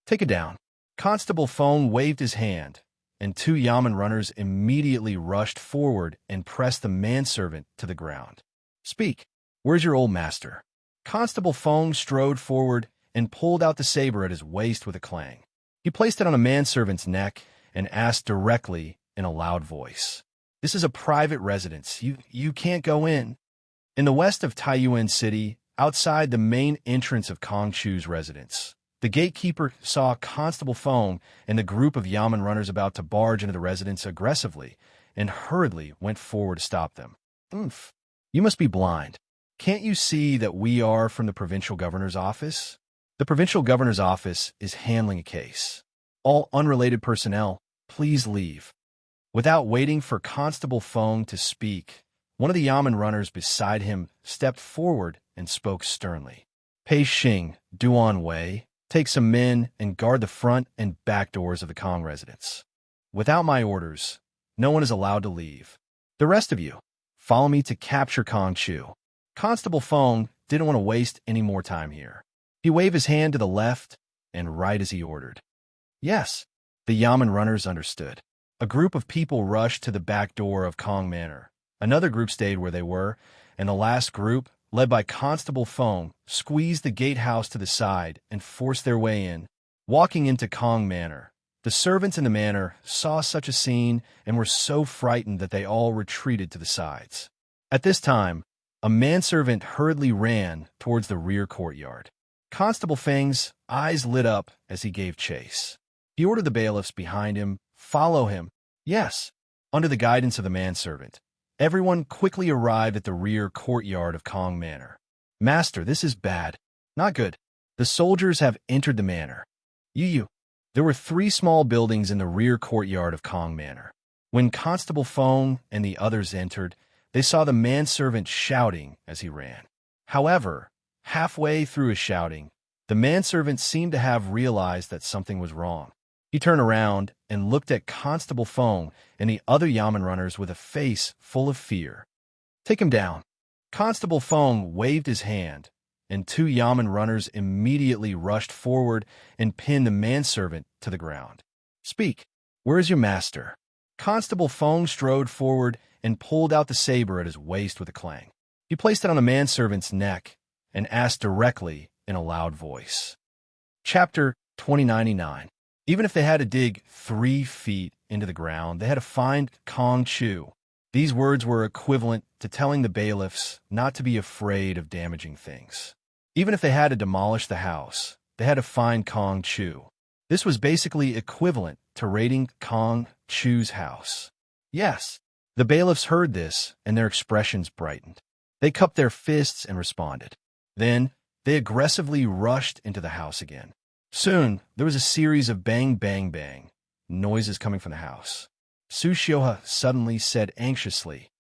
"Take it down." Constable Feng waved his hand, and 2 Yamen runners immediately rushed forward and pressed the manservant to the ground. "Speak. Where's your old master?" Constable Feng strode forward and pulled out the saber at his waist with a clang. He placed it on the manservant's neck and asked directly in a loud voice, "This is a private residence. You can't go in." In the west of Taiyuan City, outside the main entrance of Kong Chu's residence, the gatekeeper saw Constable Feng and the group of Yamen runners about to barge into the residence aggressively and hurriedly went forward to stop them. "Oomph. You must be blind. Can't you see that we are from the provincial governor's office? The provincial governor's office is handling a case. All unrelated personnel, please leave." Without waiting for Constable Feng to speak, one of the Yamen runners beside him stepped forward and spoke sternly. "Pei Xing, Duan Wei, take some men and guard the front and back doors of the Kong residence. Without my orders, no one is allowed to leave. The rest of you, follow me to capture Kong Chu." Constable Feng didn't want to waste any more time here. He waved his hand to the left and right as he ordered. Yes, the Yamen runners understood. A group of people rushed to the back door of Kong Manor. Another group stayed where they were, and the last group, led by Constable Feng, squeezed the gatehouse to the side and forced their way in. Walking into Kong Manor, the servants in the manor saw such a scene and were so frightened that they all retreated to the sides. At this time, a manservant hurriedly ran towards the rear courtyard. Constable Feng's eyes lit up as he gave chase. He ordered the bailiffs behind him, "Follow him." Yes. Under the guidance of the manservant, everyone quickly arrived at the rear courtyard of Kong Manor. "Master, this is bad. Not good. The soldiers have entered the manor." There were 3 small buildings in the rear courtyard of Kong Manor. When Constable Feng and the others entered, they saw the manservant shouting as he ran. However, halfway through his shouting, the manservant seemed to have realized that something was wrong. He turned around and looked at Constable Feng and the other Yamen runners with a face full of fear. "Take him down." Constable Feng waved his hand, and 2 Yamen runners immediately rushed forward and pinned the manservant to the ground. "Speak. Where is your master?" Constable Feng strode forward and pulled out the saber at his waist with a clang. He placed it on the manservant's neck and asked directly in a loud voice. Chapter 2099. Even if they had to dig 3 feet into the ground, they had to find Kong Chu. These words were equivalent to telling the bailiffs not to be afraid of damaging things. Even if they had to demolish the house, they had to find Kong Chu. This was basically equivalent to raiding Kong Chu's house. Yes, the bailiffs heard this, and their expressions brightened. They cupped their fists and responded. Then, they aggressively rushed into the house again. Soon, there was a series of bang, bang, bang noises coming from the house. Su Xiuhe suddenly said anxiously,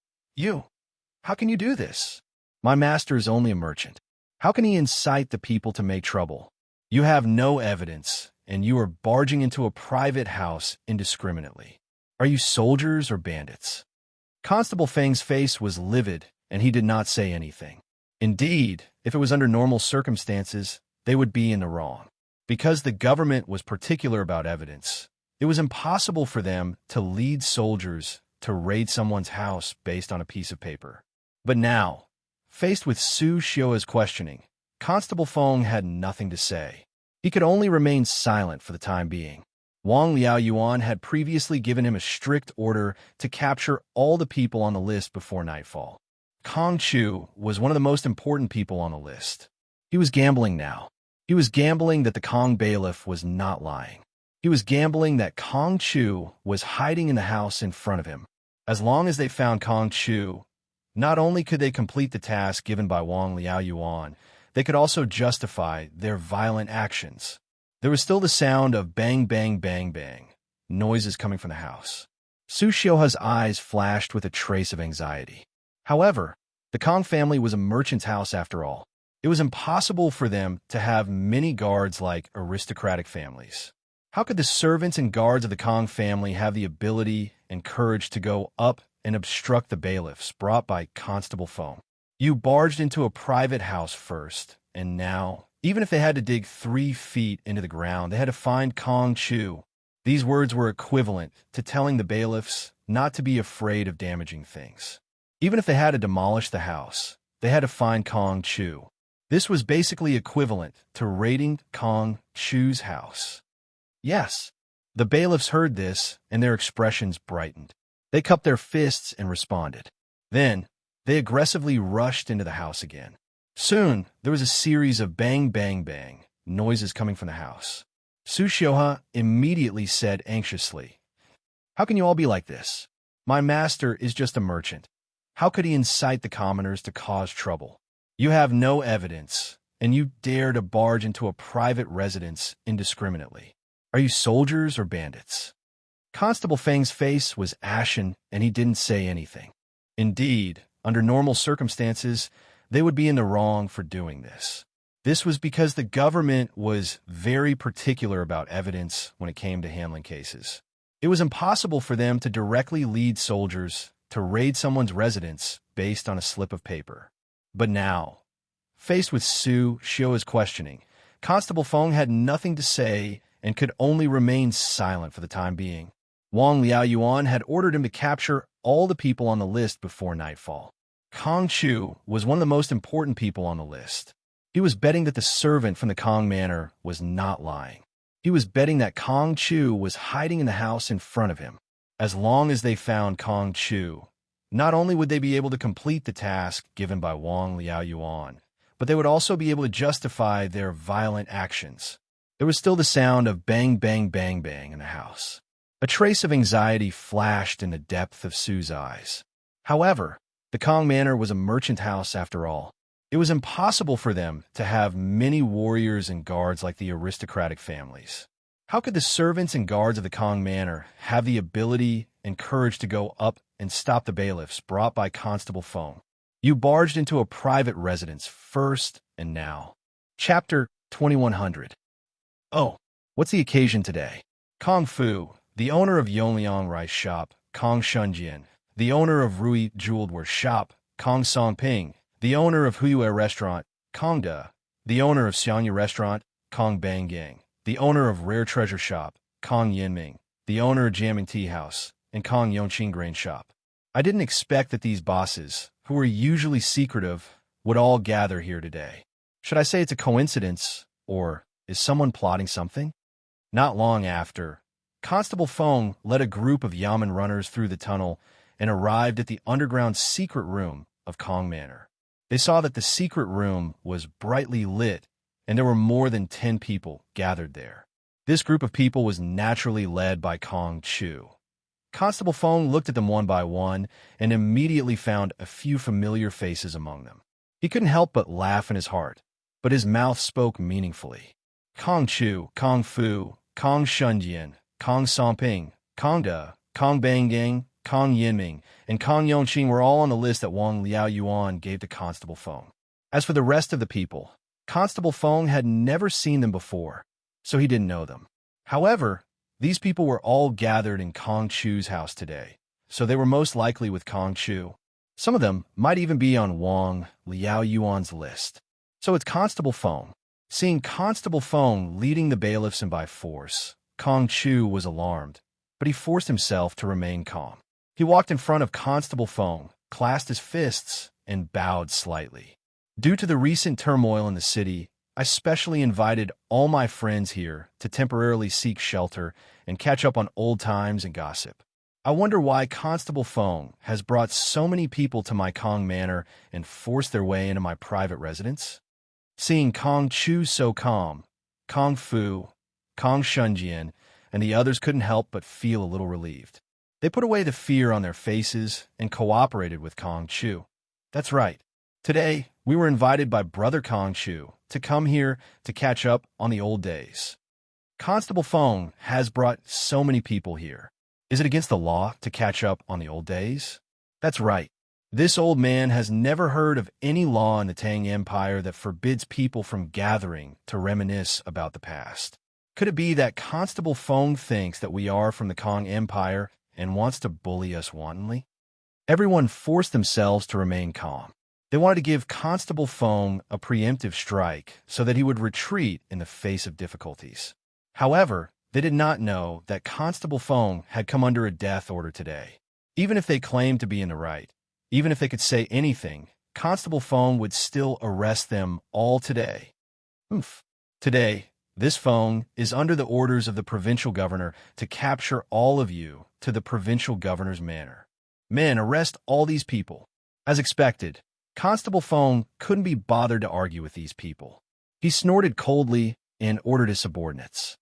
How can you do this? My master is only a merchant. How can he incite the people to make trouble? You have no evidence, and you are barging into a private house indiscriminately. Are you soldiers or bandits? Constable Feng's face was livid, and he did not say anything. Indeed, if it was under normal circumstances, they would be in the wrong. Because the government was particular about evidence, it was impossible for them to lead soldiers to raid someone's house based on a piece of paper. But now, faced with Su Xiao's questioning, Constable Feng had nothing to say. He could only remain silent for the time being. Wang Liaoyuan had previously given him a strict order to capture all the people on the list before nightfall. Kong Chu was one of the most important people on the list. He was gambling now. He was gambling that the Kong bailiff was not lying. He was gambling that Kong Chu was hiding in the house in front of him. As long as they found Kong Chu, not only could they complete the task given by Wang Liaoyuan, they could also justify their violent actions. There was still the sound of bang, bang, bang, bang, noises coming from the house. Su Xiaoha's eyes flashed with a trace of anxiety. However, the Kong family was a merchant's house after all. It was impossible for them to have many guards like aristocratic families. How could the servants and guards of the Kong family have the ability and courage to go up and obstruct the bailiffs brought by Constable Feng? You barged into a private house first, and now, even if they had to dig 3 feet into the ground, they had to find Kong Chu. These words were equivalent to telling the bailiffs not to be afraid of damaging things. Even if they had to demolish the house, they had to find Kong Chu. This was basically equivalent to raiding Kong Chu's house. Yes, the bailiffs heard this, and their expressions brightened. They cupped their fists and responded. Then, they aggressively rushed into the house again. Soon, there was a series of bang, bang, bang noises coming from the house. Su Xiaoha immediately said anxiously, "How can you all be like this? My master is just a merchant. How could he incite the commoners to cause trouble? You have no evidence, and you dare to barge into a private residence indiscriminately. Are you soldiers or bandits?" Constable Feng's face was ashen, and he didn't say anything. Indeed, under normal circumstances, they would be in the wrong for doing this. This was because the government was very particular about evidence when it came to handling cases. It was impossible for them to directly lead soldiers to raid someone's residence based on a slip of paper. But now, faced with Su Xiao's questioning, Constable Feng had nothing to say and could only remain silent for the time being. Wang Liaoyuan had ordered him to capture all the people on the list before nightfall. Kong Chu was one of the most important people on the list. He was betting that the servant from the Kong Manor was not lying. He was betting that Kong Chu was hiding in the house in front of him. As long as they found Kong Chu, not only would they be able to complete the task given by Wang Liaoyuan, but they would also be able to justify their violent actions. There was still the sound of bang, bang, bang, bang in the house. A trace of anxiety flashed in the depth of Su's eyes. However, the Kong Manor was a merchant house after all. It was impossible for them to have many warriors and guards like the aristocratic families. How could the servants and guards of the Kong Manor have the ability and courage to go up and stop the bailiffs brought by Constable Feng? You barged into a private residence first, and now. Chapter 2100. Oh, what's the occasion today? Kong Fu, the owner of Yongliang Rice Shop, Kong Shunjian, the owner of Rui Jeweled Worth Shop, Kong Songping, the owner of Huyue Restaurant, Kong Da, the owner of Xiangyu Restaurant, Kong Bangyang, the owner of Rare Treasure Shop, Kong Yinming, the owner of Jamming Tea House, and Kong Yongqing Grain Shop. I didn't expect that these bosses, who were usually secretive, would all gather here today. Should I say it's a coincidence, or is someone plotting something? Not long after, Constable Feng led a group of Yamen runners through the tunnel and arrived at the underground secret room of Kong Manor. They saw that the secret room was brightly lit, and there were more than 10 people gathered there. This group of people was naturally led by Kong Chu. Constable Feng looked at them one by one and immediately found a few familiar faces among them. He couldn't help but laugh in his heart, but his mouth spoke meaningfully. Kong Chu, Kong Fu, Kong Shunjian, Kong Songping, Kong Da, Kong Bangyang, Kong Yinming, and Kong Yongqing were all on the list that Wang Liaoyuan gave to Constable Feng. As for the rest of the people, Constable Feng had never seen them before, so he didn't know them. However, these people were all gathered in Kong Chu's house today, so they were most likely with Kong Chu. Some of them might even be on Wang Liao Yuan's list. So it's Constable Feng. Seeing Constable Feng leading the bailiffs in by force, Kong Chu was alarmed, but he forced himself to remain calm. He walked in front of Constable Feng, clasped his fists, and bowed slightly. Due to the recent turmoil in the city, I specially invited all my friends here to temporarily seek shelter and catch up on old times and gossip. I wonder why Constable Feng has brought so many people to my Kong Manor and forced their way into my private residence? Seeing Kong Chu so calm, Kong Fu, Kong Shunjian, and the others couldn't help but feel a little relieved. They put away the fear on their faces and cooperated with Kong Chu. That's right. Today, we were invited by Brother Kong Chu to come here to catch up on the old days. Constable Feng has brought so many people here. Is it against the law to catch up on the old days? That's right. This old man has never heard of any law in the Tang Empire that forbids people from gathering to reminisce about the past. Could it be that Constable Feng thinks that we are from the Kong Empire and wants to bully us wantonly? Everyone forced themselves to remain calm. They wanted to give Constable Feng a preemptive strike so that he would retreat in the face of difficulties. However, they did not know that Constable Feng had come under a death order today. Even if they claimed to be in the right, even if they could say anything, Constable Feng would still arrest them all today. Today, this Feng is under the orders of the provincial governor to capture all of you to the provincial governor's manor. Men, arrest all these people. As expected, Constable Feng couldn't be bothered to argue with these people. He snorted coldly and ordered his subordinates.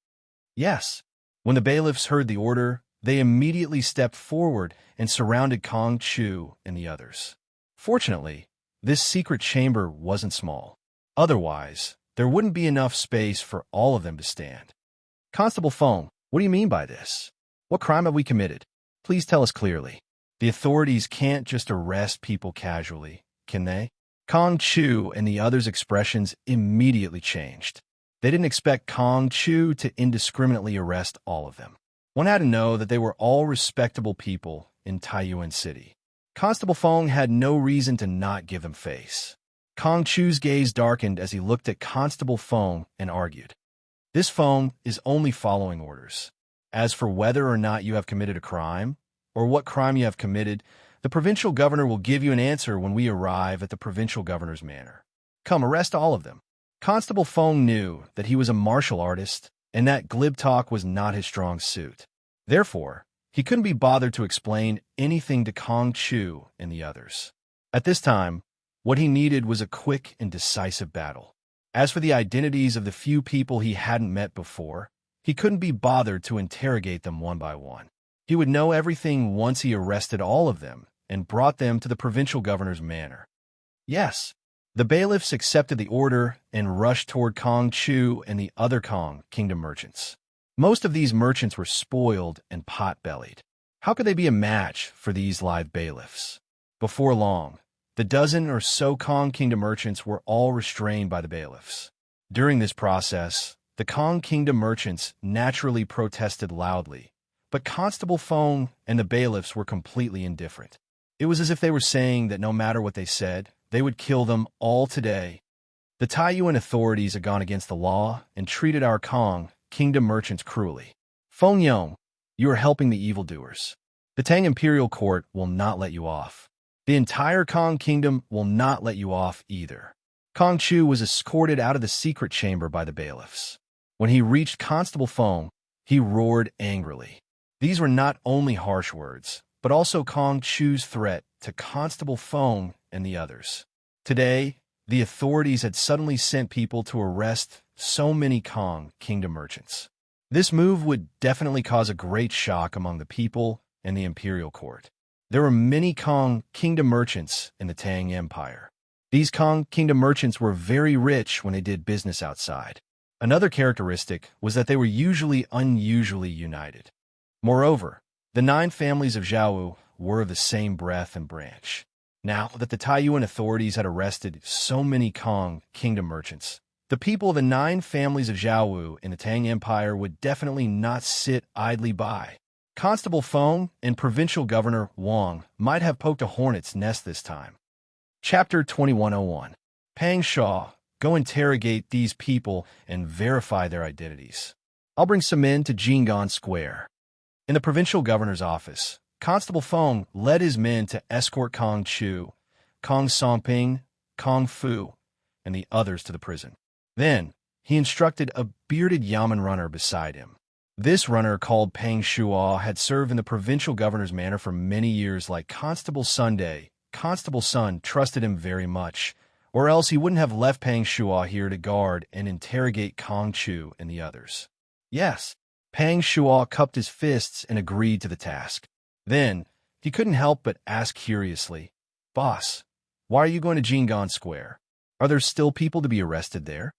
Yes. When the bailiffs heard the order, they immediately stepped forward and surrounded Kong Chu and the others. Fortunately, this secret chamber wasn't small. Otherwise, there wouldn't be enough space for all of them to stand. Constable Feng, what do you mean by this? What crime have we committed? Please tell us clearly. The authorities can't just arrest people casually, can they? Kong Chu and the others' expressions immediately changed. They didn't expect Kong Chu to indiscriminately arrest all of them. One had to know that they were all respectable people in Taiyuan City. Constable Feng had no reason to not give them face. Kong Chu's gaze darkened as he looked at Constable Feng and argued. This Feng is only following orders. As for whether or not you have committed a crime, or what crime you have committed, the provincial governor will give you an answer when we arrive at the provincial governor's manor. Come, arrest all of them. Constable Feng knew that he was a martial artist and that glib talk was not his strong suit. Therefore, he couldn't be bothered to explain anything to Kong Chu and the others. At this time, what he needed was a quick and decisive battle. As for the identities of the few people he hadn't met before, he couldn't be bothered to interrogate them one by one. He would know everything once he arrested all of them and brought them to the provincial governor's manor. Yes, the bailiffs accepted the order and rushed toward Kong Chu and the other Kong Kingdom merchants. Most of these merchants were spoiled and pot-bellied. How could they be a match for these live bailiffs? Before long, the dozen or so Kong Kingdom merchants were all restrained by the bailiffs. During this process, the Kong Kingdom merchants naturally protested loudly, but Constable Feng and the bailiffs were completely indifferent. It was as if they were saying that no matter what they said, they would kill them all today. The Taiyuan authorities had gone against the law and treated our Kong Kingdom merchants cruelly. Feng Yong, you are helping the evildoers. The Tang Imperial Court will not let you off. The entire Kong Kingdom will not let you off either. Kong Chu was escorted out of the secret chamber by the bailiffs. When he reached Constable Feng, he roared angrily. These were not only harsh words, but also Kong Chu's threat to Constable Feng and the others. Today, the authorities had suddenly sent people to arrest so many Kong Kingdom merchants. This move would definitely cause a great shock among the people and the Imperial Court. There were many Kong Kingdom merchants in the Tang Empire. These Kong Kingdom merchants were very rich when they did business outside. Another characteristic was that they were usually unusually united. Moreover, the 9 families of Zhao were of the same breath and branch. Now that the Taiyuan authorities had arrested so many Kong Kingdom merchants, the people of the 9 families of Zhao in the Tang Empire would definitely not sit idly by. Constable Feng and Provincial Governor Wang might have poked a hornet's nest this time. Chapter 2101. Pang Shaw, go interrogate these people and verify their identities. I'll bring some men to Jing'an Square. In the provincial governor's office, Constable Feng led his men to escort Kong Chu, Kong Songping, Kong Fu, and the others to the prison. Then, he instructed a bearded yamen runner beside him. This runner, called Pang Shua, had served in the provincial governor's manor for many years like Constable Sunday. Constable Sun trusted him very much, or else he wouldn't have left Pang Shua here to guard and interrogate Kong Chu and the others. Yes, Pang Shua cupped his fists and agreed to the task. Then, he couldn't help but ask curiously, "Boss, why are you going to Jing'an Square? Are there still people to be arrested there?"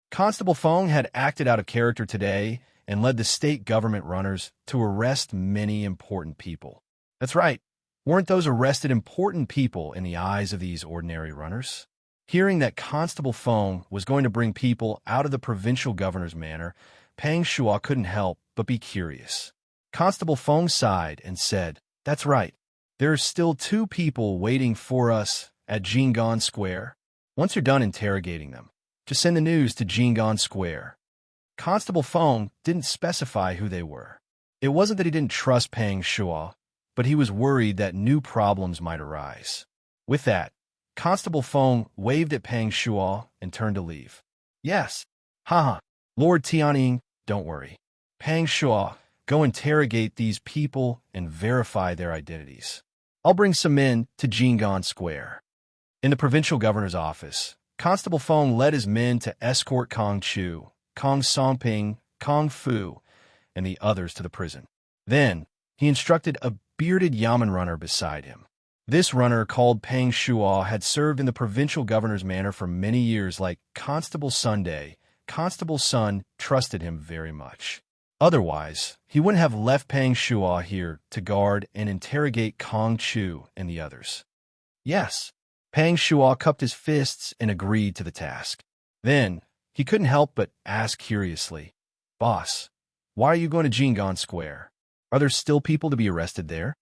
Constable Feng had acted out of character today and led the state government runners to arrest many important people. That's right. Weren't those arrested important people in the eyes of these ordinary runners? Hearing that Constable Feng was going to bring people out of the provincial governor's manor, Pang Shua couldn't help but be curious. Constable Feng sighed and said, "That's right. There are still 2 people waiting for us at Jing'an Square. Once you're done interrogating them, just send the news to Jing'an Square." Constable Feng didn't specify who they were. It wasn't that he didn't trust Pang Shua, but he was worried that new problems might arise. With that, Constable Feng waved at Pang Shua and turned to leave. "Yes. Haha. Lord Tianying, don't worry. Pang Shua, go interrogate these people and verify their identities. I'll bring some men to Jing'an Square." In the provincial governor's office, Constable Feng led his men to escort Kong Chu, Kong Songping, Kong Fu, and the others to the prison. Then, he instructed a bearded yamen runner beside him. This runner, called Pang Shua, had served in the provincial governor's manor for many years like Constable Sunday. Constable Sun trusted him very much. Otherwise, he wouldn't have left Pang Shua here to guard and interrogate Kong Chu and the others. Yes, Pang Shua cupped his fists and agreed to the task. Then, he couldn't help but ask curiously, "Boss, why are you going to Jing'an Square? Are there still people to be arrested there?"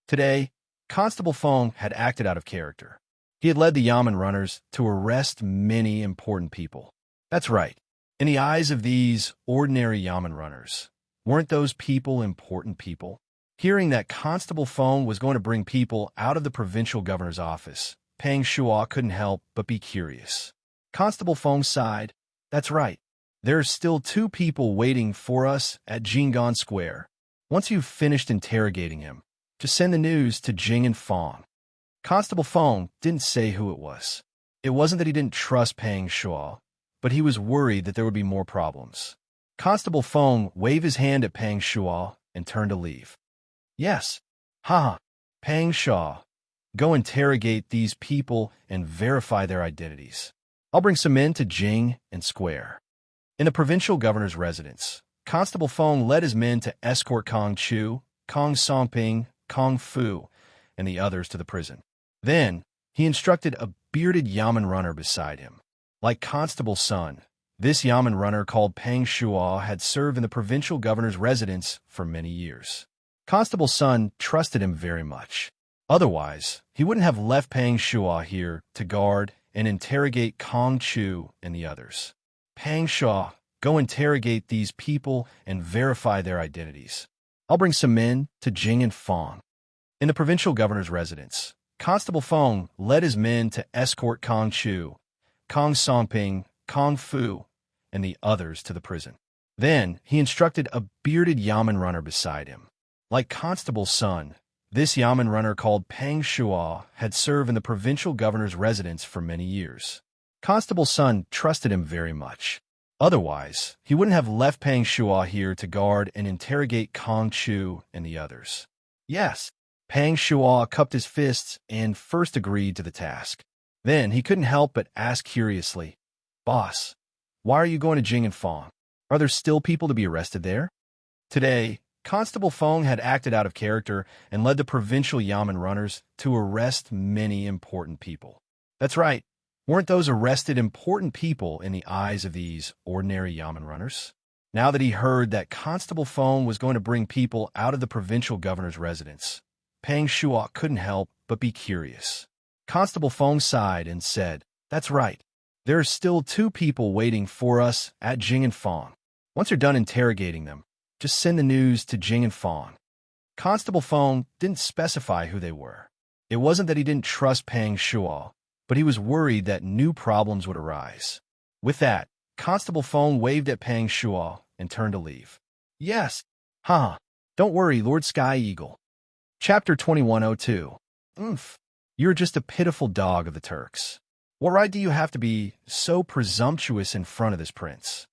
Today, Constable Feng had acted out of character. He had led the yamen runners to arrest many important people. That's right. In the eyes of these ordinary yamen runners, weren't those people important people? Hearing that Constable Feng was going to bring people out of the provincial governor's office, Pang Shua couldn't help but be curious. Constable Feng sighed. "That's right. There are still 2 people waiting for us at Jing'an Square. Once you've finished interrogating him, just send the news to Jing and Fong." Constable Feng didn't say who it was. It wasn't that he didn't trust Pang Shua, but he was worried that there would be more problems. Constable Feng waved his hand at Pang Shua and turned to leave. "Yes. Haha. Pang Shua, go interrogate these people and verify their identities. I'll bring some men to Jing and Square." In the provincial governor's residence, Constable Feng led his men to escort Kong Chu, Kong Songping, Kong Fu, and the others to the prison. Then, he instructed a bearded yamen runner beside him. Like Constable Sun, this yamen runner, called Pang Shua, had served in the provincial governor's residence for many years. Constable Sun trusted him very much. Otherwise, he wouldn't have left Pang Shua here to guard and interrogate Kong Chu and the others. "Pang Shua, go interrogate these people and verify their identities. I'll bring some men to Jing and Fong." In the provincial governor's residence, Constable Feng led his men to escort Kong Chu, Kong Songping, Kong Fu, and the others to the prison. Then, he instructed a bearded yamen runner beside him. Like Constable Sun, this yamen runner, called Pang Shua, had served in the provincial governor's residence for many years. Constable Sun trusted him very much. Otherwise, he wouldn't have left Pang Shua here to guard and interrogate Kong Chu and the others. Yes, Pang Shua cupped his fists and first agreed to the task. Then, he couldn't help but ask curiously, "Boss, why are you going to Jing and Fong? Are there still people to be arrested there?" Today, Constable Feng had acted out of character and led the provincial yamen runners to arrest many important people. That's right. Weren't those arrested important people in the eyes of these ordinary yamen runners? Now that he heard that Constable Feng was going to bring people out of the provincial governor's residence, Pang Shuo couldn't help but be curious. Constable Feng sighed and said, "That's right. There are still 2 people waiting for us at Jing and Feng. Once you're done interrogating them, just send the news to Jing and Feng." Constable Feng didn't specify who they were. It wasn't that he didn't trust Pang Shuo, but he was worried that new problems would arise. With that, Constable Feng waved at Pang Shuo and turned to leave. "Yes. Don't worry, Lord Sky Eagle." Chapter 2102. You're just a pitiful dog of the Turks. What right do you have to be so presumptuous in front of this prince?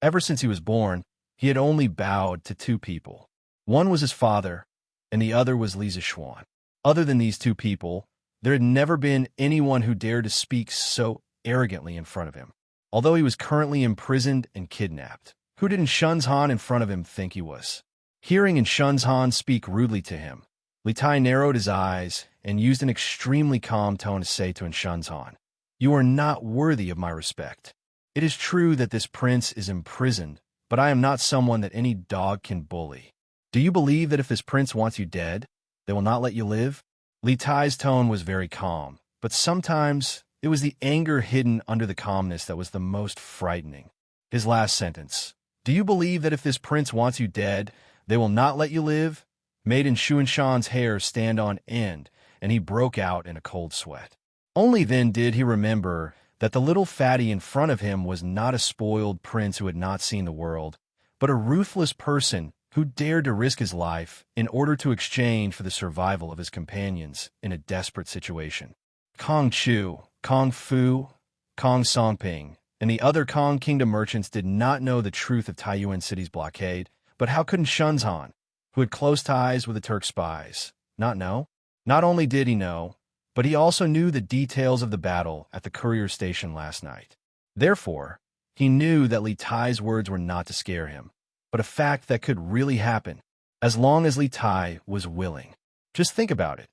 Ever since he was born, he had only bowed to 2 people. One was his father, and the other was Li Zixuan. Other than these 2 people, there had never been anyone who dared to speak so arrogantly in front of him. Although he was currently imprisoned and kidnapped, who didn't Shunzhan in front of him think he was? Hearing Shunzhan speak rudely to him, Li Tai narrowed his eyes and used an extremely calm tone to say to Shunzhan, "You are not worthy of my respect. It is true that this prince is imprisoned, but I am not someone that any dog can bully. Do you believe that if this prince wants you dead, they will not let you live?" Li Tai's tone was very calm, but sometimes it was the anger hidden under the calmness that was the most frightening. His last sentence, "Do you believe that if this prince wants you dead, they will not let you live?" made Shunshan's hair stand on end, and he broke out in a cold sweat. Only then did he remember that the little fatty in front of him was not a spoiled prince who had not seen the world, but a ruthless person who dared to risk his life in order to exchange for the survival of his companions in a desperate situation. Kong Chu, Kong Fu, Kong Songping, and the other Kong Kingdom merchants did not know the truth of Taiyuan City's blockade, but how couldn't Shunzhan, who had close ties with the Turk spies, not know? Not only did he know, but he also knew the details of the battle at the courier station last night. Therefore, he knew that Li Tai's words were not to scare him, but a fact that could really happen, as long as Li Tai was willing. Just think about it.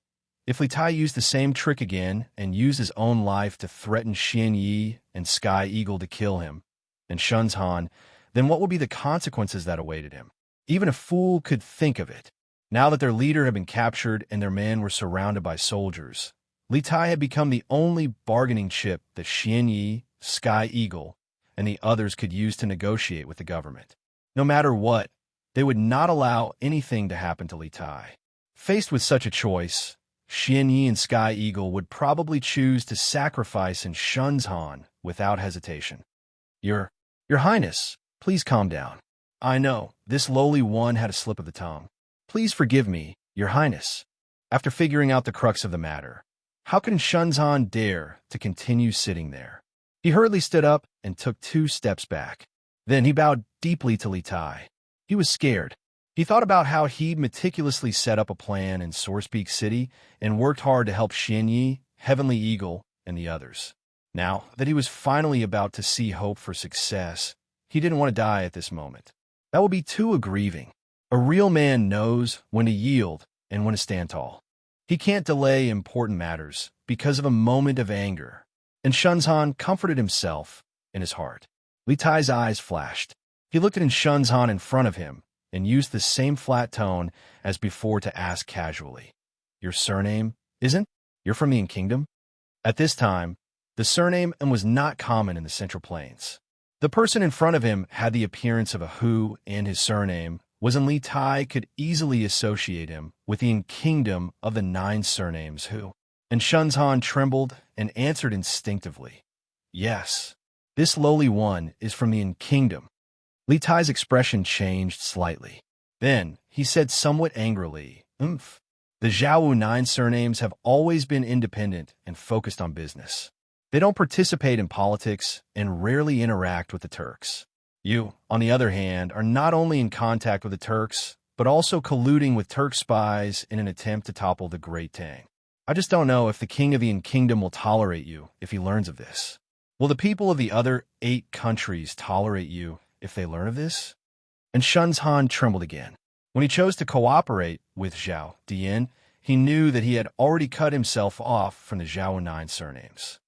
If Li Tai used the same trick again and used his own life to threaten Xian Yi and Sky Eagle to kill him, and Shunzhan, then what would be the consequences that awaited him? Even a fool could think of it. Now that their leader had been captured and their men were surrounded by soldiers, Li Tai had become the only bargaining chip that Xian Yi, Sky Eagle, and the others could use to negotiate with the government. No matter what, they would not allow anything to happen to Li Tai. Faced with such a choice, Xian Yi and Sky Eagle would probably choose to sacrifice Shunzhan without hesitation. Your Highness, please calm down. I know, this lowly one had a slip of the tongue. Please forgive me, Your Highness. After figuring out the crux of the matter, how can Shunzhan dare to continue sitting there? He hurriedly stood up and took 2 steps back. Then he bowed deeply to Li Tai. He was scared. He thought about how he'd meticulously set up a plan in Sourcepeak City and worked hard to help Xian Yi, Heavenly Eagle, and the others. Now that he was finally about to see hope for success, he didn't want to die at this moment. That would be too aggrieving. A real man knows when to yield and when to stand tall. He can't delay important matters because of a moment of anger. And Shunzhan comforted himself in his heart. Li Tai's eyes flashed. He looked at Shunzhan in front of him and used the same flat tone as before to ask casually, "Your surname isn't? You're from the Kingdom?" At this time, the surname was not common in the Central Plains. The person in front of him had the appearance of a Hu, and his surname was, and Li Tai could easily associate him with the Kingdom of the 9 surnames Hu. And Shunzhan trembled and answered instinctively, "Yes, this lowly one is from the Kingdom." Li Tai's expression changed slightly. Then he said somewhat angrily, The Zhao 9 surnames have always been independent and focused on business. They don't participate in politics and rarely interact with the Turks. You, on the other hand, are not only in contact with the Turks, but also colluding with Turk spies in an attempt to topple the Great Tang. I just don't know if the King of the Kingdom will tolerate you if he learns of this. Will the people of the other 8 countries tolerate you if they learn of this? And Shunzhan trembled again. When he chose to cooperate with Zhao Dian, he knew that he had already cut himself off from the Zhao 9 surnames.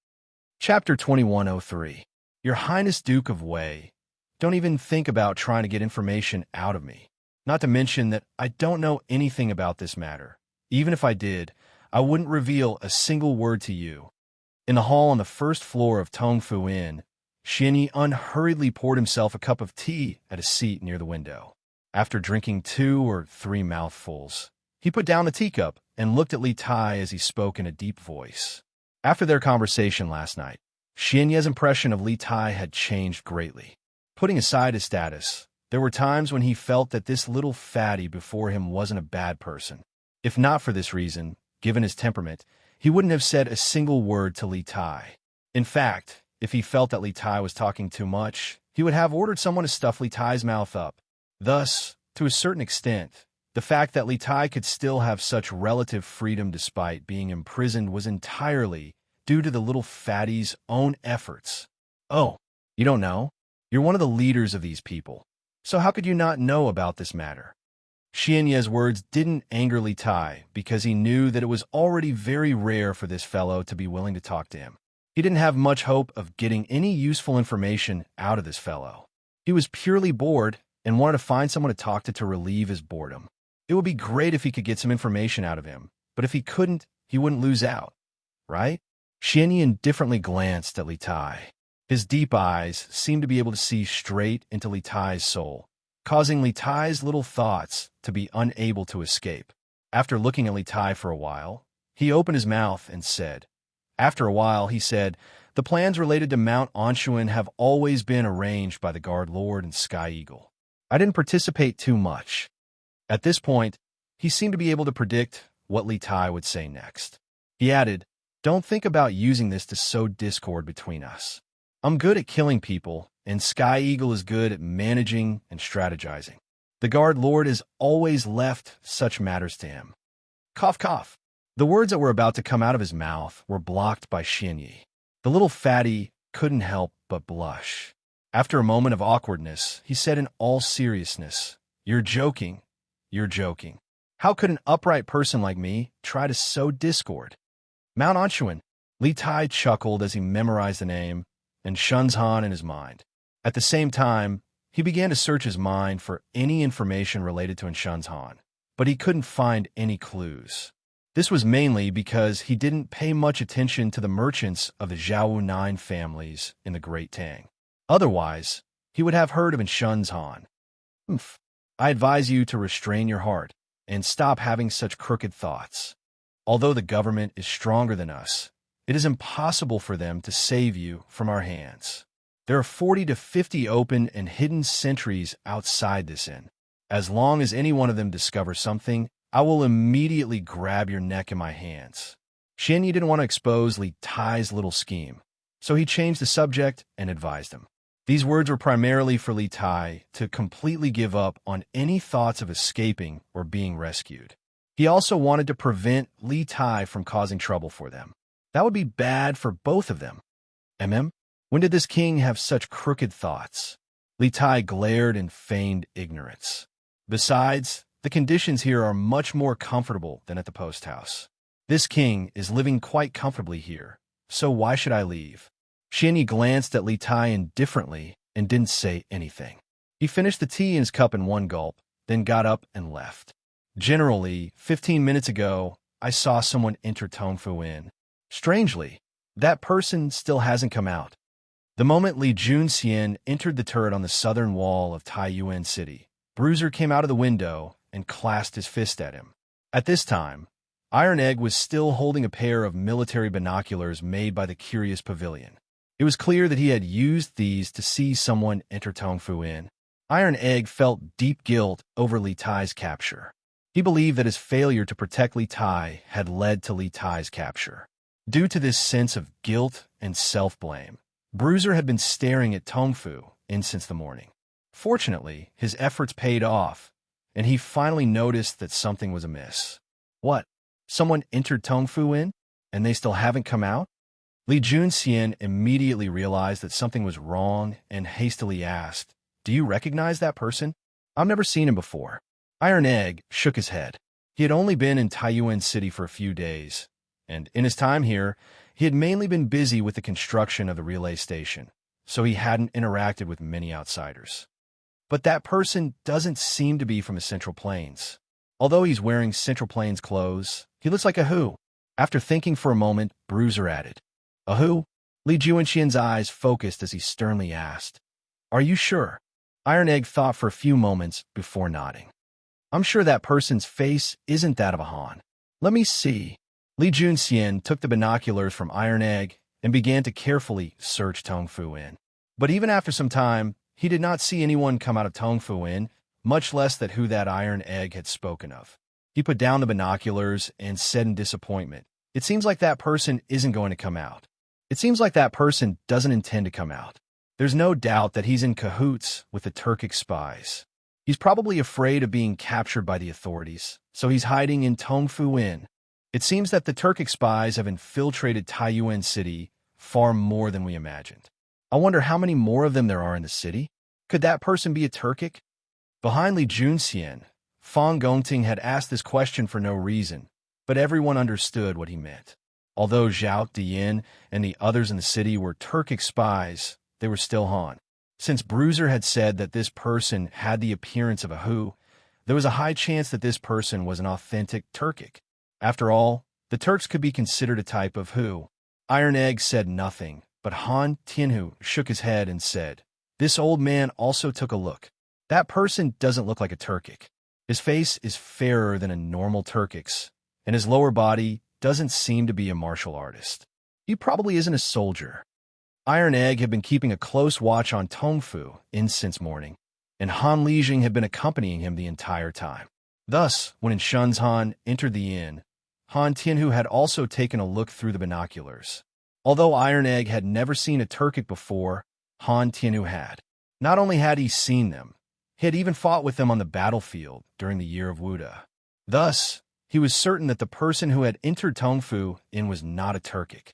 Chapter 2103. Your Highness Duke of Wei, Don't even think about trying to get information out of me. Not to mention that I don't know anything about this matter. Even if I did, I wouldn't reveal a single word to you." In the hall on the first floor of Tongfu Inn, Xianyi unhurriedly poured himself a cup of tea at a seat near the window. After drinking 2 or 3 mouthfuls, he put down the teacup and looked at Li Tai as he spoke in a deep voice. After their conversation last night, Xianyi's impression of Li Tai had changed greatly. Putting aside his status, there were times when he felt that this little fatty before him wasn't a bad person. If not for this reason, given his temperament, he wouldn't have said a single word to Li Tai. In fact, if he felt that Li Tai was talking too much, he would have ordered someone to stuff Li Tai's mouth up. Thus, to a certain extent, the fact that Li Tai could still have such relative freedom despite being imprisoned was entirely due to the little fatty's own efforts. "Oh, you don't know? You're one of the leaders of these people. So how could you not know about this matter?" Xianyi's words didn't anger Li Tai because he knew that it was already very rare for this fellow to be willing to talk to him. He didn't have much hope of getting any useful information out of this fellow. He was purely bored and wanted to find someone to talk to relieve his boredom. It would be great if he could get some information out of him, but if he couldn't, he wouldn't lose out, right? Xianyi indifferently glanced at Li Tai. His deep eyes seemed to be able to see straight into Li Tai's soul, causing Li Tai's little thoughts to be unable to escape. After looking at Li Tai for a while, he opened his mouth and said, After a while, he said, "The plans related to Mount Anshuan have always been arranged by the Guard Lord and Sky Eagle. I didn't participate too much." At this point, he seemed to be able to predict what Li Tai would say next. He added, "Don't think about using this to sow discord between us. I'm good at killing people, and Sky Eagle is good at managing and strategizing. The Guard Lord has always left such matters to him." Cough, cough. The words that were about to come out of his mouth were blocked by Xianyi. The little fatty couldn't help but blush. After a moment of awkwardness, he said in all seriousness, "You're joking. You're joking. How could an upright person like me try to sow discord?" Mount Anshuan. Li Tai chuckled as he memorized the name and Shenzhan in his mind. At the same time, he began to search his mind for any information related to Shenzhan, but he couldn't find any clues. This was mainly because he didn't pay much attention to the merchants of the Zhao 9 families in the Great Tang. Otherwise, he would have heard of Shenzhan. I advise you to restrain your heart and stop having such crooked thoughts. Although the government is stronger than us, it is impossible for them to save you from our hands. There are 40 to 50 open and hidden sentries outside this inn. As long as any one of them discovers something, I will immediately grab your neck in my hands. Xianyi didn't want to expose Li Tai's little scheme, so he changed the subject and advised him. These words were primarily for Li Tai to completely give up on any thoughts of escaping or being rescued. He also wanted to prevent Li Tai from causing trouble for them. That would be bad for both of them. When did this king have such crooked thoughts? Li Tai glared in feigned ignorance. Besides, the conditions here are much more comfortable than at the post house. This king is living quite comfortably here, so why should I leave? Xianyi glanced at Li Tai indifferently and didn't say anything. He finished the tea in his cup in one gulp, then got up and left. Generally, 15 minutes ago, I saw someone enter Tongfu Inn. Strangely, that person still hasn't come out. The moment Li Junxian entered the turret on the southern wall of Taiyuan City, Bruiser came out of the window and clasped his fist at him. At this time, Iron Egg was still holding a pair of military binoculars made by the Curious Pavilion. It was clear that he had used these to see someone enter Tongfu Inn. Iron Egg felt deep guilt over Li Tai's capture. He believed that his failure to protect Li Tai had led to Li Tai's capture. Due to this sense of guilt and self-blame, Bruiser had been staring at Tongfu Inn since the morning. Fortunately, his efforts paid off, and he finally noticed that something was amiss. What? Someone entered Tongfu Inn, and they still haven't come out? Li Junxian immediately realized that something was wrong and hastily asked, "Do you recognize that person? I've never seen him before." Iron Egg shook his head. He had only been in Taiyuan City for a few days, and in his time here, he had mainly been busy with the construction of the relay station, so he hadn't interacted with many outsiders. But that person doesn't seem to be from the Central Plains. Although he's wearing Central Plains clothes, he looks like a who. After thinking for a moment, Bruiser added, "A who?" Li Juanxian's eyes focused as he sternly asked, "Are you sure?" Iron Egg thought for a few moments before nodding. "I'm sure that person's face isn't that of a Han. Let me see." Li Junxian took the binoculars from Iron Egg and began to carefully search Tongfu Inn. But even after some time, he did not see anyone come out of Tongfu Inn, much less that who that Iron Egg had spoken of. He put down the binoculars and said in disappointment, "It seems like that person isn't going to come out. It seems like that person doesn't intend to come out. There's no doubt that he's in cahoots with the Turkic spies. He's probably afraid of being captured by the authorities, so he's hiding in Tongfu Inn. It seems that the Turkic spies have infiltrated Taiyuan City far more than we imagined. I wonder how many more of them there are in the city. Could that person be a Turkic?" Behind Li Junxian, Fang Gongting had asked this question for no reason, but everyone understood what he meant. Although Zhao Diyin and the others in the city were Turkic spies, they were still Han. Since Bruiser had said that this person had the appearance of a Hu, there was a high chance that this person was an authentic Turkic. After all, the Turks could be considered a type of Hu. Iron Egg said nothing, but Han Tianhu shook his head and said, "This old man also took a look. That person doesn't look like a Turkic. His face is fairer than a normal Turkic's, and his lower body doesn't seem to be a martial artist. He probably isn't a soldier." Iron Egg had been keeping a close watch on Tongfu Inn since morning, and Han Lijing had been accompanying him the entire time. Thus, when Shun's Han entered the inn, Han Tianhu had also taken a look through the binoculars. Although Iron Egg had never seen a Turkic before, Han Tianhu had. Not only had he seen them, he had even fought with them on the battlefield during the year of Wuda. Thus, he was certain that the person who had entered Tongfu Inn was not a Turkic.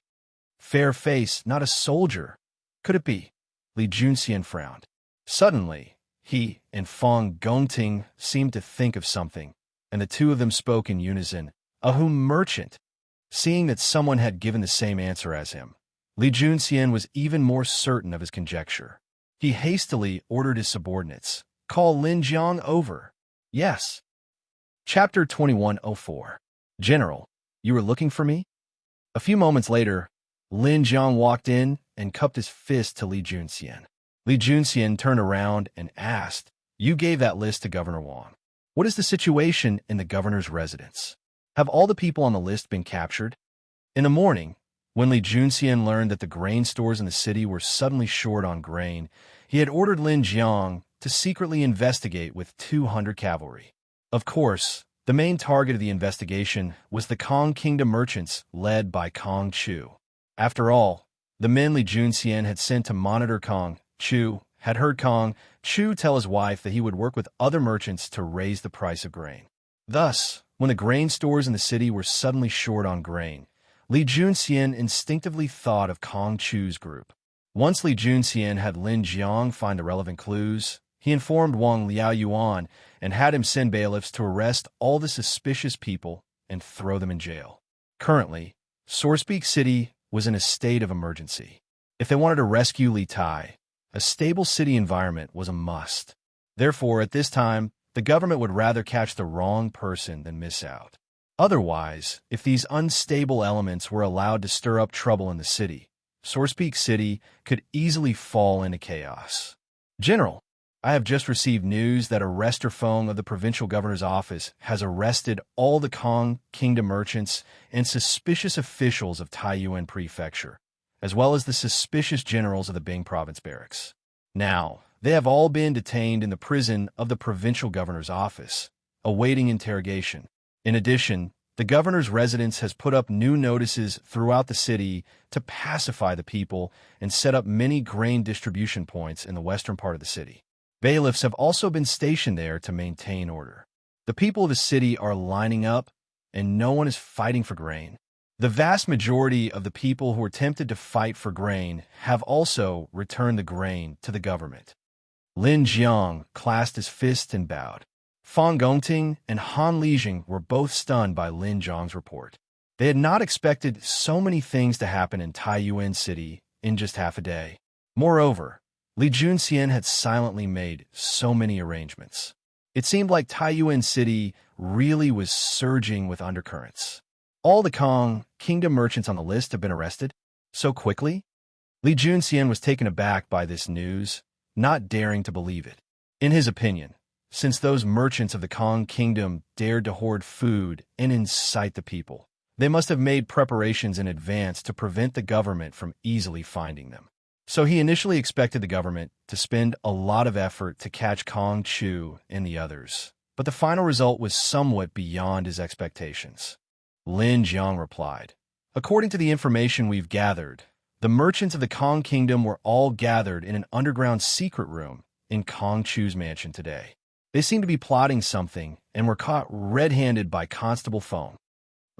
Fair face, not a soldier. Could it be? Li Junxian frowned. Suddenly, he and Fang Gongting seemed to think of something, and the two of them spoke in unison, "A Hu merchant." Seeing that someone had given the same answer as him, Li Junxian was even more certain of his conjecture. He hastily ordered his subordinates, "Call Lin Jiang over." "Yes." Chapter 2104. "General, you were looking for me?" A few moments later, Lin Jiang walked in and cupped his fist to Li Junxian. Li Junxian turned around and asked, "You gave that list to Governor Wang. What is the situation in the governor's residence? Have all the people on the list been captured?" In the morning, when Li Junxian learned that the grain stores in the city were suddenly short on grain, he had ordered Lin Jiang to secretly investigate with 200 cavalry. Of course, the main target of the investigation was the Kong Kingdom merchants led by Kong Chu. After all, the men Li Junxian had sent to monitor Kong Chu had heard Kong Chu tell his wife that he would work with other merchants to raise the price of grain. Thus, when the grain stores in the city were suddenly short on grain, Li Junxian instinctively thought of Kong Chu's group. Once Li Junxian had Lin Jiang find the relevant clues, he informed Wang Liaoyuan and had him send bailiffs to arrest all the suspicious people and throw them in jail. Currently, Sourcepeak City was in a state of emergency. If they wanted to rescue Li Tai, a stable city environment was a must. Therefore, at this time, the government would rather catch the wrong person than miss out. Otherwise, if these unstable elements were allowed to stir up trouble in the city, Sourcepeak City could easily fall into chaos. "General, I have just received news that Arrester Feng of the provincial governor's office has arrested all the Kong Kingdom merchants and suspicious officials of Taiyuan Prefecture, as well as the suspicious generals of the Bing province barracks. Now, they have all been detained in the prison of the provincial governor's office, awaiting interrogation. In addition, the governor's residence has put up new notices throughout the city to pacify the people and set up many grain distribution points in the western part of the city. Bailiffs have also been stationed there to maintain order. The people of the city are lining up, and no one is fighting for grain. The vast majority of the people who are tempted to fight for grain have also returned the grain to the government." Lin Jiang clasped his fist and bowed. Fang Gongting and Han Lijing were both stunned by Lin Jiang's report. They had not expected so many things to happen in Taiyuan City in just half a day. Moreover, Li Junxian had silently made so many arrangements. It seemed like Taiyuan City really was surging with undercurrents. All the Kong Kingdom merchants on the list have been arrested? So quickly? Li Junxian was taken aback by this news, not daring to believe it. In his opinion, since those merchants of the Kong Kingdom dared to hoard food and incite the people, they must have made preparations in advance to prevent the government from easily finding them. So he initially expected the government to spend a lot of effort to catch Kong Chu and the others, but the final result was somewhat beyond his expectations. Lin Jiang replied, "According to the information we've gathered, the merchants of the Kong Kingdom were all gathered in an underground secret room in Kong Chu's mansion today. They seemed to be plotting something and were caught red-handed by Constable Feng.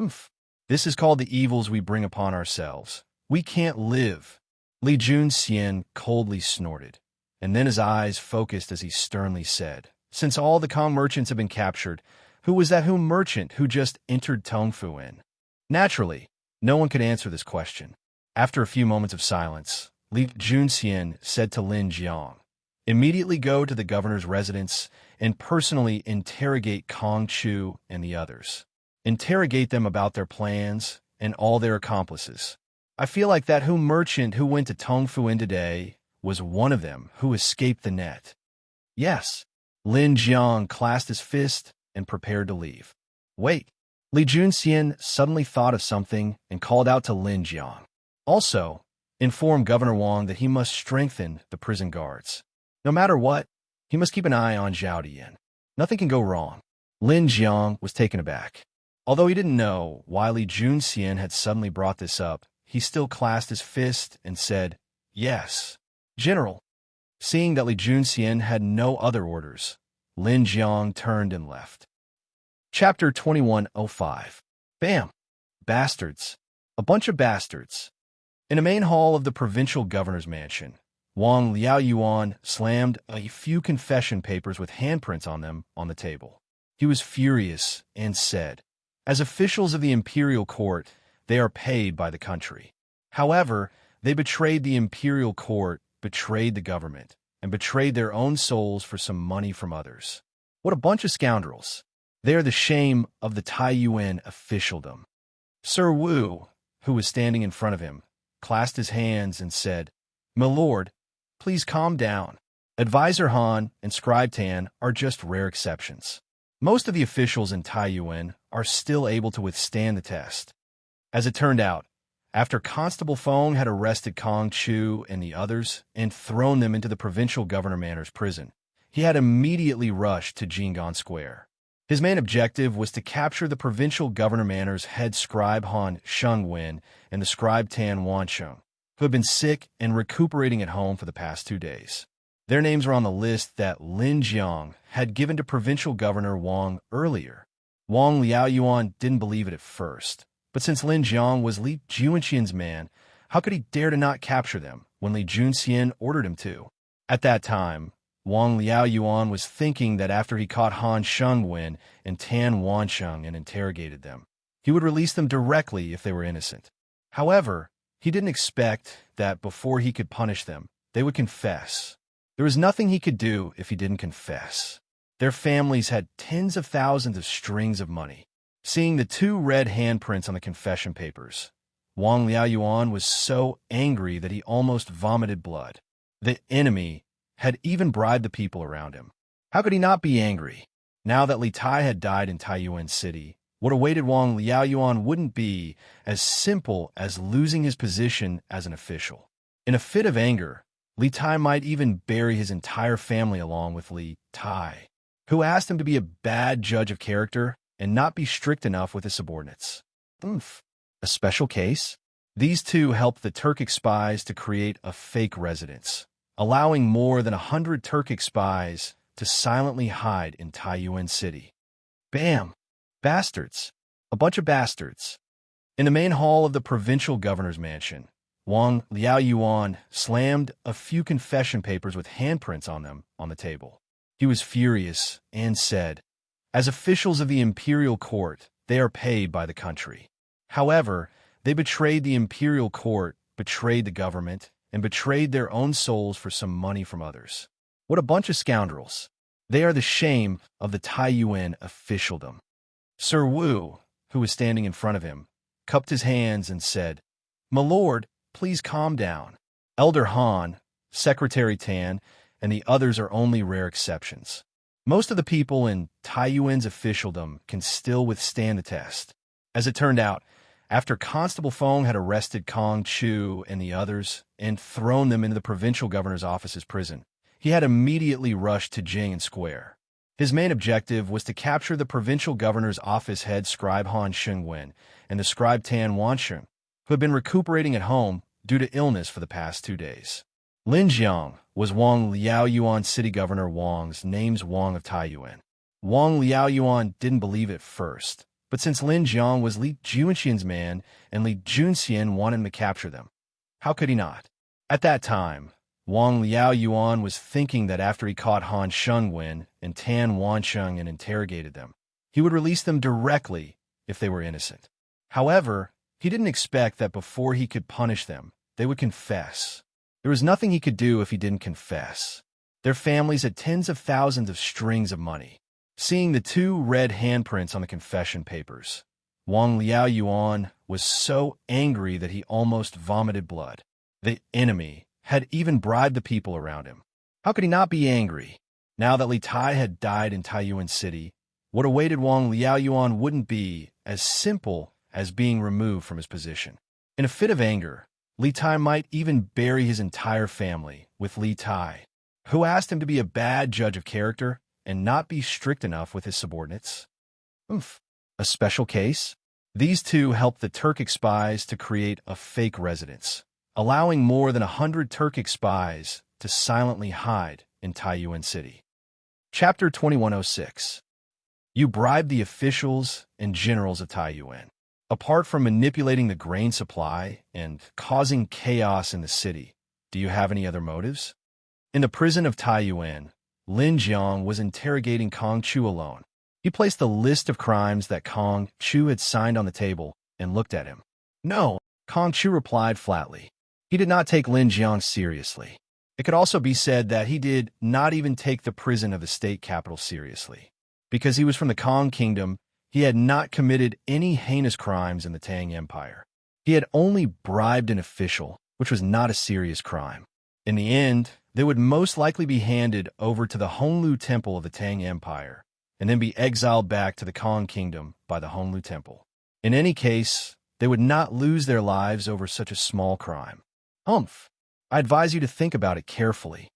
Oof. This is called the evils we bring upon ourselves. We can't live." Li Junxian coldly snorted, and then his eyes focused as he sternly said, "Since all the Kong merchants have been captured, who was that merchant who just entered Tongfu Inn?" Naturally, no one could answer this question. After a few moments of silence, Li Junxian said to Lin Jiang, "Immediately go to the governor's residence and personally interrogate Kong Chu and the others. Interrogate them about their plans and all their accomplices. I feel like that merchant who went to Tongfu Inn today was one of them who escaped the net." "Yes." Lin Jiang clasped his fist and prepared to leave. "Wait." Li Junxian suddenly thought of something and called out to Lin Jiang. "Also, inform Governor Wang that he must strengthen the prison guards. No matter what, he must keep an eye on Zhao Dian. Nothing can go wrong." Lin Jiang was taken aback. Although he didn't know why Li Junxian had suddenly brought this up, he still clasped his fist and said, "Yes, General." Seeing that Li Junxian had no other orders, Lin Jiang turned and left. Chapter 2105. Bam! Bastards. A bunch of bastards. In the main hall of the provincial governor's mansion, Wang Liaoyuan slammed a few confession papers with handprints on them on the table. He was furious and said, "As officials of the imperial court, they are paid by the country. However, they betrayed the imperial court, betrayed the government, and betrayed their own souls for some money from others. What a bunch of scoundrels. They are the shame of the Taiyuan officialdom." Sir Wu, who was standing in front of him, clasped his hands and said, "My lord, please calm down. Advisor Han and Scribe Tan are just rare exceptions. Most of the officials in Taiyuan are still able to withstand the test." As it turned out, after Constable Feng had arrested Kong Chu and the others and thrown them into the provincial governor manor's prison, he had immediately rushed to Jing'an Square. His main objective was to capture the provincial governor manor's head scribe Han Shengwen and the scribe Tan Wansheng, who had been sick and recuperating at home for the past 2 days. Their names were on the list that Lin Jiang had given to provincial governor Wang earlier. Wang Liaoyuan didn't believe it at first, but since Lin Jiang was Li Junxian's man, how could he dare to not capture them when Li Junxian ordered him to? At that time, Wang Liaoyuan was thinking that after he caught Han Shengwen and Tan Wansheng and interrogated them, he would release them directly if they were innocent. However, he didn't expect that before he could punish them, they would confess. There was nothing he could do if he didn't confess. Their families had tens of thousands of strings of money. Seeing the 2 red handprints on the confession papers, Wang Liaoyuan was so angry that he almost vomited blood. The enemy had even bribed the people around him. How could he not be angry? Now that Li Tai had died in Taiyuan City, what awaited Wang Liaoyuan wouldn't be as simple as losing his position as an official. In a fit of anger, Li Tai might even bury his entire family along with Li Tai, who asked him to be a bad judge of character and not be strict enough with his subordinates. Oomph. A special case? These 2 helped the Turkic spies to create a fake residence, allowing more than 100 Turkic spies to silently hide in Taiyuan City. Bam! Bastards. A bunch of bastards. In the main hall of the provincial governor's mansion, Wang Liaoyuan slammed a few confession papers with handprints on them on the table. He was furious and said, "As officials of the imperial court, they are paid by the country. However, they betrayed the imperial court, betrayed the government, and betrayed their own souls for some money from others. What a bunch of scoundrels! They are the shame of the Taiyuan officialdom. Sir Wu, who was standing in front of him, cupped his hands and said, "My lord, please calm down. Elder Han, Secretary Tan, and the others are only rare exceptions. Most of the people in Taiyuan's officialdom can still withstand the test." As it turned out, after Constable Feng had arrested Kong Chu and the others and thrown them into the provincial governor's office's prison, he had immediately rushed to Jing'an Square. His main objective was to capture the provincial governor's office head scribe Han Shengwen and the scribe Tan Wansheng, who had been recuperating at home due to illness for the past 2 days. Lin Jiang was Wang Liaoyuan city governor Wang's name's Wang of Taiyuan. Wang Liaoyuan didn't believe it first, but since Lin Jiang was Li Junxian's man and Li Junxian wanted him to capture them, how could he not? At that time, Wang Liaoyuan was thinking that after he caught Han Shengwen and Tan Wansheng and interrogated them, he would release them directly if they were innocent. However, he didn't expect that before he could punish them, they would confess. There was nothing he could do if he didn't confess. Their families had tens of thousands of strings of money. Seeing the 2 red handprints on the confession papers, Wang Liaoyuan was so angry that he almost vomited blood. The enemy had even bribed the people around him. How could he not be angry? Now that Li Tai had died in Taiyuan City, what awaited Wang Liaoyuan wouldn't be as simple as being removed from his position. In a fit of anger, Li Tai might even bury his entire family with Li Tai, who asked him to be a bad judge of character and not be strict enough with his subordinates. A special case? These 2 helped the Turkic spies to create a fake residence, allowing more than 100 Turkic spies to silently hide in Taiyuan City. Chapter 2106. You bribed the officials and generals of Taiyuan. Apart from manipulating the grain supply and causing chaos in the city, do you have any other motives? In the prison of Taiyuan, Lin Jiang was interrogating Kong Chu alone. He placed the list of crimes that Kong Chu had signed on the table and looked at him. No, Kong Chu replied flatly. He did not take Lin Jiang seriously. It could also be said that he did not even take the prison of the state capital seriously. Because he was from the Kong Kingdom, he had not committed any heinous crimes in the Tang Empire. He had only bribed an official, which was not a serious crime. In the end, they would most likely be handed over to the Honglu Temple of the Tang Empire, and then be exiled back to the Kong Kingdom by the Honglu Temple. In any case, they would not lose their lives over such a small crime. I advise you to think about it carefully.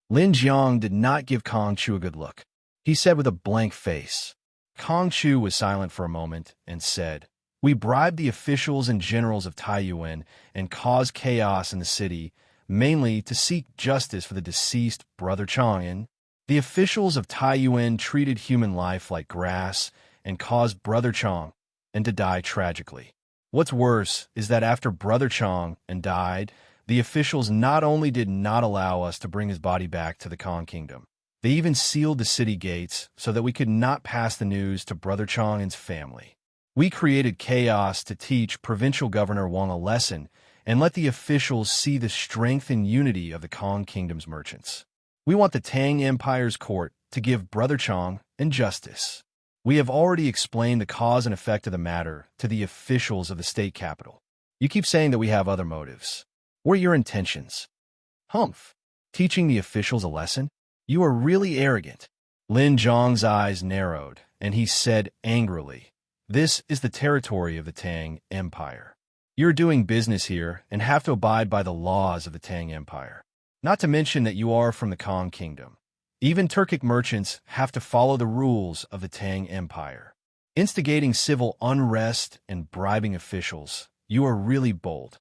Lin Jiang did not give Kong Chu a good look. He said with a blank face. Kong Chu was silent for a moment and said, "We bribed the officials and generals of Taiyuan and caused chaos in the city, mainly to seek justice for the deceased Brother Chang'an. The officials of Taiyuan treated human life like grass and caused Brother Chang'an to die tragically. What's worse is that after Brother Chang'an died, the officials not only did not allow us to bring his body back to the Kong Kingdom, they even sealed the city gates so that we could not pass the news to Brother Chang'an's family. We created chaos to teach Provincial Governor Wang a lesson and let the officials see the strength and unity of the Kong Kingdom's merchants. We want the Tang Empire's court to give Brother Chang'an justice. We have already explained the cause and effect of the matter to the officials of the state capital. You keep saying that we have other motives. What are your intentions?" Teaching the officials a lesson? You are really arrogant. Lin Jiang's eyes narrowed, and he said angrily, "This is the territory of the Tang Empire. You're doing business here and have to abide by the laws of the Tang Empire. Not to mention that you are from the Kong Kingdom. Even Turkic merchants have to follow the rules of the Tang Empire. Instigating civil unrest and bribing officials, you are really bold."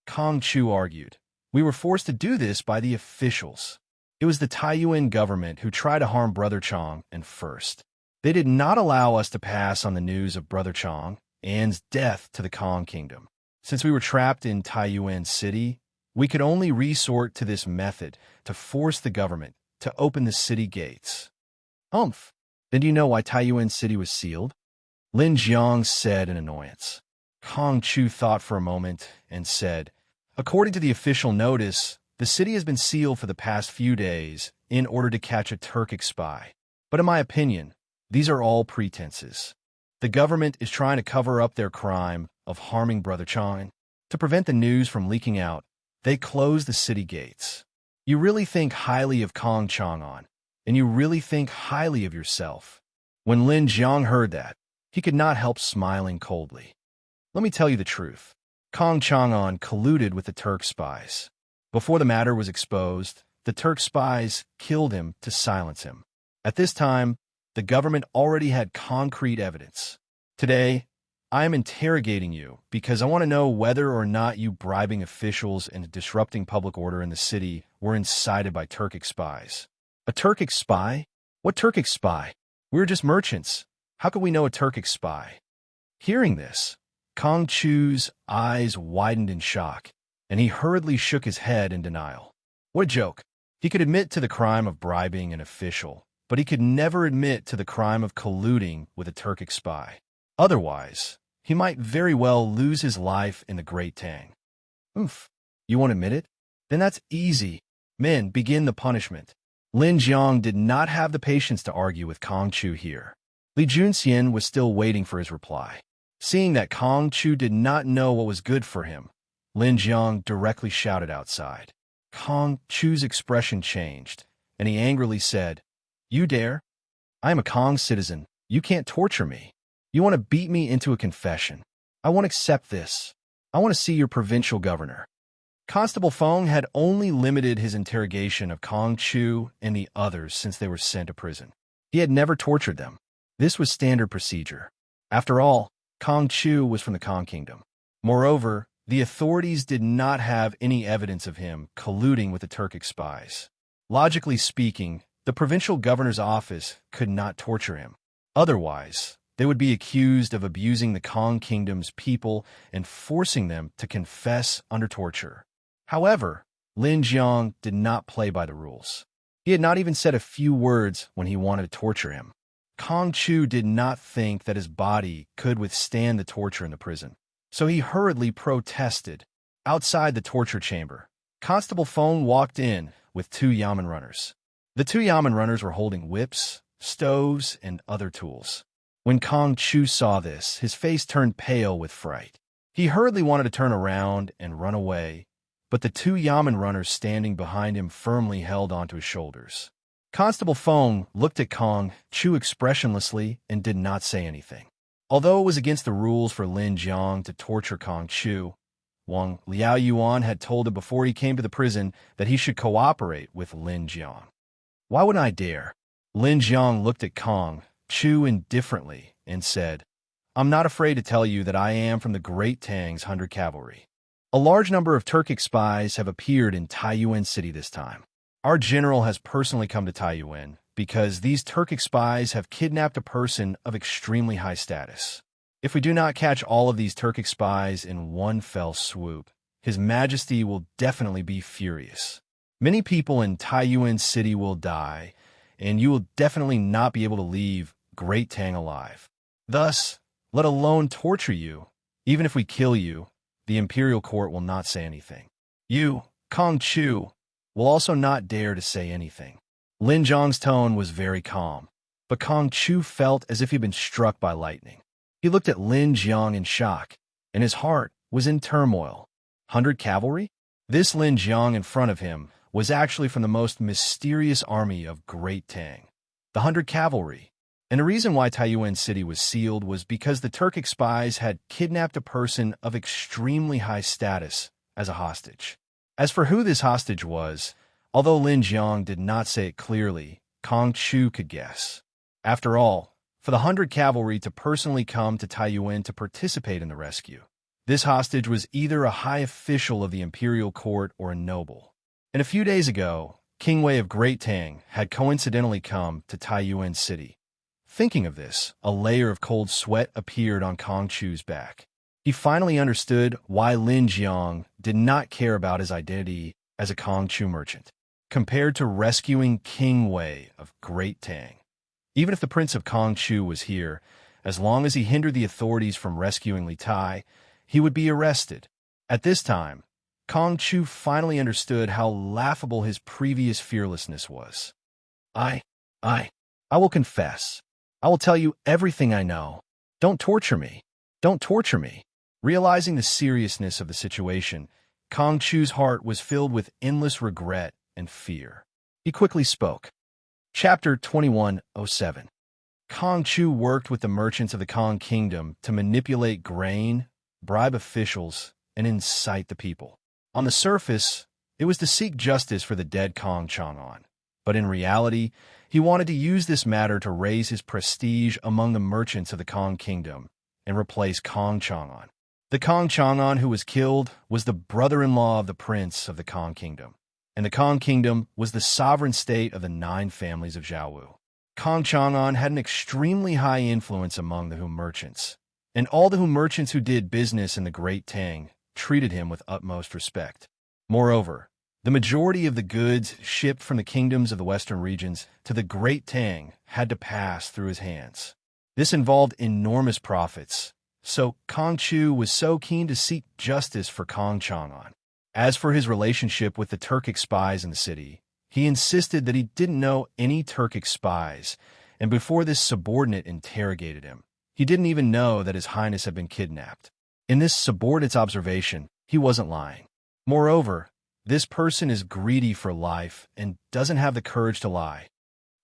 Kong Chu argued, "We were forced to do this by the officials. It was the Taiyuan government who tried to harm Brother Chang'an first. They did not allow us to pass on the news of Brother Chang'an's death to the Kong Kingdom. Since we were trapped in Taiyuan City, we could only resort to this method to force the government to open the city gates." Then do you know why Taiyuan City was sealed? Lin Jiang said in annoyance. Kong Chu thought for a moment and said, According to the official notice, the city has been sealed for the past few days in order to catch a Turkic spy. But in my opinion, these are all pretenses. The government is trying to cover up their crime of harming Brother Chang. To prevent the news from leaking out, they closed the city gates. You really think highly of Kong Chang'an, and you really think highly of yourself. When Lin Jiang heard that, he could not help smiling coldly. Let me tell you the truth. Kong Chang'an colluded with the Turk spies. Before the matter was exposed, the Turk spies killed him to silence him. At this time, the government already had concrete evidence. Today, I am interrogating you because I want to know whether or not you bribing officials and disrupting public order in the city were incited by Turkic spies. A Turkic spy? What Turkic spy? We're just merchants. How could we know a Turkic spy? Hearing this, Kong Chu's eyes widened in shock, and he hurriedly shook his head in denial. What a joke. He could admit to the crime of bribing an official, but he could never admit to the crime of colluding with a Turkic spy. Otherwise, he might very well lose his life in the Great Tang. Oof. You won't admit it? Then that's easy. Men, begin the punishment. Lin Jiang did not have the patience to argue with Kong Chu here. Li Junxian was still waiting for his reply. Seeing that Kong Chu did not know what was good for him, Lin Jiang directly shouted outside. Kong Chu's expression changed, and he angrily said, "You dare? I am a Kong citizen. You can't torture me. You want to beat me into a confession. I won't accept this. I want to see your provincial governor." Constable Feng had only limited his interrogation of Kong Chu and the others since they were sent to prison. He had never tortured them. This was standard procedure. After all, Kong Chu was from the Kong Kingdom. Moreover, the authorities did not have any evidence of him colluding with the Turkic spies. Logically speaking, the provincial governor's office could not torture him. Otherwise, they would be accused of abusing the Kong Kingdom's people and forcing them to confess under torture. However, Lin Jiang did not play by the rules. He had not even said a few words when he wanted to torture him. Kong Chu did not think that his body could withstand the torture in the prison, so he hurriedly protested. Outside the torture chamber, Constable Feng walked in with two Yamen runners. The two Yamen runners were holding whips, stoves, and other tools. When Kong Chu saw this, his face turned pale with fright. He hurriedly wanted to turn around and run away, but the two Yamen runners standing behind him firmly held onto his shoulders. Constable Feng looked at Kong Chu expressionlessly and did not say anything. Although it was against the rules for Lin Jiang to torture Kong Chu, Wang Liao Yuan had told him before he came to the prison that he should cooperate with Lin Jiang. Why wouldn't I dare? Lin Jiang looked at Kong Chu indifferently and said, "I'm not afraid to tell you that I am from the Great Tang's 100 Cavalry. A large number of Turkic spies have appeared in Taiyuan City this time. Our general has personally come to Taiyuan because these Turkic spies have kidnapped a person of extremely high status. If we do not catch all of these Turkic spies in one fell swoop, His Majesty will definitely be furious. Many people in Taiyuan City will die, and you will definitely not be able to leave Great Tang alive. Thus, let alone torture you, even if we kill you, the imperial court will not say anything. You, Kong Chu, will also not dare to say anything." Lin Jiang's tone was very calm, but Kong Chu felt as if he'd been struck by lightning. He looked at Lin Jiang in shock, and his heart was in turmoil. 100 Cavalry? This Lin Jiang in front of him was actually from the most mysterious army of Great Tang, the 100 Cavalry. And the reason why Taiyuan City was sealed was because the Turkic spies had kidnapped a person of extremely high status as a hostage. As for who this hostage was, although Lin Jiang did not say it clearly, Kong Chu could guess. After all, for the 100 Cavalry to personally come to Taiyuan to participate in the rescue, this hostage was either a high official of the imperial court or a noble. And a few days ago, King Wei of Great Tang had coincidentally come to Taiyuan City. Thinking of this, a layer of cold sweat appeared on Kong Chu's back. He finally understood why Lin Jiang did not care about his identity as a Kong Chu merchant, compared to rescuing King Wei of Great Tang. Even if the Prince of Kong Chu was here, as long as he hindered the authorities from rescuing Li Tai, he would be arrested. At this time, Kong Chu finally understood how laughable his previous fearlessness was. I, I, I will confess. I will tell you everything I know. Don't torture me. Don't torture me. Realizing the seriousness of the situation, Kong Chu's heart was filled with endless regret and fear. He quickly spoke. Chapter 2107. Kong Chu worked with the merchants of the Kong Kingdom to manipulate grain, bribe officials, and incite the people. On the surface, it was to seek justice for the dead Kong Chang'an, but in reality, he wanted to use this matter to raise his prestige among the merchants of the Kong Kingdom and replace Kong Chang'an. The Kong Chang'an who was killed was the brother-in-law of the prince of the Kong Kingdom, and the Kong Kingdom was the sovereign state of the 9 families of Zhaowu. Kong Chang'an had an extremely high influence among the Hu merchants, and all the Hu merchants who did business in the Great Tang treated him with utmost respect. Moreover, the majority of the goods shipped from the kingdoms of the western regions to the Great Tang had to pass through his hands. This involved enormous profits, so Kong Chu was so keen to seek justice for Kong Chang'an. As for his relationship with the Turkic spies in the city, he insisted that he didn't know any Turkic spies, and before this subordinate interrogated him, he didn't even know that His Highness had been kidnapped. In this subordinate's observation, he wasn't lying. Moreover, this person is greedy for life and doesn't have the courage to lie.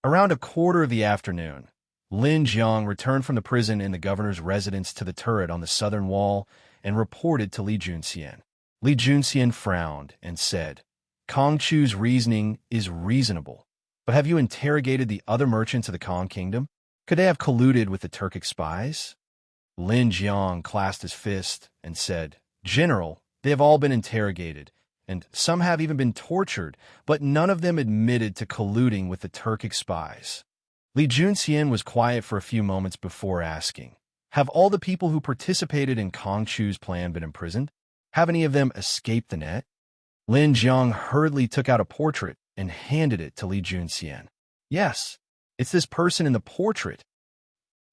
Around a quarter of the afternoon, Lin Jiang returned from the prison in the governor's residence to the turret on the southern wall and reported to Li Junxian. Li Junxian frowned and said, Kong Chu's reasoning is reasonable, but have you interrogated the other merchants of the Kong Kingdom? Could they have colluded with the Turkic spies? Lin Jiang clasped his fist and said, General, they have all been interrogated, and some have even been tortured, but none of them admitted to colluding with the Turkic spies. Li Junxian was quiet for a few moments before asking, have all the people who participated in Kong Chu's plan been imprisoned? Have any of them escaped the net? Lin Jiang hurriedly took out a portrait and handed it to Li Junxian. Yes, it's this person in the portrait.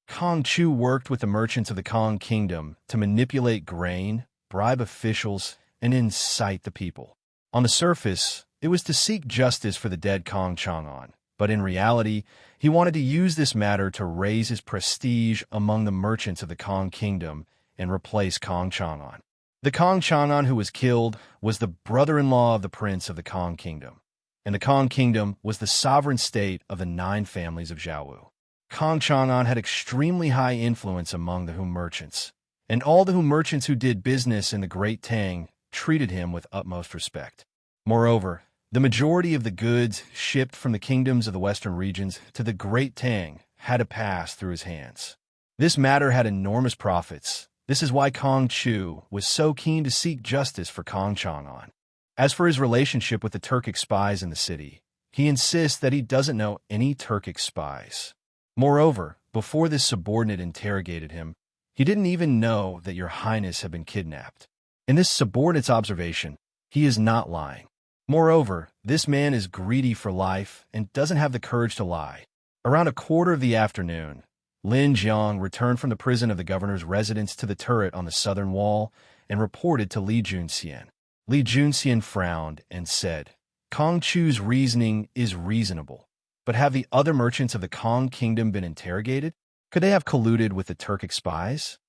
Kong Chu worked with the merchants of the Kong Kingdom to manipulate grain, bribe officials, and incite the people. On the surface, it was to seek justice for the dead Kong Chang'an, but in reality, he wanted to use this matter to raise his prestige among the merchants of the Kong Kingdom and replace Kong Chang'an. The Kong Chang'an who was killed was the brother-in-law of the prince of the Kong Kingdom, and the Kong Kingdom was the sovereign state of the 9 families of Zhaowu. Kong Chang'an had extremely high influence among the Hu merchants, and all the Hu merchants who did business in the Great Tang treated him with utmost respect. Moreover, the majority of the goods shipped from the kingdoms of the western regions to the Great Tang had to pass through his hands. This matter had enormous profits. This is why Kong Chu was so keen to seek justice for Kong Chang'an. As for his relationship with the Turkic spies in the city, he insists that he doesn't know any Turkic spies. Moreover, before this subordinate interrogated him, he didn't even know that Your Highness had been kidnapped. In this subordinate's observation, he is not lying. Moreover, this man is greedy for life and doesn't have the courage to lie. Around a quarter of the afternoon, Lin Jiang returned from the prison of the governor's residence to the turret on the southern wall and reported to Li Junxian. Li Junxian frowned and said, Kong Chu's reasoning is reasonable, but have the other merchants of the Kong Kingdom been interrogated? Could they have colluded with the Turkic spies?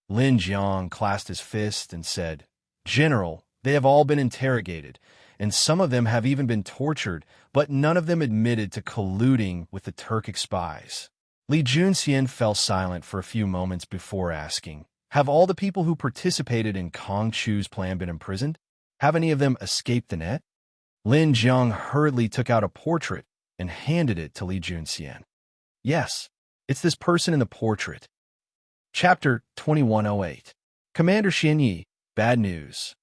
Lin Jiang clasped his fist and said, General, they have all been interrogated, and some of them have even been tortured, but none of them admitted to colluding with the Turkic spies. Li Junxian fell silent for a few moments before asking, have all the people who participated in Kong Chu's plan been imprisoned? Have any of them escaped the net? Lin Jiang hurriedly took out a portrait and handed it to Li Junxian. Yes, it's this person in the portrait. Chapter 2108. Commander Xianyi, bad news.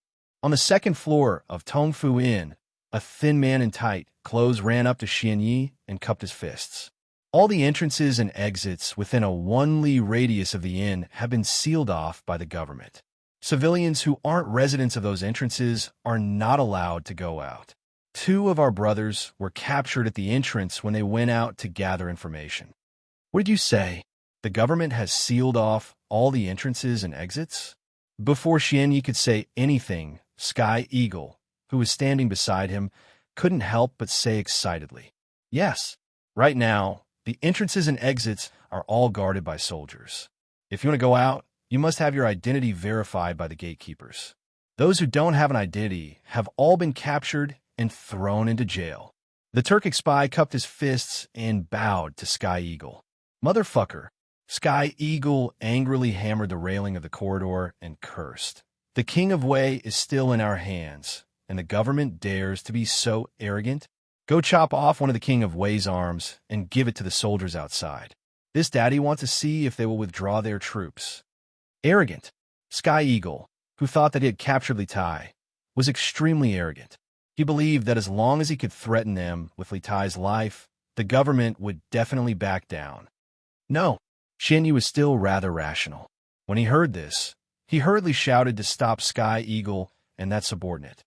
On the second floor of Tongfu Inn, a thin man in tight clothes ran up to Xianyi and cupped his fists. All the entrances and exits within a 1 li radius of the inn have been sealed off by the government. Civilians who aren't residents of those entrances are not allowed to go out. 2 of our brothers were captured at the entrance when they went out to gather information. What did you say? The government has sealed off all the entrances and exits? Before Xianyi could say anything, Sky Eagle, who was standing beside him, couldn't help but say excitedly, "Yes, right now, the entrances and exits are all guarded by soldiers. If you want to go out, you must have your identity verified by the gatekeepers. Those who don't have an identity have all been captured and thrown into jail." The Turkic spy cupped his fists and bowed to Sky Eagle. "Motherfucker." Sky Eagle angrily hammered the railing of the corridor and cursed. "The King of Wei is still in our hands, and the government dares to be so arrogant? Go chop off one of the King of Wei's arms and give it to the soldiers outside. This daddy wants to see if they will withdraw their troops." Arrogant. Sky Eagle, who thought that he had captured Li Tai, was extremely arrogant. He believed that as long as he could threaten them with Li Tai's life, the government would definitely back down. No, Xianyi was still rather rational. When he heard this, he hurriedly shouted to stop Sky Eagle and that subordinate.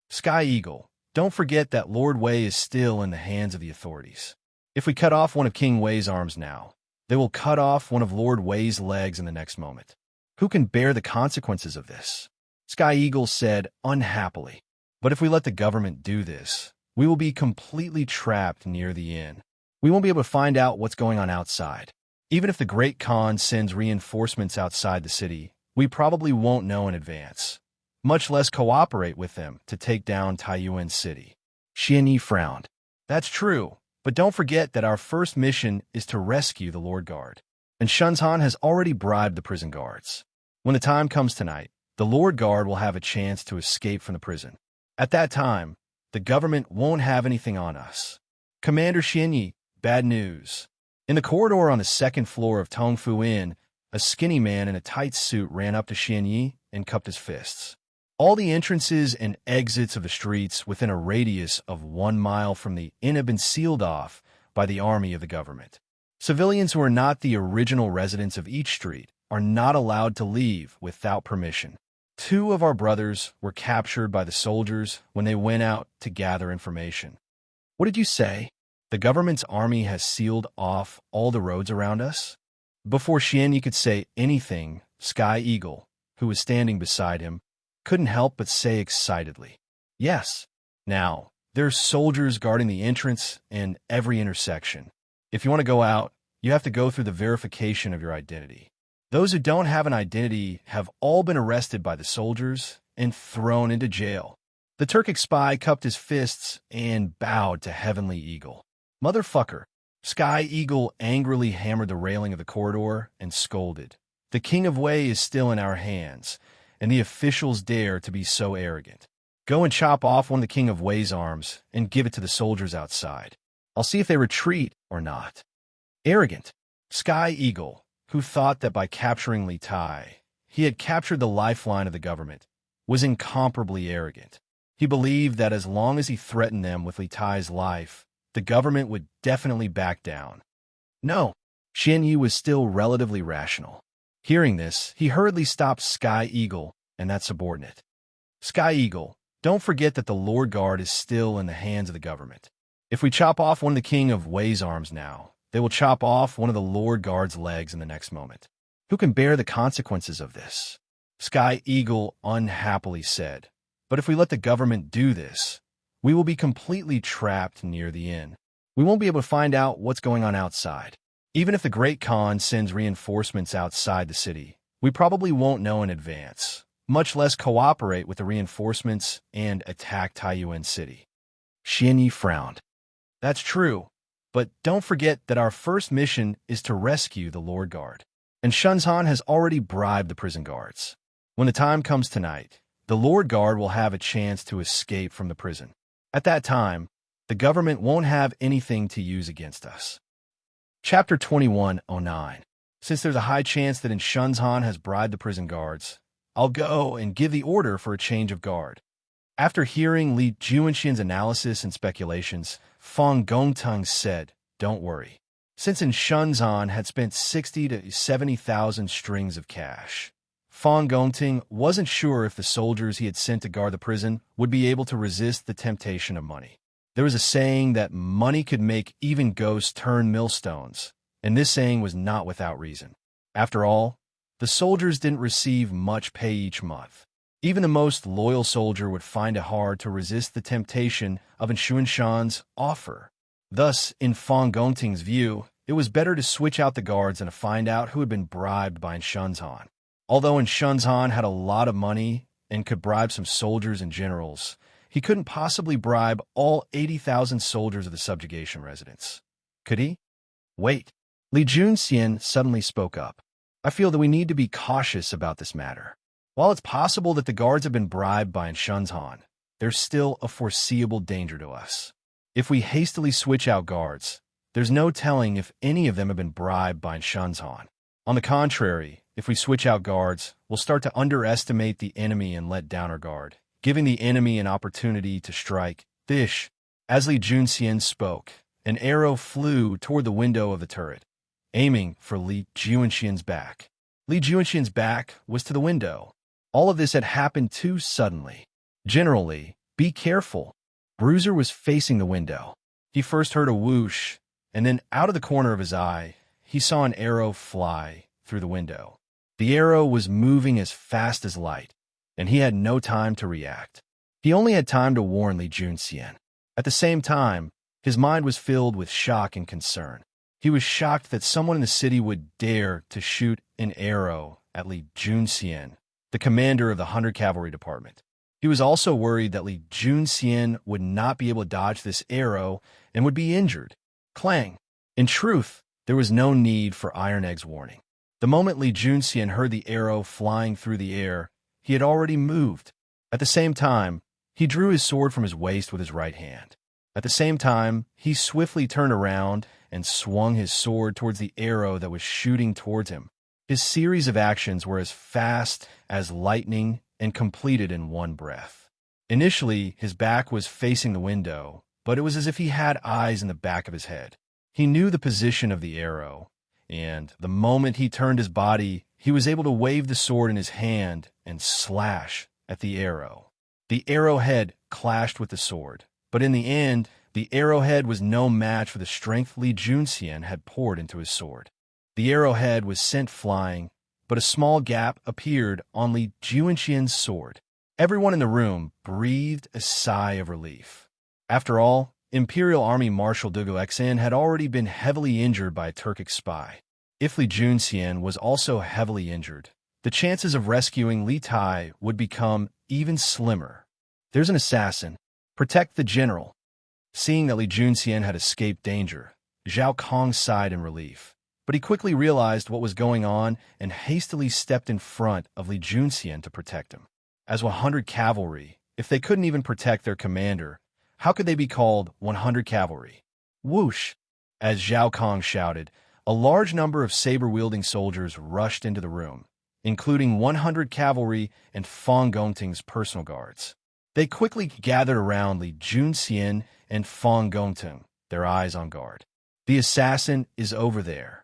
"Sky Eagle, don't forget that Lord Wei is still in the hands of the authorities. If we cut off one of King Wei's arms now, they will cut off one of Lord Wei's legs in the next moment. Who can bear the consequences of this?" Sky Eagle said unhappily, "But if we let the government do this, we will be completely trapped near the inn. We won't be able to find out what's going on outside. Even if the Great Khan sends reinforcements outside the city, we probably won't know in advance, much less cooperate with them to take down Taiyuan City." Xianyi frowned. "That's true, but don't forget that our first mission is to rescue the Lord Guard, and Shenzhan has already bribed the prison guards. When the time comes tonight, the Lord Guard will have a chance to escape from the prison. At that time, the government won't have anything on us." "Commander Xianyi, bad news." In the corridor on the second floor of Tongfu Inn, a skinny man in a tight suit ran up to Xianyi and cupped his fists. All the entrances and exits of the streets within a radius of 1 mile from the inn have been sealed off by the army of the government. Civilians who are not the original residents of each street are not allowed to leave without permission. 2 of our brothers were captured by the soldiers when they went out to gather information. "What did you say? The government's army has sealed off all the roads around us?" Before Xianyi could say anything, Sky Eagle, who was standing beside him, couldn't help but say excitedly, "Yes. Now, there's soldiers guarding the entrance and every intersection. If you want to go out, you have to go through the verification of your identity. Those who don't have an identity have all been arrested by the soldiers and thrown into jail." The Turkic spy cupped his fists and bowed to Heavenly Eagle. "Motherfucker." Sky Eagle angrily hammered the railing of the corridor and scolded, "The King of Wei is still in our hands, and the officials dare to be so arrogant. Go and chop off one of the King of Wei's arms and give it to the soldiers outside. I'll see if they retreat or not." Arrogant. Sky Eagle, who thought that by capturing Li Tai, he had captured the lifeline of the government, was incomparably arrogant. He believed that as long as he threatened them with Li Tai's life, the government would definitely back down. No, Xianyi was still relatively rational. Hearing this, he hurriedly stopped Sky Eagle and that subordinate. "Sky Eagle, don't forget that the Lord Guard is still in the hands of the government. If we chop off one of the King of Wei's arms now, they will chop off one of the Lord Guard's legs in the next moment. Who can bear the consequences of this?" Sky Eagle unhappily said, "But if we let the government do this, we will be completely trapped near the inn. We won't be able to find out what's going on outside. Even if the Great Khan sends reinforcements outside the city, we probably won't know in advance, much less cooperate with the reinforcements and attack Taiyuan City." Xianyi frowned. "That's true, but don't forget that our first mission is to rescue the Lord Guard, and Shenzhan has already bribed the prison guards. When the time comes tonight, the Lord Guard will have a chance to escape from the prison. At that time, the government won't have anything to use against us." Chapter 2109. Since there's a high chance that Shenzhan has bribed the prison guards, I'll go and give the order for a change of guard. After hearing Li Juanxian's analysis and speculations, Fang Gongteng said, "Don't worry. Since Shenzhan had spent 60 to 70,000 strings of cash, Fang Gongteng wasn't sure if the soldiers he had sent to guard the prison would be able to resist the temptation of money. There was a saying that money could make even ghosts turn millstones, and this saying was not without reason. After all, the soldiers didn't receive much pay each month. Even the most loyal soldier would find it hard to resist the temptation of Shan's offer. Thus, in Fong Gongting's view, it was better to switch out the guards than to find out who had been bribed by Shunzhan. Although Shunzhan had a lot of money and could bribe some soldiers and generals, he couldn't possibly bribe all 80,000 soldiers of the subjugation residents. Could he? Wait. Li Junxian suddenly spoke up. I feel that we need to be cautious about this matter. While it's possible that the guards have been bribed by Shunzhan, there's still a foreseeable danger to us. If we hastily switch out guards, there's no telling if any of them have been bribed by Shunzhan. On the contrary, if we switch out guards, we'll start to underestimate the enemy and let down our guard, giving the enemy an opportunity to strike. Fish. As Li Junxian spoke, an arrow flew toward the window of the turret, aiming for Li Junxian's back. Li Junxian's back was to the window. All of this had happened too suddenly. Generally, be careful. Bruiser was facing the window. He first heard a whoosh, and then out of the corner of his eye, he saw an arrow fly through the window. The arrow was moving as fast as light, and he had no time to react. He only had time to warn Li Junxian. At the same time, his mind was filled with shock and concern. He was shocked that someone in the city would dare to shoot an arrow at Li Junxian, the commander of the 100 Cavalry Department. He was also worried that Li Junxian would not be able to dodge this arrow and would be injured. Clang! In truth, there was no need for Iron Egg's warning. The moment Li Junxian heard the arrow flying through the air, he had already moved. At the same time, he drew his sword from his waist with his right hand. At the same time, he swiftly turned around and swung his sword towards the arrow that was shooting towards him. His series of actions were as fast as lightning and completed in one breath. Initially, his back was facing the window, but it was as if he had eyes in the back of his head. He knew the position of the arrow, and the moment he turned his body, he was able to wave the sword in his hand and slash at the arrow. The arrowhead clashed with the sword, but in the end, the arrowhead was no match for the strength Li Junxian had poured into his sword. The arrowhead was sent flying, but a small gap appeared on Li Junxian's sword. Everyone in the room breathed a sigh of relief. After all, Imperial Army Marshal Dugu Xan had already been heavily injured by a Turkic spy. If Li Junxian was also heavily injured, the chances of rescuing Li Tai would become even slimmer. There's an assassin. Protect the general. Seeing that Li Junxian had escaped danger, Zhao Kong sighed in relief. But he quickly realized what was going on and hastily stepped in front of Li Junxian to protect him. As 100 cavalry, if they couldn't even protect their commander, how could they be called 100 cavalry? Whoosh! As Zhao Kong shouted, a large number of saber-wielding soldiers rushed into the room, including 100 cavalry and Fong Gongting's personal guards. They quickly gathered around Li Junxian and Fong Gongting, their eyes on guard. The assassin is over there.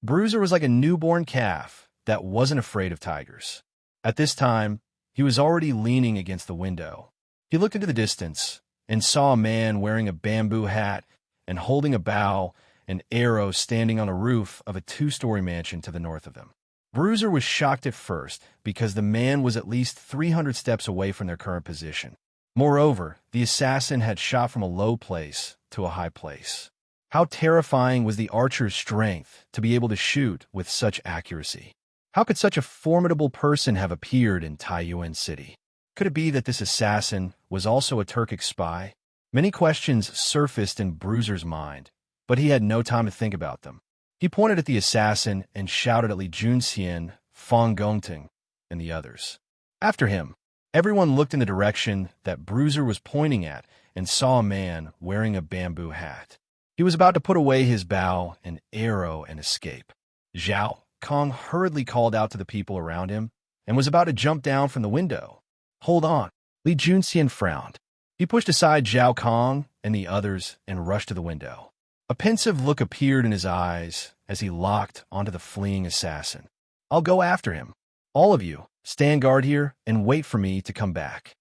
Bruiser was like a newborn calf that wasn't afraid of tigers. At this time, he was already leaning against the window. He looked into the distance and saw a man wearing a bamboo hat and holding a bow and arrow standing on a roof of a 2-story mansion to the north of them. Bruiser was shocked at first because the man was at least 300 steps away from their current position. Moreover, the assassin had shot from a low place to a high place. How terrifying was the archer's strength to be able to shoot with such accuracy? How could such a formidable person have appeared in Taiyuan City? Could it be that this assassin was also a Turkic spy? Many questions surfaced in Bruiser's mind, but he had no time to think about them. He pointed at the assassin and shouted at Li Junxian, Fong Gongting, and the others. After him, everyone looked in the direction that Bruiser was pointing at and saw a man wearing a bamboo hat. He was about to put away his bow and arrow and escape. Zhao Kong hurriedly called out to the people around him and was about to jump down from the window. Hold on. Li Junxian frowned. He pushed aside Zhao Kong and the others and rushed to the window. A pensive look appeared in his eyes as he locked onto the fleeing assassin. I'll go after him. All of you, stand guard here and wait for me to come back.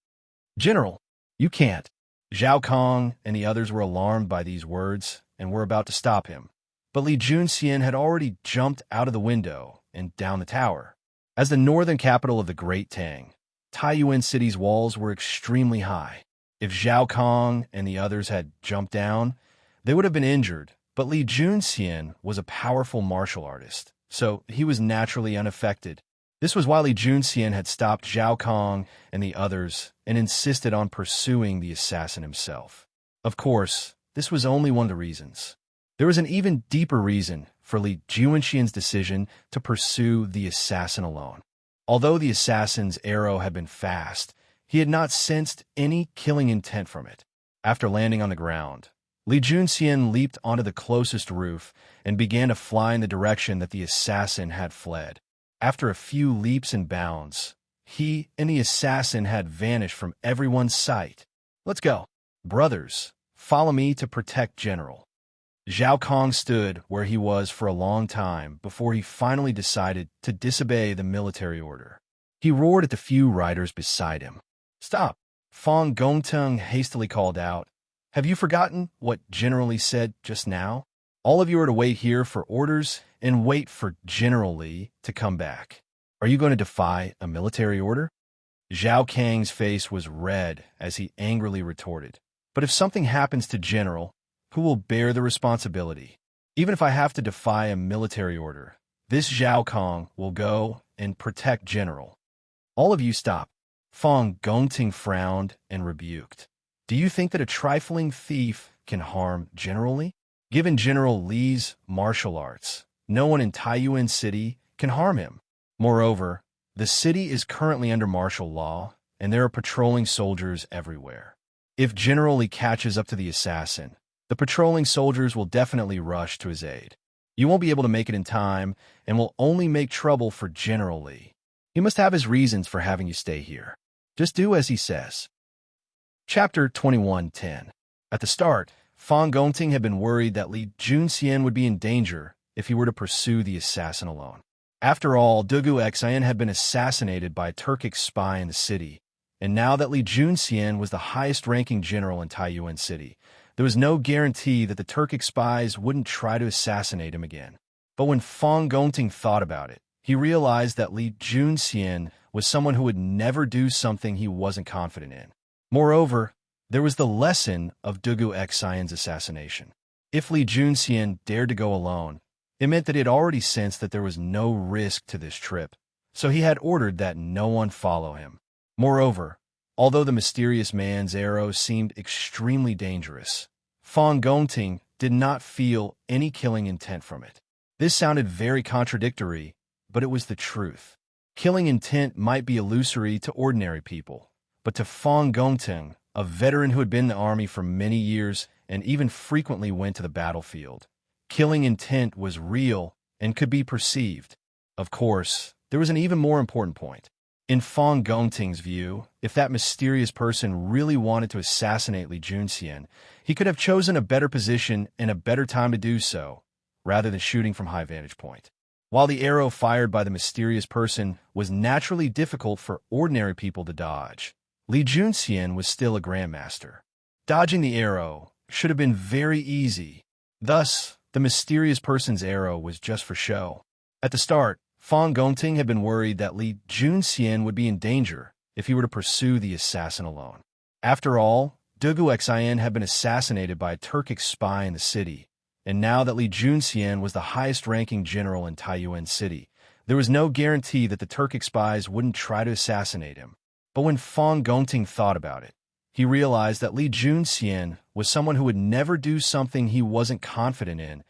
General, you can't. Zhao Kong and the others were alarmed by these words and were about to stop him. But Li Junxian had already jumped out of the window and down the tower. As the northern capital of the Great Tang, Taiyuan City's walls were extremely high. If Zhao Kong and the others had jumped down, they would have been injured, but Li Junxian was a powerful martial artist, so he was naturally unaffected. This was why Li Junxian had stopped Zhao Kong and the others and insisted on pursuing the assassin himself. Of course, this was only one of the reasons. There was an even deeper reason for Li Junxian's decision to pursue the assassin alone. Although the assassin's arrow had been fast, he had not sensed any killing intent from it. After landing on the ground, Li Junxian leaped onto the closest roof and began to fly in the direction that the assassin had fled. After a few leaps and bounds, he and the assassin had vanished from everyone's sight. "Let's go. Brothers, follow me to protect General." Zhao Kong stood where he was for a long time before he finally decided to disobey the military order. He roared at the few riders beside him. "Stop!" Fong Gongteng hastily called out. "Have you forgotten what General Li said just now? All of you are to wait here for orders and wait for General Li to come back. Are you going to defy a military order?" Zhao Kang's face was red as he angrily retorted. "But if something happens to General, who will bear the responsibility? Even if I have to defy a military order, this Zhao Kong will go and protect General." "All of you stop." Fong Gongting frowned and rebuked. "Do you think that a trifling thief can harm General Li? Given General Li's martial arts, no one in Taiyuan City can harm him. Moreover, the city is currently under martial law, and there are patrolling soldiers everywhere. If General Li catches up to the assassin, the patrolling soldiers will definitely rush to his aid. You won't be able to make it in time and will only make trouble for General Li. He must have his reasons for having you stay here. Just do as he says." Chapter 21:10. At the start, Fong Gongting had been worried that Li Junxian would be in danger if he were to pursue the assassin alone. After all, Dugu Xian had been assassinated by a Turkic spy in the city, and now that Li Junxian was the highest-ranking general in Taiyuan City, there was no guarantee that the Turkic spies wouldn't try to assassinate him again. But when Fong Gongting thought about it, he realized that Li Junxian was someone who would never do something he wasn't confident in. Moreover, there was the lesson of Dugu Xian's assassination. If Li Junxian dared to go alone, it meant that he had already sensed that there was no risk to this trip, so he had ordered that no one follow him. Moreover, although the mysterious man's arrow seemed extremely dangerous, Fong Gongting did not feel any killing intent from it. This sounded very contradictory, but it was the truth. Killing intent might be illusory to ordinary people, but to Fong Gongting, a veteran who had been in the army for many years and even frequently went to the battlefield, killing intent was real and could be perceived. Of course, there was an even more important point. In Fong Gongting's view, if that mysterious person really wanted to assassinate Li Junxian, he could have chosen a better position and a better time to do so, rather than shooting from high vantage point. While the arrow fired by the mysterious person was naturally difficult for ordinary people to dodge, Li Junxian was still a grandmaster. Dodging the arrow should have been very easy. Thus, the mysterious person's arrow was just for show. At the start, Fong Gongting had been worried that Li Junxian would be in danger if he were to pursue the assassin alone. After all, Dugu Xian had been assassinated by a Turkic spy in the city, and now that Li Junxian was the highest-ranking general in Taiyuan City, there was no guarantee that the Turkic spies wouldn't try to assassinate him. But when Fong Gongting thought about it, he realized that Li Junxian was someone who would never do something he wasn't confident in,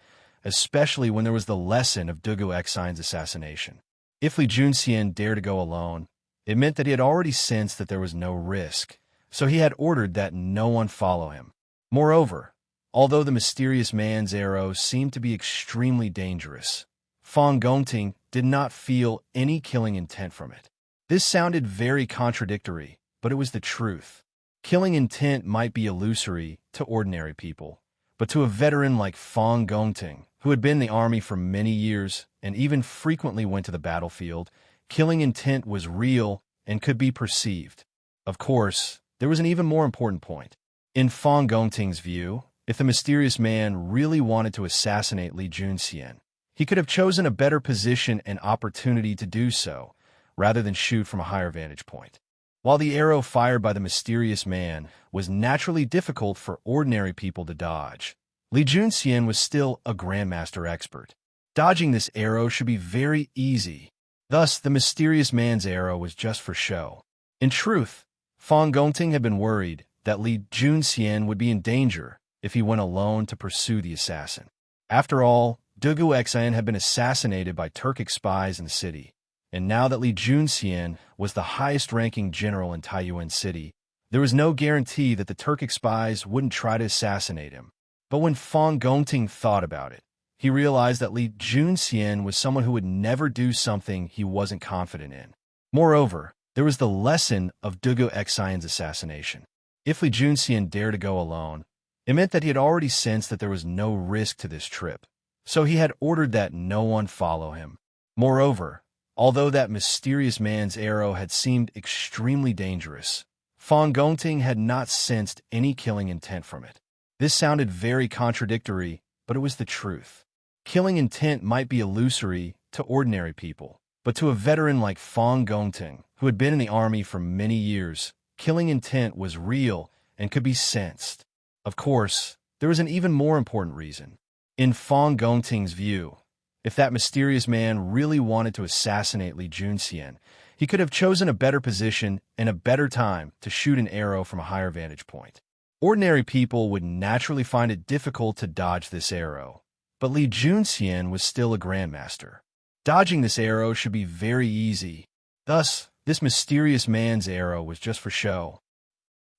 especially when there was the lesson of Dugu Xian's assassination. If Li Junxian dared to go alone, it meant that he had already sensed that there was no risk, so he had ordered that no one follow him. Moreover, although the mysterious man's arrow seemed to be extremely dangerous, Fong Gongting did not feel any killing intent from it. This sounded very contradictory, but it was the truth. Killing intent might be illusory to ordinary people, but to a veteran like Fong Gongting, who had been in the army for many years and even frequently went to the battlefield, killing intent was real and could be perceived. Of course, there was an even more important point. In Fong Gongting's view, if the mysterious man really wanted to assassinate Li Junxian, he could have chosen a better position and opportunity to do so, rather than shoot from a higher vantage point. While the arrow fired by the mysterious man was naturally difficult for ordinary people to dodge, Li Junxian was still a grandmaster expert. Dodging this arrow should be very easy. Thus, the mysterious man's arrow was just for show. In truth, Fang Gongting had been worried that Li Junxian would be in danger if he went alone to pursue the assassin. After all, Dugu Xian had been assassinated by Turkic spies in the city, and now that Li Junxian was the highest-ranking general in Taiyuan City, there was no guarantee that the Turkic spies wouldn't try to assassinate him. But when Fang Gongting thought about it, he realized that Li Junxian was someone who would never do something he wasn't confident in. Moreover, there was the lesson of Dugu Xian's assassination. If Li Junxian dared to go alone, it meant that he had already sensed that there was no risk to this trip, so he had ordered that no one follow him. Moreover, although that mysterious man's arrow had seemed extremely dangerous, Fang Gongting had not sensed any killing intent from it. This sounded very contradictory, but it was the truth. Killing intent might be illusory to ordinary people, but to a veteran like Fang Gongting, who had been in the army for many years, killing intent was real and could be sensed. Of course, there was an even more important reason. In Fang Gongting's view, if that mysterious man really wanted to assassinate Li Junxian, he could have chosen a better position and a better time to shoot an arrow from a higher vantage point. Ordinary people would naturally find it difficult to dodge this arrow, but Li Junxian was still a grandmaster. Dodging this arrow should be very easy. Thus, this mysterious man's arrow was just for show.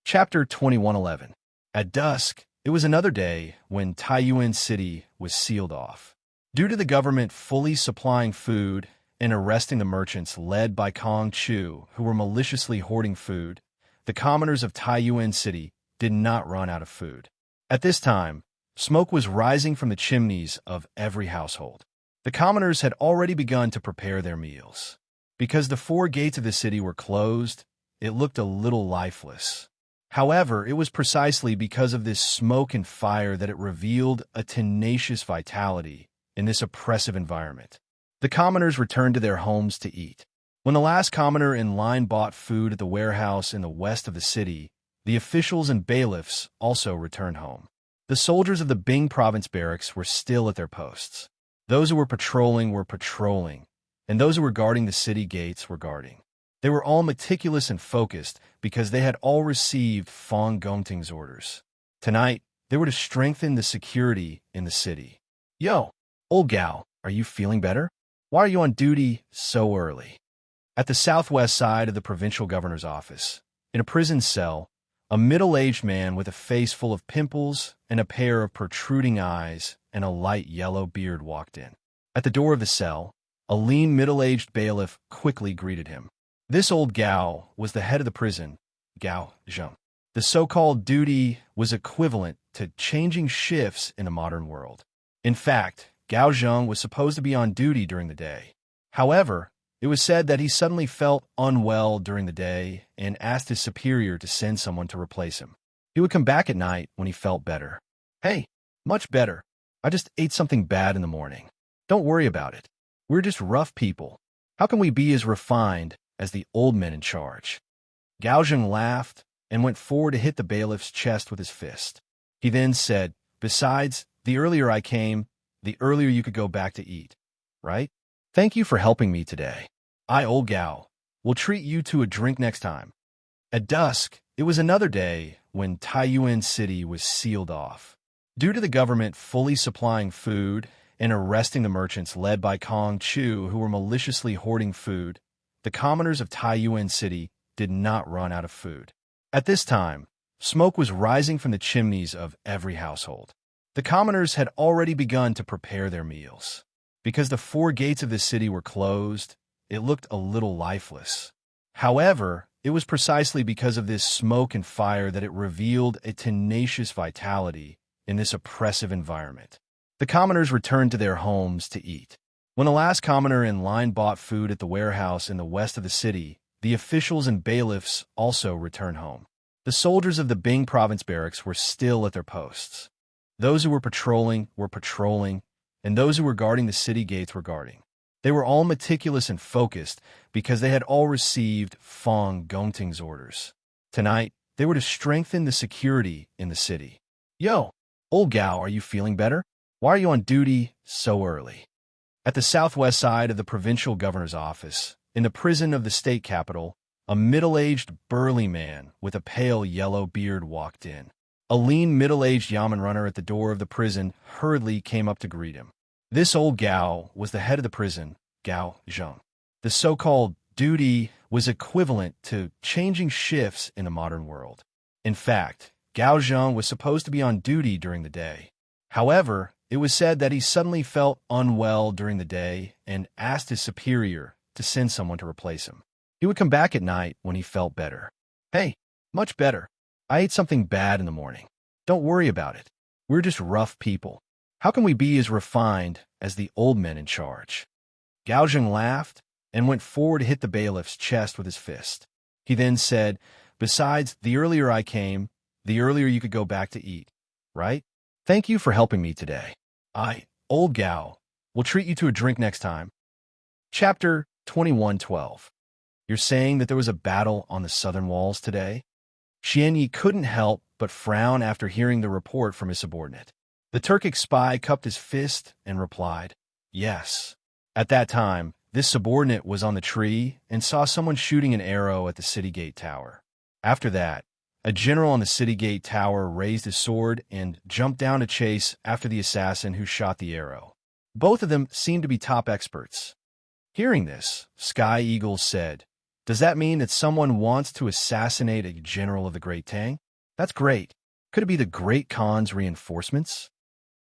Chapter 2111. At dusk, it was another day when Taiyuan City was sealed off. Due to the government fully supplying food and arresting the merchants led by Kong Chu, who were maliciously hoarding food, the commoners of Taiyuan City did not run out of food. At this time, smoke was rising from the chimneys of every household. The commoners had already begun to prepare their meals. Because the 4 gates of the city were closed, it looked a little lifeless. However, it was precisely because of this smoke and fire that it revealed a tenacious vitality in this oppressive environment. The commoners returned to their homes to eat. When the last commoner in line bought food at the warehouse in the west of the city, the officials and bailiffs also returned home. The soldiers of the Bing province barracks were still at their posts. Those who were patrolling, and those who were guarding the city gates were guarding. They were all meticulous and focused because they had all received Fang Gongting's orders. Tonight, they were to strengthen the security in the city. Yo, old gal, are you feeling better? Why are you on duty so early? At the southwest side of the provincial governor's office, in a prison cell, a middle-aged man with a face full of pimples and a pair of protruding eyes and a light yellow beard walked in. At the door of the cell, a lean middle-aged bailiff quickly greeted him. This old Gao was the head of the prison, Gao Zheng. The so-called duty was equivalent to changing shifts in a modern world. In fact, Gao Zheng was supposed to be on duty during the day. However, it was said that he suddenly felt unwell during the day and asked his superior to send someone to replace him. He would come back at night when he felt better. Hey, much better. I just ate something bad in the morning. Don't worry about it. We're just rough people. How can we be as refined as the old men in charge? Gao Zheng laughed and went forward to hit the bailiff's chest with his fist. He then said, "Besides, the earlier I came, the earlier you could go back to eat, right? Thank you for helping me today. I, old Gao, will treat you to a drink next time." At dusk, it was another day when Taiyuan City was sealed off. Due to the government fully supplying food and arresting the merchants led by Kong Chu, who were maliciously hoarding food, the commoners of Taiyuan City did not run out of food. At this time, smoke was rising from the chimneys of every household. The commoners had already begun to prepare their meals. Because the 4 gates of the city were closed, it looked a little lifeless. However, it was precisely because of this smoke and fire that it revealed a tenacious vitality in this oppressive environment. The commoners returned to their homes to eat. When the last commoner in line bought food at the warehouse in the west of the city, the officials and bailiffs also returned home. The soldiers of the Bing province barracks were still at their posts. Those who were patrolling, and those who were guarding the city gates were guarding. They were all meticulous and focused because they had all received Fong Gongting's orders. Tonight, they were to strengthen the security in the city. Yo, old Gao, are you feeling better? Why are you on duty so early? At the southwest side of the provincial governor's office, in the prison of the state capital, a middle-aged, burly man with a pale yellow beard walked in. A lean, middle-aged yamen runner at the door of the prison hurriedly came up to greet him. This old Gao was the head of the prison, Gao Zheng. The so-called duty was equivalent to changing shifts in the modern world. In fact, Gao Zheng was supposed to be on duty during the day. However, it was said that he suddenly felt unwell during the day and asked his superior to send someone to replace him. He would come back at night when he felt better. Hey, much better. I ate something bad in the morning. Don't worry about it. We're just rough people. How can we be as refined as the old men in charge? Gao Zheng laughed and went forward to hit the bailiff's chest with his fist. He then said, "Besides, the earlier I came, the earlier you could go back to eat, right? Thank you for helping me today. Old Gao, will treat you to a drink next time." Chapter 21:12. You're saying that there was a battle on the southern walls today? Xianyi couldn't help but frown after hearing the report from his subordinate. The Turkic spy cupped his fist and replied, "Yes." At that time, this subordinate was on the tree and saw someone shooting an arrow at the city gate tower. After that, a general on the city gate tower raised his sword and jumped down to chase after the assassin who shot the arrow. Both of them seemed to be top experts. Hearing this, Sky Eagle said, "Does that mean that someone wants to assassinate a general of the Great Tang? That's great. Could it be the Great Khan's reinforcements?"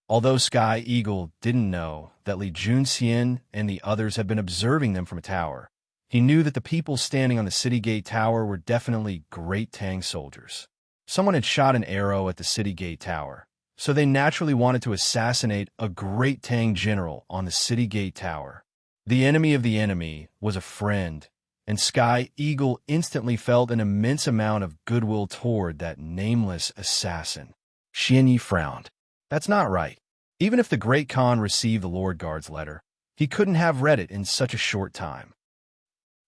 Although Sky Eagle didn't know that Li Junxian and the others had been observing them from a tower, he knew that the people standing on the city gate tower were definitely Great Tang soldiers. Someone had shot an arrow at the city gate tower, so they naturally wanted to assassinate a Great Tang general on the city gate tower. The enemy was a friend, and Sky Eagle instantly felt an immense amount of goodwill toward that nameless assassin. Xianyi frowned. That's not right. Even if the Great Khan received the Lord Guard's letter, he couldn't have read it in such a short time.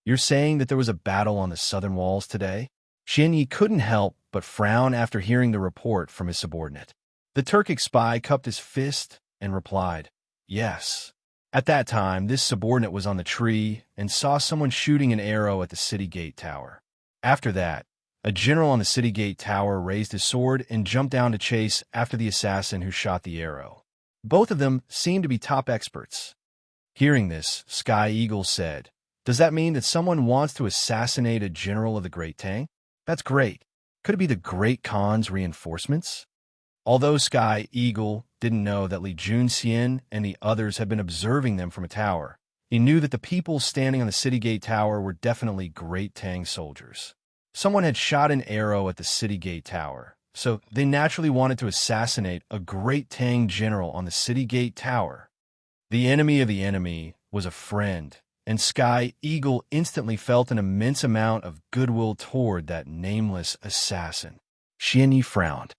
You're saying that there was a battle on the southern walls today? Xianyi couldn't help but frown after hearing the report from his subordinate. The Turkic spy cupped his fist and replied, "Yes." At that time, this subordinate was on the tree and saw someone shooting an arrow at the city gate tower. After that, a general on the city gate tower raised his sword and jumped down to chase after the assassin who shot the arrow. Both of them seemed to be top experts. Hearing this, Sky Eagle said, "Does that mean that someone wants to assassinate a general of the Great Tang? That's great. Could it be the Great Khan's reinforcements?" Although Sky Eagle didn't know that Li Junxian and the others had been observing them from a tower, he knew that the people standing on the city gate tower were definitely Great Tang soldiers. Someone had shot an arrow at the city gate tower, so they naturally wanted to assassinate a Great Tang general on the city gate tower. The enemy was a friend, and Sky Eagle instantly felt an immense amount of goodwill toward that nameless assassin. Xianyi frowned.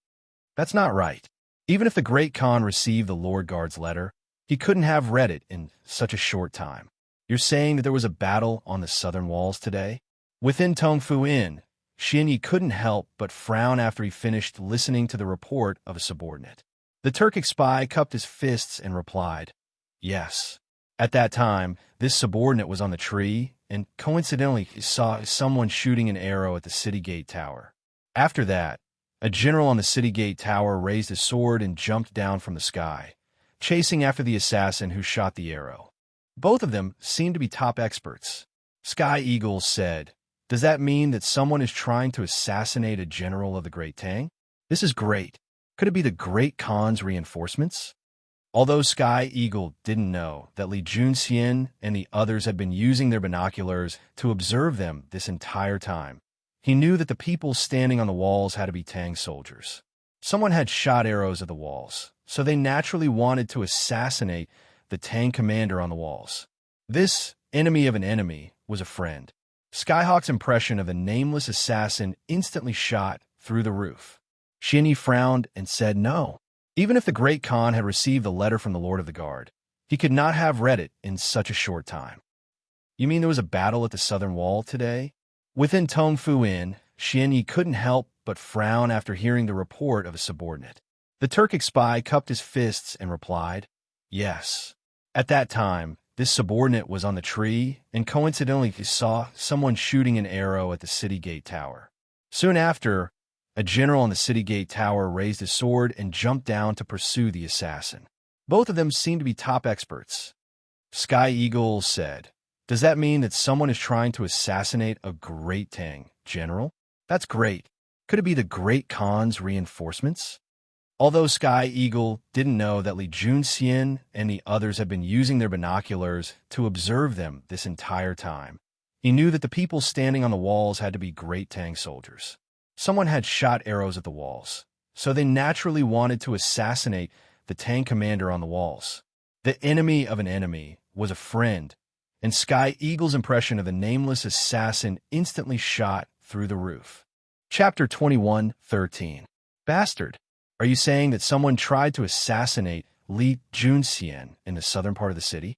That's not right. Even if the Great Khan received the Lord Guard's letter, he couldn't have read it in such a short time. You're saying that there was a battle on the southern walls today? Within Tongfu Inn, Xianyi couldn't help but frown after he finished listening to the report of a subordinate. The Turkic spy cupped his fists and replied, "Yes." At that time, this subordinate was on the tree and coincidentally saw someone shooting an arrow at the city gate tower. After that, a general on the city gate tower raised his sword and jumped down from the sky, chasing after the assassin who shot the arrow. Both of them seemed to be top experts. Sky Eagle said, "Does that mean that someone is trying to assassinate a general of the Great Tang? This is great. Could it be the Great Khan's reinforcements?" Although Sky Eagle didn't know that Li Junxian and the others had been using their binoculars to observe them this entire time, he knew that the people standing on the walls had to be Tang soldiers. Someone had shot arrows at the walls, so they naturally wanted to assassinate the Tang commander on the walls. This enemy was a friend. Skyhawk's impression of the nameless assassin instantly shot through the roof. Xianyi frowned and said no. Even if the Great Khan had received the letter from the Lord of the Guard, He could not have read it in such a short time. You mean there was a battle at the southern wall today? Within Tongfu Inn, Xianyi couldn't help but frown after hearing the report of a subordinate. The Turkic spy cupped his fists and replied, "Yes." At that time, this subordinate was on the tree and coincidentally he saw someone shooting an arrow at the city gate tower. Soon after, a general on the city gate tower raised his sword and jumped down to pursue the assassin. Both of them seemed to be top experts. Sky Eagle said, "Does that mean that someone is trying to assassinate a Great Tang general? That's great. Could it be the Great Khan's reinforcements?" Although Sky Eagle didn't know that Li Junxian and the others had been using their binoculars to observe them this entire time, he knew that the people standing on the walls had to be Great Tang soldiers. Someone had shot arrows at the walls, so they naturally wanted to assassinate the Tang commander on the walls. The enemy of an enemy was a friend, and Sky Eagle's impression of the nameless assassin instantly shot through the roof. Chapter 21:13. Bastard. Are you saying that someone tried to assassinate Li Junxian in the southern part of the city?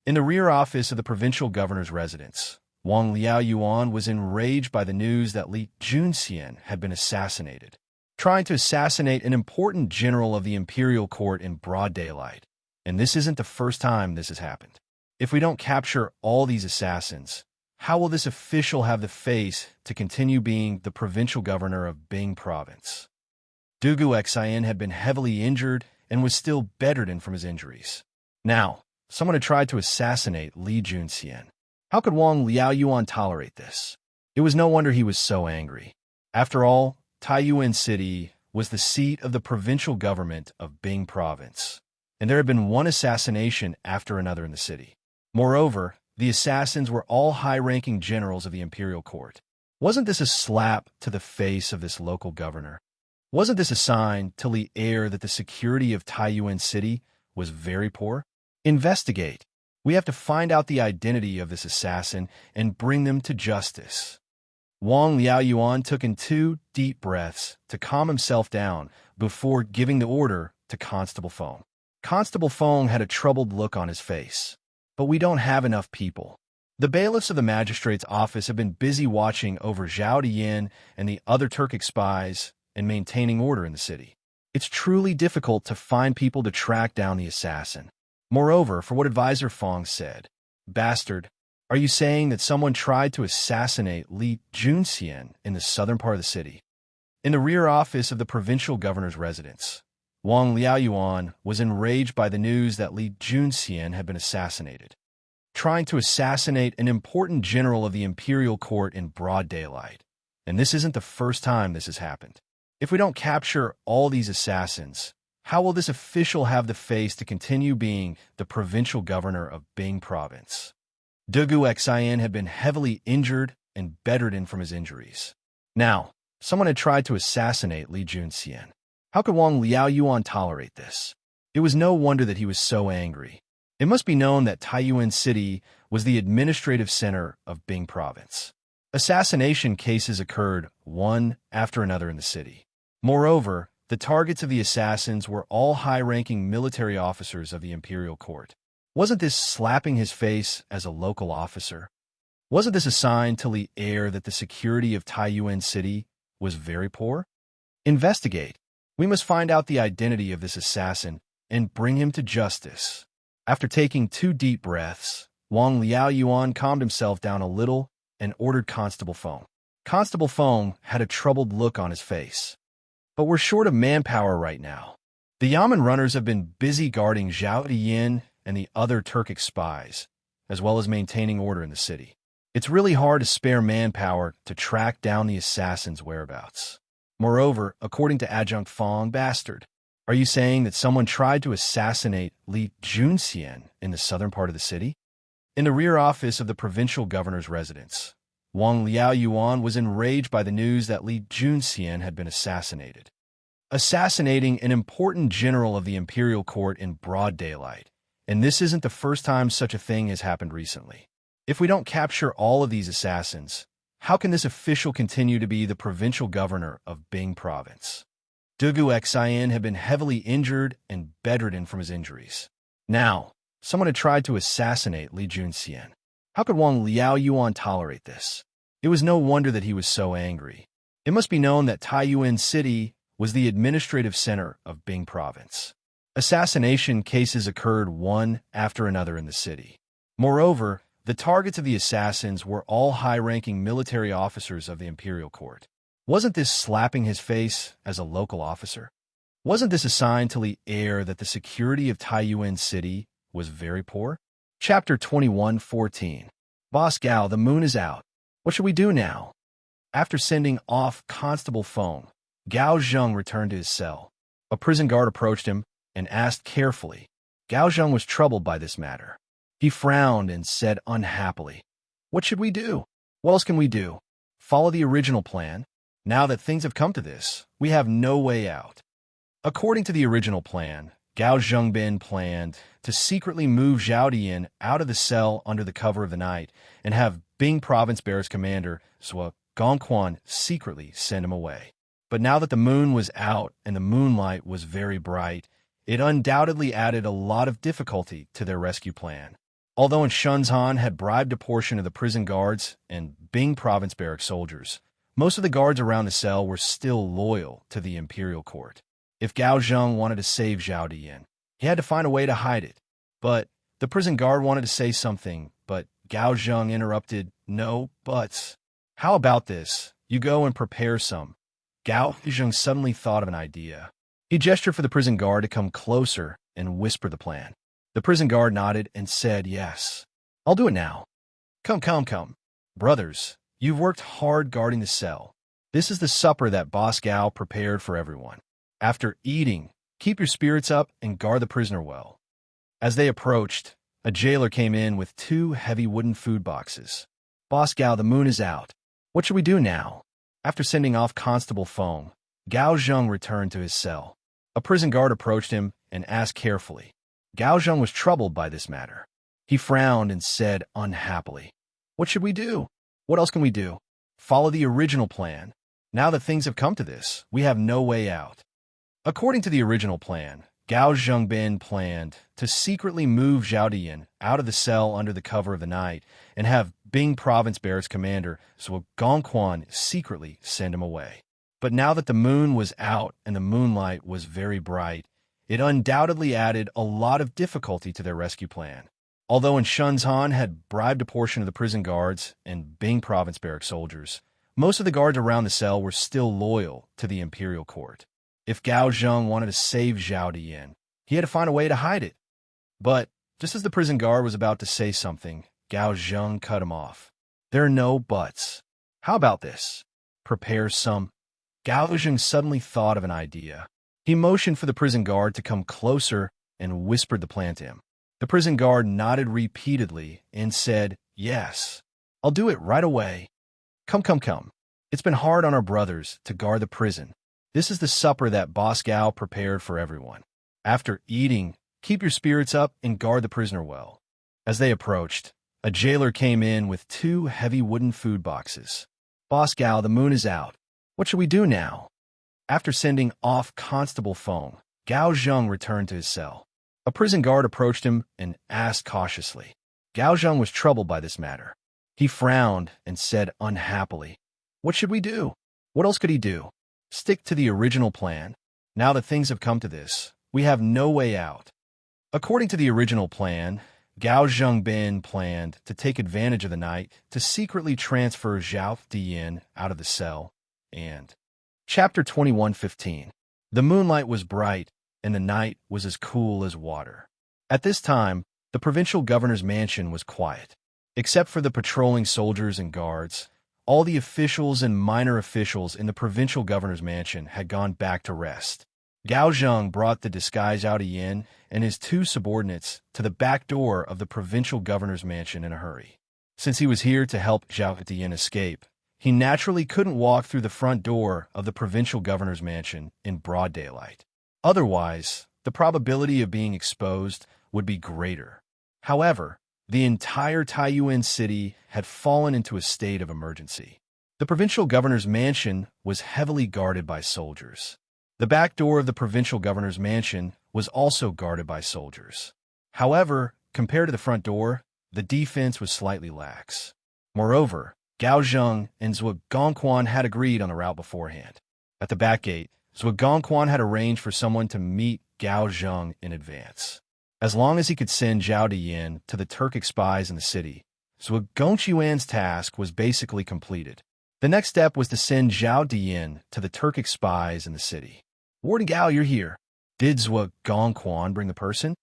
In the rear office of the provincial governor's residence, Wang Liaoyuan was enraged by the news that Li Junxian had been assassinated, trying to assassinate an important general of the imperial court in broad daylight. And this isn't the first time this has happened. If we don't capture all these assassins, how will this official have the face to continue being the provincial governor of Bing province? Dugu Xian had been heavily injured and was still bedridden from his injuries. Now, someone had tried to assassinate Li Junxian. How could Wang Liaoyuan tolerate this? It was no wonder he was so angry. After all, Taiyuan City was the seat of the provincial government of Bing province, and there had been one assassination after another in the city. Moreover, the assassins were all high-ranking generals of the imperial court. Wasn't this a slap to the face of this local governor? Wasn't this a sign to Li Air that the security of Taiyuan City was very poor? Investigate. We have to find out the identity of this assassin and bring them to justice. Wang Liaoyuan took in 2 deep breaths to calm himself down before giving the order to Constable Feng. Constable Feng had a troubled look on his face. But we don't have enough people. The bailiffs of the magistrate's office have been busy watching over Zhao Diyin and the other Turkic spies and maintaining order in the city. It's truly difficult to find people to track down the assassin. Moreover, for what Advisor Feng said, "Bastard, are you saying that someone tried to assassinate Li Junxian in the southern part of the city?" In the rear office of the provincial governor's residence, Wang Liaoyuan was enraged by the news that Li Junxian had been assassinated, trying to assassinate an important general of the imperial court in broad daylight. And this isn't the first time this has happened. If we don't capture all these assassins, how will this official have the face to continue being the provincial governor of Bing province? Dugu Xian had been heavily injured and bedridden from his injuries. Now, someone had tried to assassinate Li Junxian. How could Wang Liaoyuan tolerate this? It was no wonder that he was so angry. It must be known that Taiyuan City was the administrative center of Bing province. Assassination cases occurred one after another in the city. Moreover, the targets of the assassins were all high-ranking military officers of the imperial court. Wasn't this slapping his face as a local officer? Wasn't this a sign to Li Air that the security of Taiyuan City was very poor? Investigate. We must find out the identity of this assassin and bring him to justice. After taking 2 deep breaths, Wang Liaoyuan calmed himself down a little and ordered Constable Feng. Constable Feng had a troubled look on his face. But we're short of manpower right now. The Yamen runners have been busy guarding Zhao Diyin and the other Turkic spies, as well as maintaining order in the city. It's really hard to spare manpower to track down the assassin's whereabouts. Moreover, according to Adjunct Feng, "Bastard, are you saying that someone tried to assassinate Li Junxian in the southern part of the city?" In the rear office of the provincial governor's residence, Wang Liaoyuan was enraged by the news that Li Junxian had been assassinated, assassinating an important general of the imperial court in broad daylight. And this isn't the first time such a thing has happened recently. If we don't capture all of these assassins, how can this official continue to be the provincial governor of Bing province? Dugu Xian had been heavily injured and bedridden from his injuries. Now, Someone had tried to assassinate Li Junxian. How could Wang Liao Yuan tolerate this? It was no wonder that he was so angry. It must be known that Taiyuan City was the administrative center of Bing Province. Assassination cases occurred one after another in the city. Moreover, the targets of the assassins were all high-ranking military officers of the imperial court. Wasn't this slapping his face as a local officer? Wasn't this a sign to Li Air that the security of Taiyuan City was very poor? Chapter 21:14. Boss Gao, the moon is out. What should we do now? After sending off Constable Feng, Gao Zheng returned to his cell. A prison guard approached him and asked carefully. Gao Zheng was troubled by this matter. He frowned and said unhappily, "What should we do? What else can we do? Follow the original plan? Now that things have come to this, we have no way out." According to the original plan, Gao Zhengbin planned to secretly move Zhao Dian out of the cell under the cover of the night and have Bing Province Bear's commander, Sua Gongquan, secretly send him away. But now that the moon was out and the moonlight was very bright, it undoubtedly added a lot of difficulty to their rescue plan. Although Shunzhan had bribed a portion of the prison guards and Bing Province barrack soldiers, most of the guards around the cell were still loyal to the imperial court. If Gao Zheng wanted to save Zhao Dian, he had to find a way to hide it. But the prison guard wanted to say something, but Gao Zheng interrupted, "No buts. How about this? You go and prepare some." Gao Zheng suddenly thought of an idea. He gestured for the prison guard to come closer and whisper the plan. The prison guard nodded and said, "Yes, I'll do it now. Come. Brothers, you've worked hard guarding the cell. This is the supper that Boss Gao prepared for everyone. After eating, keep your spirits up and guard the prisoner well." As they approached, a jailer came in with 2 heavy wooden food boxes. "Boss Gao, the moon is out. What should we do now?" After sending off Constable Feng, Gao Zheng returned to his cell. A prison guard approached him and asked carefully. Gao Zheng was troubled by this matter. He frowned and said unhappily, "What should we do? What else can we do? Follow the original plan. Now that things have come to this, we have no way out." According to the original plan, Gao Zhengbin planned to secretly move Zhao Dian out of the cell under the cover of the night and have Bing Province Bear's commander, Sua Gongquan, secretly send him away. But now that the moon was out and the moonlight was very bright, it undoubtedly added a lot of difficulty to their rescue plan. Although Shunzhan had bribed a portion of the prison guards and Bing Province barrack soldiers, most of the guards around the cell were still loyal to the imperial court. If Gao Zheng wanted to save Zhao Dian, he had to find a way to hide it. But just as the prison guard was about to say something, Gao Zheng cut him off. "There are no buts. How about this? Prepare some." Gao Zheng suddenly thought of an idea. He motioned for the prison guard to come closer and whispered the plan to him. The prison guard nodded repeatedly and said, "Yes, I'll do it right away. Come. It's been hard on our brothers to guard the prison. This is the supper that Boss Gao prepared for everyone. After eating, keep your spirits up and guard the prisoner well." As they approached, a jailer came in with 2 heavy wooden food boxes. "Boss Gao, the moon is out. What should we do now?" After sending off Constable Feng, Gao Zheng returned to his cell. A prison guard approached him and asked cautiously. Gao Zheng was troubled by this matter. He frowned and said unhappily, "What should we do? What else could he do? Stick to the original plan. Now that things have come to this, we have no way out." According to the original plan, Gao Zhengbin planned to take advantage of the night to secretly transfer Zhao Dian out of the cell. And Chapter 21:15. The moonlight was bright, and the night was as cool as water. At this time, the provincial governor's mansion was quiet. Except for the patrolling soldiers and guards, all the officials and minor officials in the provincial governor's mansion had gone back to rest. Gao Zheng brought the disguised Zhao Dian and his 2 subordinates to the back door of the provincial governor's mansion in a hurry. Since he was here to help Zhao Dian escape, he naturally couldn't walk through the front door of the provincial governor's mansion in broad daylight. Otherwise, the probability of being exposed would be greater. However, the entire Taiyuan city had fallen into a state of emergency. The provincial governor's mansion was heavily guarded by soldiers. The back door of the provincial governor's mansion was also guarded by soldiers. However, compared to the front door, the defense was slightly lax. Moreover, Gao Zheng and Zhuo Gongquan had agreed on the route beforehand. At the back gate, Zhuo Gongquan had arranged for someone to meet Gao Zheng in advance. As long as he could send Zhao Diyin to the Turkic spies in the city, Zhuo Gongquan's task was basically completed. The next step was to send Zhao Diyin to the Turkic spies in the city. "Warden Gao, you're here." Did Zhuo Gongquan bring the person?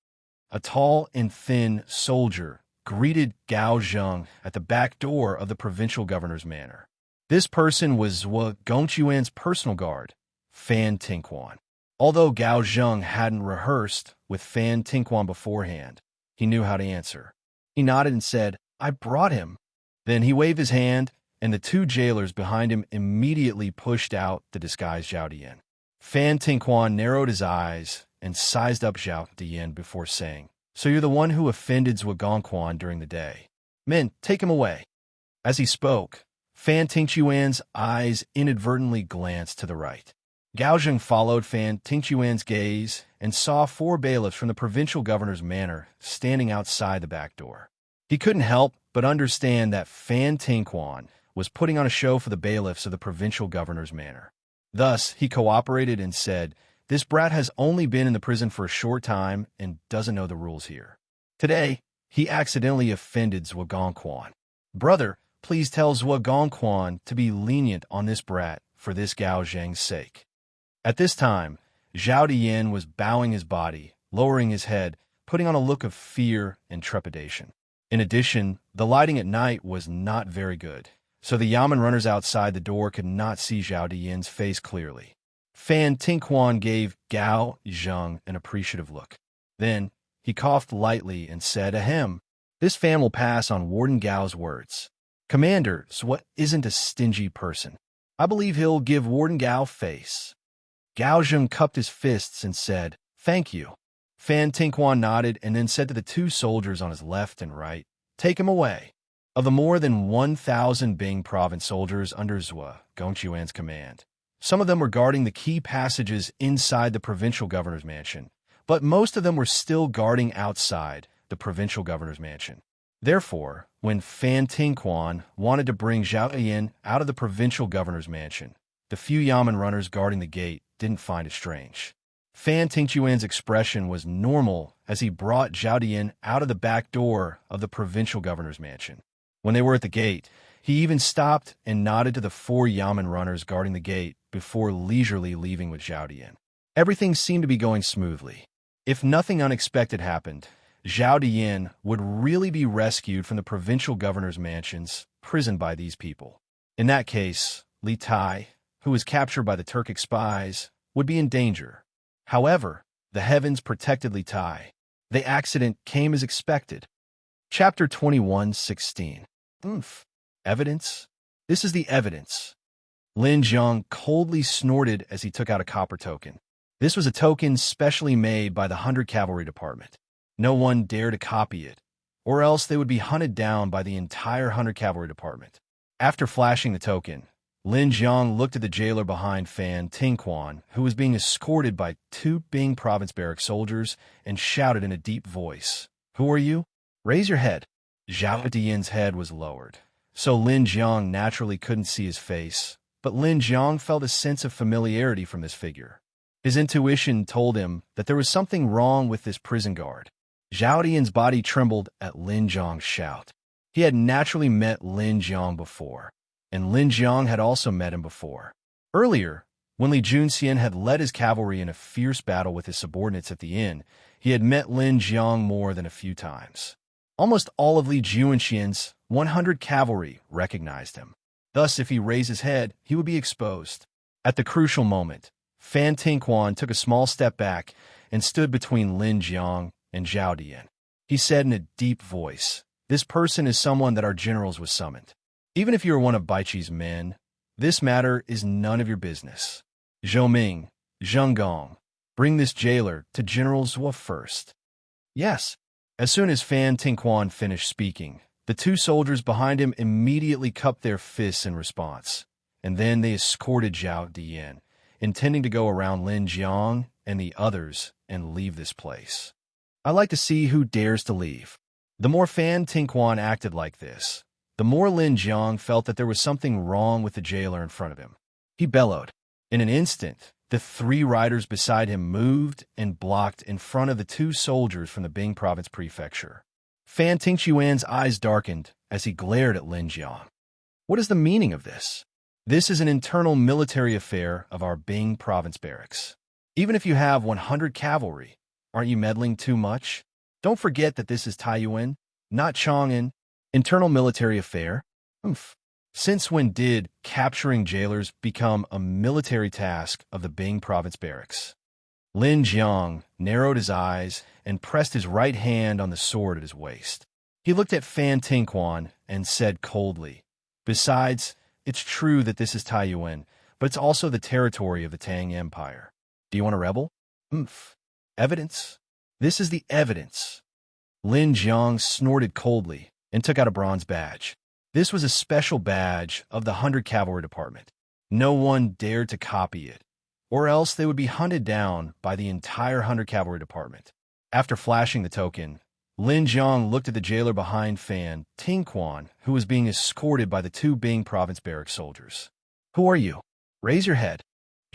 A tall and thin soldier greeted Gao Zheng at the back door of the provincial governor's manor. This person was Zhuo Gongquan's personal guard, Fan Tinquan. Although Gao Zheng hadn't rehearsed with Fan Tinquan beforehand, he knew how to answer. He nodded and said, "I brought him." Then he waved his hand, and the two jailers behind him immediately pushed out the disguised Zhao Diyin. Fan Tinquan narrowed his eyes and sized up Zhao Diyin before saying, "So you're the one who offended Zhuo Gongquan during the day. Men, take him away." As he spoke, Fan Tinquan's eyes inadvertently glanced to the right. Gao Zheng followed Fan Tinquan's gaze and saw 4 bailiffs from the provincial governor's manor standing outside the back door. He couldn't help but understand that Fan Tinquan was putting on a show for the bailiffs of the provincial governor's manor. Thus, he cooperated and said, "This brat has only been in the prison for a short time and doesn't know the rules here. Today, he accidentally offended Zhuo Gongquan. Brother, please tell Zhuo Gongquan to be lenient on this brat for this Gao Zheng's sake." At this time, Zhao Diyin was bowing his body, lowering his head, putting on a look of fear and trepidation. In addition, the lighting at night was not very good, so the yamen runners outside the door could not see Zhao Diyin's face clearly. Fan Tinquan gave Gao Zheng an appreciative look. Then, he coughed lightly and said, "Ahem, this fan will pass on Warden Gao's words. Commander Zhuo isn't a stingy person. I believe he'll give Warden Gao face." Gao Zheng cupped his fists and said, "Thank you." Fan Tinquan nodded and then said to the 2 soldiers on his left and right, "Take him away." Of the more than 1,000 Bing province soldiers under Zhuo Gongquan's command, some of them were guarding the key passages inside the provincial governor's mansion, but most of them were still guarding outside the provincial governor's mansion. Therefore, when Fan Tinquan wanted to bring Zhao Diyin out of the provincial governor's mansion, the few yamen runners guarding the gate didn't find it strange. Fan Tinquan's expression was normal as he brought Zhao Diyin out of the back door of the provincial governor's mansion. When they were at the gate, he even stopped and nodded to the 4 yamen runners guarding the gate before leisurely leaving with Zhao Diyin. Everything seemed to be going smoothly. If nothing unexpected happened, Zhao Diyin would really be rescued from the provincial governor's mansion's prison by these people. In that case, Li Tai, who was captured by the Turkic spies, would be in danger. However, the heavens protected Li Tai. The accident came as expected. Chapter 21:16. Evidence? This is the evidence. Lin Jiang coldly snorted as he took out a copper token. This was a token specially made by the 100 Cavalry Department. No one dared to copy it, or else they would be hunted down by the entire 100 Cavalry Department. After flashing the token, Lin Jiang looked at the jailer behind Fan Tinquan, who was being escorted by 2 Bing province barrack soldiers, and shouted in a deep voice, "Who are you? Raise your head." Zhao Diyin's head was lowered, so Lin Jiang naturally couldn't see his face, but Lin Jiang felt a sense of familiarity from this figure. His intuition told him that there was something wrong with this prison guard. Zhao Diyin's body trembled at Lin Jiang's shout. He had naturally met Lin Jiang before, and Lin Jiang had also met him before. Earlier, when Li Junxian had led his cavalry in a fierce battle with his subordinates at the inn, he had met Lin Jiang more than a few times. Almost all of Li Junxian's 100 cavalry recognized him. Thus, if he raised his head, he would be exposed. At the crucial moment, Fan Tinquan took a small step back and stood between Lin Jiang and Zhao Diyin. He said in a deep voice, "This person is someone that our generals was summoned. Even if you are one of Baiqi's men, this matter is none of your business. Zhou Ming, Zheng Gong, bring this jailer to General Zhuo first." "Yes." As soon as Fan Tinquan finished speaking, the 2 soldiers behind him immediately cupped their fists in response, and then they escorted Zhao Diyin, intending to go around Lin Jiang and the others and leave this place. I like to see who dares to leave. The more Fan Tinquan acted like this, the more Lin Jiang felt that there was something wrong with the jailer in front of him. He bellowed. In an instant, the 3 riders beside him moved and blocked in front of the 2 soldiers from the Bing Province Prefecture. Fan Tingquan's eyes darkened as he glared at Lin Jiang. What is the meaning of this? This is an internal military affair of our Bing Province barracks. Even if you have 100 cavalry, aren't you meddling too much? Don't forget that this is Taiyuan, not Chang'an. Internal military affair? Since when did capturing jailers become a military task of the Bing Province barracks? Lin Jiang narrowed his eyes and pressed his right hand on the sword at his waist. He looked at Fan Tinquan and said coldly, "Besides, it's true that this is Taiyuan, but it's also the territory of the Tang Empire. Do you want to rebel?" Evidence? This is the evidence. Lin Jiang snorted coldly and took out a bronze badge. This was a special badge of the 100 Cavalry Department. No one dared to copy it, or else they would be hunted down by the entire 100 Cavalry Department. After flashing the token, Lin Jiang looked at the jailer behind Fan Tinquan, who was being escorted by the 2 Bing Province barrack soldiers. "Who are you? Raise your head."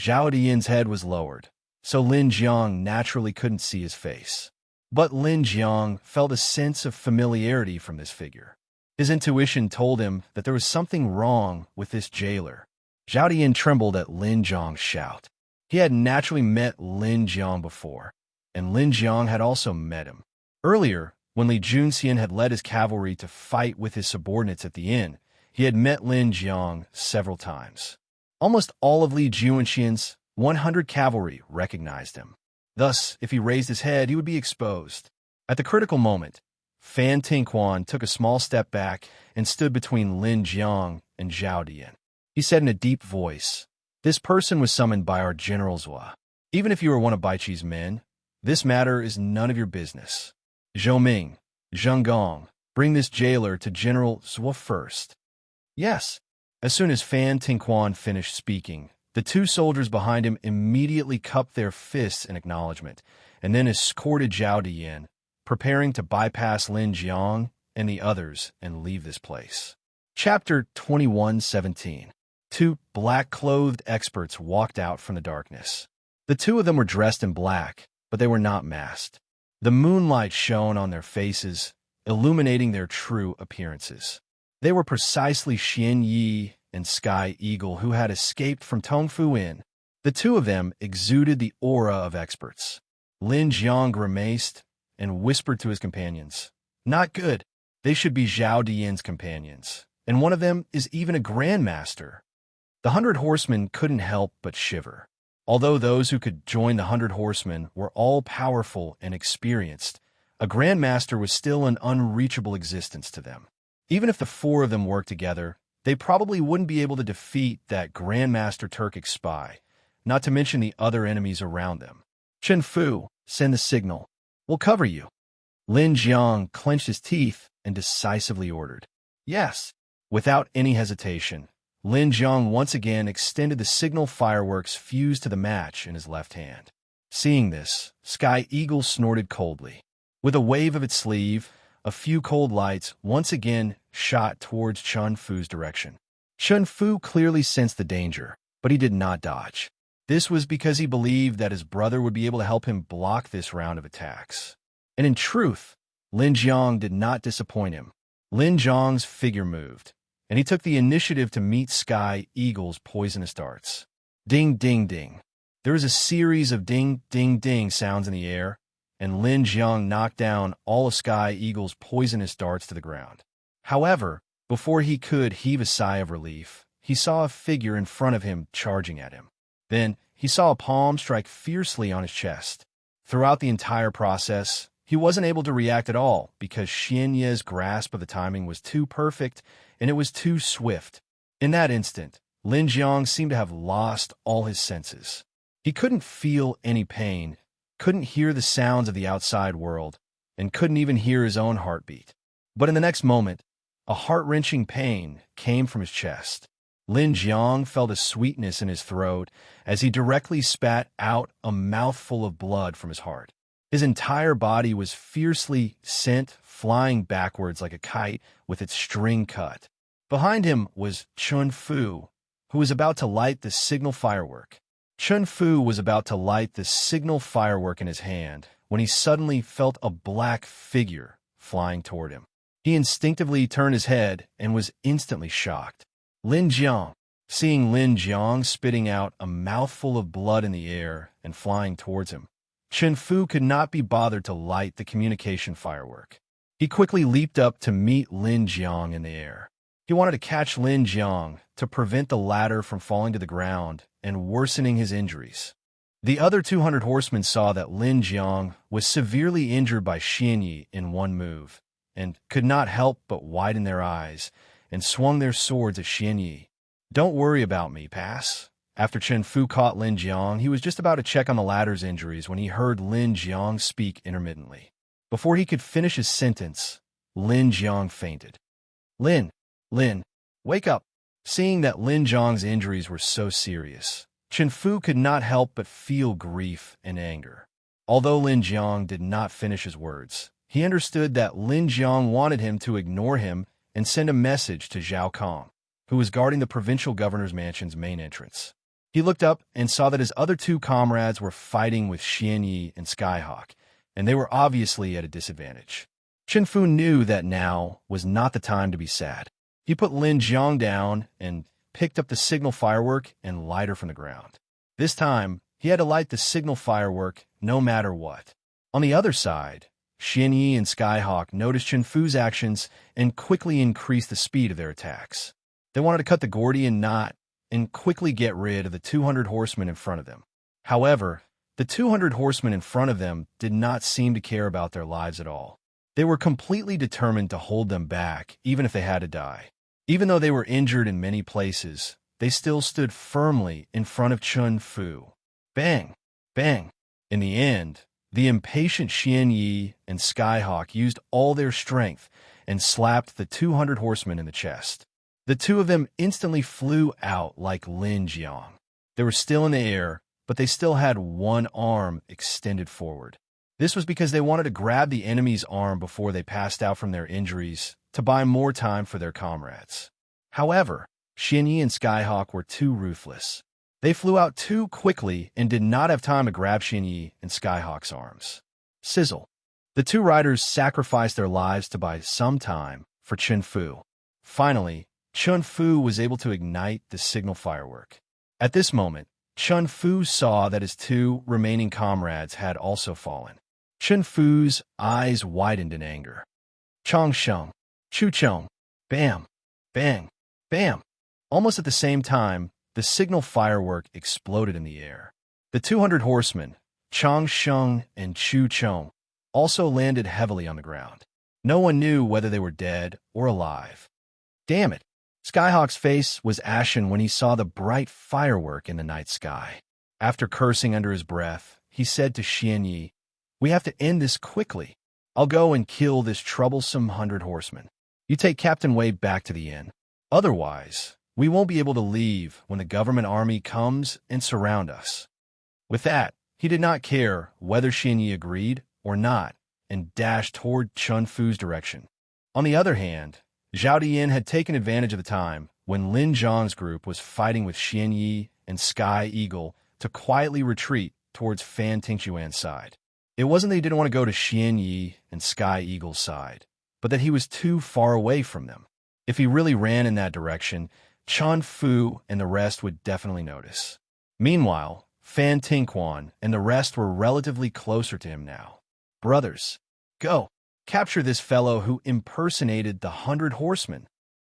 Zhao Dian's head was lowered, so Lin Jiang naturally couldn't see his face. But Lin Jiang felt a sense of familiarity from this figure. His intuition told him that there was something wrong with this jailer. Zhao Dian trembled at Lin Jiang's shout. He had naturally met Lin Jiang before, and Lin Jiang had also met him. Earlier, when Li Junxian had led his cavalry to fight with his subordinates at the inn, he had met Lin Jiang several times. Almost all of Li Junxian's 100 cavalry recognized him. Thus, if he raised his head, he would be exposed. At the critical moment, Fan Tinquan took a small step back and stood between Lin Jiang and Zhao Dian. He said in a deep voice, "This person was summoned by our General Zhua. Even if you are one of Baiqi's men, this matter is none of your business. Zhou Ming, Zheng Gong, bring this jailer to General Zhua first." Yes. As soon as Fan Tinquan finished speaking, the 2 soldiers behind him immediately cupped their fists in acknowledgement, and then escorted Zhao Dian, preparing to bypass Lin Jiang and the others and leave this place. Chapter 21:17. 2 black-clothed experts walked out from the darkness. The 2 of them were dressed in black, but they were not masked. The moonlight shone on their faces, illuminating their true appearances. They were precisely Xian Yi and Sky Eagle, who had escaped from Tongfu Inn. The 2 of them exuded the aura of experts. Lin Jiang grimaced and whispered to his companions, "Not good. They should be Zhao Dian's companions, and one of them is even a grandmaster." The 100 horsemen couldn't help but shiver. Although those who could join the 100 horsemen were all powerful and experienced, a grandmaster was still an unreachable existence to them. Even if the 4 of them worked together, they probably wouldn't be able to defeat that Grandmaster Turkic spy, not to mention the other enemies around them. "Chen Fu, send the signal. We'll cover you." Lin Jiang clenched his teeth and decisively ordered. Yes. Without any hesitation, Lin Jiang once again extended the signal fireworks fused to the match in his left hand. Seeing this, Sky Eagle snorted coldly. With a wave of its sleeve, a few cold lights once again shot towards Chen Fu's direction. Chen Fu clearly sensed the danger, but he did not dodge. This was because he believed that his brother would be able to help him block this round of attacks. And in truth, Lin Jiang did not disappoint him. Lin Jiang's figure moved, and he took the initiative to meet Sky Eagle's poisonous darts. Ding, ding, ding. There was a series of ding, ding, ding sounds in the air, and Lin Jiang knocked down all of Sky Eagle's poisonous darts to the ground. However, before he could heave a sigh of relief, he saw a figure in front of him charging at him. Then, he saw a palm strike fiercely on his chest. Throughout the entire process, he wasn't able to react at all because Xian Ye's grasp of the timing was too perfect and it was too swift. In that instant, Lin Jiang seemed to have lost all his senses. He couldn't feel any pain, couldn't hear the sounds of the outside world, and couldn't even hear his own heartbeat. But in the next moment, a heart-wrenching pain came from his chest. Lin Jiang felt a sweetness in his throat as he directly spat out a mouthful of blood from his heart. His entire body was fiercely sent flying backwards like a kite with its string cut. Behind him was Chun Fu, who was about to light the signal firework. Chun Fu was about to light the signal firework in his hand when he suddenly felt a black figure flying toward him. He instinctively turned his head and was instantly shocked. Lin Jiang. Seeing Lin Jiang spitting out a mouthful of blood in the air and flying towards him, Chun Fu could not be bothered to light the communication firework. He quickly leaped up to meet Lin Jiang in the air. He wanted to catch Lin Jiang to prevent the latter from falling to the ground and worsening his injuries. The other 200 horsemen saw that Lin Jiang was severely injured by Xian Yi in one move, and could not help but widen their eyes and swung their swords at Xian Yi. "Don't worry about me, pass." After Chun Fu caught Lin Jiang, he was just about to check on the latter's injuries when he heard Lin Jiang speak intermittently. Before he could finish his sentence, Lin Jiang fainted. Lin, wake up." Seeing that Lin Jiang's injuries were so serious, Chun Fu could not help but feel grief and anger. Although Lin Jiang did not finish his words, he understood that Lin Jiang wanted him to ignore him and send a message to Zhao Kong, who was guarding the provincial governor's mansion's main entrance. He looked up and saw that his other two comrades were fighting with Xian Yi and Skyhawk, and they were obviously at a disadvantage. Chun Fu knew that now was not the time to be sad. He put Lin Jiang down and picked up the signal firework and lighter from the ground. This time, he had to light the signal firework no matter what. On the other side, Xian Yi and Skyhawk noticed Chun Fu's actions and quickly increased the speed of their attacks. They wanted to cut the Gordian knot and quickly get rid of the 200 horsemen in front of them. However, the 200 horsemen in front of them did not seem to care about their lives at all. They were completely determined to hold them back, even if they had to die. Even though they were injured in many places, they still stood firmly in front of Chun Fu. Bang! Bang! In the end, the impatient Xian Yi and Skyhawk used all their strength and slapped the 200 horsemen in the chest. The two of them instantly flew out like Lin Jiang. They were still in the air, but they still had one arm extended forward. This was because they wanted to grab the enemy's arm before they passed out from their injuries to buy more time for their comrades. However, Xian Yi and Skyhawk were too ruthless. They flew out too quickly and did not have time to grab Xian Yi and Skyhawk's arms. Sizzle. The two riders sacrificed their lives to buy some time for Chun Fu. Finally, Chun Fu was able to ignite the signal firework. At this moment, Chun Fu saw that his two remaining comrades had also fallen. Chun Fu's eyes widened in anger. Chong Sheng, Chu Chong, bam, bang, bam. Almost at the same time, the signal firework exploded in the air. The 200 horsemen, Chong Sheng and Chu Chong, also landed heavily on the ground. No one knew whether they were dead or alive. Damn it! Skyhawk's face was ashen when he saw the bright firework in the night sky. After cursing under his breath, he said to Xian Yi, "We have to end this quickly. I'll go and kill this troublesome 100 horsemen. You take Captain Wei back to the inn. Otherwise, we won't be able to leave when the government army comes and surround us." With that, he did not care whether Xian Yi agreed or not and dashed toward Chun Fu's direction. On the other hand, Zhao Diyin had taken advantage of the time when Lin Jiang's group was fighting with Xian Yi and Sky Eagle to quietly retreat towards Fan Tingxuan's side. It wasn't that he didn't want to go to Xian Yi and Sky Eagle's side, but that he was too far away from them. If he really ran in that direction, Chun Fu and the rest would definitely notice. Meanwhile, Fan Tingquan and the rest were relatively closer to him now. "Brothers, go! Capture this fellow who impersonated the 100 horsemen."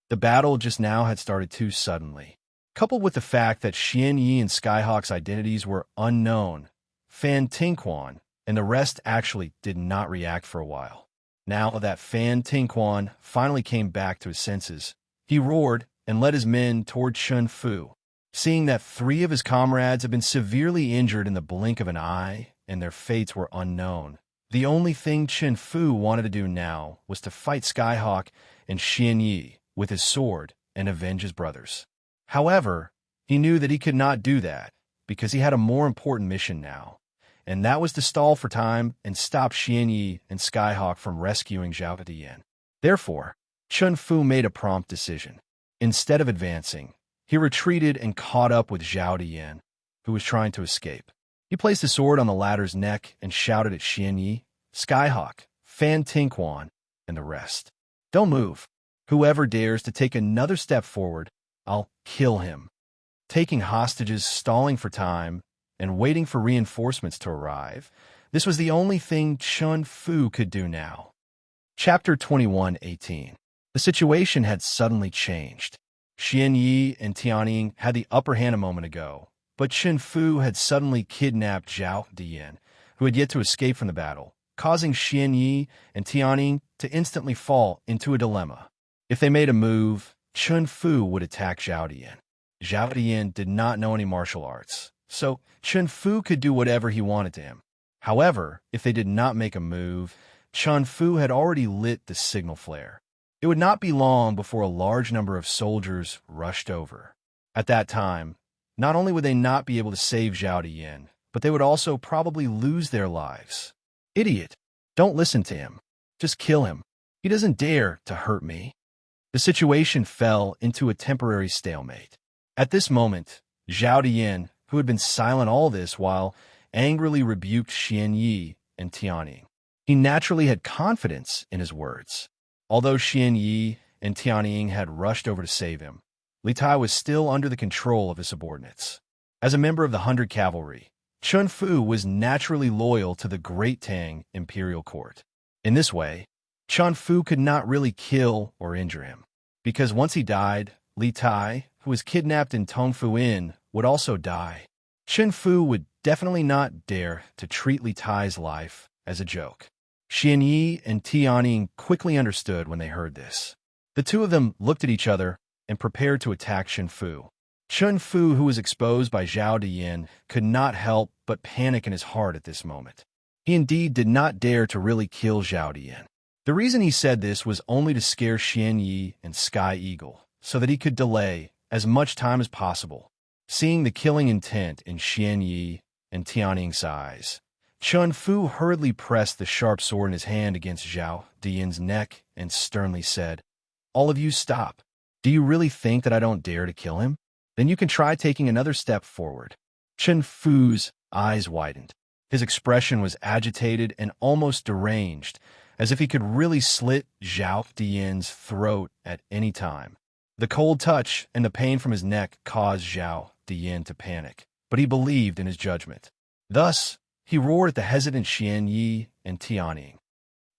The battle just now had started too suddenly. Coupled with the fact that Xian Yi and Skyhawk's identities were unknown, Fan Tingquan and the rest actually did not react for a while. Now that Fan Tingquan finally came back to his senses, he roared and led his men toward Chun Fu. Seeing that 3 of his comrades had been severely injured in the blink of an eye and their fates were unknown, the only thing Chun Fu wanted to do now was to fight Skyhawk and Xian Yi with his sword and avenge his brothers. However, he knew that he could not do that because he had a more important mission now, and that was to stall for time and stop Xian Yi and Skyhawk from rescuing Zhao Diyan. Therefore, Chun Fu made a prompt decision. Instead of advancing, he retreated and caught up with Zhao Diyan, who was trying to escape. He placed his sword on the latter's neck and shouted at Xian Yi, Skyhawk, Fan Tinquan, and the rest. Don't move. Whoever dares to take another step forward, I'll kill him. Taking hostages, stalling for time, and waiting for reinforcements to arrive, this was the only thing Chun Fu could do now. Chapter 21:18. The situation had suddenly changed. Xian Yi and Tianying had the upper hand a moment ago, but Chun Fu had suddenly kidnapped Zhao Diyan, who had yet to escape from the battle, causing Xian Yi and Tianying to instantly fall into a dilemma. If they made a move, Chun Fu would attack Zhao Diyan. Zhao Diyan did not know any martial arts, so Chun Fu could do whatever he wanted to him. However, if they did not make a move, Chun Fu had already lit the signal flare. It would not be long before a large number of soldiers rushed over. At that time, not only would they not be able to save Zhao Diyan, but they would also probably lose their lives. Idiot! Don't listen to him. Just kill him. He doesn't dare to hurt me. The situation fell into a temporary stalemate. At this moment, Zhao Diyan, who had been silent all this while, angrily rebuked Xian Yi and Tianying. He naturally had confidence in his words. Although Xian Yi and Tianying had rushed over to save him, Li Tai was still under the control of his subordinates. As a member of the 100 Cavalry, Chun Fu was naturally loyal to the Great Tang Imperial Court. In this way, Chun Fu could not really kill or injure him, because once he died, Li Tai, who was kidnapped in Tongfu Inn, would also die. Chun Fu would definitely not dare to treat Li Tai's life as a joke. Xian Yi and Tianying quickly understood when they heard this. The two of them looked at each other and prepared to attack Chun Fu. Chun Fu, who was exposed by Zhao Diyan, could not help but panic in his heart at this moment. He indeed did not dare to really kill Zhao Diyan. The reason he said this was only to scare Xian Yi and Sky Eagle, so that he could delay as much time as possible. Seeing the killing intent in Xian Yi and Tianying's eyes, Chun Fu hurriedly pressed the sharp sword in his hand against Zhao Diyan's neck and sternly said, "All of you stop. Do you really think that I don't dare to kill him? Then you can try taking another step forward." Chun Fu's eyes widened. His expression was agitated and almost deranged, as if he could really slit Zhao Diyan's throat at any time. The cold touch and the pain from his neck caused Zhao Diyan to panic, but he believed in his judgment. Thus, he roared at the hesitant Xian Yi and Tianying.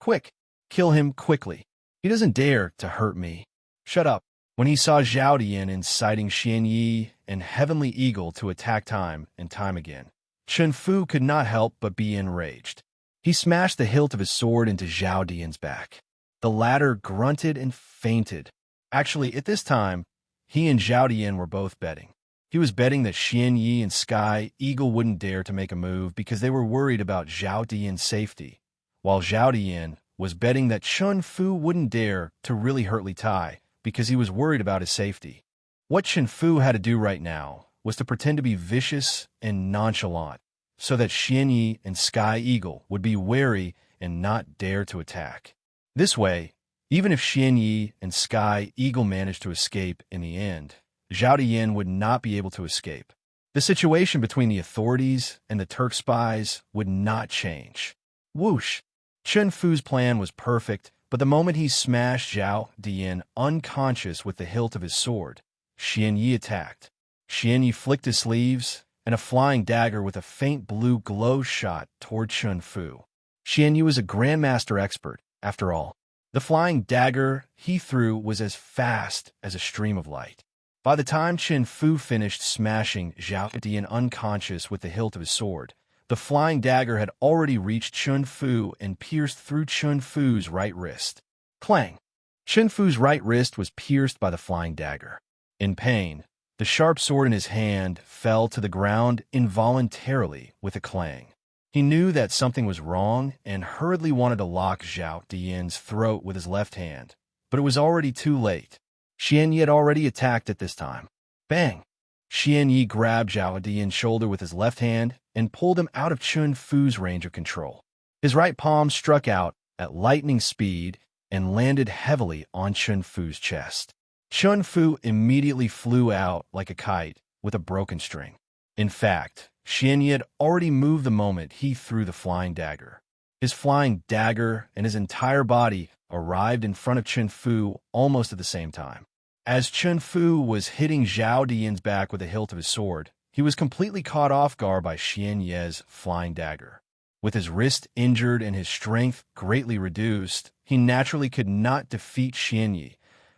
"Quick! Kill him quickly! He doesn't dare to hurt me!" "Shut up!" When he saw Zhao Diyan inciting Xian Yi and Heavenly Eagle to attack time and time again, Chun Fu could not help but be enraged. He smashed the hilt of his sword into Zhao Diyan's back. The latter grunted and fainted. Actually, at this time, he and Zhao Diyan were both betting. He was betting that Xian Yi and Sky Eagle wouldn't dare to make a move because they were worried about Zhao Diyan's safety, while Zhao Diyan was betting that Chun Fu wouldn't dare to really hurt Li Tai because he was worried about his safety. What Chun Fu had to do right now was to pretend to be vicious and nonchalant, so that Xian Yi and Sky Eagle would be wary and not dare to attack. This way, even if Xian Yi and Sky Eagle managed to escape in the end, Zhao Diyan would not be able to escape. The situation between the authorities and the Turk spies would not change. Whoosh! Chun Fu's plan was perfect, but the moment he smashed Zhao Diyan unconscious with the hilt of his sword, Xian Yi attacked. Xian Yi flicked his sleeves, and a flying dagger with a faint blue glow shot toward Chun Fu. Xian Yi was a grandmaster expert, after all. The flying dagger he threw was as fast as a stream of light. By the time Chun Fu finished smashing Zhao Diyan unconscious with the hilt of his sword, the flying dagger had already reached Chun Fu and pierced through Chun Fu's right wrist. Clang! Chun Fu's right wrist was pierced by the flying dagger. In pain, the sharp sword in his hand fell to the ground involuntarily with a clang. He knew that something was wrong and hurriedly wanted to lock Zhao Diyan's throat with his left hand, but it was already too late. Xian Yi had already attacked at this time. Bang! Xian Yi grabbed Zhao Diyan's shoulder with his left hand and pulled him out of Chun Fu's range of control. His right palm struck out at lightning speed and landed heavily on Chun Fu's chest. Chun Fu immediately flew out like a kite with a broken string. In fact, Xianyi had already moved the moment he threw the flying dagger. His flying dagger and his entire body arrived in front of Chun Fu almost at the same time. As Chun Fu was hitting Zhao Dian's back with the hilt of his sword, he was completely caught off guard by Xianyi's flying dagger. With his wrist injured and his strength greatly reduced, he naturally could not defeat Xianyi,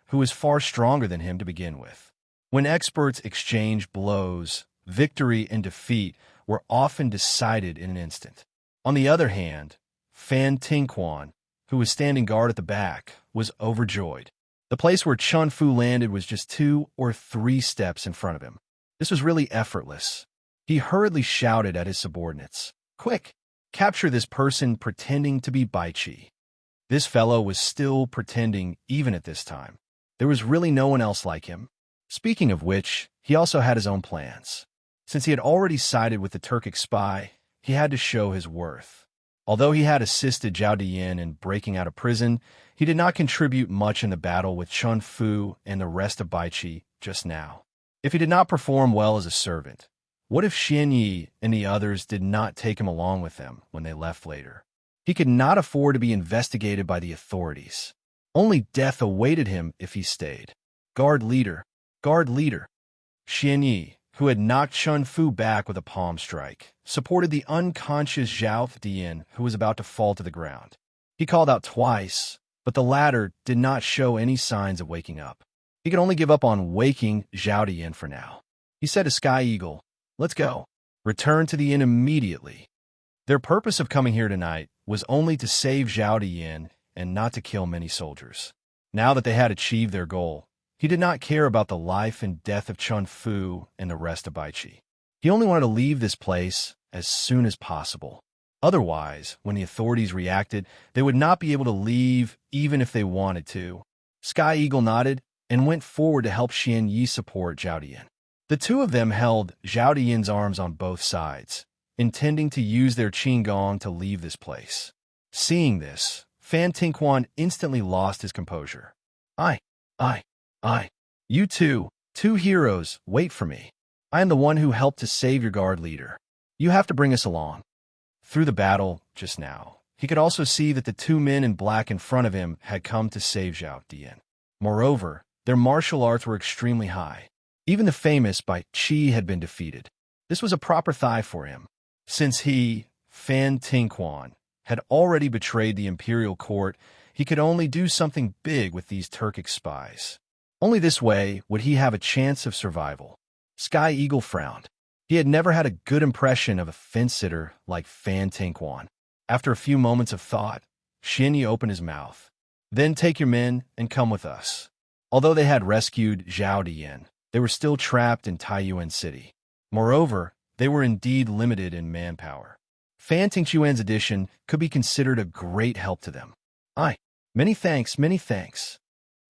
who was far stronger than him to begin with. When experts exchange blows, victory and defeat were often decided in an instant. On the other hand, Fan Tingquan, who was standing guard at the back, was overjoyed. The place where Chun Fu landed was just 2 or 3 steps in front of him. This was really effortless. He hurriedly shouted at his subordinates, "Quick, capture this person pretending to be Bai Qi." This fellow was still pretending even at this time. There was really no one else like him. Speaking of which, he also had his own plans. Since he had already sided with the Turkic spy, he had to show his worth. Although he had assisted Zhao Dian in breaking out of prison, he did not contribute much in the battle with Chun Fu and the rest of Bai Qi just now. If he did not perform well as a servant, what if Xianyi and the others did not take him along with them when they left later? He could not afford to be investigated by the authorities. Only death awaited him if he stayed. Guard leader, guard leader. Xianyi, who had knocked Chun Fu back with a palm strike, supported the unconscious Zhao Dian, who was about to fall to the ground. He called out twice, but the latter did not show any signs of waking up. He could only give up on waking Zhao Dian for now. He said to Sky Eagle, "Let's go. Return to the inn immediately." Their purpose of coming here tonight was only to save Zhao Dian and not to kill many soldiers. Now that they had achieved their goal, he did not care about the life and death of Chun Fu and the rest of Bai Qi. He only wanted to leave this place as soon as possible. Otherwise, when the authorities reacted, they would not be able to leave even if they wanted to. Sky Eagle nodded and went forward to help Xianyi support Zhao Dian. The two of them held Zhao Dian's arms on both sides, intending to use their qinggong to leave this place. Seeing this, Fan Tingquan instantly lost his composure. I. You two heroes, wait for me. I am the one who helped to save your guard leader. You have to bring us along." Through the battle just now, he could also see that the 2 men in black in front of him had come to save Zhao Dian. Moreover, their martial arts were extremely high. Even the famous Bai Qi had been defeated. This was a proper thigh for him. Since he, Fan Tingquan, had already betrayed the imperial court, he could only do something big with these Turkic spies. Only this way would he have a chance of survival. Sky Eagle frowned. He had never had a good impression of a fence-sitter like Fan Tingquan. After a few moments of thought, Xianyi opened his mouth. "Then take your men and come with us." Although they had rescued Zhao Dian, they were still trapped in Taiyuan City. Moreover, they were indeed limited in manpower. Fan Tingquan's addition could be considered a great help to them. Many thanks, many thanks."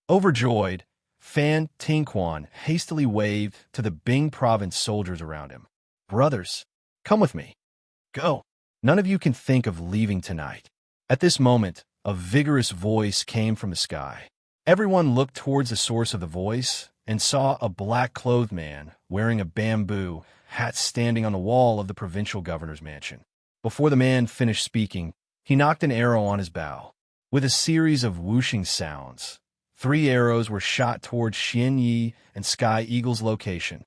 Overjoyed, Fan Tingquan hastily waved to the Bing province soldiers around him. "Brothers, come with me. Go. None of you can think of leaving tonight." At this moment, a vigorous voice came from the sky. Everyone looked towards the source of the voice and saw a black-clothed man wearing a bamboo hat standing on the wall of the provincial governor's mansion. Before the man finished speaking, he knocked an arrow on his bow. With a series of whooshing sounds, 3 arrows were shot towards Xianyi and Sky Eagle's location.